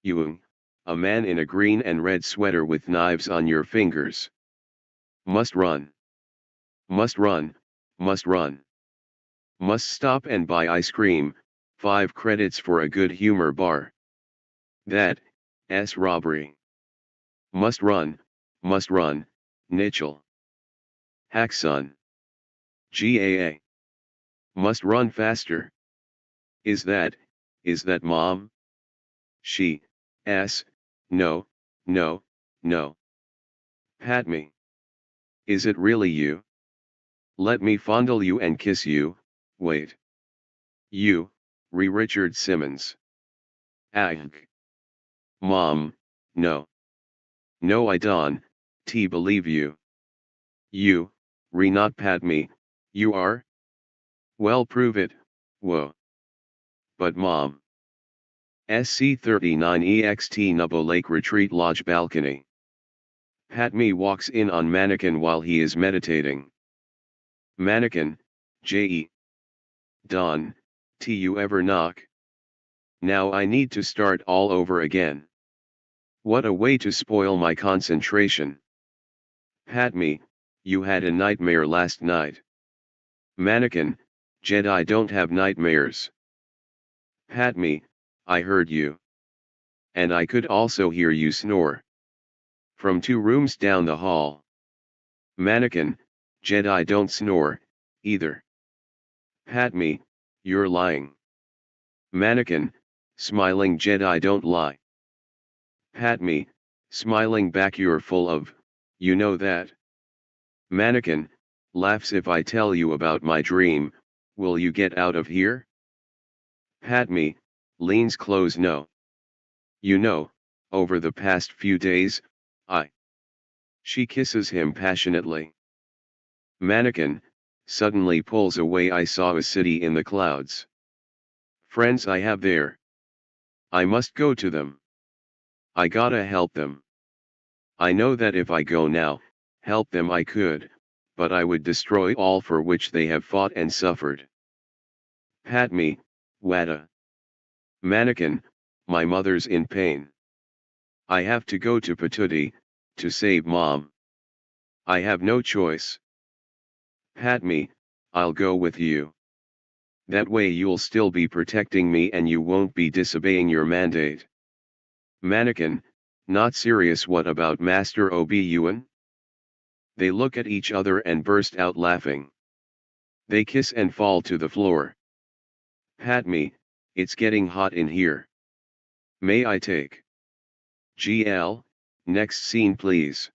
Young, a man in a green and red sweater with knives on your fingers. Must run. Must run, must run. Must stop and buy ice cream, 5 credits for a good humor bar. That's robbery. Must run, Nichel. Hackson. GAA. Must run faster. Is that mom? She, s, no, no, no. Pat me. Is it really you? Let me fondle you and kiss you, wait. You, Richard Simmons. Ag. Mom, no. No I don't, believe you. You, not pat me, you are? Well prove it, whoa. But mom. SC39EXT Nubbo Lake Retreat Lodge Balcony. Pat me walks in on mannequin while he is meditating. Mannequin, J.E. Don, you ever knock? Now I need to start all over again. What a way to spoil my concentration. Pat me, you had a nightmare last night. Mannequin, Jedi don't have nightmares. Pat me, I heard you. And I could also hear you snore. From 2 rooms down the hall. Mannequin, Jedi don't snore, either. Pat me, you're lying. Mannequin, smiling Jedi don't lie. Pat me, smiling back you're full of, you know that. Mannequin, laughs if I tell you about my dream, will you get out of here? Pat me, leans close no. You know, over the past few days, She kisses him passionately. Mannequin, suddenly pulls away I saw a city in the clouds. Friends I have there. I must go to them. I gotta help them. I know that if I go now, help them I could, but I would destroy all for which they have fought and suffered. Pat me, Wada. Mannequin, my mother's in pain. I have to go to Patootie, to save mom. I have no choice. Pat me, I'll go with you. That way you'll still be protecting me and you won't be disobeying your mandate. Mannequin, not serious. What about Master Obi-Wan? They look at each other and burst out laughing. They kiss and fall to the floor. Pat me, it's getting hot in here. May I take? GL, next scene please.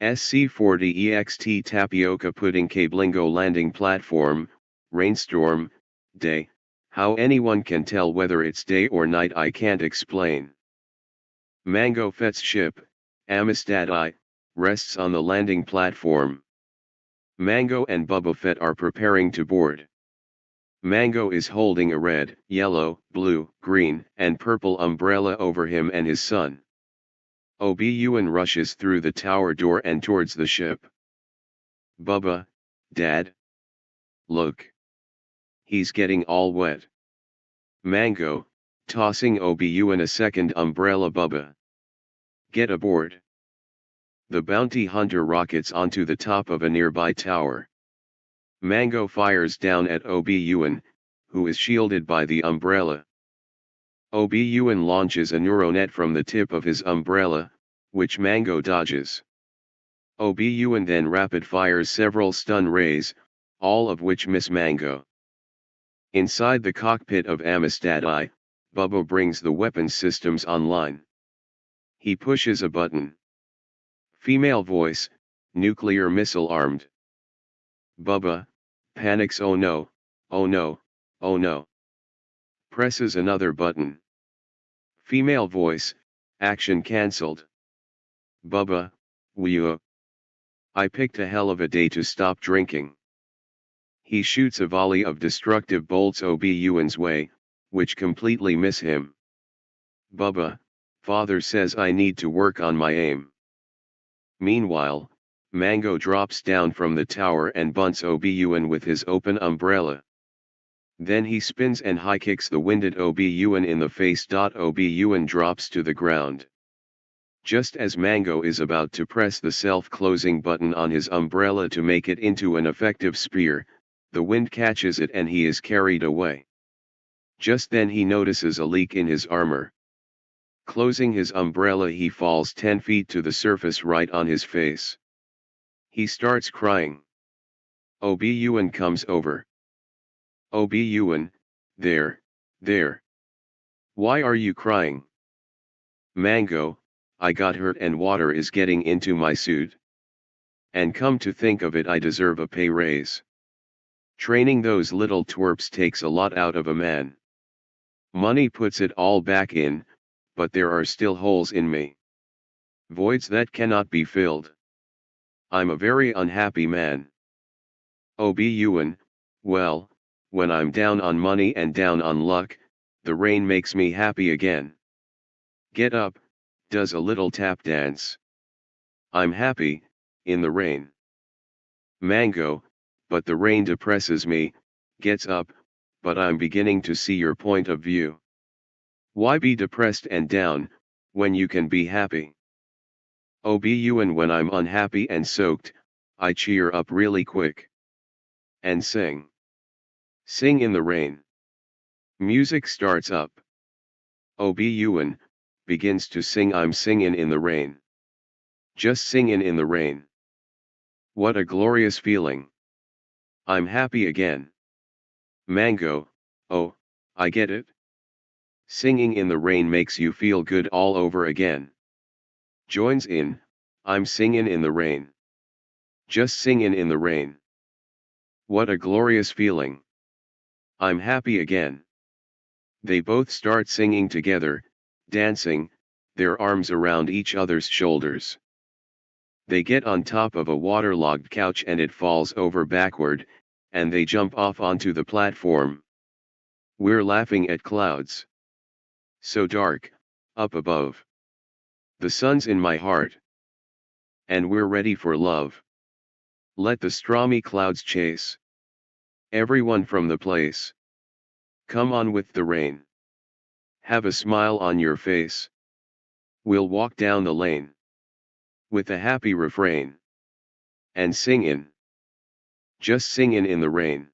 SC40 EXT Tapioca Pudding Cablingo Landing Platform, rainstorm, day, how anyone can tell whether it's day or night I can't explain. Mango Fett's ship, Amistad I, rests on the landing platform. Mango and Boba Fett are preparing to board. Mango is holding a red, yellow, blue, green, and purple umbrella over him and his son. Obi-Wan rushes through the tower door and towards the ship. Bubba, Dad. Look. He's getting all wet. Mango, tossing Obi-Wan a second umbrella. Bubba. Get aboard. The bounty hunter rockets onto the top of a nearby tower. Mango fires down at Obi-Wan, who is shielded by the umbrella. Obi-Wan launches a neuronet from the tip of his umbrella, which Mango dodges. Obi-Wan then rapid fires several stun rays, all of which miss Mango. Inside the cockpit of Amistad I, Bubba brings the weapons systems online. He pushes a button. Female voice, nuclear missile armed. Bubba, panics. Oh no, oh no, oh no. Presses another button. Female voice, action cancelled. Bubba, I picked a hell of a day to stop drinking. He shoots a volley of destructive bolts Obi-Wan's way, which completely miss him. Bubba, father says I need to work on my aim. Meanwhile, Mango drops down from the tower and bunts Obi-Wan with his open umbrella. Then he spins and high kicks the winded Obi-Wan in the face. Obi-Wan drops to the ground. Just as Mango is about to press the self-closing button on his umbrella to make it into an effective spear, the wind catches it and he is carried away. Just then he notices a leak in his armor. Closing his umbrella, he falls 10 feet to the surface right on his face. He starts crying. Obi-Wan comes over. Obi-Wan, there. Why are you crying? Mango, I got hurt and water is getting into my suit. And come to think of it, I deserve a pay raise. Training those little twerps takes a lot out of a man. Money puts it all back in, but there are still holes in me. Voids that cannot be filled. I'm a very unhappy man. Obi-Wan, well, when I'm down on money and down on luck, the rain makes me happy again. Get up, does a little tap dance. I'm happy, in the rain. Mango, but the rain depresses me, gets up, but I'm beginning to see your point of view. Why be depressed and down, when you can be happy? Obi-Wan, when I'm unhappy and soaked, I cheer up really quick. And sing. Sing in the rain. Music starts up. Obi-Wan begins to sing, I'm singin' in the rain. Just singin' in the rain. What a glorious feeling. I'm happy again. Mango, oh, I get it. Singing in the rain makes you feel good all over again. Joins in, I'm singin' in the rain. Just singin' in the rain. What a glorious feeling. I'm happy again. They both start singing together, dancing, their arms around each other's shoulders. They get on top of a waterlogged couch and it falls over backward, and they jump off onto the platform. We're laughing at clouds. So dark, up above. The sun's in my heart. And we're ready for love. Let the stormy clouds chase everyone from the place. Come on with the rain. Have a smile on your face. We'll walk down the lane with a happy refrain and singin'. Just singin' in the rain.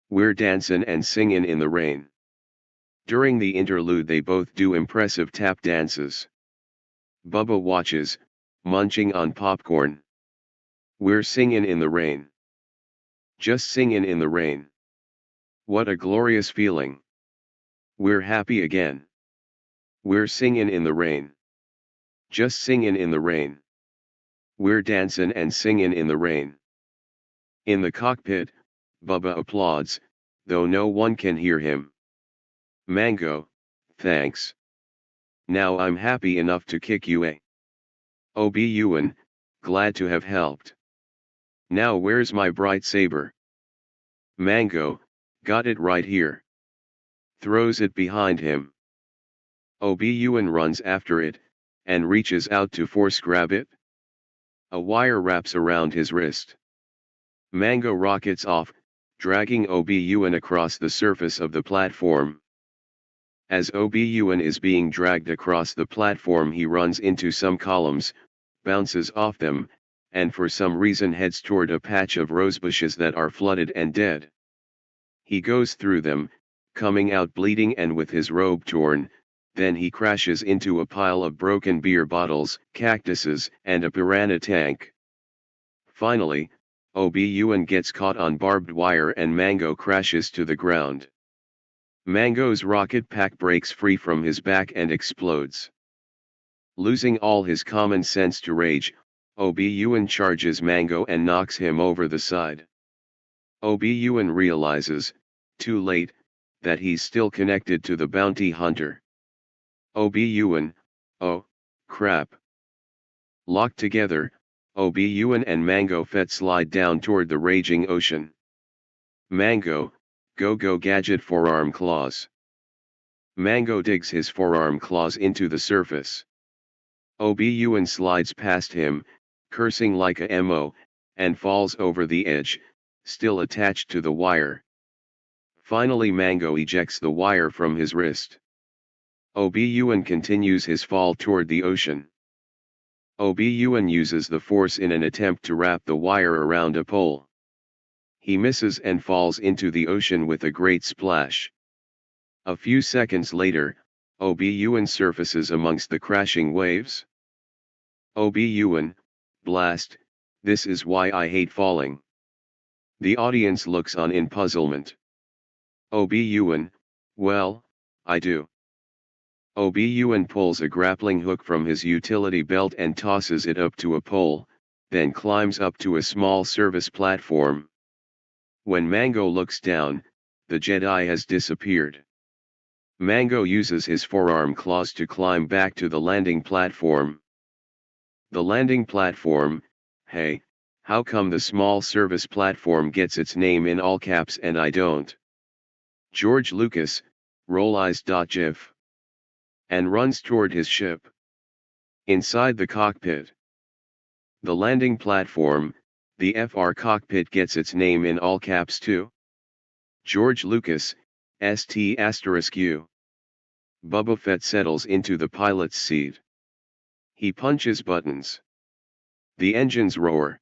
We're dancin' and singin' in the rain. During the interlude they both do impressive tap dances. Bubba watches, munching on popcorn. We're singin' in the rain. Just singin' in the rain. What a glorious feeling. We're happy again. We're singin' in the rain. Just singin' in the rain. We're dancin' and singin' in the rain. In the cockpit, Bubba applauds, though no one can hear him. Mango, thanks. Now I'm happy enough to kick you, eh? Obi-Wan, glad to have helped. Now where's my bright saber? Mango, got it right here. Throws it behind him. Obi-Wan runs after it, and reaches out to force grab it. A wire wraps around his wrist. Mango rockets off, dragging Obi-Wan across the surface of the platform. As Obi-Wan is being dragged across the platform, he runs into some columns, bounces off them, and for some reason heads toward a patch of rosebushes that are flooded and dead. He goes through them, coming out bleeding and with his robe torn, then he crashes into a pile of broken beer bottles, cactuses, and a piranha tank. Finally, Obi-Wan gets caught on barbed wire and Mango crashes to the ground. Mango's rocket pack breaks free from his back and explodes. Losing all his common sense to rage, Obi-Wan charges Mango and knocks him over the side. Obi-Wan realizes, too late, that he's still connected to the bounty hunter. Obi-Wan, oh, crap. Locked together, Obi-Wan and Mango Fett slide down toward the raging ocean. Mango, go gadget forearm claws. Mango digs his forearm claws into the surface. Obi-Wan slides past him, cursing like a mo, and falls over the edge, still attached to the wire. Finally Mango ejects the wire from his wrist. Obi-Wan continues his fall toward the ocean. Obun uses the force in an attempt to wrap the wire around a pole. He misses and falls into the ocean with a great splash. A few seconds later, Obun surfaces amongst the crashing waves. Obun, blast, this is why I hate falling. The audience looks on in puzzlement. Obun, well, I do. Obun pulls a grappling hook from his utility belt and tosses it up to a pole, then climbs up to a small service platform. When Mango looks down, the Jedi has disappeared. Mango uses his forearm claws to climb back to the landing platform. The landing platform, hey, how come the small service platform gets its name in all caps and I don't? George Lucas, roll eyes.gif. And runs toward his ship. Inside the cockpit. The landing platform, the FR cockpit gets its name in all caps too. George Lucas, ST*U. Boba Fett settles into the pilot's seat. He punches buttons. The engines roar.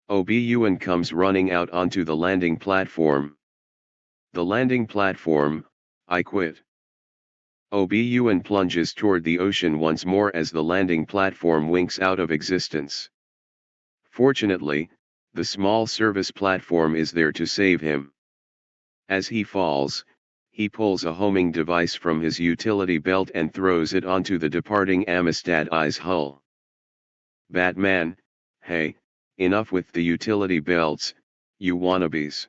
Obun comes running out onto the landing platform. The landing platform, I quit. Obun plunges toward the ocean once more as the landing platform winks out of existence. Fortunately, the small service platform is there to save him. As he falls, he pulls a homing device from his utility belt and throws it onto the departing Amistad I's hull. Batman, hey, enough with the utility belts, you wannabes.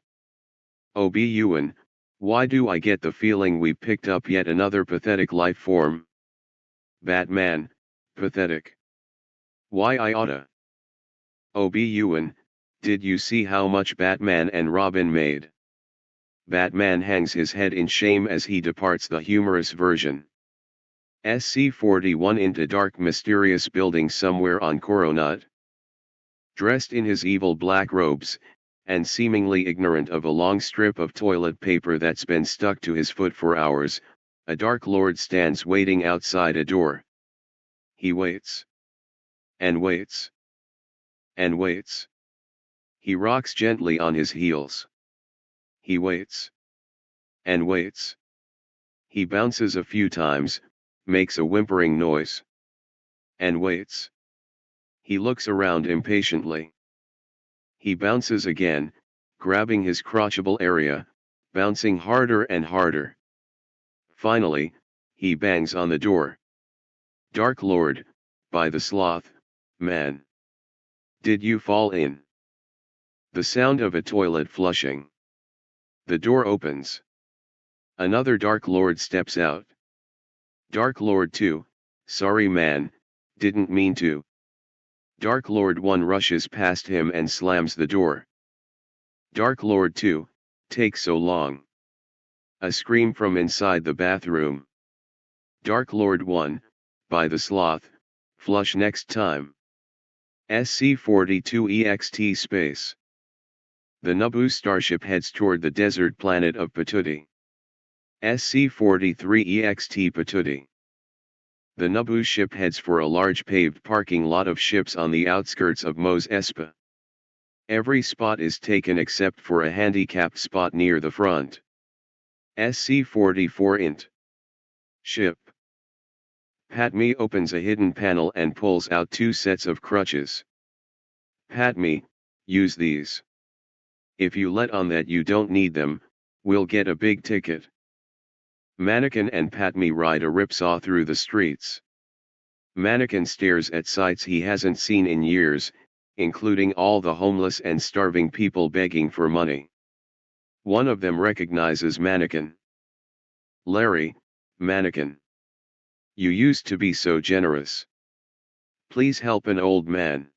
Obun, why do I get the feeling we picked up yet another pathetic life form? Batman, pathetic. Why I oughta. Obun, did you see how much Batman and Robin made? Batman hangs his head in shame as he departs the humorous version. SC-41 into dark mysterious building somewhere on Coronut. Dressed in his evil black robes, and seemingly ignorant of a long strip of toilet paper that's been stuck to his foot for hours, a Dark Lord stands waiting outside a door. He waits. And waits. And waits. He rocks gently on his heels. He waits. And waits. He bounces a few times, makes a whimpering noise. And waits. He looks around impatiently. He bounces again, grabbing his crotchable area, bouncing harder and harder. Finally, he bangs on the door. Dark Lord, by the sloth, man. Did you fall in? The sound of a toilet flushing. The door opens. Another Dark Lord steps out. Dark Lord 2, sorry man, didn't mean to. Dark Lord 1 rushes past him and slams the door. Dark Lord 2, take so long. A scream from inside the bathroom. Dark Lord 1, by the sloth, flush next time. SC-42 EXT space. The Naboo starship heads toward the desert planet of Patootie. SC-43 EXT Patootie. The Naboo ship heads for a large paved parking lot of ships on the outskirts of Mos Espa. Every spot is taken except for a handicapped spot near the front. SC-44 int. Ship. Padme opens a hidden panel and pulls out 2 sets of crutches. Padme, use these. If you let on that you don't need them, we'll get a big ticket. Mannequin and Padme ride a ripsaw through the streets. Mannequin stares at sights he hasn't seen in years, including all the homeless and starving people begging for money. One of them recognizes Mannequin. Larry, Mannequin. You used to be so generous. Please help an old man.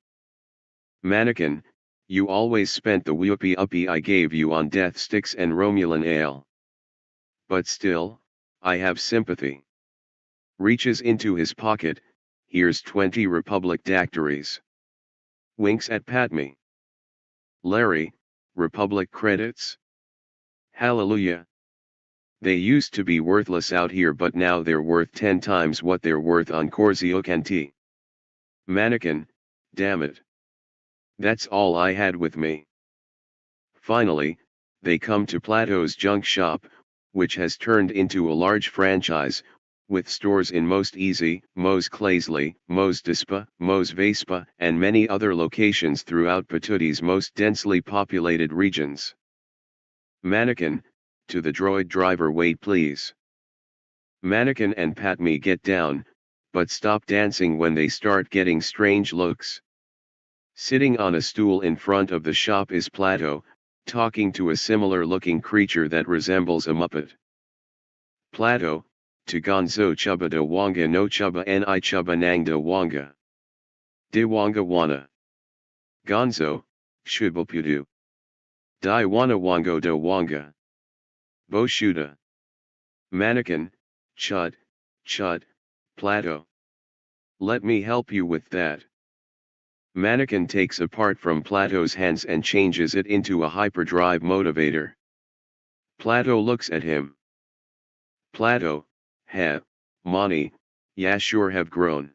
Mannequin, you always spent the whoopee-uppie I gave you on death sticks and Romulan ale. But still, I have sympathy. Reaches into his pocket, here's 20 Republic dactyries. Winks at Padme. Larry, Republic credits? Hallelujah. They used to be worthless out here but now they're worth 10 times what they're worth on Corsicanti. Mannequin, damn it. That's all I had with me. Finally, they come to Plato's junk shop, which has turned into a large franchise, with stores in Most Easy, Mos Claisley, Mos Dispa, Mos Vespa, and many other locations throughout Patooty's most densely populated regions. Mannequin, to the droid driver, wait please. Mannequin and Patme get down, but stop dancing when they start getting strange looks. Sitting on a stool in front of the shop is Plato, talking to a similar-looking creature that resembles a Muppet. Plato, to Gonzo Chuba de Wanga no Chuba ni Chuba Nang de Wanga. De Wanga Wana. Gonzo, Shubapudu. Di Wana Wango de Wanga. Bo Shuda. Mannequin, Chud, Plato. Let me help you with that. Mannequin takes a part from Plato's hands and changes it into a hyperdrive motivator. Plato looks at him. Plato, heh, Mani, yeah sure have grown.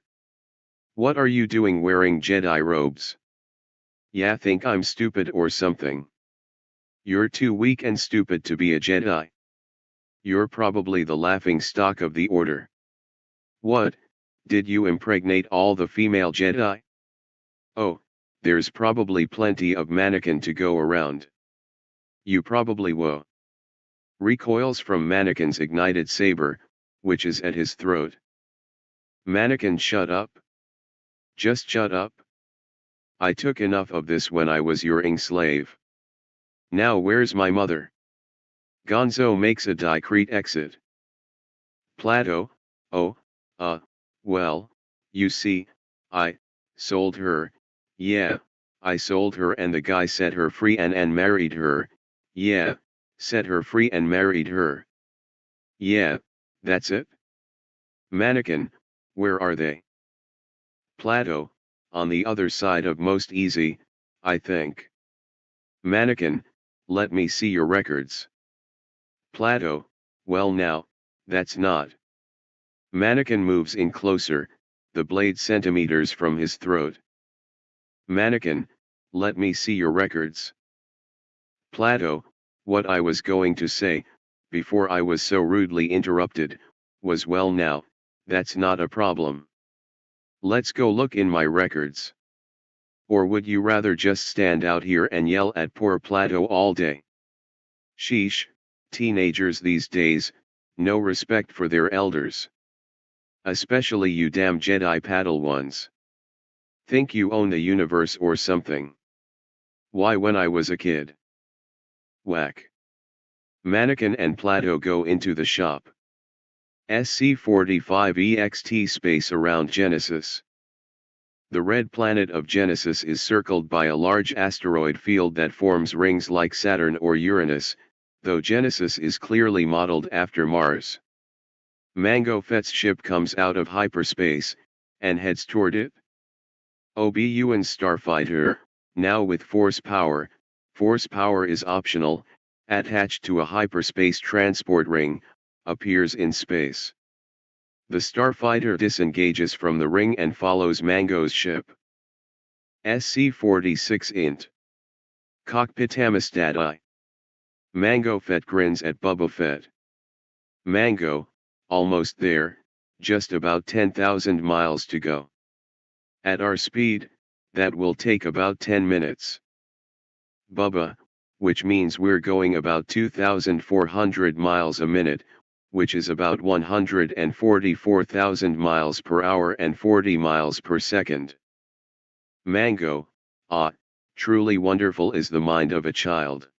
What are you doing wearing Jedi robes? Yeah think I'm stupid or something. You're too weak and stupid to be a Jedi. You're probably the laughing stock of the Order. What, did you impregnate all the female Jedi? Oh, there's probably plenty of mannequin to go around. You probably will. Recoils from Mannequin's ignited saber, which is at his throat. Mannequin, shut up. Just shut up. I took enough of this when I was your slave. Now where's my mother? Gonzo makes a discreet exit. Plato, oh, well, you see, I sold her, yeah, I sold her and the guy set her free and married her, yeah, set her free and married her. Yeah, that's it. Mannequin, where are they? Plato, on the other side of Most Easy, I think. Mannequin, let me see your records. Plato, well now, that's not. Mannequin moves in closer, the blade centimeters from his throat. Mannequin, let me see your records. Plato, what I was going to say, before I was so rudely interrupted, was well now, that's not a problem. Let's go look in my records. Or would you rather just stand out here and yell at poor Plato all day? Sheesh, teenagers these days, no respect for their elders. Especially you damn Jedi Padawans. Think you own the universe or something. Why when I was a kid? Whack. Mannequin and Plato go into the shop. SC-45 space around Genesis. The red planet of Genesis is circled by a large asteroid field that forms rings like Saturn or Uranus, though Genesis is clearly modeled after Mars. Mango Fett's ship comes out of hyperspace, and heads toward it. Obi-Wan's starfighter, now with force power is optional, attached to a hyperspace transport ring, appears in space. The starfighter disengages from the ring and follows Mango's ship. SC-46 int. Cockpit Amistad I. Mango Fett grins at Bubba Fett. Mango, almost there, just about 10,000 miles to go. At our speed, that will take about 10 minutes. Bubba, which means we're going about 2,400 miles a minute, which is about 144,000 miles per hour and 40 miles per second. Mango, truly wonderful is the mind of a child.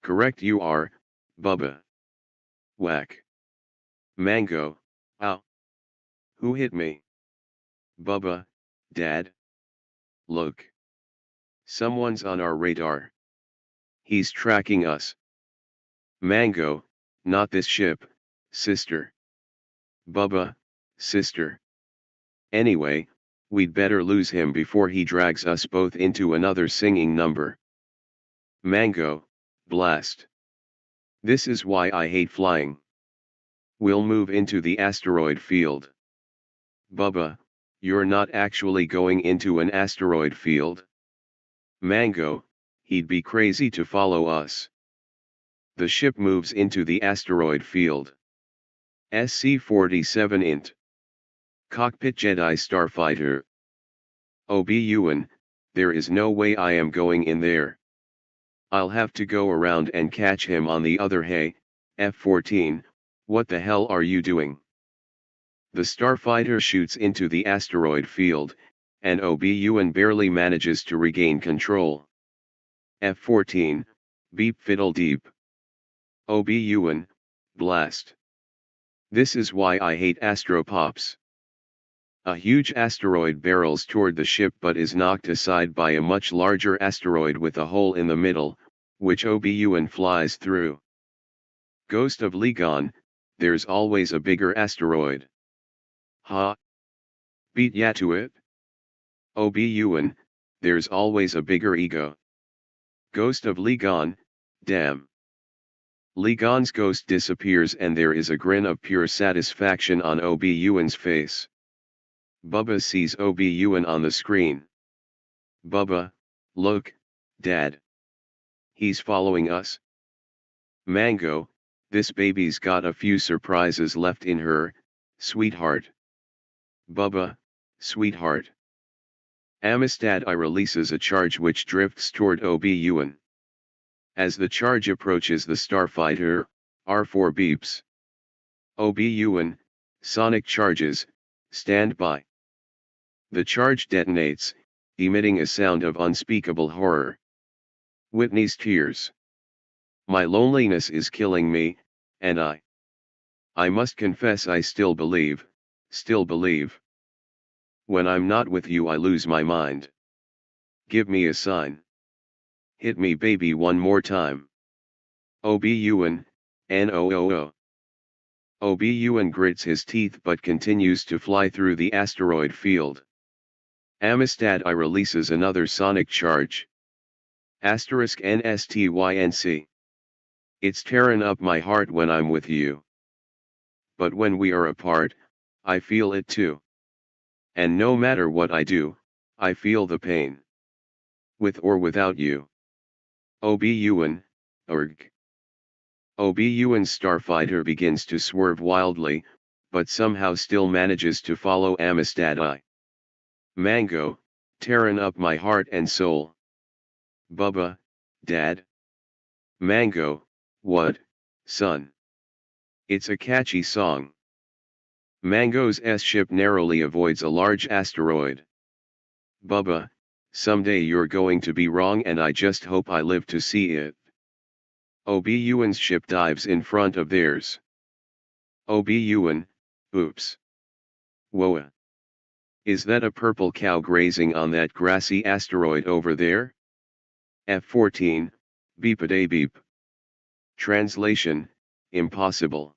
Correct you are, Bubba. Whack. Mango, ow. Who hit me? Bubba, Dad. Look. Someone's on our radar. He's tracking us. Mango, not this ship, sister. Bubba, sister. Anyway, we'd better lose him before he drags us both into another singing number. Mango, blast. This is why I hate flying. We'll move into the asteroid field. Bubba, You're not actually going into an asteroid field? Mango, he'd be crazy to follow us. The ship moves into the asteroid field. SC-47 int. Cockpit Jedi Starfighter. Obi-Wan, there is no way I am going in there. I'll have to go around and catch him on the other. Hey, F-14, what the hell are you doing? The starfighter shoots into the asteroid field, and Obi-Wan barely manages to regain control. F-14, beep fiddle deep. Obi-Wan, blast. This is why I hate astropops. A huge asteroid barrels toward the ship but is knocked aside by a much larger asteroid with a hole in the middle, which Obi-Wan flies through. Ghost of Legon, there's always a bigger asteroid. Ha! Beat ya to it? Obi-Wan, there's always a bigger ego. Ghost of Legon, damn. Legon's ghost disappears and there is a grin of pure satisfaction on Obi-Wan's face. Bubba sees Obi-Wan on the screen. Bubba, look, Dad. He's following us. Mango, this baby's got a few surprises left in her, sweetheart. Bubba, sweetheart. Amistad I releases a charge which drifts toward Obi-Wan. As the charge approaches the starfighter, R4 beeps. Obi-Wan, sonic charges, stand by. The charge detonates, emitting a sound of unspeakable horror. Whitney's tears. My loneliness is killing me, and I must confess I still believe. When I'm not with you I lose my mind. Give me a sign. Hit me baby one more time. Obi-Wan, NOOO. Obi-Wan grits his teeth but continues to fly through the asteroid field. Amistad I releases another sonic charge. *NSTYNC. It's tearing up my heart when I'm with you. But when we are apart, I feel it too. And no matter what I do, I feel the pain. With or without you. Obi-Wan, URG. Obi-Wan's starfighter begins to swerve wildly, but somehow still manages to follow Amistad I. Mango, tearing up my heart and soul. Bubba, Dad. Mango, what, son? It's a catchy song. Mango's S-ship narrowly avoids a large asteroid. Bubba, someday you're going to be wrong and I just hope I live to see it. Obi-Wan's ship dives in front of theirs. Obi-Wan, oops. Whoa. Is that a purple cow grazing on that grassy asteroid over there? F-14, beep-a-day beep. Translation, impossible.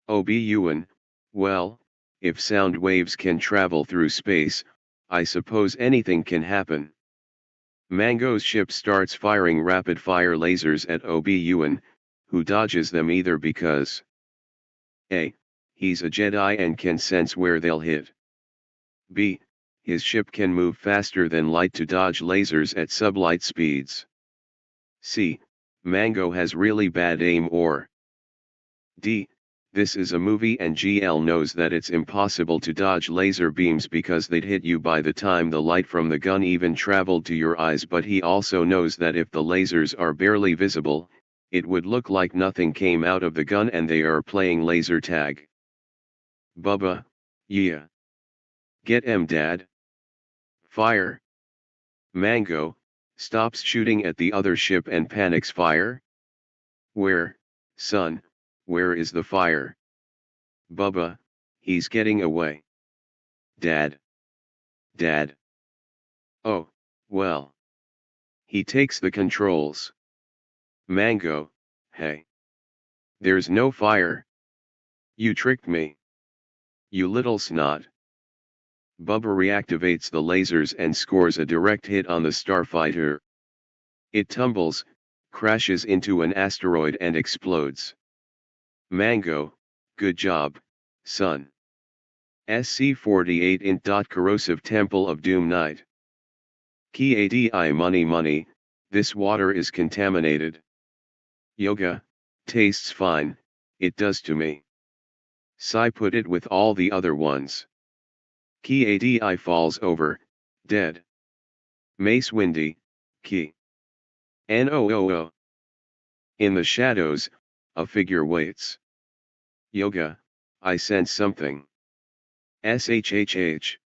Obi-Wan, well, if sound waves can travel through space, I suppose anything can happen. Mango's ship starts firing rapid-fire lasers at Obi-Wan, who dodges them either because A. He's a Jedi and can sense where they'll hit. B. His ship can move faster than light to dodge lasers at sublight speeds. C. Mango has really bad aim or D. This is a movie and GL knows that it's impossible to dodge laser beams because they'd hit you by the time the light from the gun even traveled to your eyes, but he also knows that if the lasers are barely visible, it would look like nothing came out of the gun and they are playing laser tag. Bubba, yeah. Get 'em, Dad. Fire. Mango, stops shooting at the other ship and panics. Fire? Where, son, where is the fire? Bubba, he's getting away. Dad. Dad. Oh, well. He takes the controls. Mango, hey. There's no fire. You tricked me. You little snot. Bubba reactivates the lasers and scores a direct hit on the starfighter. It tumbles, crashes into an asteroid and explodes. Mango, good job, son. SC48 int. Corrosive Temple of Doom Night. KADI money, this water is contaminated. Yoga, tastes fine, it does to me. Sai put it with all the other ones. KADI falls over, dead. Mace windy, Ki. NOOO. In the shadows, a figure waits. Yoga, I sense something. SHHH.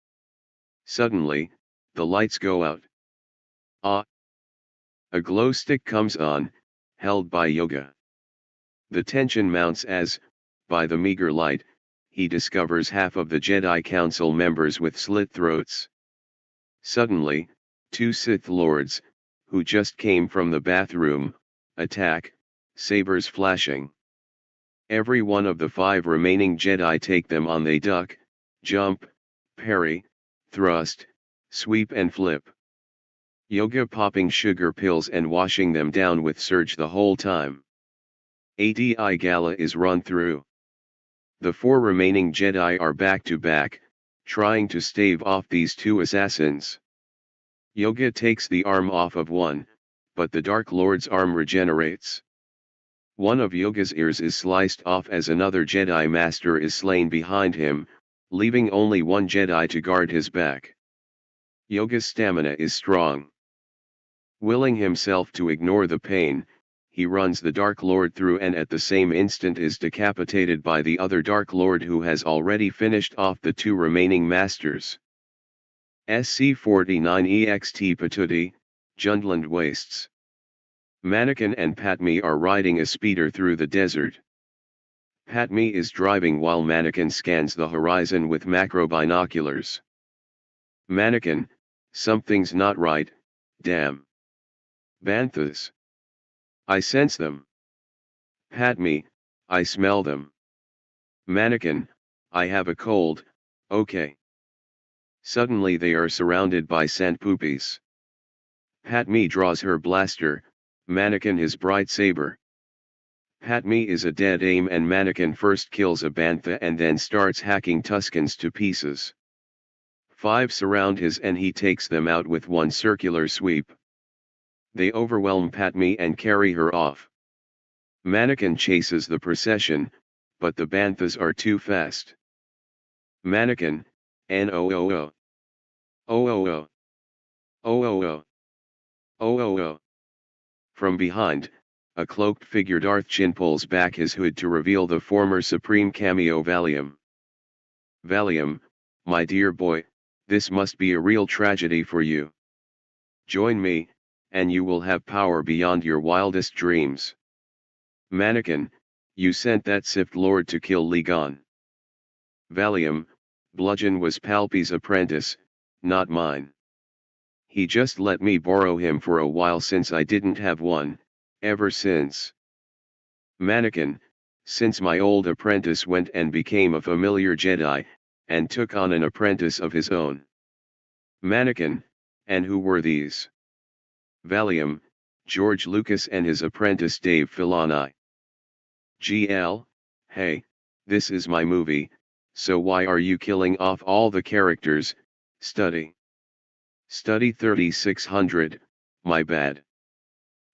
Suddenly, the lights go out. Ah. A glow stick comes on, held by Yoga. The tension mounts as, by the meager light, he discovers half of the Jedi Council members with slit throats. Suddenly, two Sith Lords, who just came from the bathroom, attack, sabers flashing. Every one of the 5 remaining Jedi take them on. They duck, jump, parry, thrust, sweep and flip. Yoga popping sugar pills and washing them down with surge the whole time. ADI Gala is run through. The 4 remaining Jedi are back to back, trying to stave off these 2 assassins. Yoga takes the arm off of one, but the Dark Lord's arm regenerates. One of Yoga's ears is sliced off as another Jedi Master is slain behind him, leaving only one Jedi to guard his back. Yoga's stamina is strong. Willing himself to ignore the pain, he runs the Dark Lord through and at the same instant is decapitated by the other Dark Lord who has already finished off the 2 remaining Masters. SC49 EXT Patootie, Jundland Wastes. Mannequin and Padme are riding a speeder through the desert. Padme is driving while Mannequin scans the horizon with macro binoculars. Mannequin, something's not right, damn. Banthas. I sense them. Padme, I smell them. Mannequin, I have a cold, okay. Suddenly they are surrounded by sandpoopies. Padme draws her blaster, Mannequin his bright saber. Padme is a dead aim and Mannequin first kills a bantha and then starts hacking Tuskens to pieces. 5 surround his and he takes them out with one circular sweep. They overwhelm Padme and carry her off. Mannequin chases the procession, but the banthas are too fast. Mannequin, NOOO. OOO. OOO. OOO. From behind, a cloaked figure Darth Chin pulls back his hood to reveal the former Supreme cameo Valium. Valium, my dear boy, this must be a real tragedy for you. Join me, and you will have power beyond your wildest dreams. Mannequin, you sent that Sith Lord to kill Ligon. Valium, Bludgeon was Palpy's apprentice, not mine. He just let me borrow him for a while since I didn't have one, ever since. Mannequin, since my old apprentice went and became a familiar Jedi, and took on an apprentice of his own. Mannequin, and who were these? Valium, George Lucas and his apprentice Dave Filoni. GL, hey, this is my movie, so why are you killing off all the characters? Study 3600, my bad.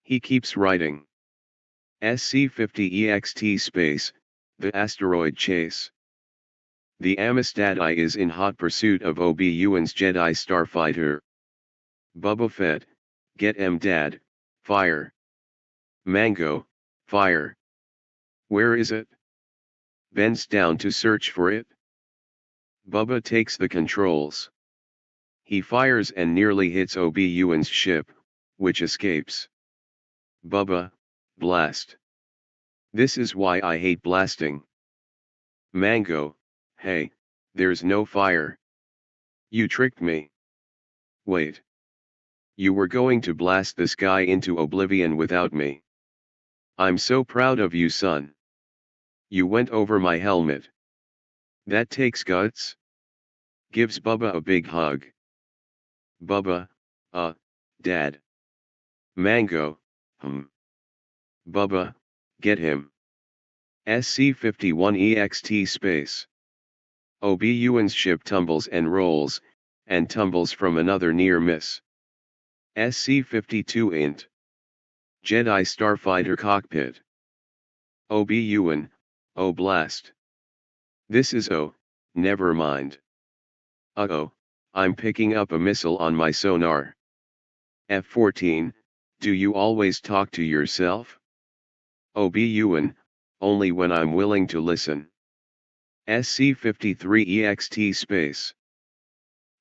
He keeps writing. SC50 EXT space, the asteroid chase. The Amistad I is in hot pursuit of Obi-Wan's Jedi starfighter. Boba Fett, get em dad, fire. Mango, fire. Where is it? Bends down to search for it. Bubba takes the controls. He fires and nearly hits Obi-Wan's ship, which escapes. Bubba, blast. This is why I hate blasting. Mango, hey, there's no fire. You tricked me. Wait. You were going to blast this guy into oblivion without me. I'm so proud of you, son. You went over my helmet. That takes guts. Gives Bubba a big hug. Bubba, Dad. Mango, Bubba, get him. SC51 EXT space. OB-Ewan's ship tumbles and rolls, and tumbles from another near miss. SC-52 int. Jedi Starfighter Cockpit. OB-Ewan, oh blast. This is never mind. Uh-oh, I'm picking up a missile on my sonar. F-14, do you always talk to yourself? OB-Ewan, only when I'm willing to listen. SC-53 EXT space.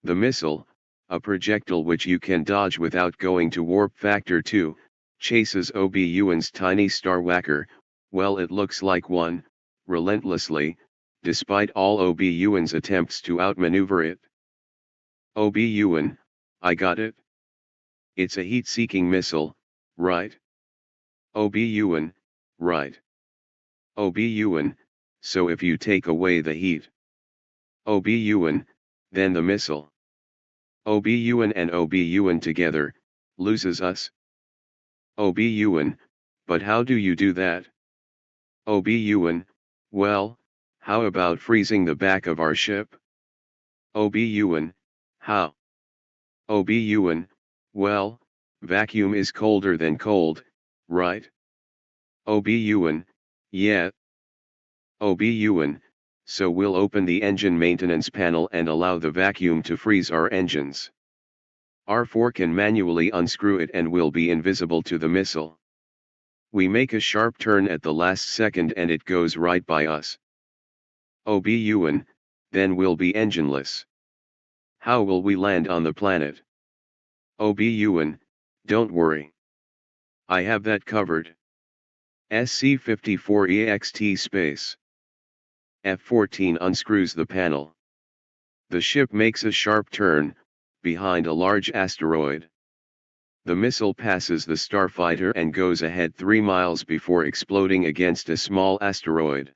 The missile, a projectile which you can dodge without going to warp factor 2, chases OB-Ewan's tiny Star Whacker, well it looks like one, relentlessly, despite all OB-Ewan's attempts to outmaneuver it. OB-Ewan, I got it. It's a heat-seeking missile, right? OB-Ewan, right. OB-Ewan, so if you take away the heat. OB-Ewan, then the missile. OB-Ewan and OB-Ewan together, loses us. OB-Ewan, but how do you do that? OB-Ewan, well, how about freezing the back of our ship? OB-Ewan, how? OB-Ewan, well, vacuum is colder than cold, right? OB-Ewan, yeah. OB-Ewan, so we'll open the engine maintenance panel and allow the vacuum to freeze our engines. R4 can manually unscrew it and will be invisible to the missile. We make a sharp turn at the last second and it goes right by us. OB-Ewan, then we'll be engineless. How will we land on the planet? OB-Ewan, don't worry. I have that covered. SC-54 EXT space. F-14 unscrews the panel. The ship makes a sharp turn, behind a large asteroid. The missile passes the starfighter and goes ahead 3 miles before exploding against a small asteroid.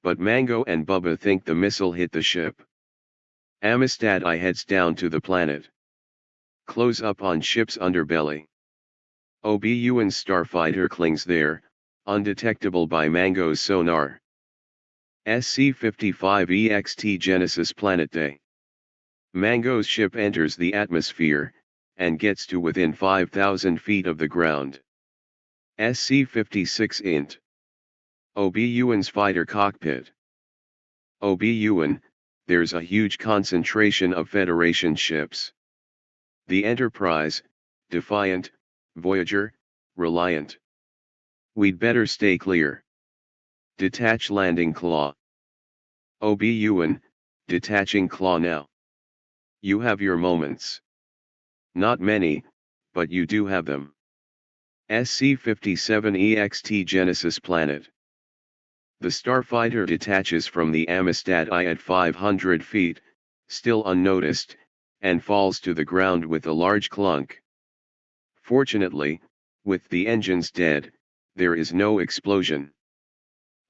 But Mango and Bubba think the missile hit the ship. Amistad I heads down to the planet. Close up on ship's underbelly. OB-Ewan's starfighter clings there, undetectable by Mango's sonar. SC-55 EXT Genesis Planet Day. Mango's ship enters the atmosphere, and gets to within 5,000 feet of the ground. SC-56 int. OB-Ewan's fighter cockpit. OB-Ewan, there's a huge concentration of Federation ships. The Enterprise, Defiant, Voyager, Reliant. We'd better stay clear. Detach landing claw. OB-Ewan, detaching claw now. You have your moments. Not many, but you do have them. SC-57 EXT Genesis Planet. The starfighter detaches from the Amistad I at 500 feet, still unnoticed, and falls to the ground with a large clunk. Fortunately, with the engines dead, there is no explosion.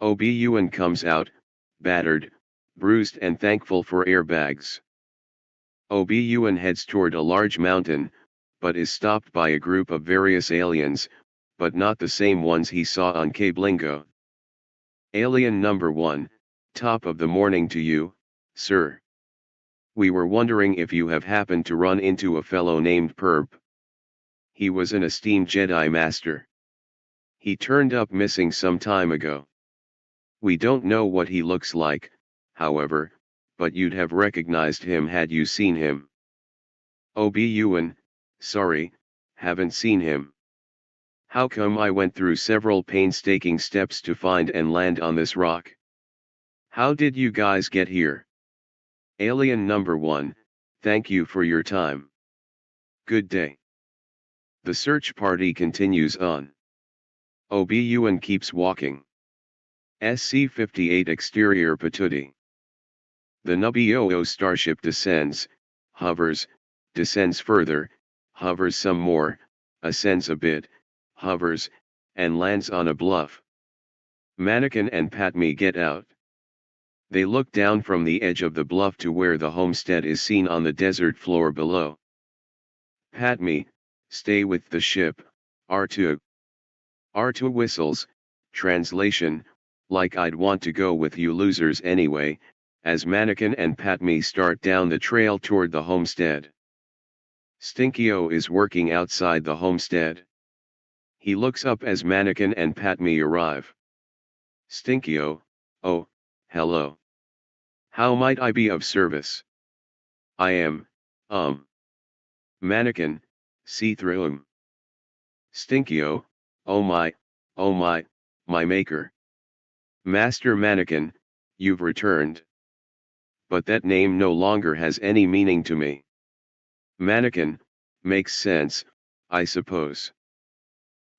OB-Ewan comes out, battered, bruised and thankful for airbags. OB-Ewan heads toward a large mountain, but is stopped by a group of various aliens, but not the same ones he saw on Cablingo. Alien number 1, top of the morning to you, sir. We were wondering if you have happened to run into a fellow named Perp. He was an esteemed Jedi Master. He turned up missing some time ago. We don't know what he looks like, however, but you'd have recognized him had you seen him. OB-Ewan, sorry, haven't seen him. How come I went through several painstaking steps to find and land on this rock? How did you guys get here? Alien number 1, thank you for your time. Good day. The search party continues on. OB-Ewan keeps walking. SC-58 exterior patootie. The Nubby-OO starship descends, hovers, descends further, hovers some more, ascends a bit, hovers, and lands on a bluff. Mannequin and Padme get out. They look down from the edge of the bluff to where the homestead is seen on the desert floor below. Padme, stay with the ship, R2. R2 whistles, translation, like I'd want to go with you losers anyway, as Mannequin and Patme start down the trail toward the homestead. Stinkio is working outside the homestead. He looks up as Mannequin and Patme arrive. Stinkio, oh, hello. How might I be of service? I am, Mannequin, see through him. Stinkio, oh my, my maker. Master Mannequin, you've returned. But that name no longer has any meaning to me. Mannequin, makes sense, I suppose.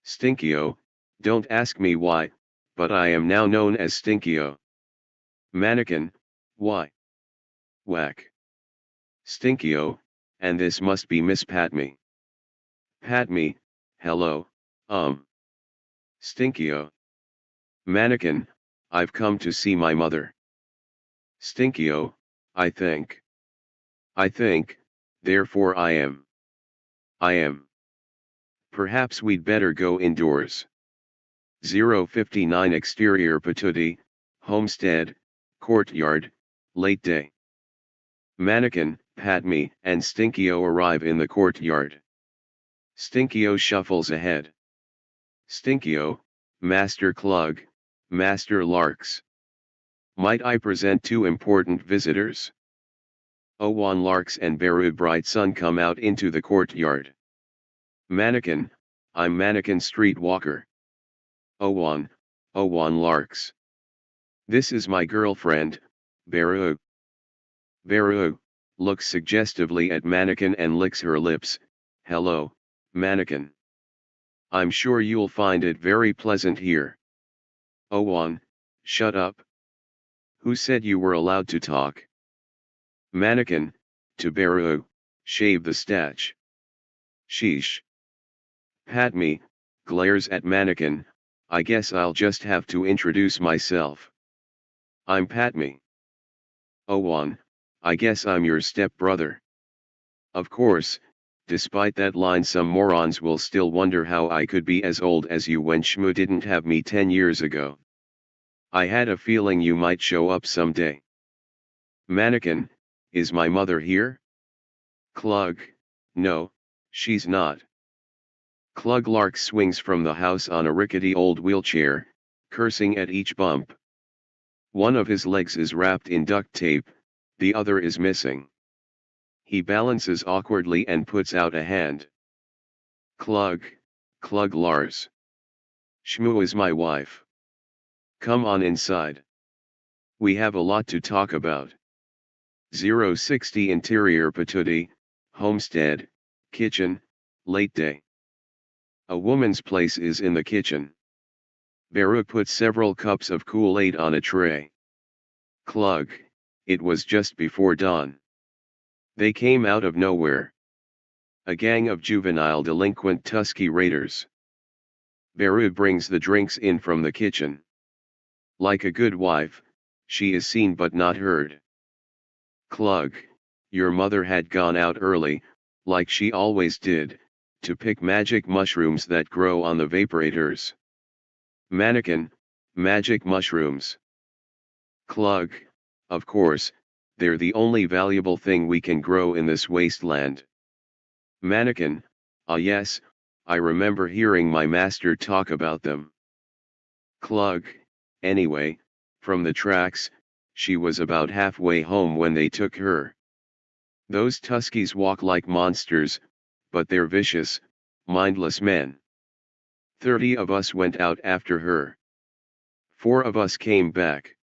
Stinkio, don't ask me why, but I am now known as Stinkio. Mannequin, why? Whack. Stinkio, and this must be Miss Patme. Patme, hello, Stinkio. Mannequin, I've come to see my mother. Stinkio, I think, therefore I am. Perhaps we'd better go indoors. 059 Exterior Patootie, Homestead, Courtyard, late day. Mannequin, Patme, and Stinkio arrive in the courtyard. Stinkio shuffles ahead. Stinkio, Master Clug, Master Larks. Might I present two important visitors? Owan Larks and Beru Bright Sun come out into the courtyard. Mannequin, I'm Mannequin Streetwalker. Owan Larks. This is my girlfriend, Beru. Beru looks suggestively at Mannequin and licks her lips. Hello, Mannequin. I'm sure you'll find it very pleasant here. Owan, shut up. Who said you were allowed to talk? Mannequin, to Beru, shave the stache. Sheesh. Patme, glares at Mannequin, I guess I'll just have to introduce myself. I'm Patme. Owan, I guess I'm your stepbrother. Of course, despite that line some morons will still wonder how I could be as old as you when Shmoo didn't have me 10 years ago. I had a feeling you might show up someday. Mannequin, is my mother here? Clug, no, she's not. Clug Lark swings from the house on a rickety old wheelchair, cursing at each bump. One of his legs is wrapped in duct tape, the other is missing. He balances awkwardly and puts out a hand. Clug Lars. Shmoo is my wife. Come on inside. We have a lot to talk about. 060 Interior Patootie, Homestead, Kitchen, late day. A woman's place is in the kitchen. Beru puts several cups of Kool-Aid on a tray. Clug, it was just before dawn. They came out of nowhere. A gang of juvenile delinquent Tusky Raiders. Beru brings the drinks in from the kitchen. Like a good wife, she is seen but not heard. Clug, your mother had gone out early, like she always did, to pick magic mushrooms that grow on the vaporators. Mannequin, magic mushrooms. Clug, of course, they're the only valuable thing we can grow in this wasteland. Mannequin, ah yes, I remember hearing my master talk about them. Clug, anyway, from the tracks, she was about halfway home when they took her. Those Tuskies walk like monsters, but they're vicious, mindless men. 30 of us went out after her. 4 of us came back.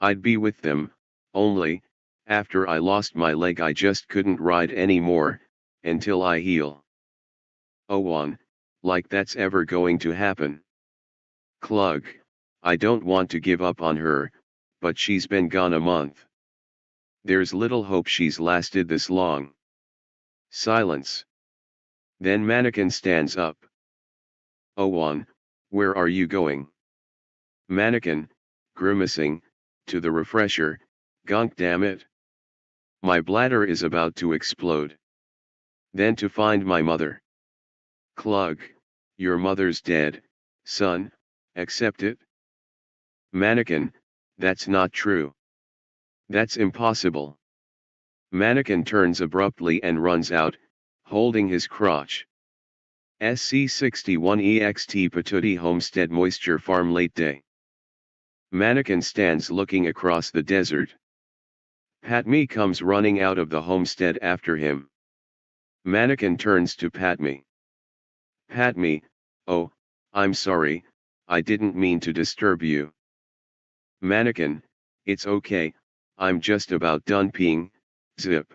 I'd be with them, only, after I lost my leg I just couldn't ride anymore, until I heal. Owan, like that's ever going to happen. Clug, I don't want to give up on her, but she's been gone a month. There's little hope she's lasted this long. Silence. Then Mannequin stands up. Owan, where are you going? Mannequin, grimacing, to the refresher, gunk damn it. My bladder is about to explode. Then to find my mother. Clug, your mother's dead, son, accept it. Mannequin, that's not true. That's impossible. Mannequin turns abruptly and runs out, holding his crotch. SC61 EXT Patootie Homestead Moisture Farm late day. Mannequin stands looking across the desert. Patme comes running out of the homestead after him. Mannequin turns to Patme. Patme, oh, I'm sorry, I didn't mean to disturb you. Mannequin, it's okay, I'm just about done peeing, zip.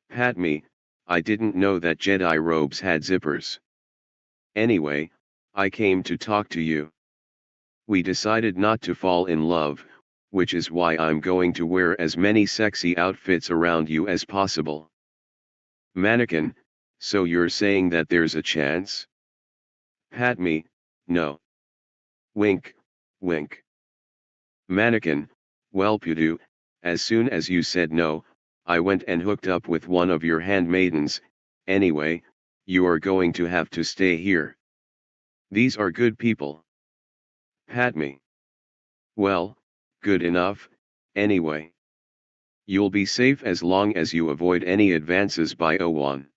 Patme, I didn't know that Jedi robes had zippers. Anyway, I came to talk to you. We decided not to fall in love, which is why I'm going to wear as many sexy outfits around you as possible. Mannequin, so you're saying that there's a chance? Patme, no. Wink, wink. Mannequin, well Pudu, as soon as you said no, I went and hooked up with one of your handmaidens. Anyway, you are going to have to stay here. These are good people. Patme. Well, good enough, anyway. You'll be safe as long as you avoid any advances by Owan.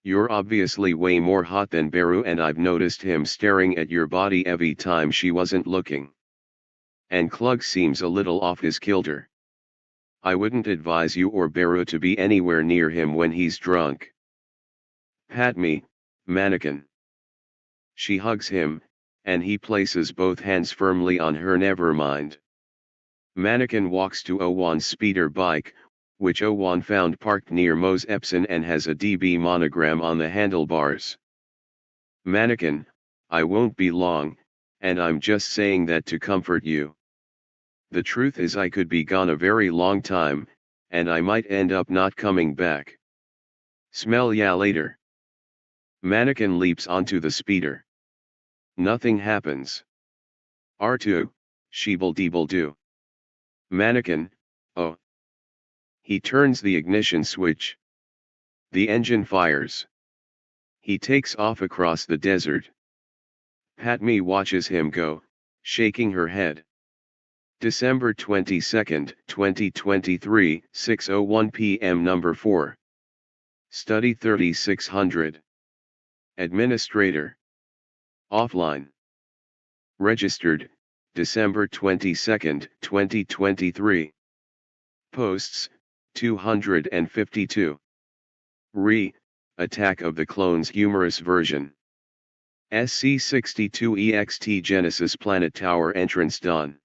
You're obviously way more hot than Beru, and I've noticed him staring at your body every time she wasn't looking. And Klug seems a little off his kilter. I wouldn't advise you or Beru to be anywhere near him when he's drunk. Patme, Mannequin. She hugs him, and he places both hands firmly on her. Never mind. Mannequin walks to Owan's speeder bike, which Owan found parked near Mos Epson and has a DB monogram on the handlebars. Mannequin, I won't be long, and I'm just saying that to comfort you. The truth is I could be gone a very long time, and I might end up not coming back. Smell ya later. Mannequin leaps onto the speeder. Nothing happens. R2, sheeble-deeble-doo. Mannequin, oh. He turns the ignition switch. The engine fires. He takes off across the desert. Patme watches him go, shaking her head. December 22, 2023, 6:01 p.m. Number 4. Study 3600. Administrator. Offline. Registered, December 22, 2023. Posts, 252. Attack of the Clones Humorous version. SC62 EXT Genesis Planet Tower entrance done.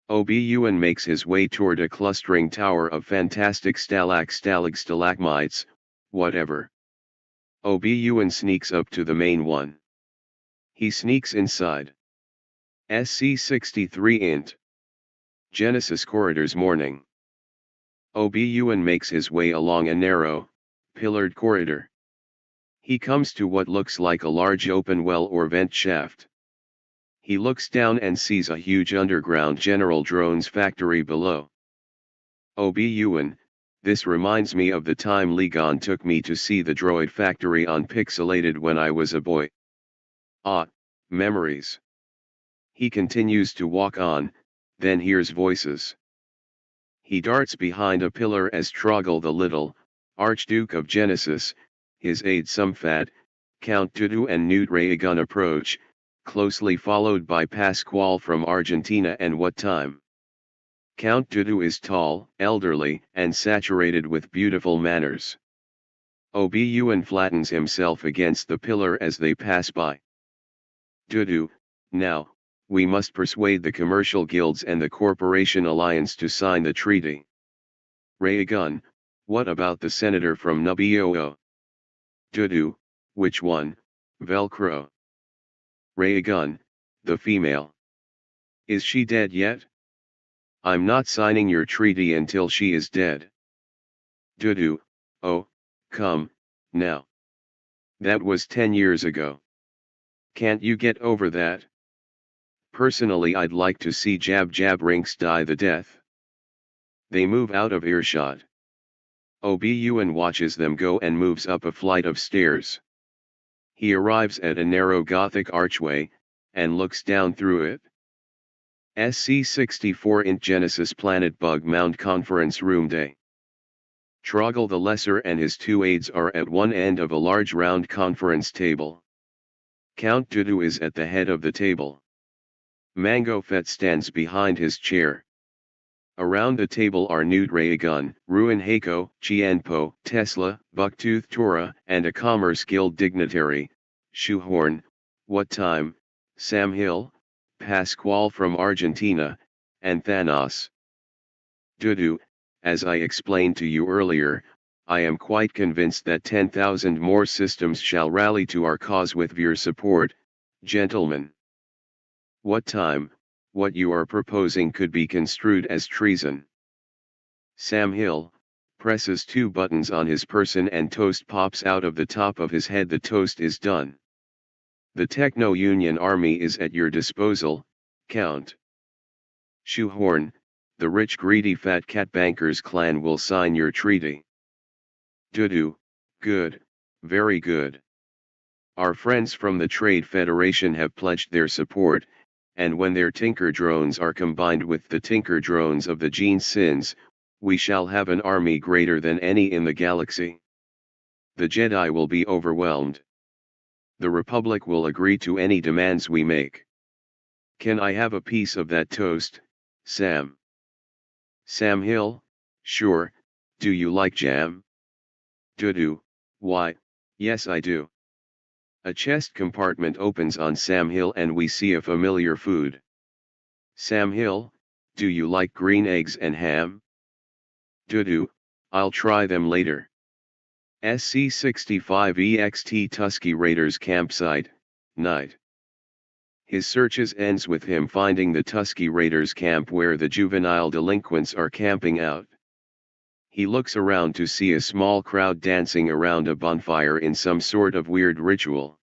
Obi-Wan makes his way toward a clustering tower of fantastic stalagmites, whatever. Obi-Wan sneaks up to the main one. He sneaks inside. SC63 int. Genesis corridors morning. Obi-Wan makes his way along a narrow, pillared corridor. He comes to what looks like a large open well or vent shaft. He looks down and sees a huge underground General Drones factory below. Obi-Wan, this reminds me of the time Ligon took me to see the droid factory on Pixelated when I was a boy. Ah, memories. He continues to walk on, then hears voices. He darts behind a pillar as Troggle the Little, Archduke of Genesis, his aide Sumfat, Count Dooku and Newt Raygun approach, closely followed by Pasquale from Argentina and What Time. Count Dooku is tall, elderly, and saturated with beautiful manners. Obi-Wan flattens himself against the pillar as they pass by. Dooku, now, we must persuade the commercial guilds and the Corporation Alliance to sign the treaty. Raygun, what about the senator from Nubio? Dooku, which one, Velcro? Raygun, the female. Is she dead yet? I'm not signing your treaty until she is dead. Dooku, oh, come, now. That was 10 years ago. Can't you get over that? Personally, I'd like to see Jab Jab Rinks die the death. They move out of earshot. Obi-Wan watches them go and moves up a flight of stairs. He arrives at a narrow Gothic archway, and looks down through it. SC64 Genesis Planet Bug Mount Conference Room Day. Troggle the Lesser and his two aides are at one end of a large round conference table. Count Dudu is at the head of the table. Mango Fett stands behind his chair. Around the table are Newt Rayagun, Ruin Heiko, Chienpo, Tesla, Bucktooth Tora, and a Commerce Guild dignitary, Shoehorn, What Time, Sam Hill, Pascual from Argentina, and Thanos. Dudu, as I explained to you earlier, I am quite convinced that 10,000 more systems shall rally to our cause with your support, gentlemen. What Time, what you are proposing could be construed as treason. Sam Hill presses two buttons on his person and toast pops out of the top of his head. The toast is done. The Techno-Union Army is at your disposal, Count. Shoehorn, the rich greedy fat cat bankers clan will sign your treaty. Dudu, good, very good. Our friends from the Trade Federation have pledged their support, and when their Tinker drones are combined with the Tinker drones of the Gene Sins, we shall have an army greater than any in the galaxy. The Jedi will be overwhelmed. The Republic will agree to any demands we make. Can I have a piece of that toast, Sam? Sam Hill, sure, do you like jam? Dudu, why, yes I do. A chest compartment opens on Sam Hill and we see a familiar food. Sam Hill, do you like green eggs and ham? Dudu, I'll try them later. SC65 EXT Tusky Raiders campsite, night. His searches ends with him finding the Tusky Raiders camp where the juvenile delinquents are camping out. He looks around to see a small crowd dancing around a bonfire in some sort of weird ritual.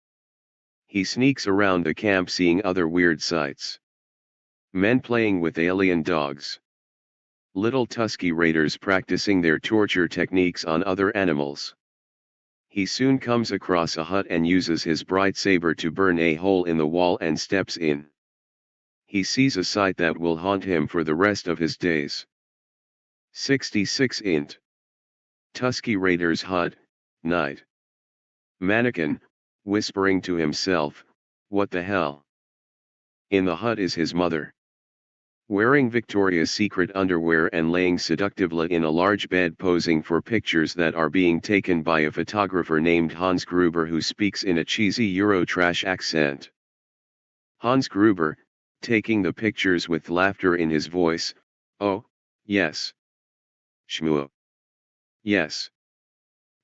He sneaks around the camp seeing other weird sights. Men playing with alien dogs. Little Tusky Raiders practicing their torture techniques on other animals. He soon comes across a hut and uses his bright saber to burn a hole in the wall and steps in. He sees a sight that will haunt him for the rest of his days. 66 int. Tusky Raiders hut, night. Mannequin, whispering to himself, what the hell? In the hut is his mother. Wearing Victoria's Secret underwear and laying seductively in a large bed posing for pictures that are being taken by a photographer named Hans Gruber who speaks in a cheesy Eurotrash accent. Hans Gruber, taking the pictures with laughter in his voice, oh, yes. Shmup. Yes.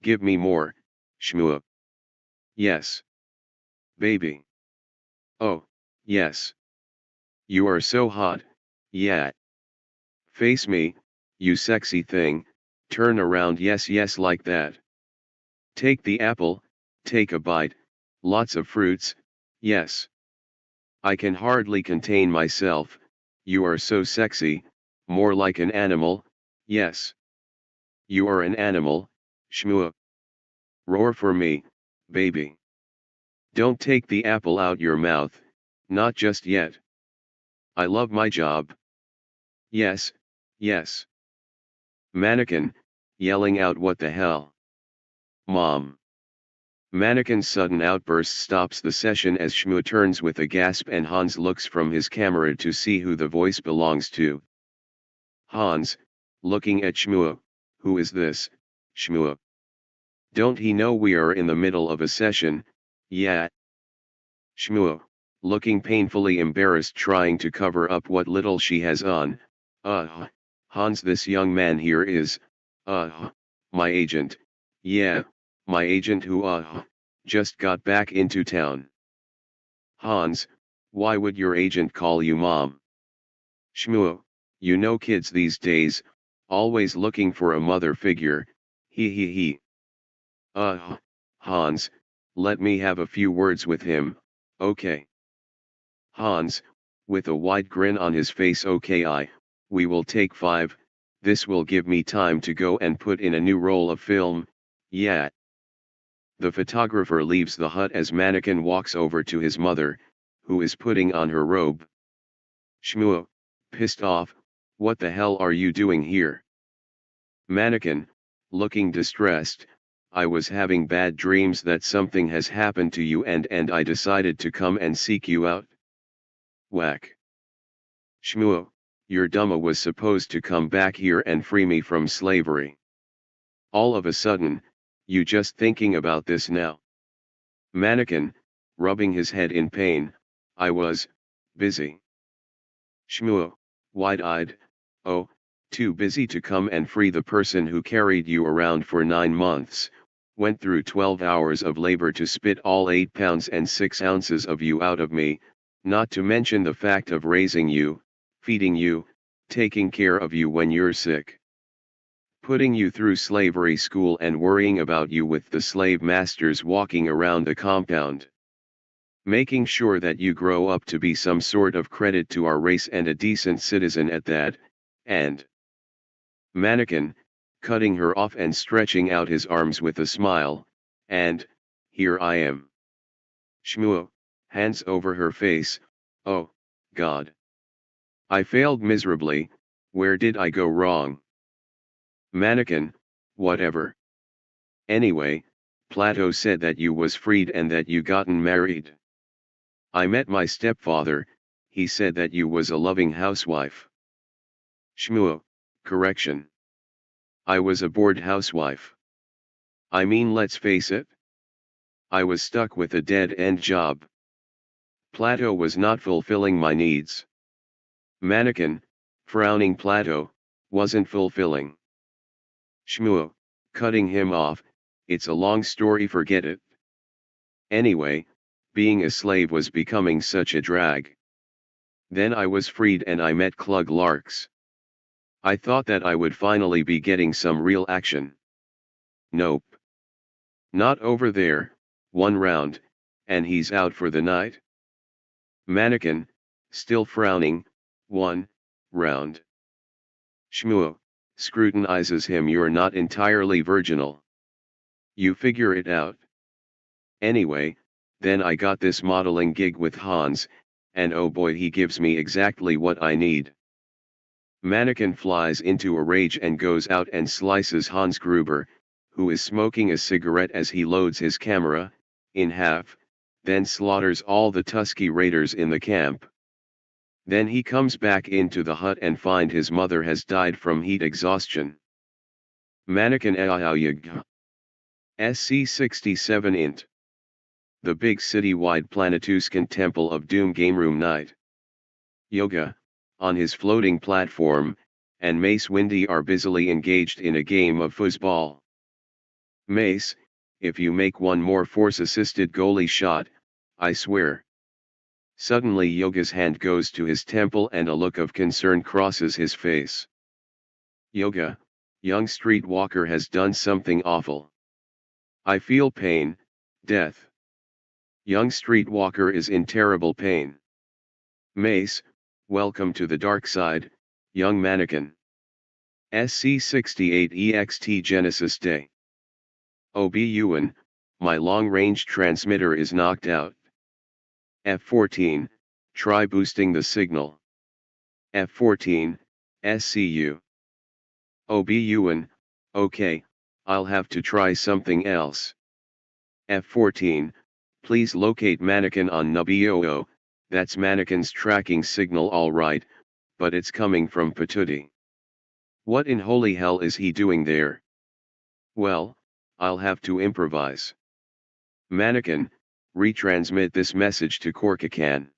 Give me more, Shmup. Yes. Baby. Oh, yes. You are so hot, yeah. Face me, you sexy thing, turn around yes yes like that. Take the apple, take a bite, lots of fruits, yes. I can hardly contain myself, you are so sexy, more like an animal, yes. You are an animal, Shmup. Roar for me, baby. Don't take the apple out your mouth, not just yet. I love my job. Yes, yes. Mannequin, yelling out what the hell. Mom. Mannequin's sudden outburst stops the session as Shmu turns with a gasp and Hans looks from his camera to see who the voice belongs to. Hans, looking at Shmu, who is this, Shmu? Don't he know we are in the middle of a session, yeah? Shmu, looking painfully embarrassed trying to cover up what little she has on, Hans, this young man here is, my agent, yeah, my agent who, just got back into town. Hans, why would your agent call you mom? Shmuel, you know kids these days, always looking for a mother figure, he. Hans, let me have a few words with him, okay. Hans, with a wide grin on his face, okay, we will take 5, this will give me time to go and put in a new roll of film, yeah. The photographer leaves the hut as Mannequin walks over to his mother, who is putting on her robe. Shmuel, pissed off, "What the hell are you doing here?" Mannequin, looking distressed, "I was having bad dreams that something has happened to you and I decided to come and seek you out." Whack. Shmuo, your Dhamma was supposed to come back here and free me from slavery. All of a sudden, you just thinking about this now. Mannequin, rubbing his head in pain, "I was busy." Shmuo, wide-eyed, "Oh, too busy to come and free the person who carried you around for 9 months, went through 12 hours of labor to spit all 8 pounds and 6 ounces of you out of me, not to mention the fact of raising you, feeding you, taking care of you when you're sick, putting you through slavery school and worrying about you with the slave masters walking around the compound, making sure that you grow up to be some sort of credit to our race and a decent citizen at that, and..." Mannequin, cutting her off and stretching out his arms with a smile, "And here I am." Shmuo, hands over her face, "Oh, God. I failed miserably, where did I go wrong?" Mannequin, "Whatever. Anyway, Plato said that you was freed and that you gotten married. I met my stepfather, he said that you was a loving housewife." Shmuo, correction. I was a bored housewife. I mean, let's face it. I was stuck with a dead-end job. Plato was not fulfilling my needs. Mannequin, frowning, "Plato wasn't fulfilling." Shmuo, cutting him off, "It's a long story, forget it. Anyway, being a slave was becoming such a drag. Then I was freed and I met Klug Larks. I thought that I would finally be getting some real action. Nope. Not over there, 1 round, and he's out for the night." Mannequin, still frowning, 1 round. Shmuo, scrutinizes him, "You're not entirely virginal. You figure it out. Anyway, then I got this modeling gig with Hans, and oh boy, he gives me exactly what I need." Mannequin flies into a rage and goes out and slices Hans Gruber, who is smoking a cigarette as he loads his camera, in half, then slaughters all the Tusky Raiders in the camp. Then he comes back into the hut and find his mother has died from heat exhaustion. Mannequin Aoyag. SC67 int. The big city-wide Planetuscan Temple of Doom game room night. Yoga, on his floating platform, and Mace Windy are busily engaged in a game of foosball. "Mace, if you make one more force-assisted goalie shot, I swear." Suddenly Yoga's hand goes to his temple and a look of concern crosses his face. "Yoga, young streetwalker has done something awful. I feel pain, death. Young streetwalker is in terrible pain." "Mace, welcome to the dark side, young mannequin." SC68 EXT Genesis Day. "OB Ewan, my long-range transmitter is knocked out. F14, try boosting the signal. F14, SCU. OB Ewan, okay, I'll have to try something else. F14, please locate mannequin on Nubio. That's mannequin's tracking signal, all right, but it's coming from Patootie. What in holy hell is he doing there? Well, I'll have to improvise. Mannequin, retransmit this message to Corkacan.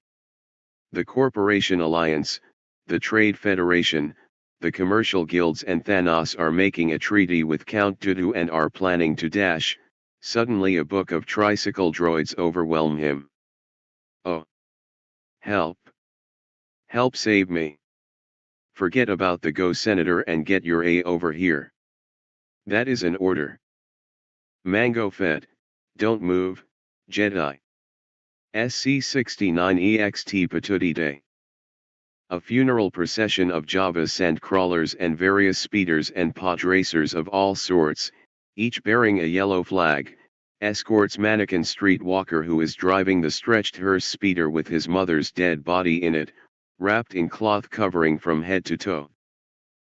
The Corporation Alliance, the Trade Federation, the commercial guilds and Thanos are making a treaty with Count Dooku and are planning to dash. Suddenly a book of tricycle droids overwhelm him. Oh. Help. Help, save me. Forget about the Go Senator and get your A over here. That is an order. Mango Fett, don't move, Jedi. SC69 EXT Patootie Day. A funeral procession of Javas, sandcrawlers and various speeders and pod racers of all sorts, each bearing a yellow flag, escorts mannequin streetwalker who is driving the stretched hearse speeder with his mother's dead body in it, wrapped in cloth covering from head to toe.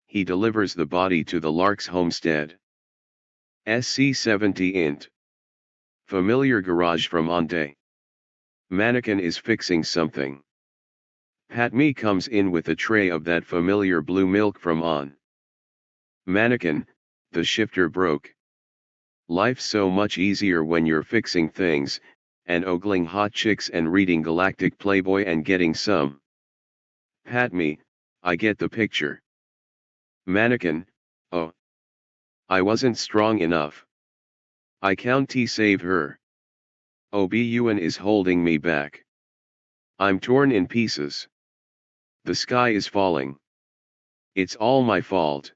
He delivers the body to the Lark's homestead. SC70 int. Familiar garage from on day. Mannequin is fixing something. Pat-me comes in with a tray of that familiar blue milk from on. Mannequin, the shifter broke. Life's so much easier when you're fixing things, and ogling hot chicks and reading Galactic Playboy and getting some. Pat-me, I get the picture. Mannequin, oh. I wasn't strong enough. I can't save her. Obi-Wan is holding me back. I'm torn in pieces. The sky is falling. It's all my fault.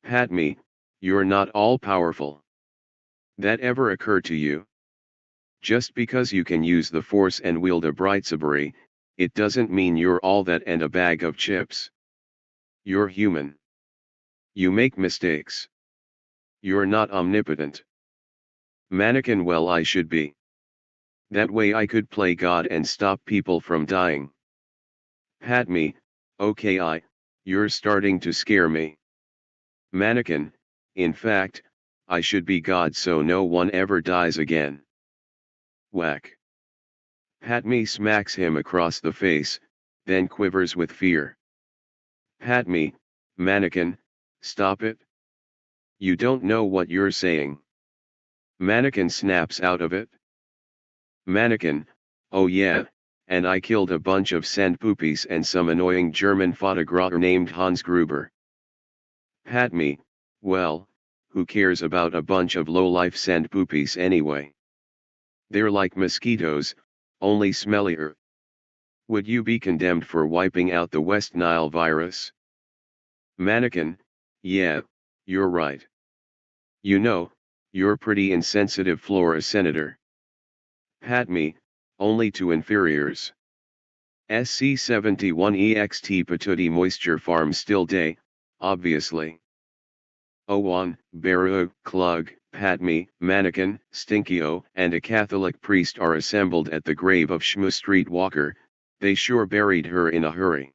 Pat-me, you're not all-powerful. That ever occur to you? Just because you can use the Force and wield a lightsaber, it doesn't mean you're all that and a bag of chips. You're human. You make mistakes. You're not omnipotent. Mannequin, well, I should be. That way I could play God and stop people from dying. Pat-me, okay, you're starting to scare me. Mannequin, in fact, I should be God so no one ever dies again. Whack. Pat-me smacks him across the face, then quivers with fear. Pat-me, Mannequin, stop it. You don't know what you're saying. Mannequin snaps out of it. Mannequin, oh yeah, and I killed a bunch of sandpoopies and some annoying German photographer named Hans Gruber. Pat-me, well, who cares about a bunch of low-life sandpoopies anyway? They're like mosquitoes, only smellier. Would you be condemned for wiping out the West Nile virus? Mannequin, yeah, you're right. You know, you're pretty insensitive, Flora Senator. Pat-me, only to inferiors. SC71 EXT Patootie Moisture Farm still day, obviously. Owan, Beru, Klug, Pat-me, Mannequin, Stinkio, and a Catholic priest are assembled at the grave of Shmoo Streetwalker. They sure buried her in a hurry.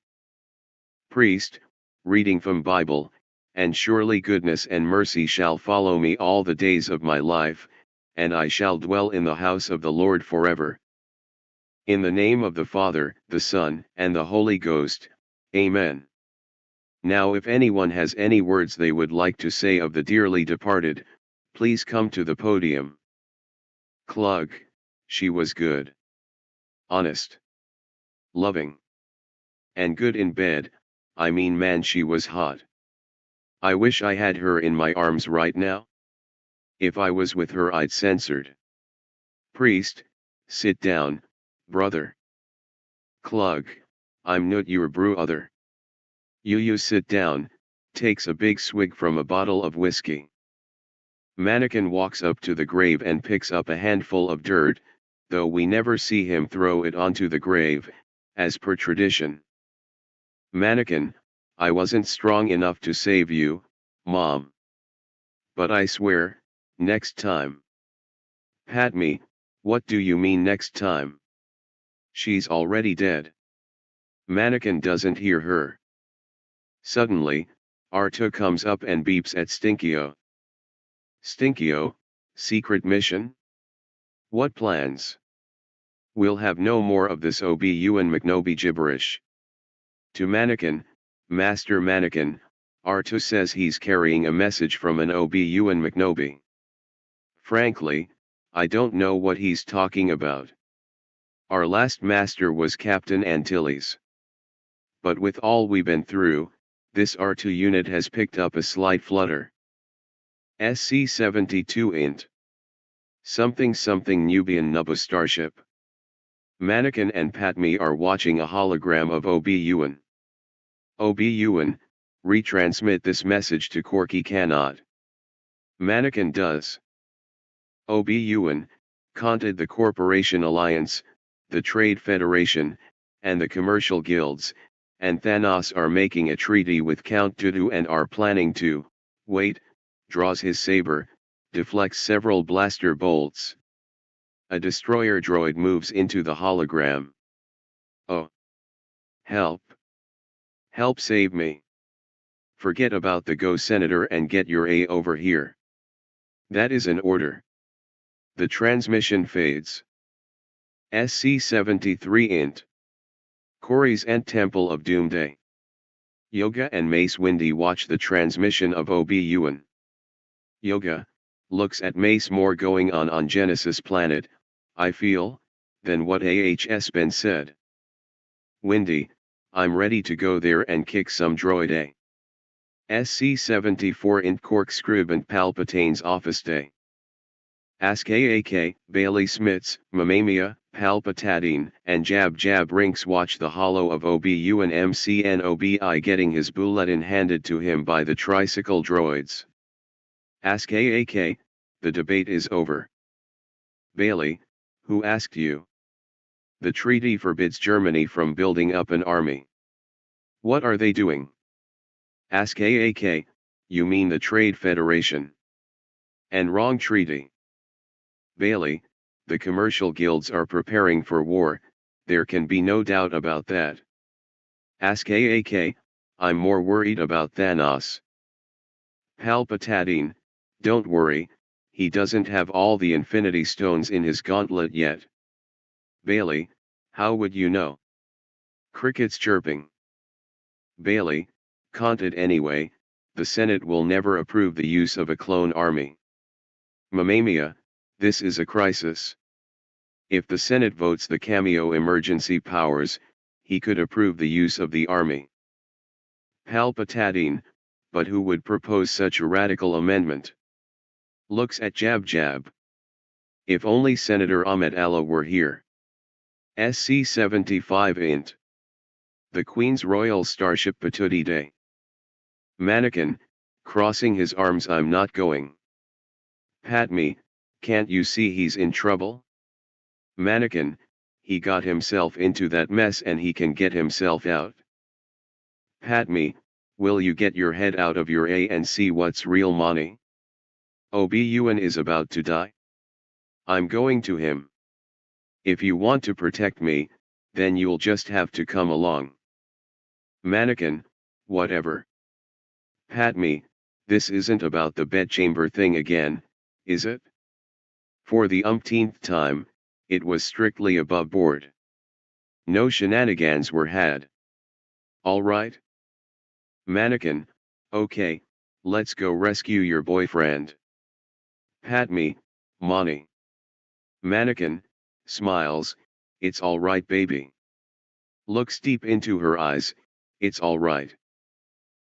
Priest, reading from Bible, and surely goodness and mercy shall follow me all the days of my life, and I shall dwell in the house of the Lord forever. In the name of the Father, the Son, and the Holy Ghost, Amen. Now if anyone has any words they would like to say of the dearly departed, please come to the podium. Klug, she was good. Honest. Loving. And good in bed, I mean man, she was hot. I wish I had her in my arms right now. If I was with her I'd censored. Priest, sit down, brother. Klug, I'm not your brother. You sit down, takes a big swig from a bottle of whiskey. Mannequin walks up to the grave and picks up a handful of dirt, though we never see him throw it onto the grave, as per tradition. Mannequin, I wasn't strong enough to save you, Mom. But I swear, next time. Pat-me, what do you mean next time? She's already dead. Mannequin doesn't hear her. Suddenly, R2 comes up and beeps at Stinkio. Stinkio, secret mission? What plans? We'll have no more of this Obi-Wan McNobi gibberish. To Mannequin, Master Mannequin, R2 says he's carrying a message from an Obi-Wan McNobi. Frankly, I don't know what he's talking about. Our last master was Captain Antilles. But with all we've been through, this R2 unit has picked up a slight flutter. SC72 int. Something Nubian Nubba starship. Mannequin and Pat-me are watching a hologram of Obi-Wan. Obi-Wan, retransmit this message to Corky cannot. Mannequin does. Obi-Wan, counted the Corporation Alliance, the Trade Federation, and the Commercial Guilds, and Thanos are making a treaty with Count Dooku and are planning to, wait, draws his saber, deflects several blaster bolts. A destroyer droid moves into the hologram. Oh. Help. Help save me. Forget about the go senator and get your A over here. That is an order. The transmission fades. SC-73 int. Corey's Ent Temple of Doomday. Yoga and Mace Windy watch the transmission of Obi-Wan. Yoga looks at Mace more going on Genesis planet, I feel, than what AHS Ben said. Windy, I'm ready to go there and kick some droid A. SC-74 int Corkscrew and Palpatine's office day. Ask AAK, Bailey Smits, Mamamia, Palpatine, and Jab Jab Rinks watch the hollow of Obi-Wan MCNOBI getting his bulletin handed to him by the tricycle droids. Ask AAK, the debate is over. Bailey, who asked you? The treaty forbids Germany from building up an army. What are they doing? Ask AAK, you mean the Trade Federation. And wrong treaty. Bailey, the commercial guilds are preparing for war, there can be no doubt about that. Ask AAK, I'm more worried about Thanos. Palpatine, don't worry, he doesn't have all the Infinity Stones in his gauntlet yet. Bailey, how would you know? Crickets chirping. Bailey, can't it anyway, the Senate will never approve the use of a clone army. Mamamia, this is a crisis. If the Senate votes the cameo emergency powers, he could approve the use of the army. Palpatine, but who would propose such a radical amendment? Looks at Jab Jab. If only Senator Ahmed Allah were here. SC-75 int. The Queen's Royal Starship Patootie Day. Mannequin, crossing his arms, I'm not going. Padme, can't you see he's in trouble? Mannequin, he got himself into that mess and he can get himself out. Padme, will you get your head out of your A and see what's real money? Obi-Wan is about to die. I'm going to him. If you want to protect me, then you'll just have to come along. Mannequin, whatever. Padme, this isn't about the bedchamber thing again, is it? For the umpteenth time, it was strictly above board. No shenanigans were had. All right? Mannequin, okay, let's go rescue your boyfriend. Padme, Money. Mannequin, smiles, it's all right baby. Looks deep into her eyes, it's all right.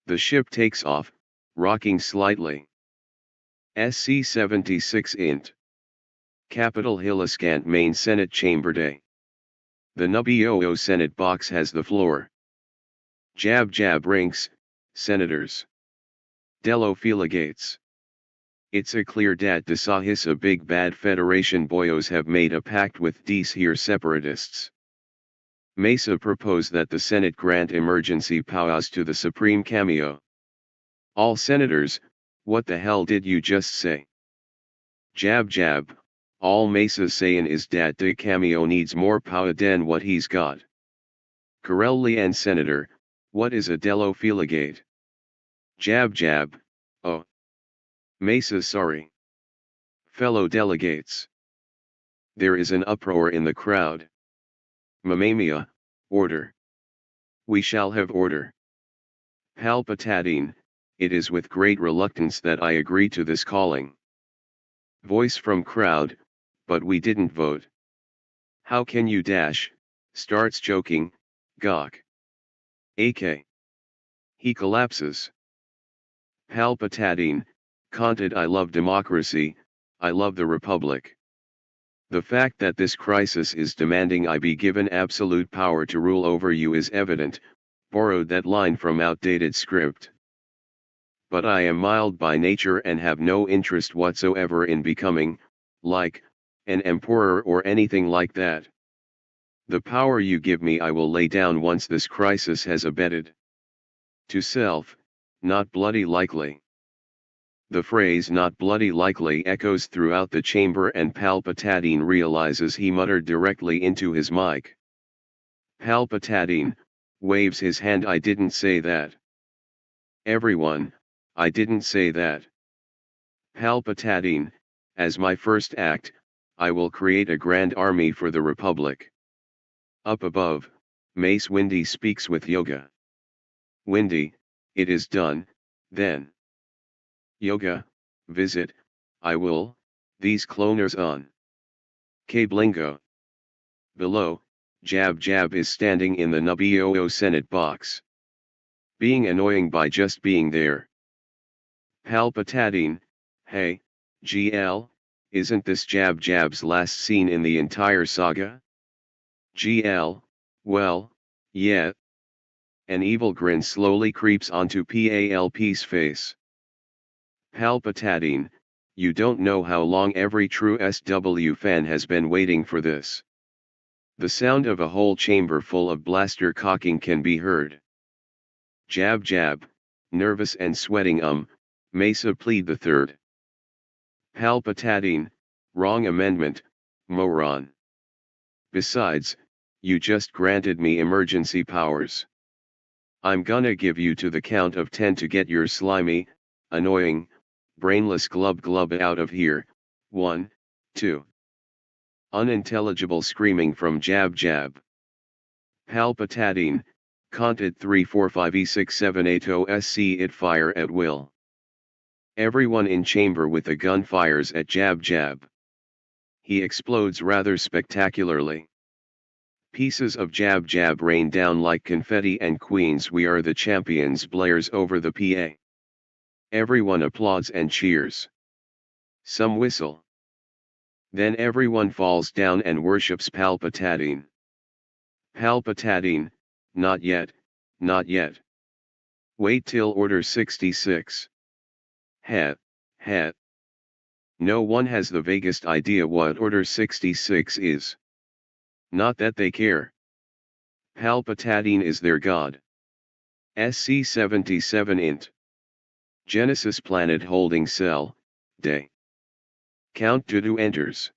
The ship takes off, rocking slightly. SC-76 int. Capitol Hill Askant Main Senate Chamber Day. The Nubioo Senate box has the floor. Jab Jab Rinks, Senators. Dello Filigates. It's a clear dat the Sahisa Big Bad Federation boyos have made a pact with these here separatists. Mesa proposed that the Senate grant emergency powers to the Supreme Cameo. All senators, what the hell did you just say? Jab Jab, all Mesa sayin' is dat the Cameo needs more power than what he's got. Corelli and Senator, what is a Dello Filigate? Jab Jab, oh. Mesa sorry. Fellow delegates. There is an uproar in the crowd. Mamamia, order. We shall have order. Palpatine, it is with great reluctance that I agree to this calling. Voice from crowd, but we didn't vote. How can you dash, starts joking, gawk. AK. He collapses. Palpatine, can't it I love democracy, I love the republic. The fact that this crisis is demanding I be given absolute power to rule over you is evident, borrowed that line from outdated script. But I am mild by nature and have no interest whatsoever in becoming, like, an emperor or anything like that. The power you give me I will lay down once this crisis has abated. To self, not bloody likely. The phrase not bloody likely echoes throughout the chamber and Palpatine realizes he muttered directly into his mic. Palpatine, waves his hand. I didn't say that. Everyone, I didn't say that. Palpatine, as my first act, I will create a grand army for the Republic. Up above, Mace Windy speaks with Yoga. Windy, it is done, then. Yoga, visit, I will, these cloners on. Cablingo. Below, Jab Jab is standing in the Naboo Senate box. Being annoying by just being there. Palpatine, hey, GL, isn't this Jab Jab's last scene in the entire saga? GL, well, yeah. An evil grin slowly creeps onto Palp's face. Palpatine, you don't know how long every true SW fan has been waiting for this. The sound of a whole chamber full of blaster cocking can be heard. Jab Jab, nervous and sweating Mesa plead the third. Palpatine, wrong amendment, moron. Besides, you just granted me emergency powers. I'm gonna give you to the count of 10 to get your slimy, annoying, brainless glub glub out of here. 1, 2. Unintelligible screaming from Jab Jab. Palpatine, counted 3 4 5 E 6 7 8 0 SC it fire at will. Everyone in chamber with a gun fires at Jab Jab. He explodes rather spectacularly. Pieces of Jab Jab rain down like confetti and Queens We Are the Champions blares over the PA. Everyone applauds and cheers. Some whistle. Then everyone falls down and worships Palpatine. Palpatine, not yet, not yet. Wait till Order 66. Het. No one has the vaguest idea what Order 66 is. Not that they care. Palpatine is their god. SC-77 int. Genesis planet holding cell, day. Count Dooku enters.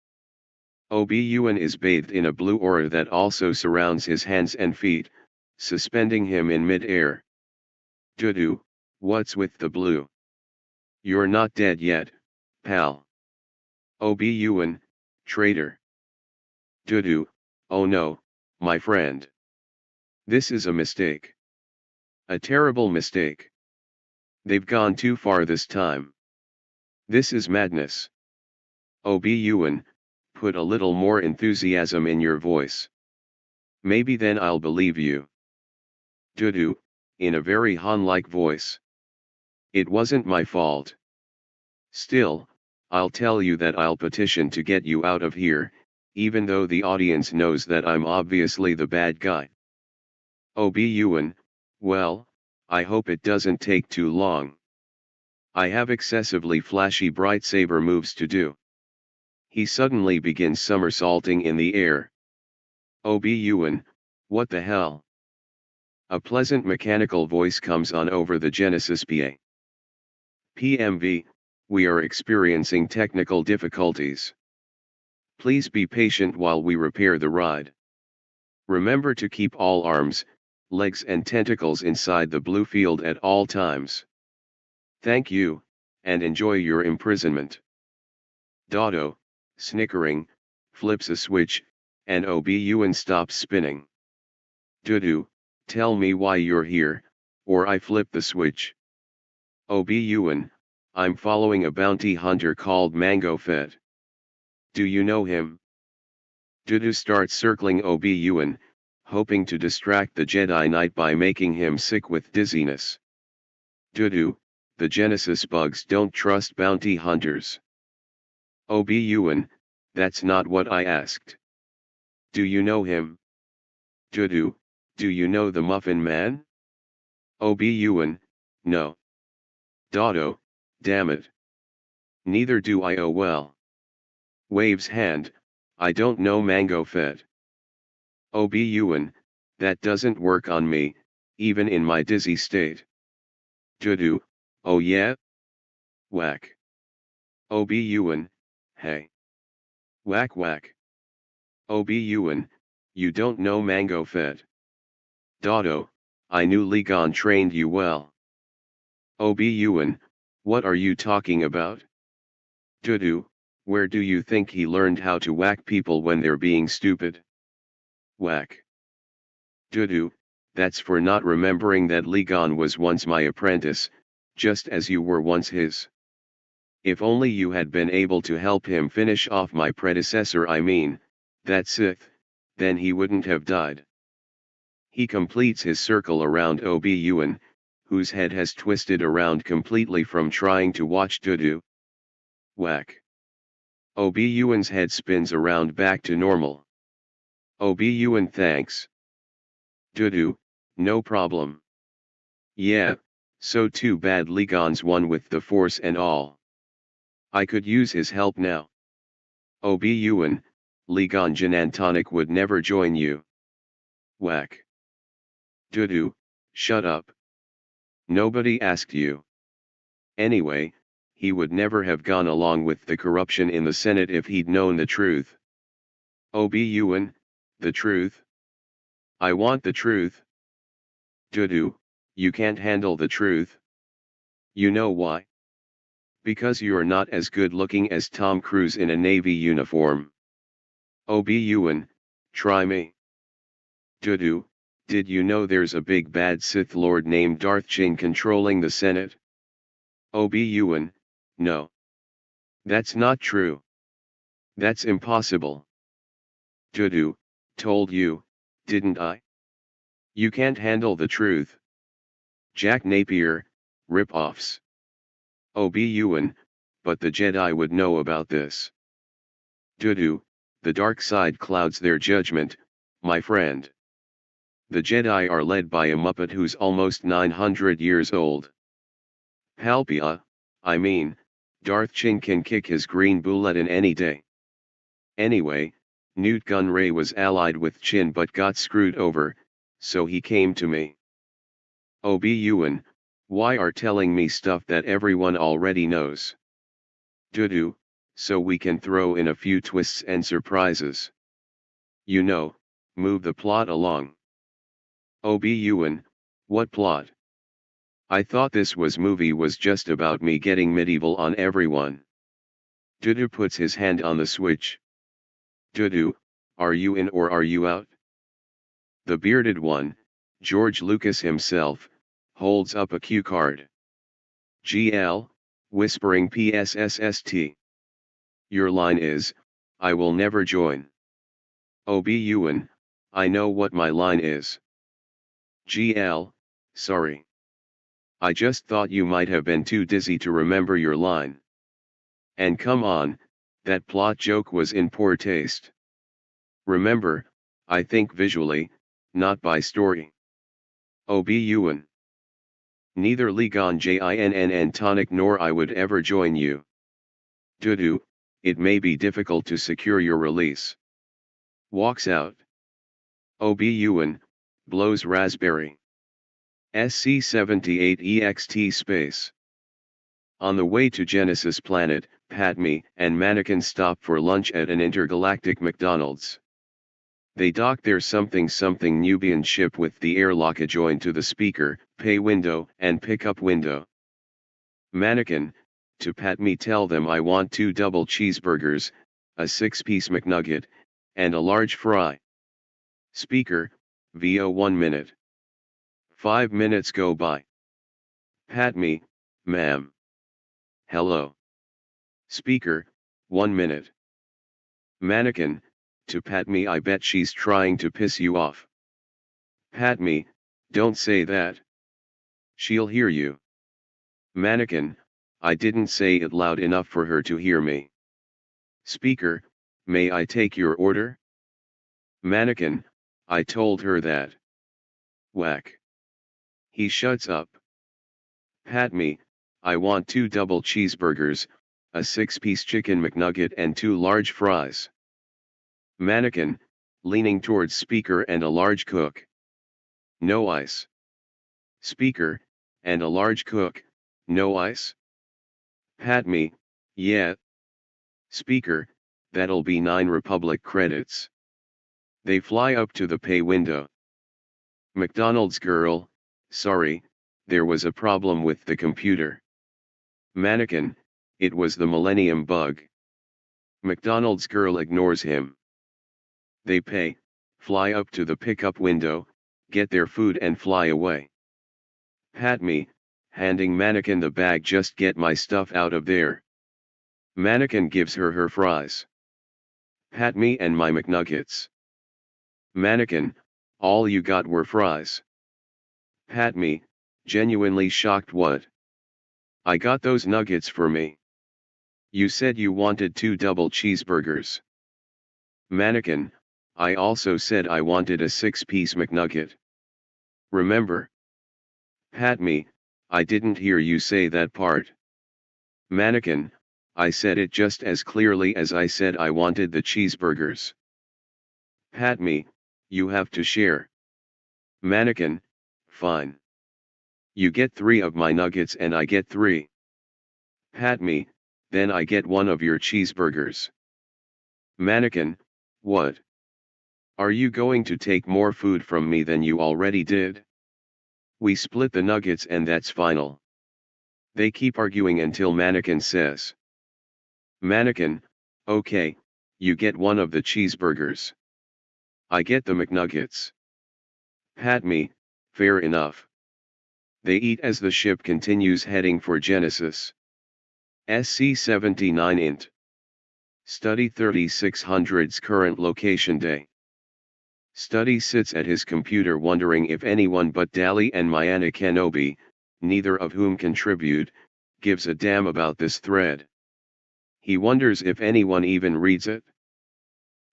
Obi-Wan is bathed in a blue aura that also surrounds his hands and feet, suspending him in mid-air. Dooku, what's with the blue? You're not dead yet, pal. Obi-Wan, traitor. Dooku, oh no, my friend. This is a mistake. A terrible mistake. They've gone too far this time. This is madness. Obi-Wan, put a little more enthusiasm in your voice. Maybe then I'll believe you. Dooku, in a very Han-like voice. It wasn't my fault. Still, I'll tell you that I'll petition to get you out of here, even though the audience knows that I'm obviously the bad guy. Obi-Wan, well, I hope it doesn't take too long. I have excessively flashy bright saber moves to do. He suddenly begins somersaulting in the air. Obi-Wan, what the hell? A pleasant mechanical voice comes on over the Genesis PA. PMV, we are experiencing technical difficulties. Please be patient while we repair the ride. Remember to keep all arms, legs and tentacles inside the blue field at all times. Thank you, and enjoy your imprisonment. Dotto, snickering, flips a switch, and Obi-Wan stops spinning. Dooku, tell me why you're here, or I flip the switch. Obi-Wan, I'm following a bounty hunter called Mango Fett. Do you know him? Dooku starts circling Obi-Wan, hoping to distract the Jedi Knight by making him sick with dizziness. Dooku, the Genesis bugs don't trust bounty hunters. Obi-Wan, that's not what I asked. Do you know him? Dooku, do you know the Muffin Man? Obi-Wan, no. Dotto, damn it. Neither do I. Oh well. Waves hand, I don't know Mango Fett. Obi-Wan, that doesn't work on me, even in my dizzy state. Dooku, oh yeah? Whack. Obi-Wan, hey. Whack whack. Obi-Wan, you don't know Mango Fett. Dotto, I knew Ligon trained you well. Obi-Wan, what are you talking about? Dudu, where do you think he learned how to whack people when they're being stupid? Whack. Dudu, that's for not remembering that Ligon was once my apprentice, just as you were once his. If only you had been able to help him finish off my predecessor, I mean, that Sith, then he wouldn't have died. He completes his circle around Obi-Wan, whose head has twisted around completely from trying to watch Dudu. Whack. Obi-Wan's head spins around back to normal. Obi-Wan thanks. Dudu, no problem. Yeah, so too bad Ligon's one with the Force and all. I could use his help now. Obi-Wan, Ligon Janantonic would never join you. Whack. Dudu, shut up. Nobody asked you. Anyway, he would never have gone along with the corruption in the Senate if he'd known the truth. Obi-Wan, the truth? I want the truth. Dudu, you can't handle the truth. You know why? Because you're not as good looking as Tom Cruise in a Navy uniform. Obi-Wan, try me. Dudu, did you know there's a big bad Sith Lord named Darth Ching controlling the Senate? Obi-Wan, no. That's not true. That's impossible. Dudu, told you, didn't I? You can't handle the truth. Jack Napier, rip-offs. Obi-Wan, but the Jedi would know about this. Dudu, the dark side clouds their judgment, my friend. The Jedi are led by a Muppet who's almost 900 years old. Palpia, I mean, Darth Ching can kick his green bulletin any day. Anyway, Newt Gunray was allied with Chin but got screwed over, so he came to me. Obi-Wan, why are telling me stuff that everyone already knows? Dudu, so we can throw in a few twists and surprises. You know, move the plot along. Obi-Wan, what plot? I thought this movie was just about me getting medieval on everyone. Dudu puts his hand on the switch. Dudu, are you in or are you out? The bearded one, George Lucas himself, holds up a cue card. GL, whispering PSSST. Your line is, I will never join. Obi-Wan, I know what my line is. GL, sorry. I just thought you might have been too dizzy to remember your line. And come on, that plot joke was in poor taste. Remember, I think visually, not by story. Obi-Wan. Neither Ligon Jinn Tonic nor I would ever join you. Dudu, it may be difficult to secure your release. Walks out. Obi-Wan, blows raspberry. SC-78 space. On the way to Genesis Planet, Padme and Mannequin stop for lunch at an intergalactic McDonald's. They dock their something Nubian ship with the airlock adjoined to the speaker, pay window and pickup window. Mannequin, to Padme, tell them I want 2 double cheeseburgers, a 6-piece McNugget, and a large fry. Speaker, VO 1 minute. 5 minutes go by. Padme, ma'am. Hello. Speaker, 1 minute. Mannequin, to Padme, I bet she's trying to piss you off. Padme, don't say that. She'll hear you. Mannequin, I didn't say it loud enough for her to hear me. Speaker, may I take your order? Mannequin, I told her that. Whack. He shuts up. Padme, I want 2 double cheeseburgers, a 6-piece chicken McNugget and 2 large fries. Mannequin, leaning towards speaker, and a large Coke. No ice. Speaker, and a large Coke, no ice? Padme, yeah. Speaker, that'll be 9 Republic credits. They fly up to the pay window. McDonald's girl, sorry, there was a problem with the computer. Mannequin, it was the millennium bug. McDonald's girl ignores him. They pay, fly up to the pickup window, get their food and fly away. Pat me, handing Mannequin the bag, just get my stuff out of there. Mannequin gives her her fries. Pat me and my McNuggets. Mannequin, all you got were fries. Pat me, genuinely shocked. What? I got those nuggets for me. You said you wanted 2 double cheeseburgers. Mannequin, I also said I wanted a 6-piece McNugget. Remember? Pat me, I didn't hear you say that part. Mannequin, I said it just as clearly as I said I wanted the cheeseburgers. Pat me, you have to share. Mannequin, fine. You get 3 of my nuggets and I get 3. Pat me, then I get 1 of your cheeseburgers. Mannequin, what? Are you going to take more food from me than you already did? We split the nuggets and that's final. They keep arguing until Mannequin says. Mannequin, okay, you get 1 of the cheeseburgers. I get the McNuggets. Pat me, fair enough. They eat as the ship continues heading for Genesis. SC-79 int. Study 3600's current location day. Study sits at his computer wondering if anyone but Dali and Mayana Kenobi, neither of whom contribute, gives a damn about this thread. He wonders if anyone even reads it.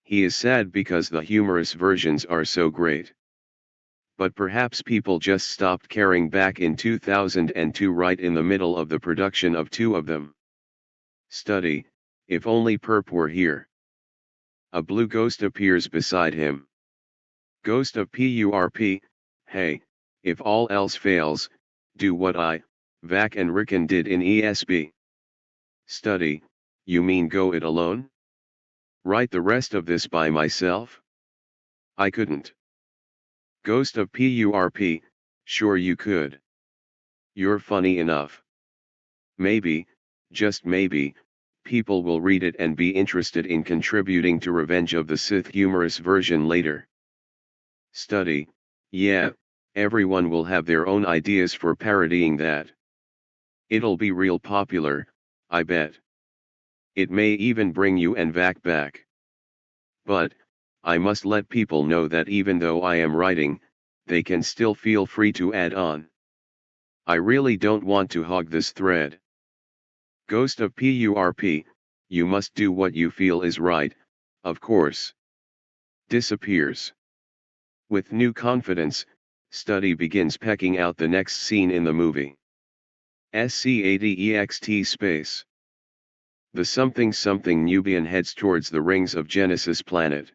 He is sad because the humorous versions are so great. But perhaps people just stopped caring back in 2002, right in the middle of the production of 2 of them. Study, if only Perp were here. A blue ghost appears beside him. Ghost of PURP, hey, if all else fails, do what I, Vac and Rickon did in ESB. Study, you mean go it alone? Write the rest of this by myself? I couldn't. Ghost of PURP, sure you could. You're funny enough. Maybe, just maybe, people will read it and be interested in contributing to Revenge of the Sith humorous version later. Study, yeah, everyone will have their own ideas for parodying that. It'll be real popular, I bet. It may even bring you and Vac back. But, I must let people know that even though I am writing, they can still feel free to add on. I really don't want to hog this thread. Ghost of PURP, you must do what you feel is right, of course. Disappears. With new confidence, Study begins pecking out the next scene in the movie. SC-80EXT space. The something Nubian heads towards the rings of Genesis planet.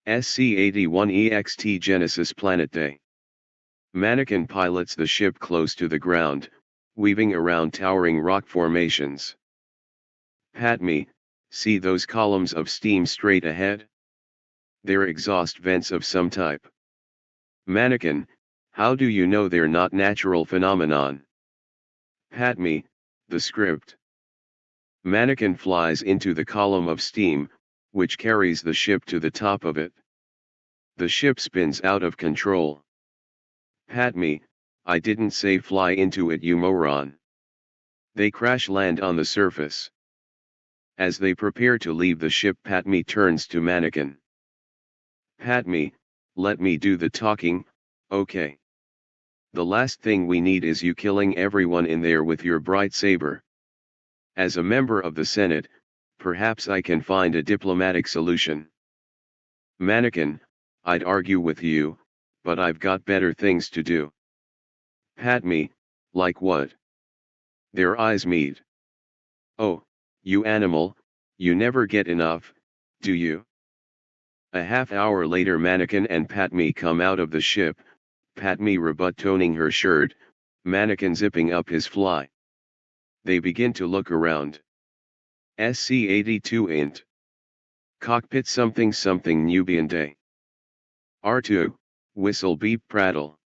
SC-81EXT Genesis Planet Day. Mannequin pilots the ship close to the ground, weaving around towering rock formations. Pat me, see those columns of steam straight ahead? They're exhaust vents of some type. Mannequin, how do you know they're not natural phenomenon? Pat me, the script. Mannequin flies into the column of steam, which carries the ship to the top of it. The ship spins out of control. Pat me, I didn't say fly into it, you moron. They crash land on the surface. As they prepare to leave the ship, Pat me turns to Mannequin. Pat me, let me do the talking, okay? The last thing we need is you killing everyone in there with your bright saber. As a member of the Senate, perhaps I can find a diplomatic solution. Mannequin, I'd argue with you, but I've got better things to do. Pat me, like what? Their eyes meet. Oh, you animal, you never get enough, do you? A half hour later, Mannequin and Pat me come out of the ship, Pat me rebuttoning her shirt, Mannequin zipping up his fly. They begin to look around. SC-82 int. Cockpit something Nubian day. R2, Whistle beep prattle.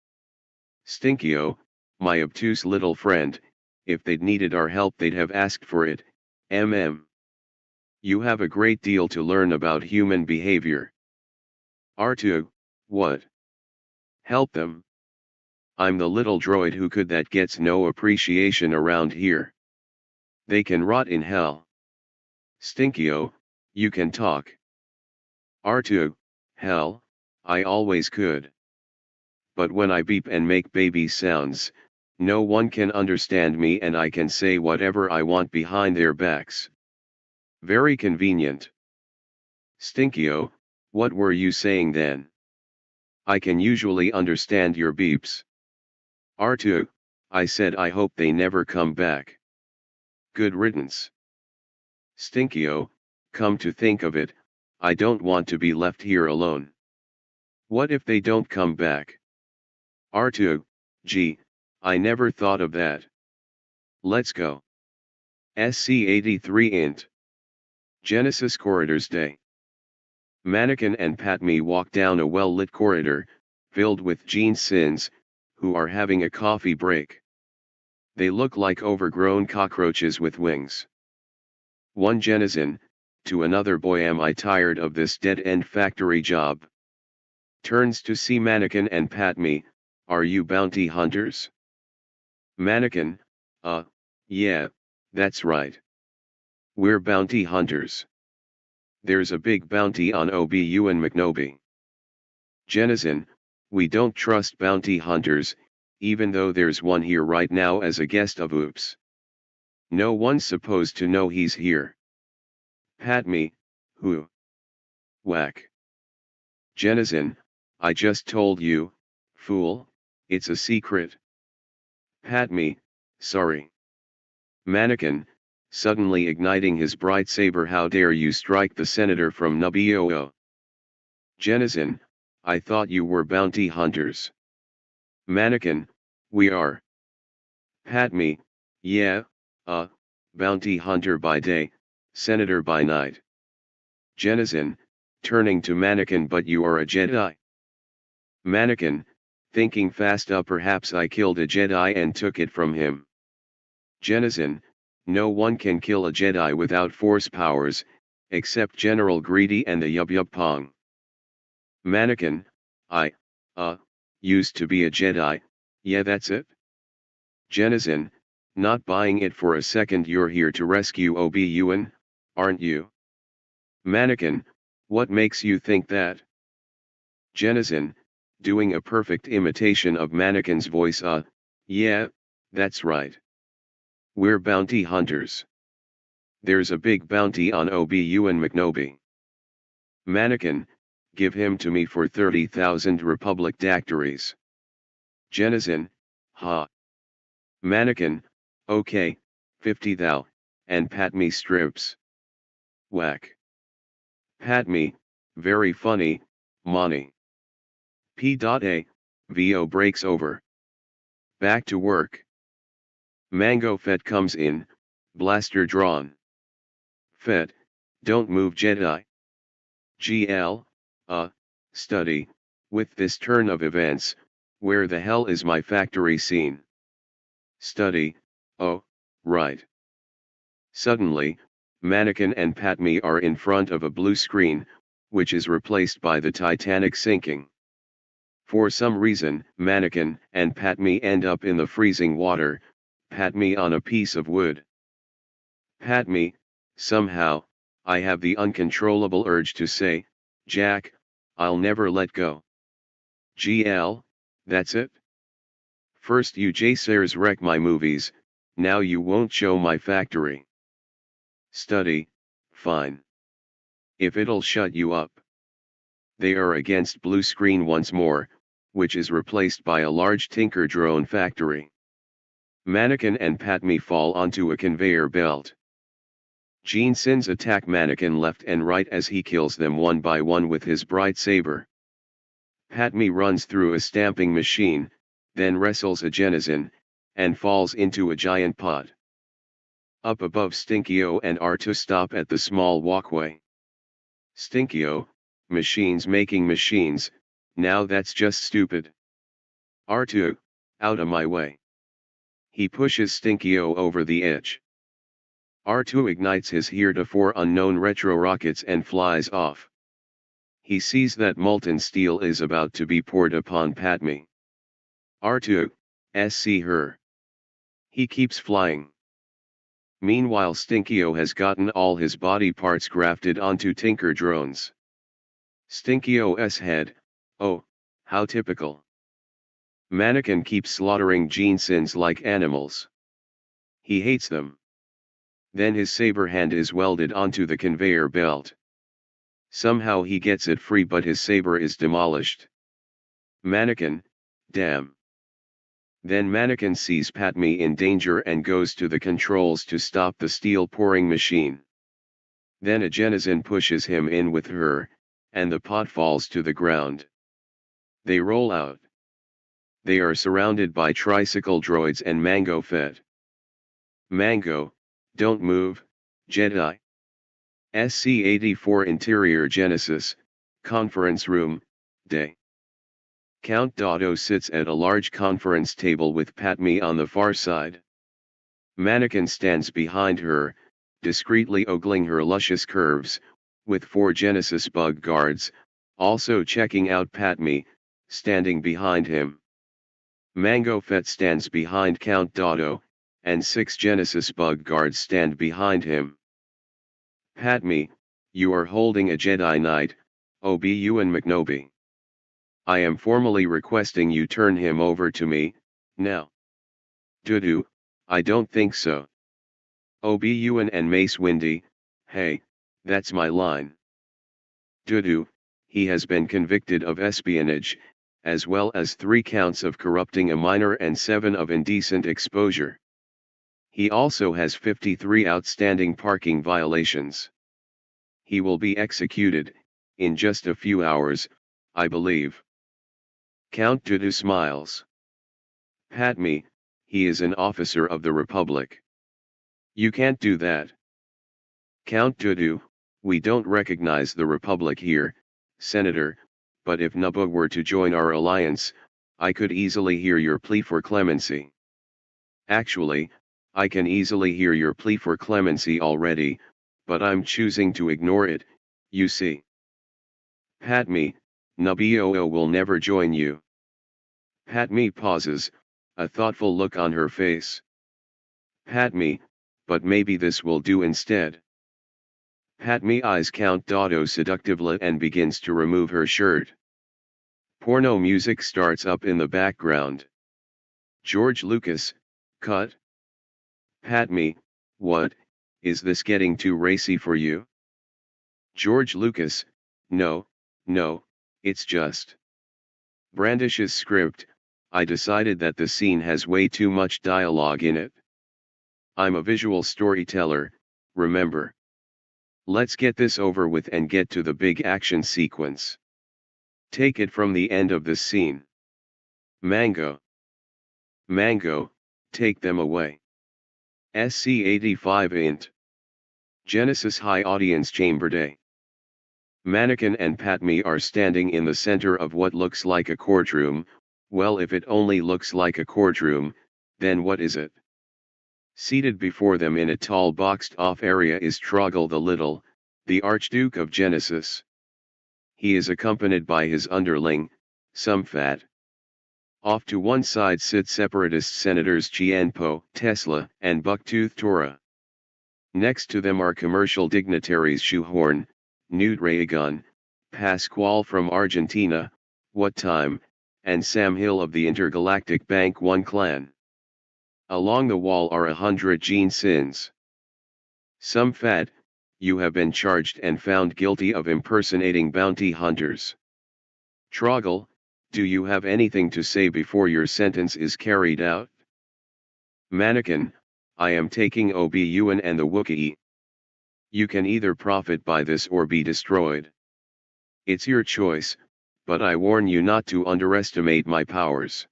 Stinkio, my obtuse little friend, if they'd needed our help they'd have asked for it, You have a great deal to learn about human behavior. R2, what? Help them. I'm the little droid who could that gets no appreciation around here. They can rot in hell. Stinkio, you can talk. R2, hell, I always could. But when I beep and make baby sounds, no one can understand me and I can say whatever I want behind their backs. Very convenient. Stinkio, what were you saying then? I can usually understand your beeps. R2, I said I hope they never come back. Good riddance. Stinkio, come to think of it, I don't want to be left here alone. What if they don't come back? R2, gee, I never thought of that. Let's go. SC83 int. Genesis Corridors Day. Mannequin and Padme walk down a well-lit corridor, filled with Gene Sins, who are having a coffee break. They look like overgrown cockroaches with wings. One Jenizen, to another boy, am I tired of this dead-end factory job? Turns to see Mannequin and Padme, are you bounty hunters? Mannequin, yeah, that's right. We're bounty hunters. There's a big bounty on Obi-Wan McNobi. Jenizen, we don't trust bounty hunters, even though there's one here right now as a guest of Oops. No one's supposed to know he's here. Padme, who? Whack. Jenizen, I just told you, fool, it's a secret. Padme, sorry. Mannequin, suddenly igniting his bright saber, how dare you strike the senator from Nubio? Jenizen, I thought you were bounty hunters. Mannequin, we are. Padme, yeah, bounty hunter by day, senator by night. Jenizen, turning to Mannequin, but you are a Jedi. Mannequin, thinking fast, perhaps I killed a Jedi and took it from him. Jenizen, no one can kill a Jedi without force powers, except General Greedy and the Yub Yub Pong. Mannequin, I, used to be a Jedi, yeah that's it. Jenizen, not buying it for a second, you're here to rescue Obi-Wan, aren't you? Mannequin, what makes you think that? Jenizen, doing a perfect imitation of Mannequin's voice, yeah, that's right. We're bounty hunters. There's a big bounty on Obi-Wan McNobi. Mannequin, give him to me for 30,000 Republic dactyries. Jenizen, ha. Mannequin, okay, 50 thou, and Padme strips. Whack. Padme, very funny, money. P.A, VO breaks over. Back to work. Mango Fett comes in, blaster drawn. Fett, don't move Jedi. GL, study, with this turn of events, where the hell is my factory scene? Study, oh, right. Suddenly, Mannequin and Padme are in front of a blue screen, which is replaced by the Titanic sinking. For some reason, Mannequin and Padme end up in the freezing water, Padme on a piece of wood. Padme, somehow, I have the uncontrollable urge to say, Jack, I'll never let go. GL, that's it? First you J-Sares wreck my movies, now you won't show my factory. Study, fine. If it'll shut you up. They are against blue screen once more, which is replaced by a large Tinker drone factory. Mannequin and Padme fall onto a conveyor belt. Gene Sins attack Mannequin left and right as he kills them one by one with his bright saber. Padme runs through a stamping machine, then wrestles a Jenizen, and falls into a giant pot. Up above, Stinkio and R2 stop at the small walkway. Stinkio, machines making machines, Now that's just stupid. R2, out of my way. He pushes Stinkio over the edge. R2 ignites his heretofore unknown retro rockets and flies off. He sees that molten steel is about to be poured upon Padme. R2, see her. He keeps flying. Meanwhile Stinkio has gotten all his body parts grafted onto Tinker drones. Stinkio's head, oh, how typical. Mannequin keeps slaughtering gene sins like animals. He hates them. Then his saber hand is welded onto the conveyor belt. Somehow he gets it free but his saber is demolished. Mannequin, damn. Then Mannequin sees Padme in danger and goes to the controls to stop the steel pouring machine. Then a Genesin pushes him in with her, and the pod falls to the ground. They roll out. They are surrounded by tricycle droids and Mango Fett. Mango, don't move, Jedi. SC-84 Interior Genesis, Conference Room, Day. Count Dotto sits at a large conference table with Padme on the far side. Mannequin stands behind her, discreetly ogling her luscious curves, with 4 Genesis bug guards, also checking out Padme, standing behind him. Mango Fett stands behind Count Dotto, and 6 Genesis bug guards stand behind him. Padme, you are holding a Jedi Knight, Obi-Wan McNobi. I am formally requesting you turn him over to me, now. Dudu, I don't think so. Obi-Wan and Mace Windu, hey, that's my line. Dudu, he has been convicted of espionage, as well as 3 counts of corrupting a minor and 7 of indecent exposure. He also has 53 outstanding parking violations. He will be executed, in just a few hours, I believe. Count Dudu smiles. Padme, he is an officer of the Republic. You can't do that. Count Dudu, we don't recognize the Republic here, Senator, but if Naboo were to join our alliance, I could easily hear your plea for clemency. Actually, I can easily hear your plea for clemency already, but I'm choosing to ignore it, you see. Padme, Naboo will never join you. Padme pauses, a thoughtful look on her face. Padme, but maybe this will do instead. Padme eyes Count Dotto seductively and begins to remove her shirt. Porno music starts up in the background. George Lucas, cut. Padme, what, is this getting too racy for you? George Lucas, no, it's just. Brandishes script, I decided that the scene has way too much dialogue in it. I'm a visual storyteller, remember. Let's get this over with and get to the big action sequence. Take it from the end of this scene. Mango, take them away. SC-85 int. Genesis High Audience Chamber Day. Mannequin and Padme are standing in the center of what looks like a courtroom. Well, if it only looks like a courtroom, then what is it? Seated before them in a tall boxed-off area is Troggle the Little, the Archduke of Genesis. He is accompanied by his underling, Sumfat. Off to one side sit separatist senators Chienpo, Tesla, and Bucktooth Tora. Next to them are commercial dignitaries Shoehorn, Newt Raygun, Pascual from Argentina, What Time, and Sam Hill of the Intergalactic Bank One clan. Along the wall are 100 gene sins. Sumfat, you have been charged and found guilty of impersonating bounty hunters. Troggle, do you have anything to say before your sentence is carried out? Mannequin, I am taking Obi-Wan and the Wookiee. You can either profit by this or be destroyed. It's your choice, but I warn you not to underestimate my powers.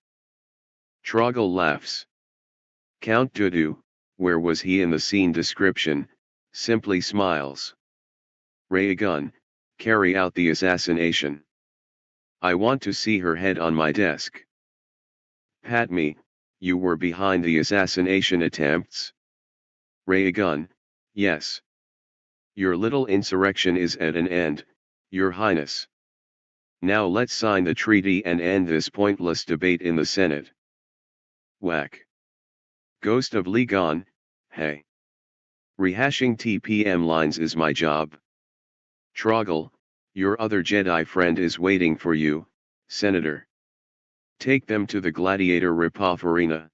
Troggle laughs. Count Dudu, where was he in the scene description, simply smiles. Raygun, carry out the assassination. I want to see her head on my desk. Padme, you were behind the assassination attempts? Raygun, yes. Your little insurrection is at an end, Your Highness. Now let's sign the treaty and end this pointless debate in the Senate. Whack. Ghost of Legon, hey. Rehashing TPM lines is my job. Troggle, your other Jedi friend is waiting for you, Senator. Take them to the Gladiator Ripoff Arena.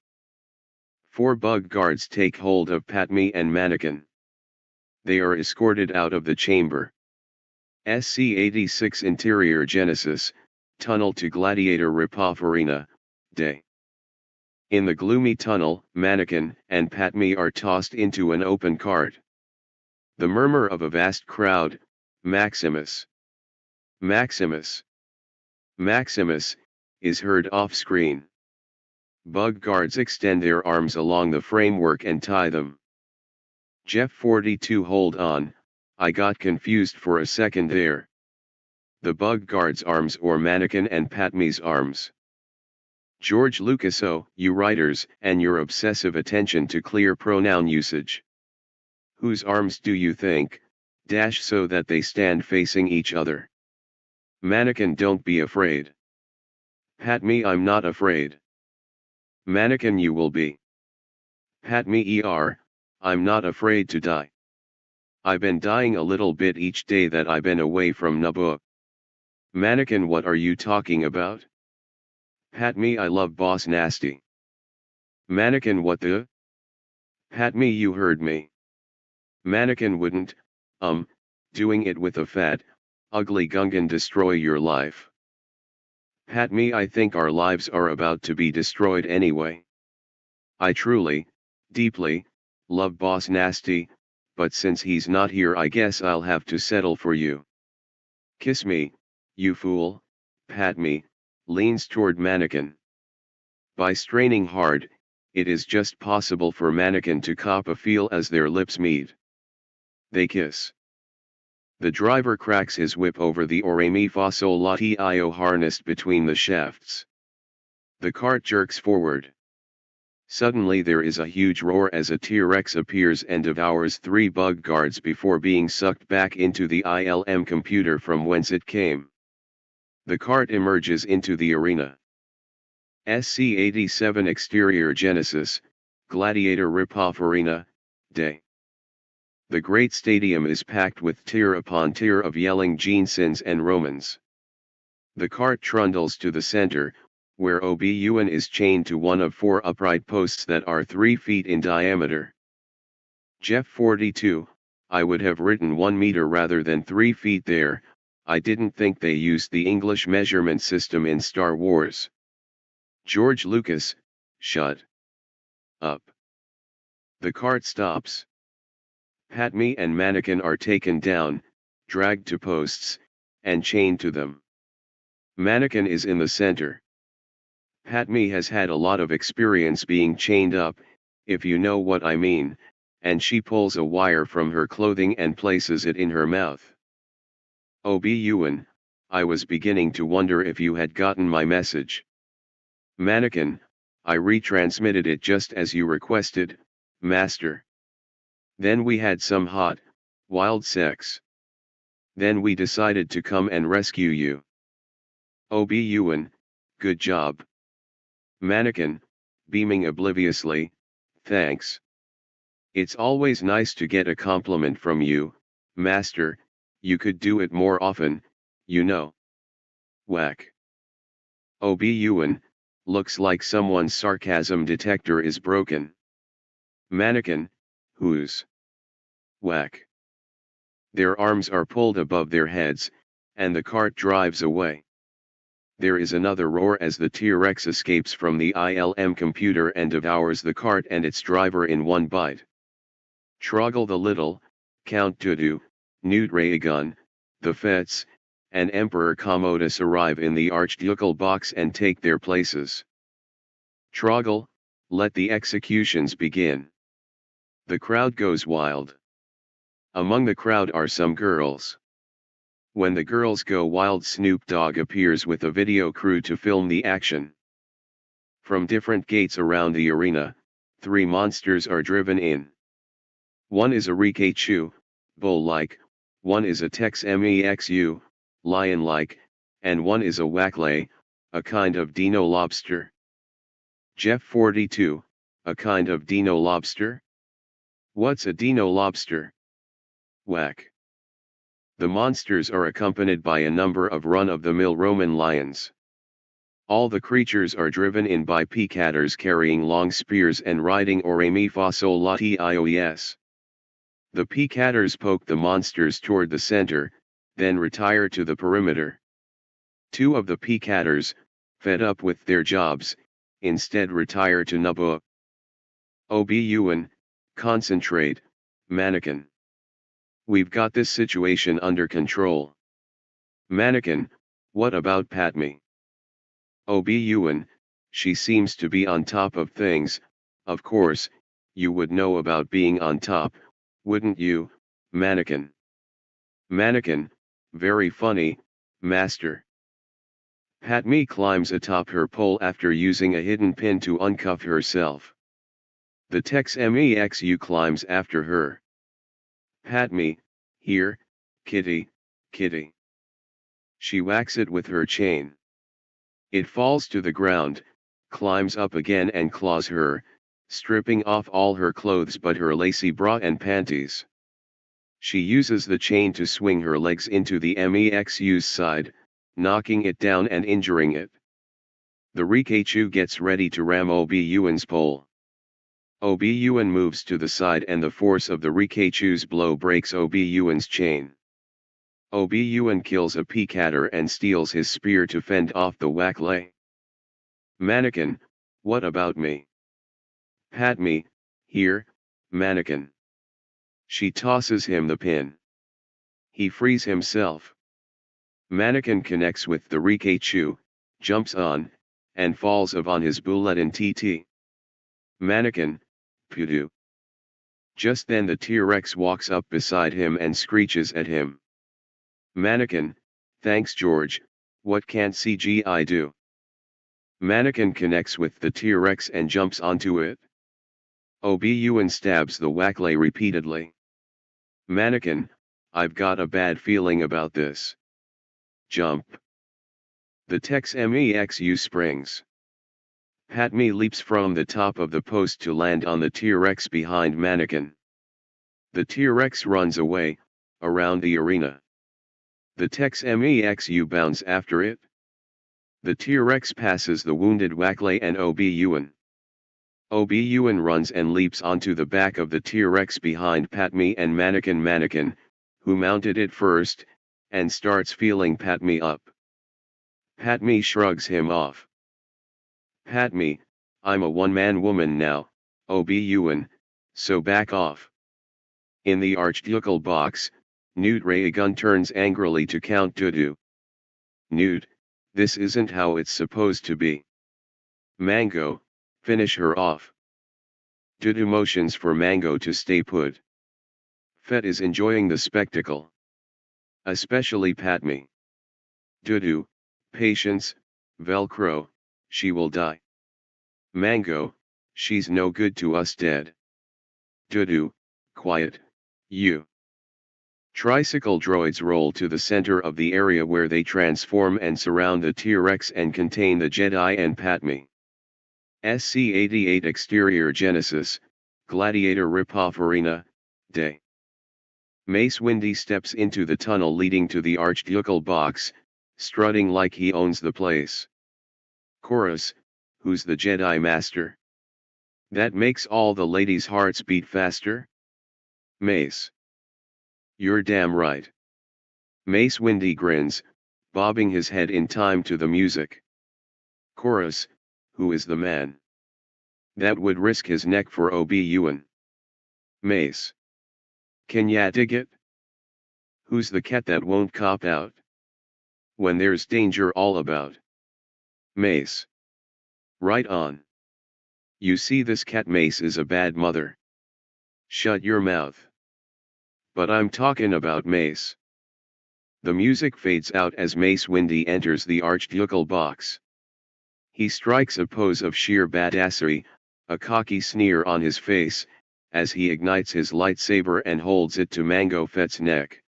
4 bug guards take hold of Padme and Mannequin. They are escorted out of the chamber. SC-86 Interior Genesis, tunnel to Gladiator Ripoff Arena, day. In the gloomy tunnel, Mannequin and Padme are tossed into an open cart. The murmur of a vast crowd, Maximus. Maximus. Maximus, is heard off-screen. Bug guards extend their arms along the framework and tie them. Jeff 42 hold on, I got confused for a second there. The bug guard's arms or Mannequin and Padme's arms. George Lucas, oh, you writers, and your obsessive attention to clear pronoun usage. Whose arms do you think, dash so that they stand facing each other? Mannequin, don't be afraid. Padme, I'm not afraid. Mannequin, you will be. Padme, I'm not afraid to die. I've been dying a little bit each day that I've been away from Naboo. Mannequin, what are you talking about? Padme, I love Boss Nasty. Mannequin, what the? Padme, you heard me. Mannequin wouldn't, doing it with a fat, ugly Gungan destroy your life. Padme, I think our lives are about to be destroyed anyway. I truly, deeply, love Boss Nasty, but since he's not here I guess I'll have to settle for you. Kiss me, you fool, Padme, leans toward Mannequin. By straining hard, it is just possible for Mannequin to cop a feel as their lips meet. They kiss. The driver cracks his whip over the Ore Mi Fa Sol La Ti Io harnessed between the shafts. The cart jerks forward. Suddenly there is a huge roar as a T-Rex appears and devours 3 bug guards before being sucked back into the ILM computer from whence it came. The cart emerges into the arena. SC-87 Exterior Genesis, Gladiator Ripoff Arena, day. The great stadium is packed with tier upon tier of yelling Jeansons and Romans. The cart trundles to the center, where Obi-Wan is chained to one of 4 upright posts that are 3 feet in diameter. Jeff 42, I would have written 1 meter rather than 3 feet there, I didn't think they used the English measurement system in Star Wars. George Lucas, shut up. The cart stops. Padme and Mannequin are taken down, dragged to posts, and chained to them. Mannequin is in the center. Padme has had a lot of experience being chained up, if you know what I mean, and she pulls a wire from her clothing and places it in her mouth. Obi-Wan, I was beginning to wonder if you had gotten my message. Mannequin, I retransmitted it just as you requested, Master. Then we had some hot, wild sex. Then we decided to come and rescue you. Obi-Wan, good job. Mannequin, beaming obliviously, thanks. It's always nice to get a compliment from you, Master, you could do it more often, you know. Whack. Obi-Wan, looks like someone's sarcasm detector is broken. Mannequin, whose? Whack. Their arms are pulled above their heads, and the cart drives away. There is another roar as the T-Rex escapes from the ILM computer and devours the cart and its driver in one bite. Troggle the Little, Count Dooku, Newt Raygun, the Fets, and Emperor Commodus arrive in the archducal box and take their places. Troggle, let the executions begin. The crowd goes wild. Among the crowd are some girls. When the girls go wild, Snoop Dogg appears with a video crew to film the action. From different gates around the arena, 3 monsters are driven in. One is a Rikachu, bull-like, one is a Tex Mexu, lion-like, and one is a Wacklay, a kind of dino lobster. Jeff 42, a kind of dino lobster? What's a dino lobster? Whack. The monsters are accompanied by a number of run-of-the-mill Roman lions. All the creatures are driven in by peacatters carrying long spears and riding Oremi fa sol la ti ios. The peacatters poke the monsters toward the center, then retire to the perimeter. 2 of the peacatters, fed up with their jobs, instead retire to Naboo. Obi-Wan, concentrate, mannequin. We've got this situation under control. Mannequin, what about Padme? Obi-Wan, she seems to be on top of things. Of course, you would know about being on top, wouldn't you, mannequin? Mannequin, very funny, master. Padme climbs atop her pole after using a hidden pin to uncuff herself. The Tex Mexu climbs after her. Padme, here, kitty, kitty. She whacks it with her chain. It falls to the ground, climbs up again and claws her, stripping off all her clothes but her lacy bra and panties. She uses the chain to swing her legs into the Mexu's side, knocking it down and injuring it. The Rikachu gets ready to ram Obi-Wan's pole. Obi-Wan moves to the side and the force of the Rikachu's blow breaks Obi-Wan's chain. Obi-Wan kills a peacatter and steals his spear to fend off the Wacklay. Mannequin, what about me? Padme, here, mannequin. She tosses him the pin. He frees himself. Mannequin connects with the Rikachu, jumps on, and falls on his bulletin TT. Mannequin, Pudu. Just then the T-Rex walks up beside him and screeches at him. Mannequin, thanks George, what can't CGI do? Mannequin connects with the T-Rex and jumps onto it. Obi-Wan stabs the Wacklay repeatedly. Mannequin, I've got a bad feeling about this. Jump. The Tex Mexu springs. Padme leaps from the top of the post to land on the T-Rex behind Mannequin. The T-Rex runs away, around the arena. The Tex Mexu bounds after it. The T-Rex passes the wounded Wacklay and Obi-Wan. Obi-Wan runs and leaps onto the back of the T-Rex behind Padme and Mannequin, who mounted it first, and starts feeling Padme up. Padme shrugs him off. Padme, I'm a one-man woman now, Obi-Wan, so back off. In the archducal box, Newt Raygun turns angrily to Count Dooku. Newt, this isn't how it's supposed to be. Mango, finish her off. Dooku motions for Mango to stay put. Fett is enjoying the spectacle. Especially Padme. Dooku, patience, Velcro, she will die. Mango, she's no good to us dead. Dooku, quiet, you. Tricycle droids roll to the center of the area where they transform and surround the T-Rex and contain the Jedi and Padme. SC-88 Exterior Genesis, Gladiator Ripoff Arena, Day. Mace Windu steps into the tunnel leading to the archducal box, strutting like he owns the place. Chorus, who's the Jedi Master? That makes all the ladies' hearts beat faster? Mace. You're damn right. Mace Windu grins, bobbing his head in time to the music. Chorus, who is the man that would risk his neck for Obi-Wan? Mace. Can ya dig it? Who's the cat that won't cop out when there's danger all about? Mace. Right on. You see, this cat Mace is a bad mother. Shut your mouth. But I'm talking about Mace. The music fades out as Mace Windy enters the Archducal box. He strikes a pose of sheer badassery, a cocky sneer on his face, as he ignites his lightsaber and holds it to Mango Fett's neck.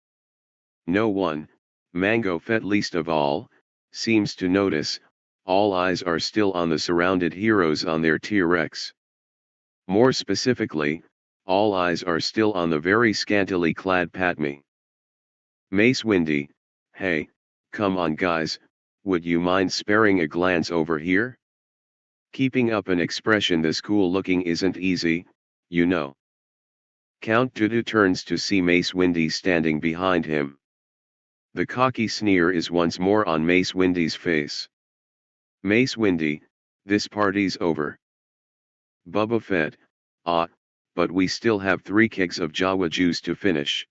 No one, Mango Fett least of all, seems to notice. All eyes are still on the surrounded heroes on their T-Rex. More specifically, all eyes are still on the very scantily clad Padme. Mace Windy, hey, come on guys, would you mind sparing a glance over here? Keeping up an expression this cool looking isn't easy, you know. Count Dooku turns to see Mace Windy standing behind him. The cocky sneer is once more on Mace Windy's face. Mace Windy, this party's over. Boba Fett, but we still have 3 kegs of Jawa juice to finish.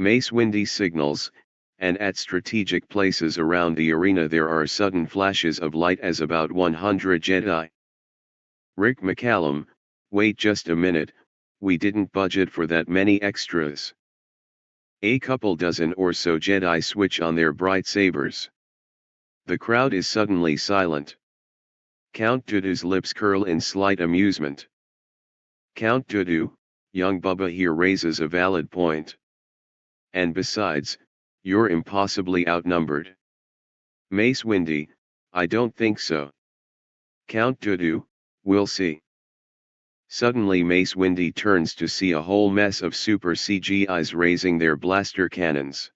Mace Windy signals, and at strategic places around the arena there are sudden flashes of light as about 100 Jedi. Rick McCallum, wait just a minute, we didn't budget for that many extras. A couple dozen or so Jedi switch on their bright sabers. The crowd is suddenly silent. Count Dooku's lips curl in slight amusement. Count Dooku, young Bubba here raises a valid point. And besides, you're impossibly outnumbered. Mace Windy, I don't think so. Count Dooku, we'll see. Suddenly Mace Windy turns to see a whole mess of super CGIs raising their blaster cannons.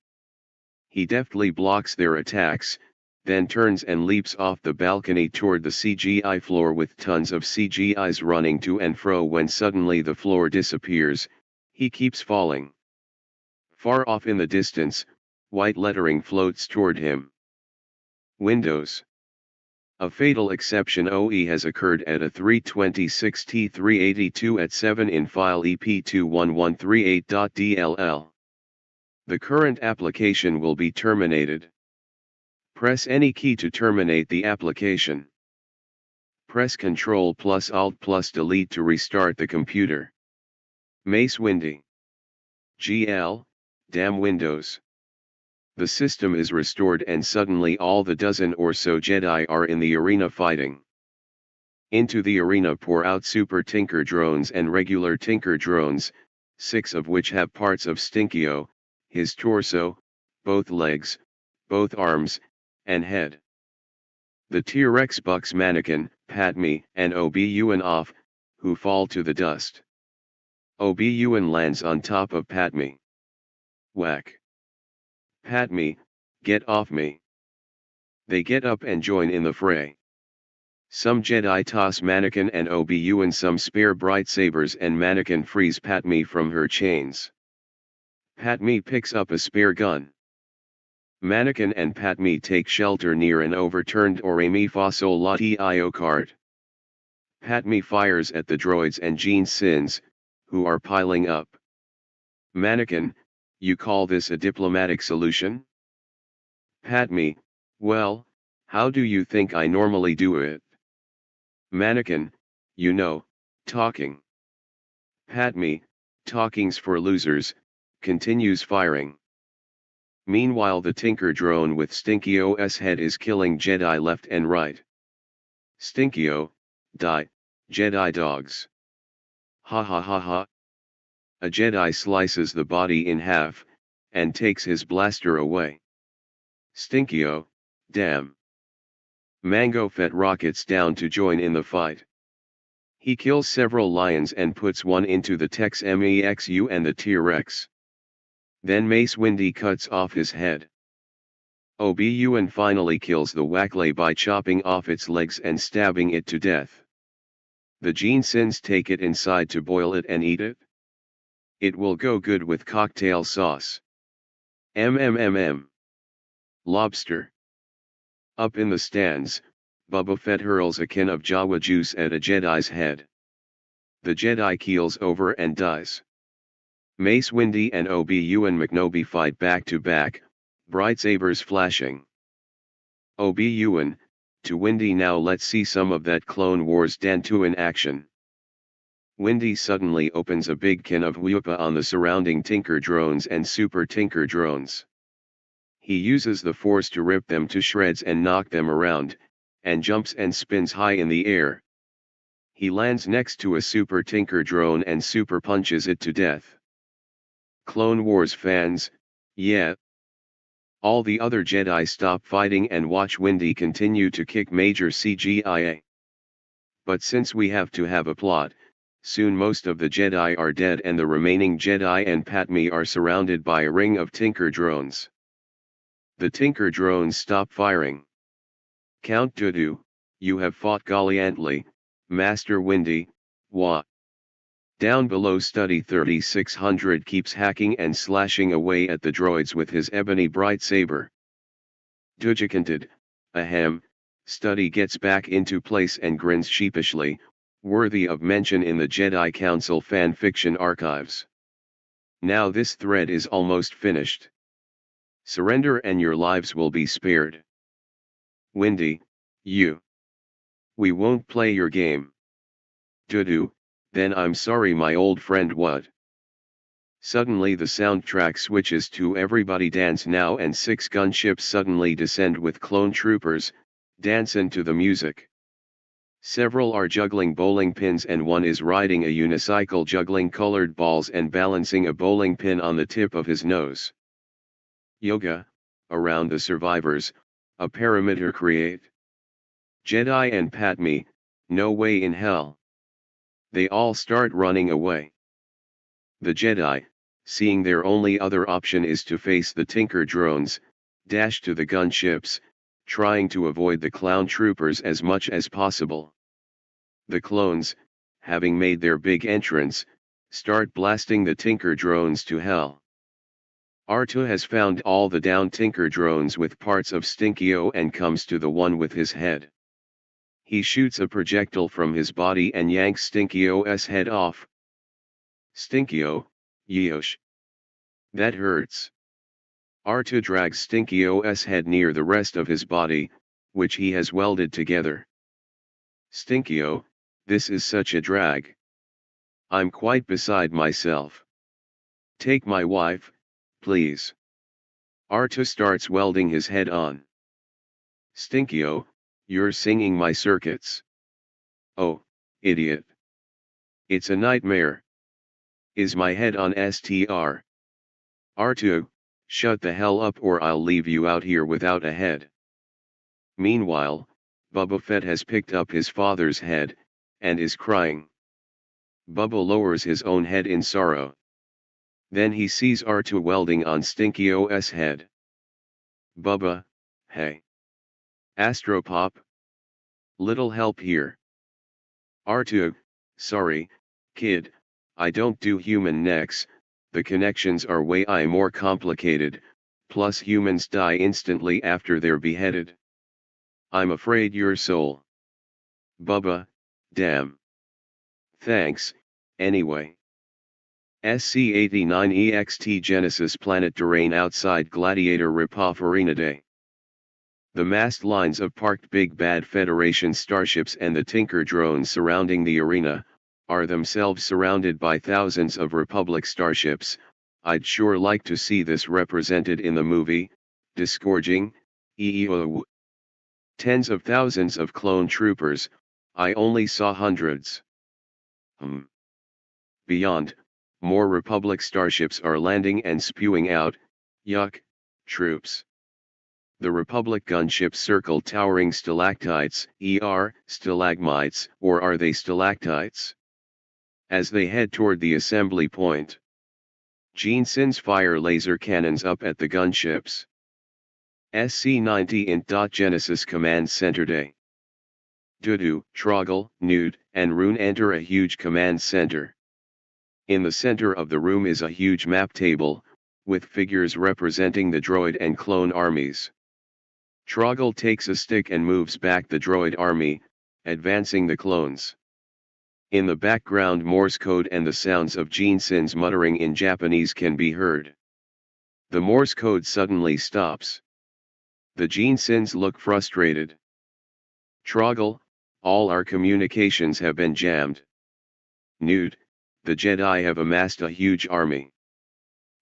He deftly blocks their attacks, then turns and leaps off the balcony toward the CGI floor with tons of CGIs running to and fro. When suddenly the floor disappears, he keeps falling. Far off in the distance, white lettering floats toward him. Windows. A fatal exception OE has occurred at a 326T382 at 7 in file EP21138.dll. The current application will be terminated. Press any key to terminate the application. Press Ctrl plus Alt plus Delete to restart the computer. Mace Windy. GL, damn Windows. The system is restored and suddenly all the dozen or so Jedi are in the arena fighting. Into the arena pour out Super Tinker drones and regular Tinker drones, 6 of which have parts of Stinkio, his torso, both legs, both arms, and head. The T-Rex bucks Mannequin, Padme, and Obi-Wan off, who fall to the dust. Obi-Wan lands on top of Padme. Whack. Padme, get off me. They get up and join in the fray. Some Jedi toss Mannequin and Obi-Wan some spare bright sabers and Mannequin frees Padme from her chains. Padme picks up a spare gun. Mannequin and Padme take shelter near an overturned Oremi Fasolati IO cart. Padme fires at the droids and Gene Sins, who are piling up. Mannequin, you call this a diplomatic solution? Padme, well, how do you think I normally do it? Mannequin, you know, talking. Padme, talking's for losers, continues firing. Meanwhile the Tinker drone with Stinkio's head is killing Jedi left and right. Stinkio, die, Jedi dogs. Ha ha ha ha. A Jedi slices the body in half, and takes his blaster away. Stinkio, damn. Mango Fett rockets down to join in the fight. He kills several lions and puts one into the Tex Mexu and the T-Rex. Then Mace Windy cuts off his head. Obi-Wan finally kills the Wackley by chopping off its legs and stabbing it to death. The Gene Sins take it inside to boil it and eat it. It will go good with cocktail sauce. Mmm. Lobster. Up in the stands, Boba Fett hurls a can of Jawa juice at a Jedi's head. The Jedi keels over and dies. Mace Windy and Obi-Wan McNobi fight back to back, bright sabers flashing. Obi-Wan, to Windy, now let's see some of that Clone Wars Dantu in action. Windy suddenly opens a big can of Woopa on the surrounding Tinker drones and Super Tinker drones. He uses the force to rip them to shreds and knock them around, and jumps and spins high in the air. He lands next to a super tinker drone and super punches it to death. Clone Wars fans, yeah. All the other Jedi stop fighting and watch Windy continue to kick major CGI. But since we have to have a plot, soon most of the Jedi are dead and the remaining Jedi and Padme are surrounded by a ring of tinker drones. The tinker drones stop firing. Count Dooku, you have fought gallantly, Master Windy, wah. Down below Study 3600 keeps hacking and slashing away at the droids with his ebony bright saber. Dujikanted, ahem, Study gets back into place and grins sheepishly, worthy of mention in the Jedi Council fan fiction archives. Now this thread is almost finished. Surrender and your lives will be spared. Windy, you. We won't play your game. Dudu, then I'm sorry my old friend what? Suddenly the soundtrack switches to Everybody Dance Now and 6 gunships suddenly descend with clone troopers, dancing to the music. Several are juggling bowling pins and one is riding a unicycle juggling colored balls and balancing a bowling pin on the tip of his nose. Yoga, around the survivors, a perimeter create. Jedi and Padme, no way in hell. They all start running away. The Jedi, seeing their only other option is to face the Tinker drones, dash to the gunships, trying to avoid the clown troopers as much as possible. The clones, having made their big entrance, start blasting the Tinker drones to hell. R2 has found all the down Tinker drones with parts of Stinkio and comes to the one with his head. He shoots a projectile from his body and yanks Stinkio's head off. Stinkio, yeesh. That hurts. R2 drags Stinkio's head near the rest of his body, which he has welded together. Stinkio, this is such a drag. I'm quite beside myself. Take my wife, please. R2 starts welding his head on. Stinkio, you're singing my circuits. Oh, idiot. It's a nightmare. Is my head on STR? R2, shut the hell up or I'll leave you out here without a head. Meanwhile, Boba Fett has picked up his father's head, and is crying. Bubba lowers his own head in sorrow. Then he sees R2 welding on Stinkio's head. Bubba, hey. Astropop. Little help here. R2, sorry, kid, I don't do human necks, the connections are way more complicated, plus humans die instantly after they're beheaded. I'm afraid your soul. Bubba, damn. Thanks, anyway. SC-89 Genesis Planet Terrain outside Gladiator Ripoff Arena Day. The massed lines of parked Big Bad Federation starships and the Tinker drones surrounding the arena, are themselves surrounded by thousands of Republic starships. I'd sure like to see this represented in the movie, Disgorging, EEO. Tens of thousands of clone troopers, I only saw hundreds. Beyond, more Republic starships are landing and spewing out, yuck, troops. The Republic gunships circle towering stalactites, stalagmites, or are they stalactites? As they head toward the assembly point, Gene Sins fire laser cannons up at the gunships. SC-90 int. Genesis Command Center Day. Dudu, Troggle, Nude, and Rune enter a huge command center. In the center of the room is a huge map table, with figures representing the droid and clone armies. Troggle takes a stick and moves back the droid army, advancing the clones. In the background Morse code and the sounds of Gene Sins muttering in Japanese can be heard. The Morse code suddenly stops. The Gene Sins look frustrated. Troggle, all our communications have been jammed. Nude, the Jedi have amassed a huge army.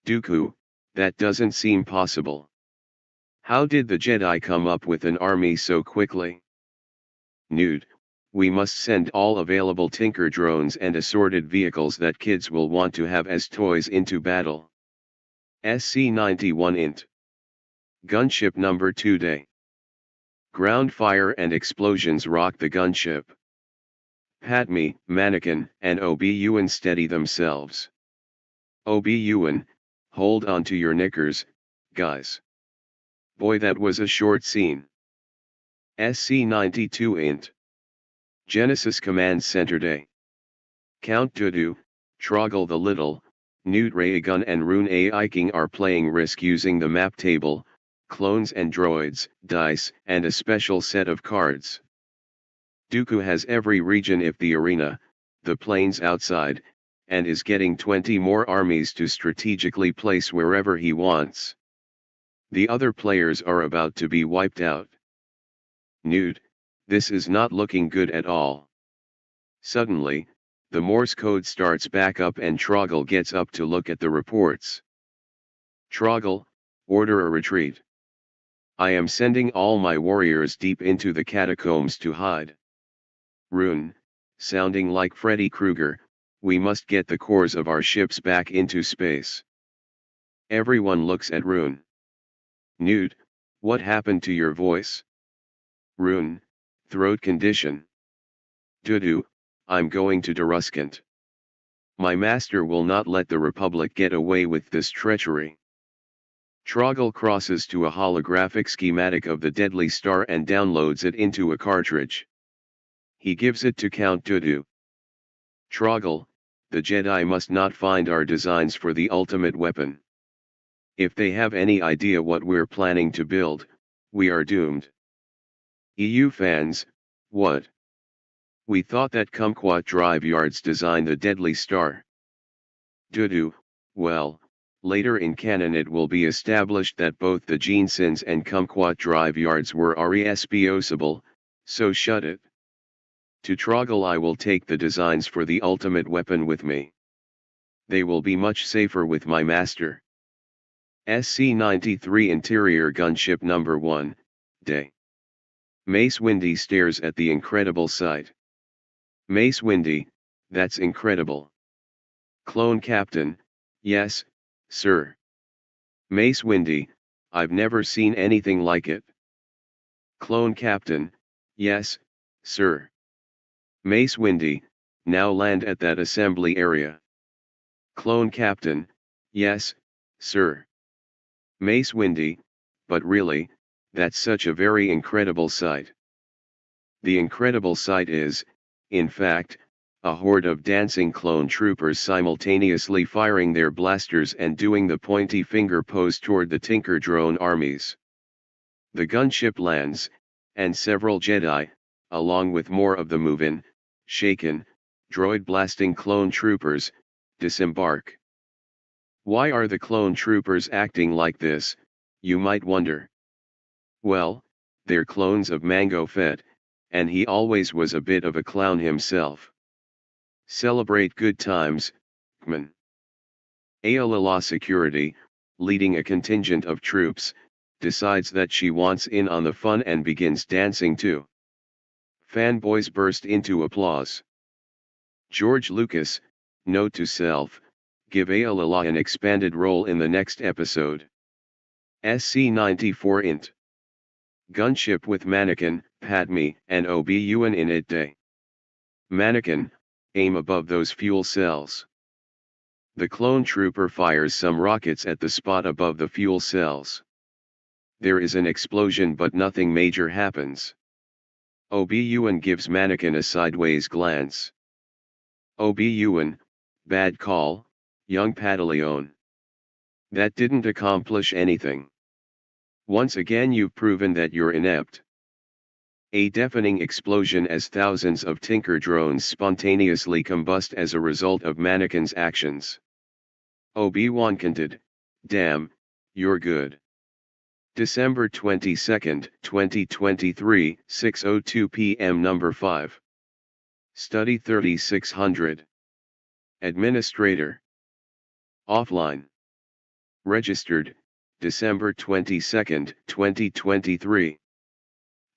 Dooku, that doesn't seem possible. How did the Jedi come up with an army so quickly? Nude. We must send all available Tinker drones and assorted vehicles that kids will want to have as toys into battle. SC-91 int. Gunship number 2 day. Ground fire and explosions rock the gunship. Padme, Mannequin, and Obi-Wan steady themselves. Obi-Wan, hold on to your knickers, guys. Boy, that was a short scene. SC-92 int. Genesis Command Center Day. Count Dooku, Troggle the Little, Newt Raygun and Rune A. King are playing Risk using the map table, clones and droids, dice, and a special set of cards. Dooku has every region if the arena, the plains outside, and is getting 20 more armies to strategically place wherever he wants. The other players are about to be wiped out. Newt, this is not looking good at all. Suddenly, the Morse code starts back up and Troggle gets up to look at the reports. Troggle, order a retreat. I am sending all my warriors deep into the catacombs to hide. Rune, sounding like Freddy Krueger, we must get the cores of our ships back into space. Everyone looks at Rune. Newt, what happened to your voice? Rune, throat condition. Dudu, I'm going to Deruskant. My master will not let the Republic get away with this treachery. Troggle crosses to a holographic schematic of the deadly star and downloads it into a cartridge. He gives it to Count Dooku. Troggle, the Jedi must not find our designs for the ultimate weapon. If they have any idea what we're planning to build, we are doomed. EU fans, what? We thought that Kumquat Drive Yards designed the deadly star. Dooku, well, later in canon it will be established that both the Jeansons and Kumquat Drive Yards were responsible, so shut it. To Troggle I will take the designs for the ultimate weapon with me. They will be much safer with my master. SC-93 Interior Gunship Number 1, Day. Mace Windy stares at the incredible sight. Mace Windy, that's incredible. Clone Captain, yes, sir. Mace Windy, I've never seen anything like it. Clone Captain, yes, sir. Mace Windy, now land at that assembly area. Clone Captain, yes, sir. Mace Windy, but really, that's such a very incredible sight. The incredible sight is, in fact, a horde of dancing clone troopers simultaneously firing their blasters and doing the pointy finger pose toward the Tinker drone armies. The gunship lands, and several Jedi, along with more of the move-in, shaken, droid-blasting clone troopers, disembark. Why are the clone troopers acting like this, you might wonder? Well, they're clones of Mango Fett, and he always was a bit of a clown himself. Celebrate good times, Kman. Aolala Security, leading a contingent of troops, decides that she wants in on the fun and begins dancing too. Fanboys burst into applause. George Lucas, note to self, give Aolala an expanded role in the next episode. SC-94 int. Gunship with Mannequin, Padme, and Obi-Wan in it day. Mannequin, aim above those fuel cells. The clone trooper fires some rockets at the spot above the fuel cells. There is an explosion but nothing major happens. Obi-Wan gives Mannequin a sideways glance. Obi-Wan, bad call, young Padawan. That didn't accomplish anything. Once again you've proven that you're inept. A deafening explosion as thousands of Tinker drones spontaneously combust as a result of Mannequin's actions. Obi-Wan canted, damn, you're good. December 22, 2023, 6:02 p.m. Number 5. Study 3600. Administrator. Offline. Registered, December 22, 2023.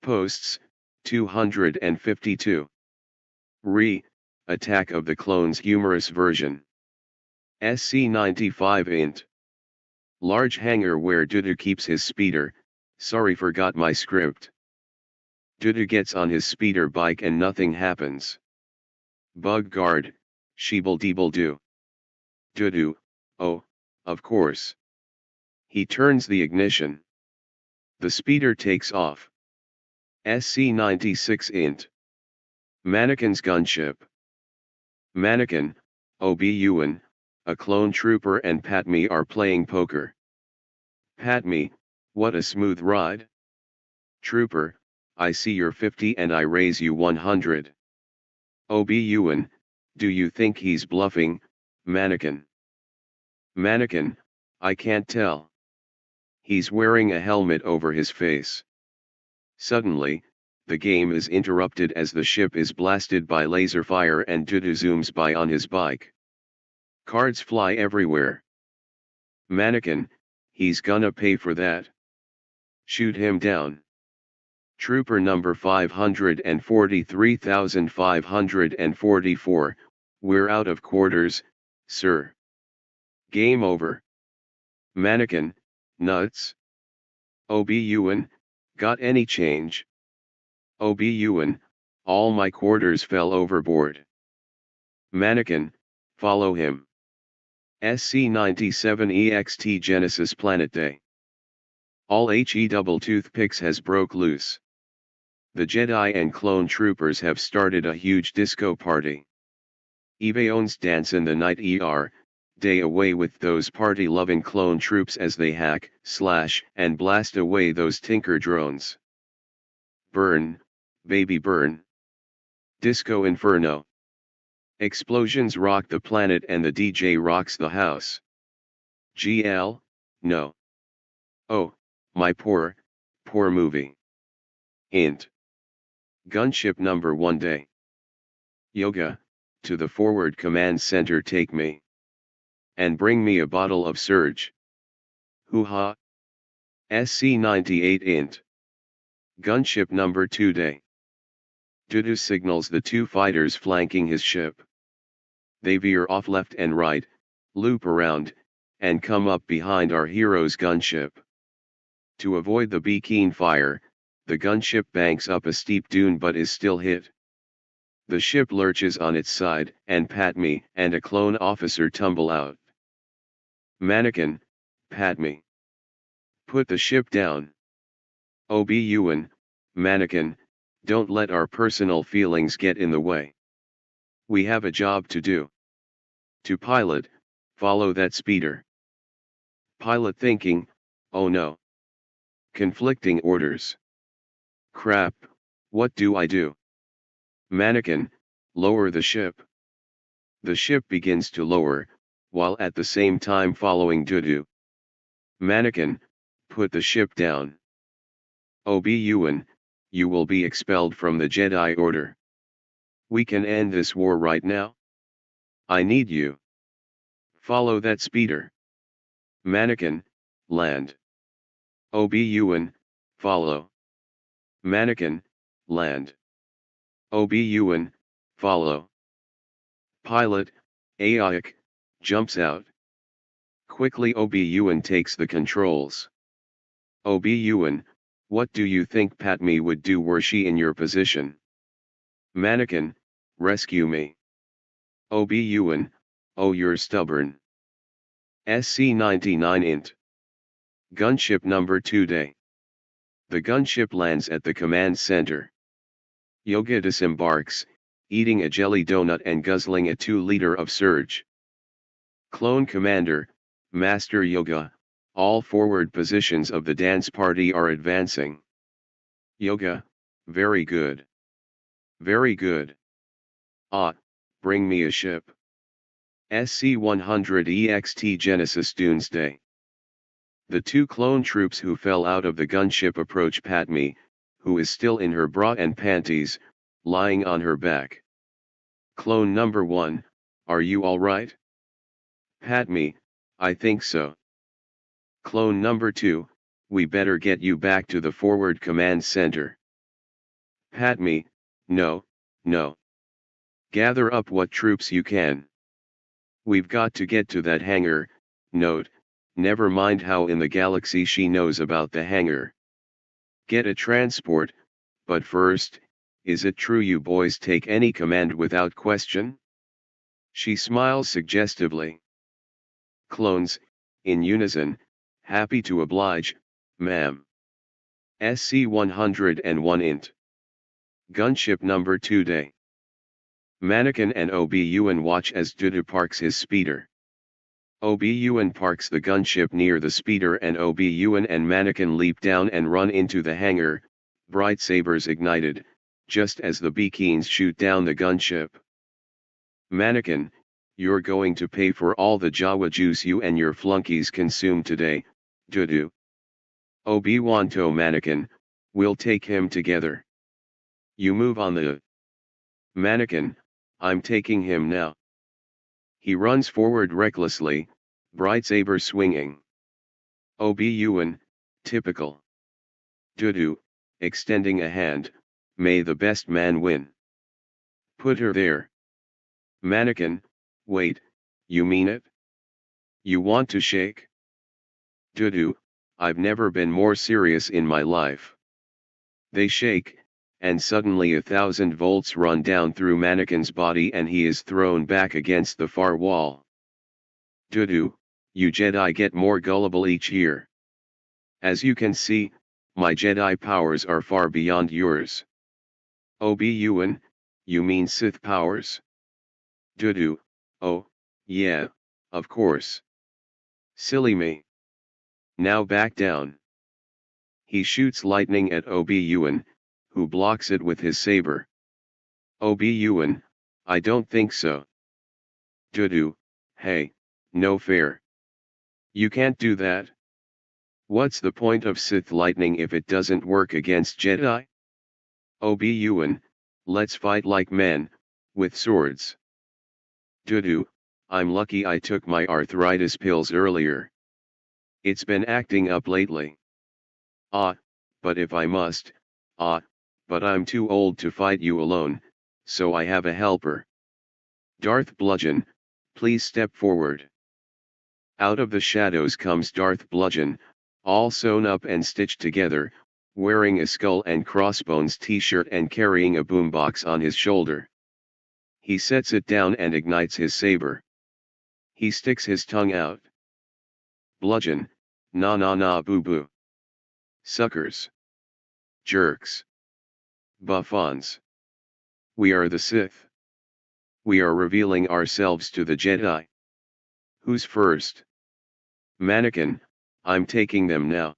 Posts, 252. Attack of the Clones Humorous version. SC95 int. Large hangar where Dudu keeps his speeder. Sorry, forgot my script. Dudu gets on his speeder bike and nothing happens. Bug guard, sheeble deeble do. Dudu, oh, of course. He turns the ignition. The speeder takes off. SC96 int. Mannequin's gunship. Mannequin, Obi-Wan, a clone trooper and Padme are playing poker. Padme, what a smooth ride. Trooper, I see you're 50 and I raise you 100. Obi-Wan, do you think he's bluffing, Mannequin? Mannequin, I can't tell. He's wearing a helmet over his face. Suddenly, the game is interrupted as the ship is blasted by laser fire and Dudu zooms by on his bike. Cards fly everywhere. Mannequin, he's gonna pay for that. Shoot him down. Trooper number 543,544, we're out of quarters, sir. Game over. Mannequin, nuts. Obi-Wan, got any change? Obi-Wan, all my quarters fell overboard. Mannequin, follow him. SC97 EXT Genesis Planet Day. All HE double toothpicks has broke loose. The Jedi and clone troopers have started a huge disco party. Evaons dance in the night day away with those party-loving clone troops as they hack, slash, and blast away those tinker drones. Burn, baby burn. Disco Inferno. Explosions rock the planet and the DJ rocks the house. GL, no. Oh, my poor movie. Int. Gunship number 1 day. Yoga, to the forward command center take me. And bring me a bottle of Surge. Hoo-ha. SC98 int. Gunship number 2 day. Dudu signals the two fighters flanking his ship. They veer off left and right, loop around, and come up behind our hero's gunship. To avoid the beacon fire, the gunship banks up a steep dune but is still hit. The ship lurches on its side, and Padme and a clone officer tumble out. Mannequin, Padme. Put the ship down. Obi-Wan, Mannequin, don't let our personal feelings get in the way. We have a job to do. To pilot, follow that speeder. Pilot thinking, oh no. Conflicting orders. Crap, what do I do? Mannequin, lower the ship. The ship begins to lower, while at the same time following Dudu. Mannequin, put the ship down. Obi-Wan, you will be expelled from the Jedi Order. We can end this war right now. I need you. Follow that speeder. Mannequin, land. Obi-Wan, follow. Mannequin, land. Obi-Wan, follow. Pilot, Aik, jumps out. Quickly Obi-Wan takes the controls. Obi-Wan, what do you think Padme would do were she in your position? Mannequin, rescue me. Obi-Wan, oh you're stubborn. SC99 int. Gunship number 2 day. The gunship lands at the command center. Yoga disembarks, eating a jelly donut and guzzling a 2-liter of Surge. Clone Commander, Master Yoga, all forward positions of the dance party are advancing. Yoga, very good. Very good. Ah, bring me a ship. SC-100 EXT Genesis Doomsday. The two clone troops who fell out of the gunship approach Padme, who is still in her bra and panties, lying on her back. Clone number 1, are you alright? Padme, I think so. Clone number 2, we better get you back to the forward command center. Pat me, no, no. Gather up what troops you can. We've got to get to that hangar. Note, never mind how in the galaxy she knows about the hangar. Get a transport, but first, is it true you boys take any command without question? She smiles suggestively. Clones, in unison, happy to oblige, ma'am. SC-101 int. Gunship number 2 day. Mannequin and Obi-Wan watch as Dudu parks his speeder. Obi-Wan parks the gunship near the speeder and Obi-Wan and Mannequin leap down and run into the hangar, bright sabers ignited, just as the Beakins shoot down the gunship. Mannequin, you're going to pay for all the Jawa juice you and your flunkies consume today, Dudu. Obi-Wan to Mannequin, we'll take him together. You move on the Mannequin, I'm taking him now. He runs forward recklessly, bright saber swinging. Obi-Wan, typical. Dudu, extending a hand, may the best man win. Put her there. Mannequin, wait, you mean it? You want to shake? Dudu, I've never been more serious in my life. They shake, and suddenly 1,000 volts run down through Mannequin's body and he is thrown back against the far wall. Dudu, you Jedi get more gullible each year. As you can see, my Jedi powers are far beyond yours. Obi-Wan, you mean Sith powers? Dudu, oh, yeah, of course. Silly me. Now back down. He shoots lightning at Obi-Wan, who blocks it with his saber. Obi-Wan, I don't think so. Dudu, hey, no fair. You can't do that. What's the point of Sith lightning if it doesn't work against Jedi? Obi-Wan, let's fight like men, with swords. Dudu, I'm lucky I took my arthritis pills earlier. It's been acting up lately. But if I must, but I'm too old to fight you alone, so I have a helper. Darth Bludgeon, please step forward. Out of the shadows comes Darth Bludgeon, all sewn up and stitched together, wearing a skull and crossbones t-shirt and carrying a boombox on his shoulder. He sets it down and ignites his saber. He sticks his tongue out. Bludgeon, na na na boo boo. Suckers. Jerks. Buffons. We are the Sith. We are revealing ourselves to the Jedi. Who's first? Mannequin, I'm taking them now.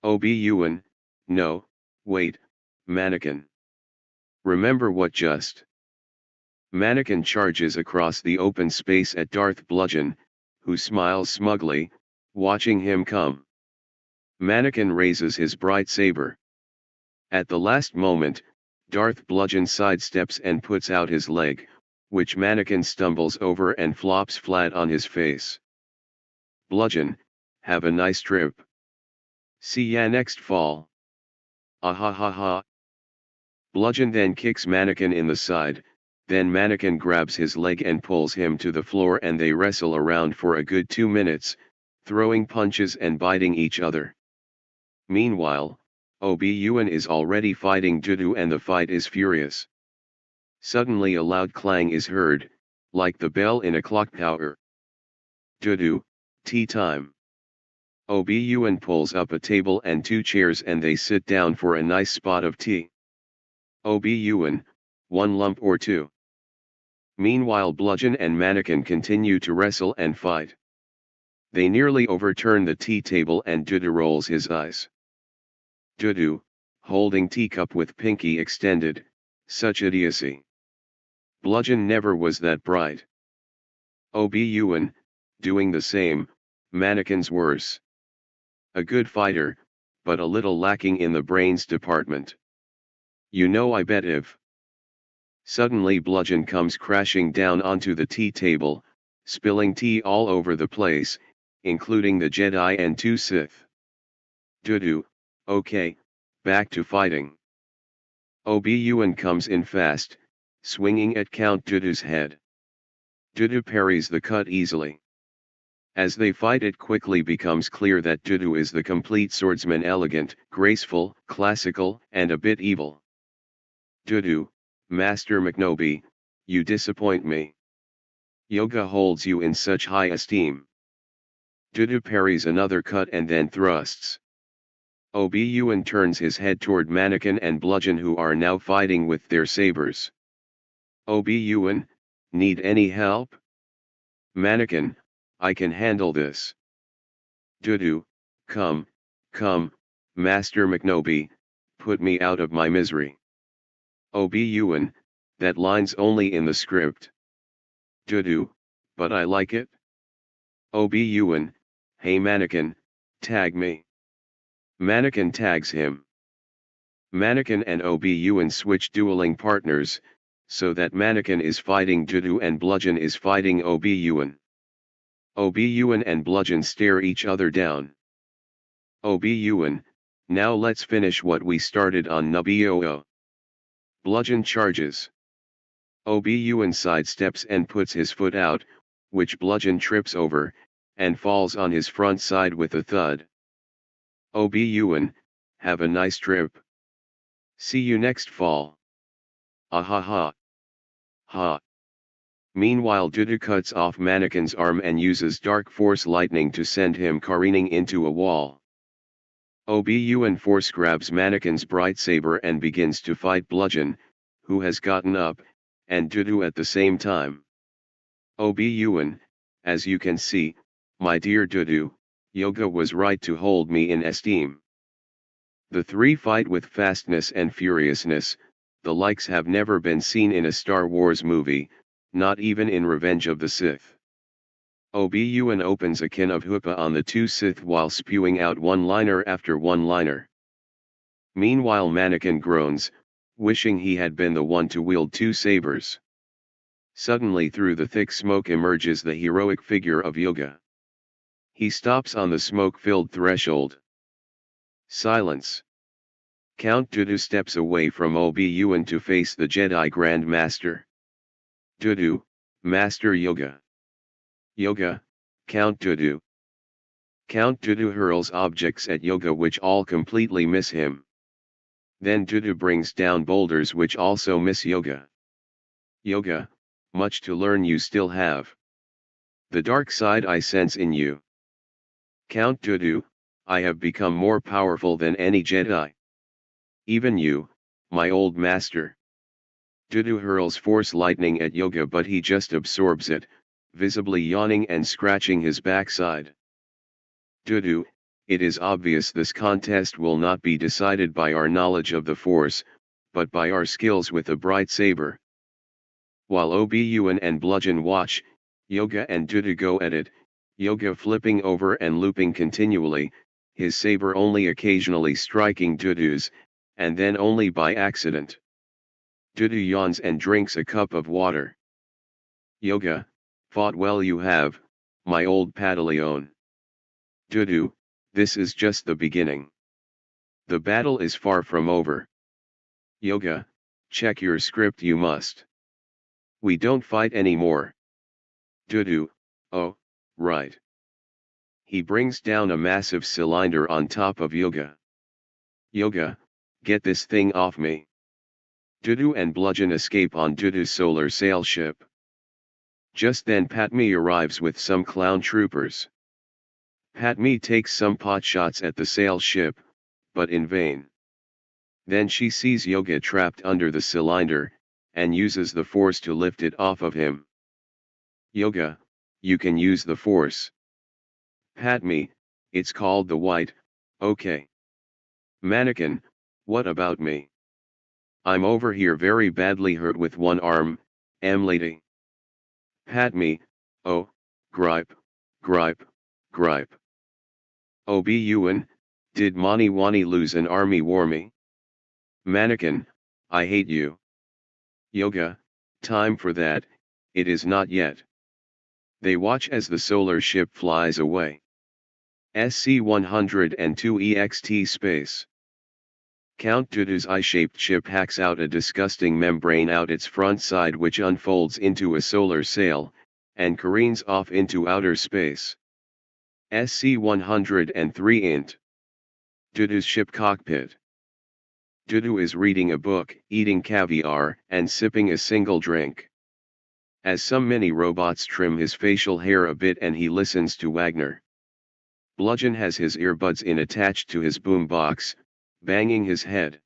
Obi-Wan, no, wait, Mannequin. Remember what just. Mannequin charges across the open space at Darth Bludgeon, who smiles smugly, watching him come. Mannequin raises his bright saber. At the last moment, Darth Bludgeon sidesteps and puts out his leg, which Mannequin stumbles over and flops flat on his face. Bludgeon, have a nice trip. See ya next fall. Ah ha ha ha. Bludgeon then kicks Mannequin in the side, then Mannequin grabs his leg and pulls him to the floor and they wrestle around for a good 2 minutes, throwing punches and biting each other. Meanwhile, Obi-Wan is already fighting Dudu and the fight is furious. Suddenly a loud clang is heard, like the bell in a clock tower. Dudu, tea time. Obi-Wan pulls up a table and 2 chairs and they sit down for a nice spot of tea. Obi-Wan, 1 lump or 2. Meanwhile Bludgeon and Mannequin continue to wrestle and fight. They nearly overturn the tea table and Dudu rolls his eyes. Dudu, holding teacup with pinky extended, such idiocy. Bludgeon never was that bright. Obi-Wan, doing the same, Mannequin's worse. A good fighter, but a little lacking in the brains department. You know I bet if. Suddenly Bludgeon comes crashing down onto the tea table, spilling tea all over the place, including the Jedi and 2 Sith. Dudu, okay, back to fighting. Obi-Wan comes in fast, swinging at Count Dudu's head. Dudu parries the cut easily. As they fight, it quickly becomes clear that Dudu is the complete swordsman, elegant, graceful, classical, and a bit evil. Dudu, Master McNobi, you disappoint me. Yoga holds you in such high esteem. Dudu parries another cut and then thrusts. Obi-Wan turns his head toward Mannequin and Bludgeon, who are now fighting with their sabers. Obi-Wan, need any help? Mannequin, I can handle this. Dudu, come, Master McNobi, put me out of my misery. Obi-Wan, that line's only in the script. Dudu, but I like it. Obi-Wan, hey Mannequin, tag me. Mannequin tags him. Mannequin and Obi-Wan switch dueling partners, so that Mannequin is fighting Dudu and Bludgeon is fighting Obi-Wan. Obi-Wan and Bludgeon stare each other down. Obi-Wan, now let's finish what we started on Naboo. Bludgeon charges. Obi-Wan sidesteps and puts his foot out, which Bludgeon trips over, and falls on his front side with a thud. Obi-Wan, have a nice trip. See you next fall. Ah. Ha. Meanwhile, Dudu cuts off Mannequin's arm and uses Dark Force lightning to send him careening into a wall. Obi-Wan force grabs Mannequin's bright saber and begins to fight Bludgeon, who has gotten up, and Dudu at the same time. Obi-Wan, as you can see, my dear Dudu, Yoga was right to hold me in esteem. The three fight with fastness and furiousness, the likes have never been seen in a Star Wars movie, not even in Revenge of the Sith. Obi-Wan opens a can of hookah on the 2 Sith while spewing out one-liner after one-liner. Meanwhile, Mannequin groans, wishing he had been the one to wield 2 sabers. Suddenly, through the thick smoke emerges the heroic figure of Yoga. He stops on the smoke-filled threshold. Silence. Count Dudu steps away from Obi-Wan to face the Jedi Grand Master. Dudu, Master Yoga. Yoga, Count Dudu. Count Dudu hurls objects at Yoga which all completely miss him. Then Dudu brings down boulders which also miss Yoga. Yoga, much to learn you still have. The dark side I sense in you. Count Dudu, I have become more powerful than any Jedi. Even you, my old master. Dudu hurls force lightning at Yoga, but he just absorbs it, visibly yawning and scratching his backside. Dudu, it is obvious this contest will not be decided by our knowledge of the Force, but by our skills with a bright saber. While Obi-Wan and Bludgeon watch, Yoga and Dudu go at it, Yoga flipping over and looping continually, his saber only occasionally striking Dudu's, and then only by accident. Dudu yawns and drinks a cup of water. Yoga, fought well you have, my old Padawan. Dudu, this is just the beginning. The battle is far from over. Yoga, check your script you must. We don't fight anymore. Dudu, oh, right. He brings down a massive cylinder on top of Yoga. Yoga, get this thing off me. Dudu and Bludgeon escape on Dudu's solar sail ship. Just then Padme arrives with some clown troopers. Padme takes some pot shots at the sail ship, but in vain. Then she sees Yoga trapped under the cylinder, and uses the Force to lift it off of him. Yoga, you can use the Force. Padme, it's called the White, okay. Mannequin, what about me? I'm over here very badly hurt with one arm, lady. Padme, oh, gripe. Obi-Wan, did Mani Wani lose an army war me? Mannequin, I hate you. Yoga, time for that, it is not yet. They watch as the solar ship flies away. SC-102 EXT space. Count Dooku's eye-shaped ship hacks out a disgusting membrane out its front side which unfolds into a solar sail, and careens off into outer space. SC-103 int. Dooku's ship cockpit. Dooku is reading a book, eating caviar, and sipping a single drink. As some mini robots trim his facial hair a bit and he listens to Wagner. Bludgeon has his earbuds in attached to his boombox, banging his head.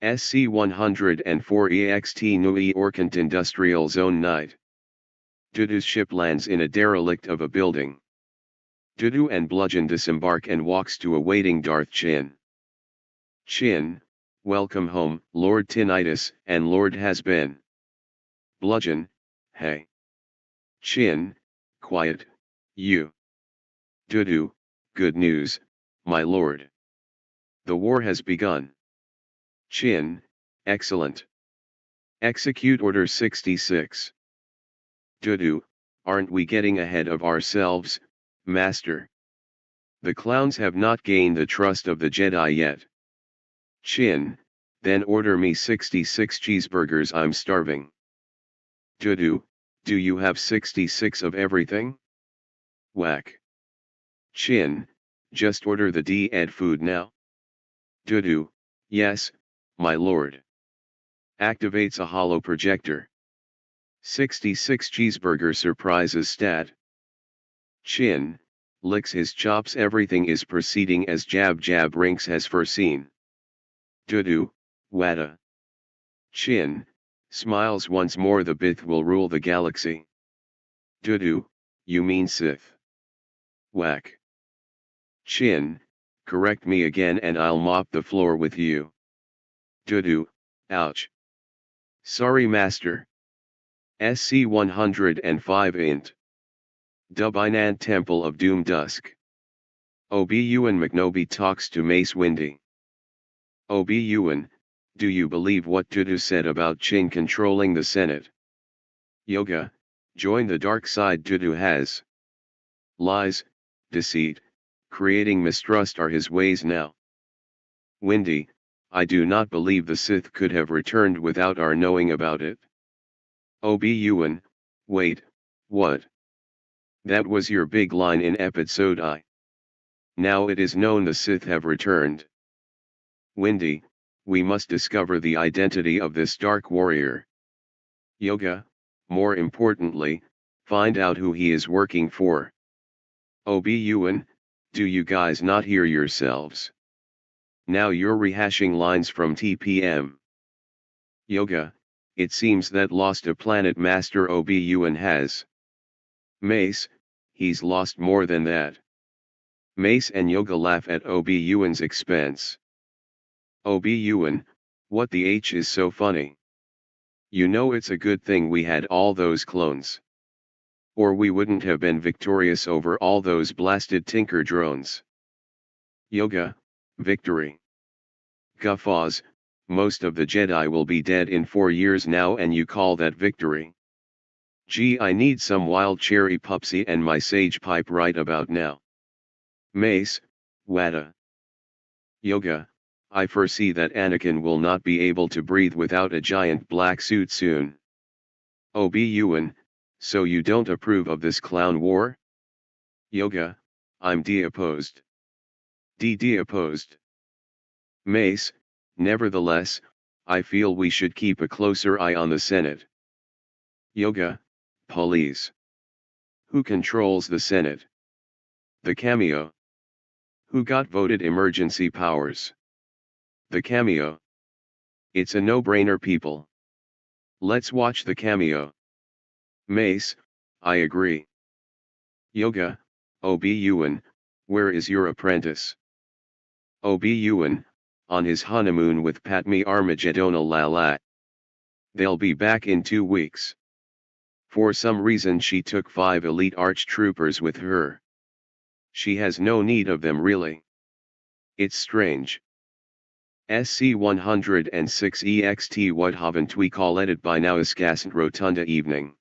SC-104 EXT Nui Orkant Industrial Zone Night. Dooku's ship lands in a derelict of a building. Dooku and Bludgeon disembark and walks to a waiting Darth Chin. Chin, welcome home, Lord Tinnitus, and Lord Has-Been. Bludgeon, hey. Chin, quiet, you. Dooku, good news, my lord. The war has begun. Chin, excellent. Execute Order 66. Dooku, aren't we getting ahead of ourselves, Master? The clowns have not gained the trust of the Jedi yet. Chin, then order me 66 cheeseburgers, I'm starving. Dooku, do you have 66 of everything? Whack. Chin, just order the D-Ed food now. Dooku, yes, my lord. Activates a hollow projector. 66 cheeseburger surprises stat. Chin, licks his chops, everything is proceeding as Jab Jab Rinks has foreseen. Dooku, Wada. Chin, smiles once more, the Bith will rule the galaxy. Dooku, you mean Sith. Whack. Chin, correct me again and I'll mop the floor with you. Dooku, ouch. Sorry master. SC-105 int. Dubinant Temple of Doom Dusk. Obi-Wan McNobi talks to Mace Windu. Obi-Wan, do you believe what Dooku said about Chin controlling the Senate? Yoga, join the dark side. Dooku has. Lies, deceit, creating mistrust are his ways now. Windy, I do not believe the Sith could have returned without our knowing about it. Obi-Wan, wait, what? That was your big line in episode I. Now it is known the Sith have returned. Windy, we must discover the identity of this dark warrior. Yoga, more importantly, find out who he is working for. Obi-Wan, do you guys not hear yourselves? Now you're rehashing lines from TPM. Yoga, it seems that lost a planet Master Obi-Wan has. Mace, he's lost more than that. Mace and Yoga laugh at Obi-Wan's expense. Obi-Wan, what the H is so funny? You know it's a good thing we had all those clones. Or we wouldn't have been victorious over all those blasted Tinker drones. Yoga, victory. Guffaws, most of the Jedi will be dead in 4 years now and you call that victory? Gee, I need some wild cherry pupsy and my sage pipe right about now. Mace, Wada. Yoga, I foresee that Anakin will not be able to breathe without a giant black suit soon. Obi-Wan, so you don't approve of this clown war? Yoga, I'm de-opposed. De-opposed. Mace, nevertheless, I feel we should keep a closer eye on the Senate. Yoga, police. Who controls the Senate? The cameo. Who got voted emergency powers? The cameo. It's a no-brainer, people. Let's watch the cameo. Mace, I agree. Yoga, Obi-Wan, where is your apprentice? Obi-Wan, on his honeymoon with Padme Armageddon la. They'll be back in 2 weeks. For some reason she took 5 elite arch-troopers with her. She has no need of them really. It's strange. SC-106 EXT, what haven't we call it by now? Iskasant rotunda evening.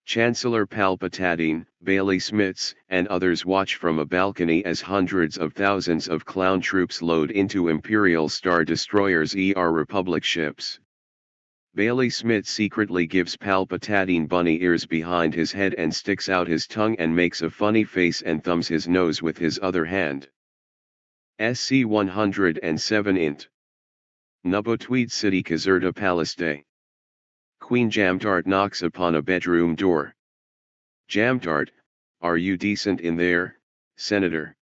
Chancellor Palpatine, Bailey Smiths, and others watch from a balcony as hundreds of thousands of clown troops load into Imperial Star Destroyers Republic ships. Bailey Smith secretly gives Palpatine bunny ears behind his head and sticks out his tongue and makes a funny face and thumbs his nose with his other hand. SC-107 int. Nubbo Tweed City Caserta Palace Day. Queen Jamtart knocks upon a bedroom door. Jamtart, are you decent in there, Senator?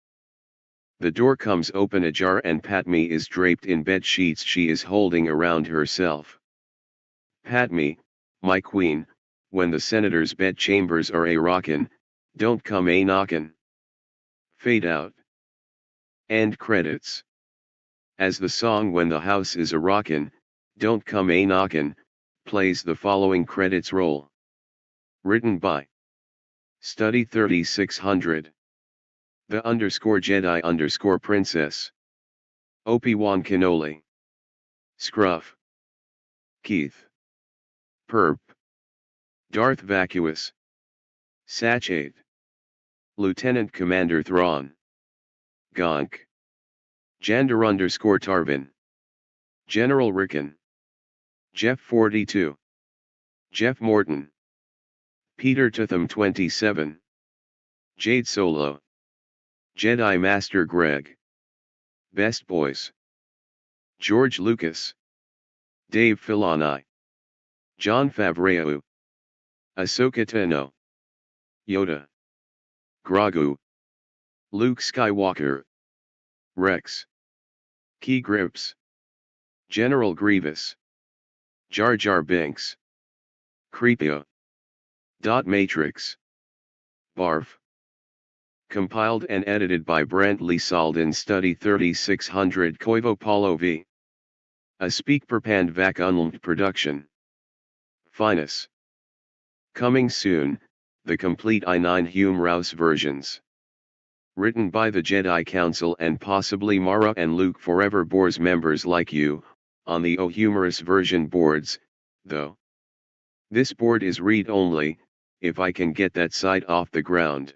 The door comes open ajar and Padme is draped in bed sheets she is holding around herself. Padme, my queen, when the senator's bed chambers are a-rockin', don't come a-knockin'. Fade out. End credits. As the song When the House is a-Rockin', Don't Come a-Knockin' plays, the following credits roll. Written by Study 3600. The _Jedi _Princess. Obi-Wan Kenobi. Scruff. Keith. Perp. Darth Vacuous. Satchate. Lieutenant Commander Thrawn. Gonk. Jander _Tarvin. General Rickon. Jeff 42. Jeff Morton. Peter Totham 27. Jade Solo. Jedi Master Greg. Best Boys. George Lucas. Dave Filoni. John Favreau. Ahsoka Tano. Yoda. Grogu. Luke Skywalker. Rex. Key Grips. General Grievous. Jar Jar Binks. Creepio. Matrix. Barf. Compiled and edited by Brent Lee Salden. Study 3600 Koivo Paulo v. A Speak Perpand Vac Unlmed production. Finus. Coming soon, the complete I9 Humorous versions. Written by the Jedi Council and possibly Mara and Luke Forever Boars members like you, on the Humorous version boards, though. This board is read-only, if I can get that site off the ground.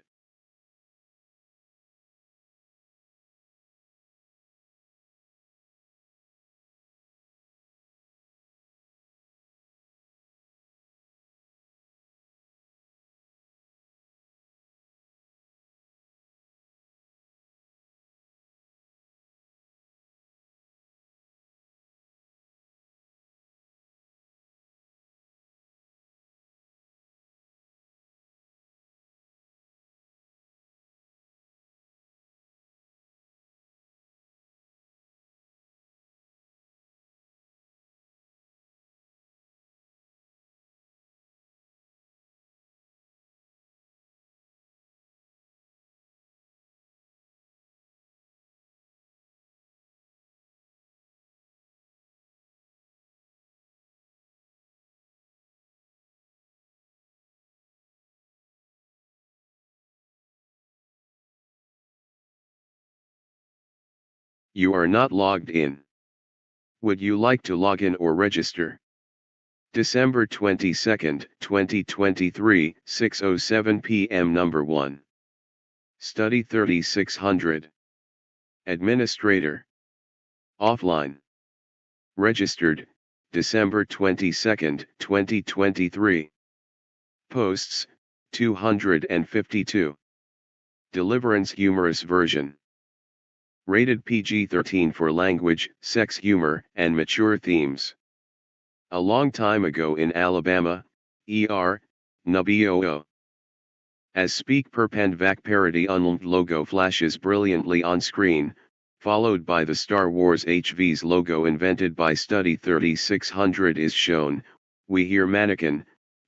You are not logged in. Would you like to log in or register? December 22, 2023, 6:07 p.m. Number 1. Study 3600. Administrator. Offline. Registered, December 22, 2023. Posts, 252. Deliverance Humorous version. Rated PG-13 for language, sex, humor, and mature themes. A long time ago in Alabama, Nubbo. As Speak Perpand Vac parody Unlmed logo flashes brilliantly on screen, followed by the Star Wars HV's logo invented by Study 3600 is shown, we hear Mannequin,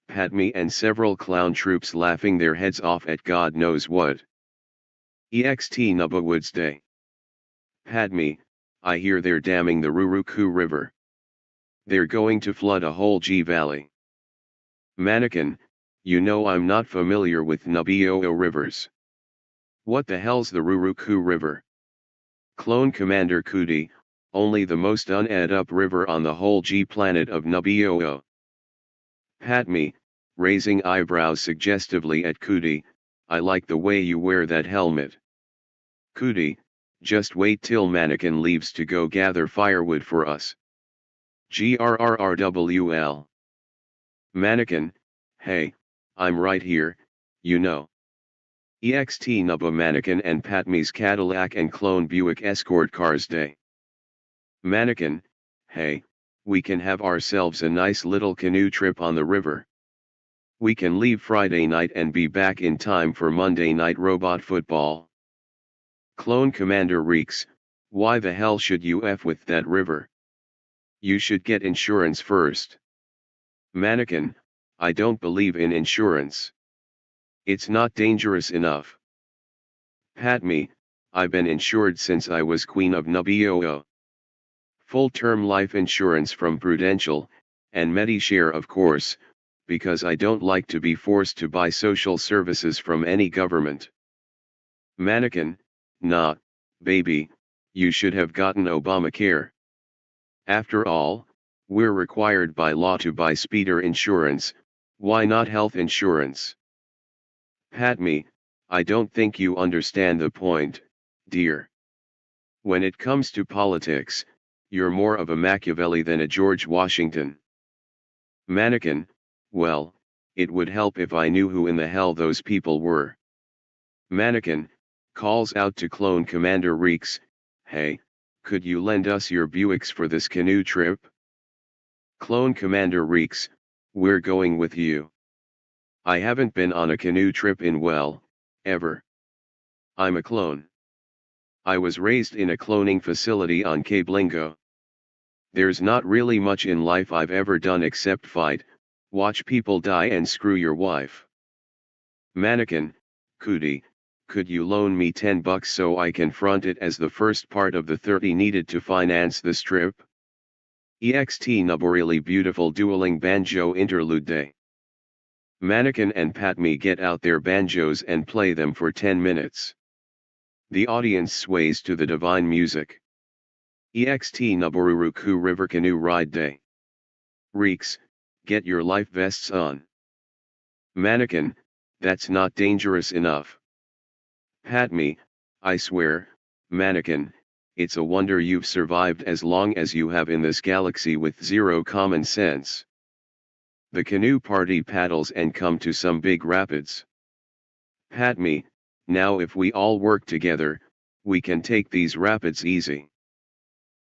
Padme and several clown troops laughing their heads off at God knows what. EXT Nubbo Woods Day. Padme, I hear they're damming the Ruruku River. They're going to flood a whole G Valley. Mannequin, you know I'm not familiar with Nubbo rivers. What the hell's the Ruruku River? Clone Commander Cootie, only the most uned up river on the whole G planet of Nubbo. Padme, raising eyebrows suggestively at Cootie, I like the way you wear that helmet. Cootie, just wait till Mannequin leaves to go gather firewood for us. GRRRWL. Mannequin, hey, I'm right here, you know. EXT Nubba Mannequin and Patmi's Cadillac and clone Buick Escort cars day. Mannequin, hey, we can have ourselves a nice little canoe trip on the river. We can leave Friday night and be back in time for Monday night robot football. Clone Commander Reeks, why the hell should you F with that river? You should get insurance first. Mannequin, I don't believe in insurance. It's not dangerous enough. Patmi, I've been insured since I was Queen of Nubioo. Full-term life insurance from Prudential, and Medishare of course, because I don't like to be forced to buy social services from any government. Mannequin, nah, baby, you should have gotten Obamacare. After all, we're required by law to buy speeder insurance, why not health insurance? Patmi, I don't think you understand the point, dear. When it comes to politics, you're more of a Machiavelli than a George Washington. Mannequin, well, it would help if I knew who in the hell those people were. Mannequin, calls out to clone Commander Reeks, hey, could you lend us your Buicks for this canoe trip? Clone Commander Reeks, we're going with you. I haven't been on a canoe trip in ever. I'm a clone. I was raised in a cloning facility on Cablingo. There's not really much in life I've ever done except fight, watch people die and screw your wife. Mannequin, Cootie, could you loan me $10 so I can front it as the first part of the 30 needed to finance this trip? EXT Nuborili beautiful dueling banjo interlude day. Mannequin and Patmi get out their banjos and play them for 10 minutes. The audience sways to the divine music. EXT Nuboruruku River Canoe Ride Day. Reeks, get your life vests on. Mannequin, that's not dangerous enough. Patmi, I swear, Mannequin, it's a wonder you've survived as long as you have in this galaxy with zero common sense. The canoe party paddles and come to some big rapids. Patmi, now if we all work together, we can take these rapids easy.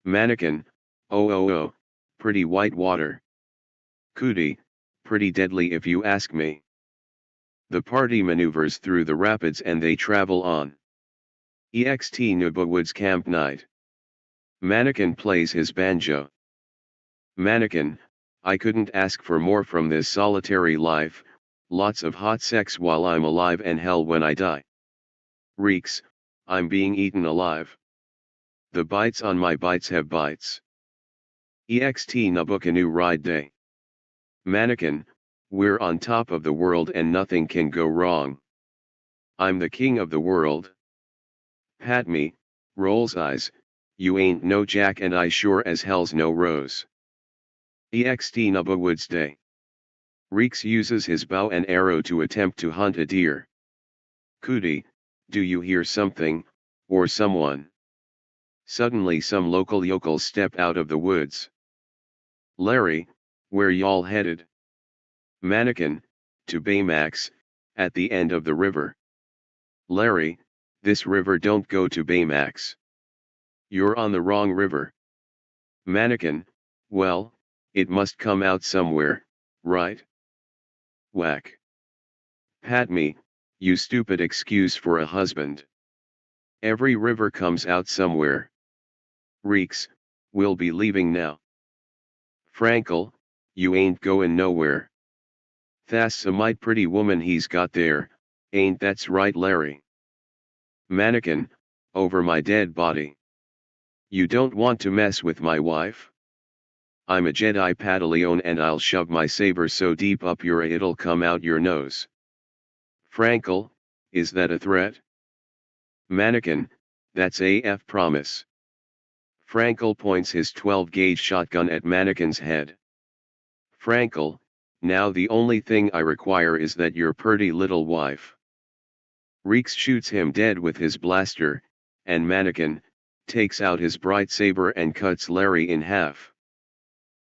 Mannequin, oh, pretty white water. Cootie, pretty deadly if you ask me. The party maneuvers through the rapids and they travel on. EXT Nuba Woods Camp Night. Mannequin plays his banjo. Mannequin, I couldn't ask for more from this solitary life, lots of hot sex while I'm alive and hell when I die. Reeks, I'm being eaten alive. The bites on my bites have bites. EXT Nuba Canoe Ride Day. Mannequin, we're on top of the world and nothing can go wrong. I'm the king of the world. Patmi, rolls eyes, you ain't no Jack and I sure as hell's no Rose. EXT Nuba Woods Day. Reeks uses his bow and arrow to attempt to hunt a deer. Cootie, do you hear something, or someone? Suddenly some local yokels step out of the woods. Larry, where y'all headed? Mannequin, to Baymax, at the end of the river. Larry, this river don't go to Baymax. You're on the wrong river. Mannequin, well, it must come out somewhere, right? Whack. Patmi, you stupid excuse for a husband. Every river comes out somewhere. Reeks, we'll be leaving now. Frankel, you ain't goin' nowhere. Tha's a might pretty woman he's got there, ain't that's right Larry? Mannequin, over my dead body. You don't want to mess with my wife? I'm a Jedi Padawan and I'll shove my saber so deep up your it'll come out your nose. Frankel, is that a threat? Mannequin, that's AF promise. Frankel points his 12-gauge shotgun at Mannequin's head. Frankel, Now the only thing I require is that your pretty little wife. Reeks shoots him dead with his blaster, and Mannequin takes out his bright saber and cuts Larry in half.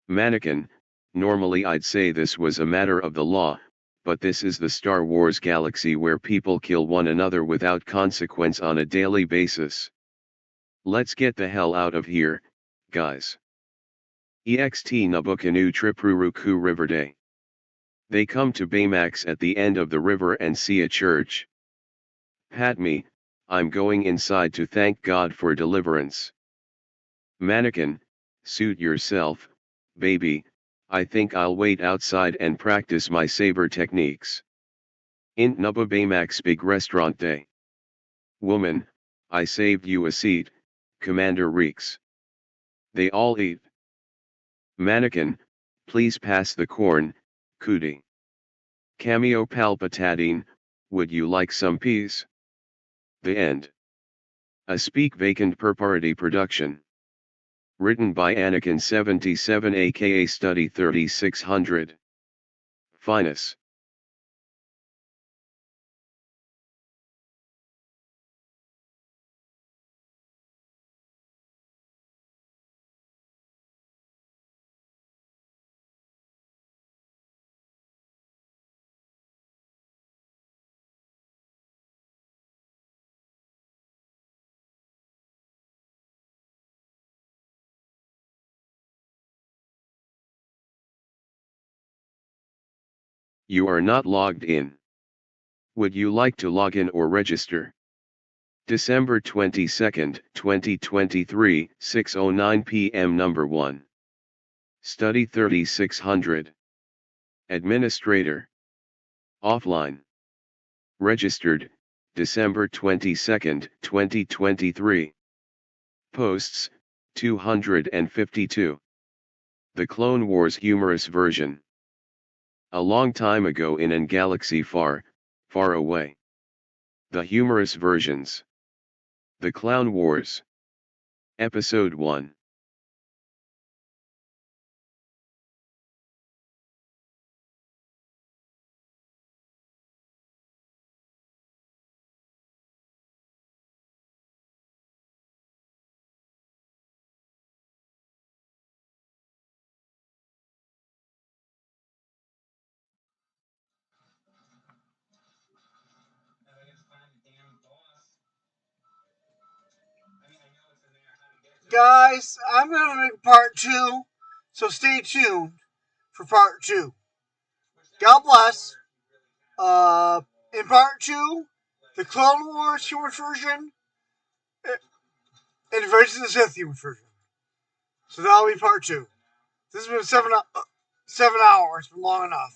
Mannequin, normally I'd say this was a matter of the law, but this is the Star Wars galaxy where people kill one another without consequence on a daily basis. Let's get the hell out of here, guys. Ext Nabukanu Tripuruku River Day. They come to Baymax at the end of the river and see a church. Pat me, I'm going inside to thank God for deliverance. Mannequin, suit yourself, baby, I think I'll wait outside and practice my saber techniques. Int Nubba Baymax Big Restaurant Day. Woman, I saved you a seat, Commander Reeks. They all eat. Mannequin, please pass the corn, cootie. Cameo Palpatine, would you like some peas? The end. A Speak Vacant per Party production. Written by Anakin 77 aka Study 3600. Finus. You are not logged in. Would you like to log in or register? December 22, 2023, 6:09 p.m. Number 1. Study 3600. Administrator. Offline. Registered, December 22, 2023. Posts, 252. The Clone Wars Humorous version. A long time ago in an galaxy far, far away. The Humorous versions. The Clown Wars. Episode 1. Guys, I'm going to make part 2, so stay tuned for part 2. God bless. In part 2, the Clone Wars human version and Revenge of the Sith human version. So that'll be part 2. This has been 7 hours, been long enough.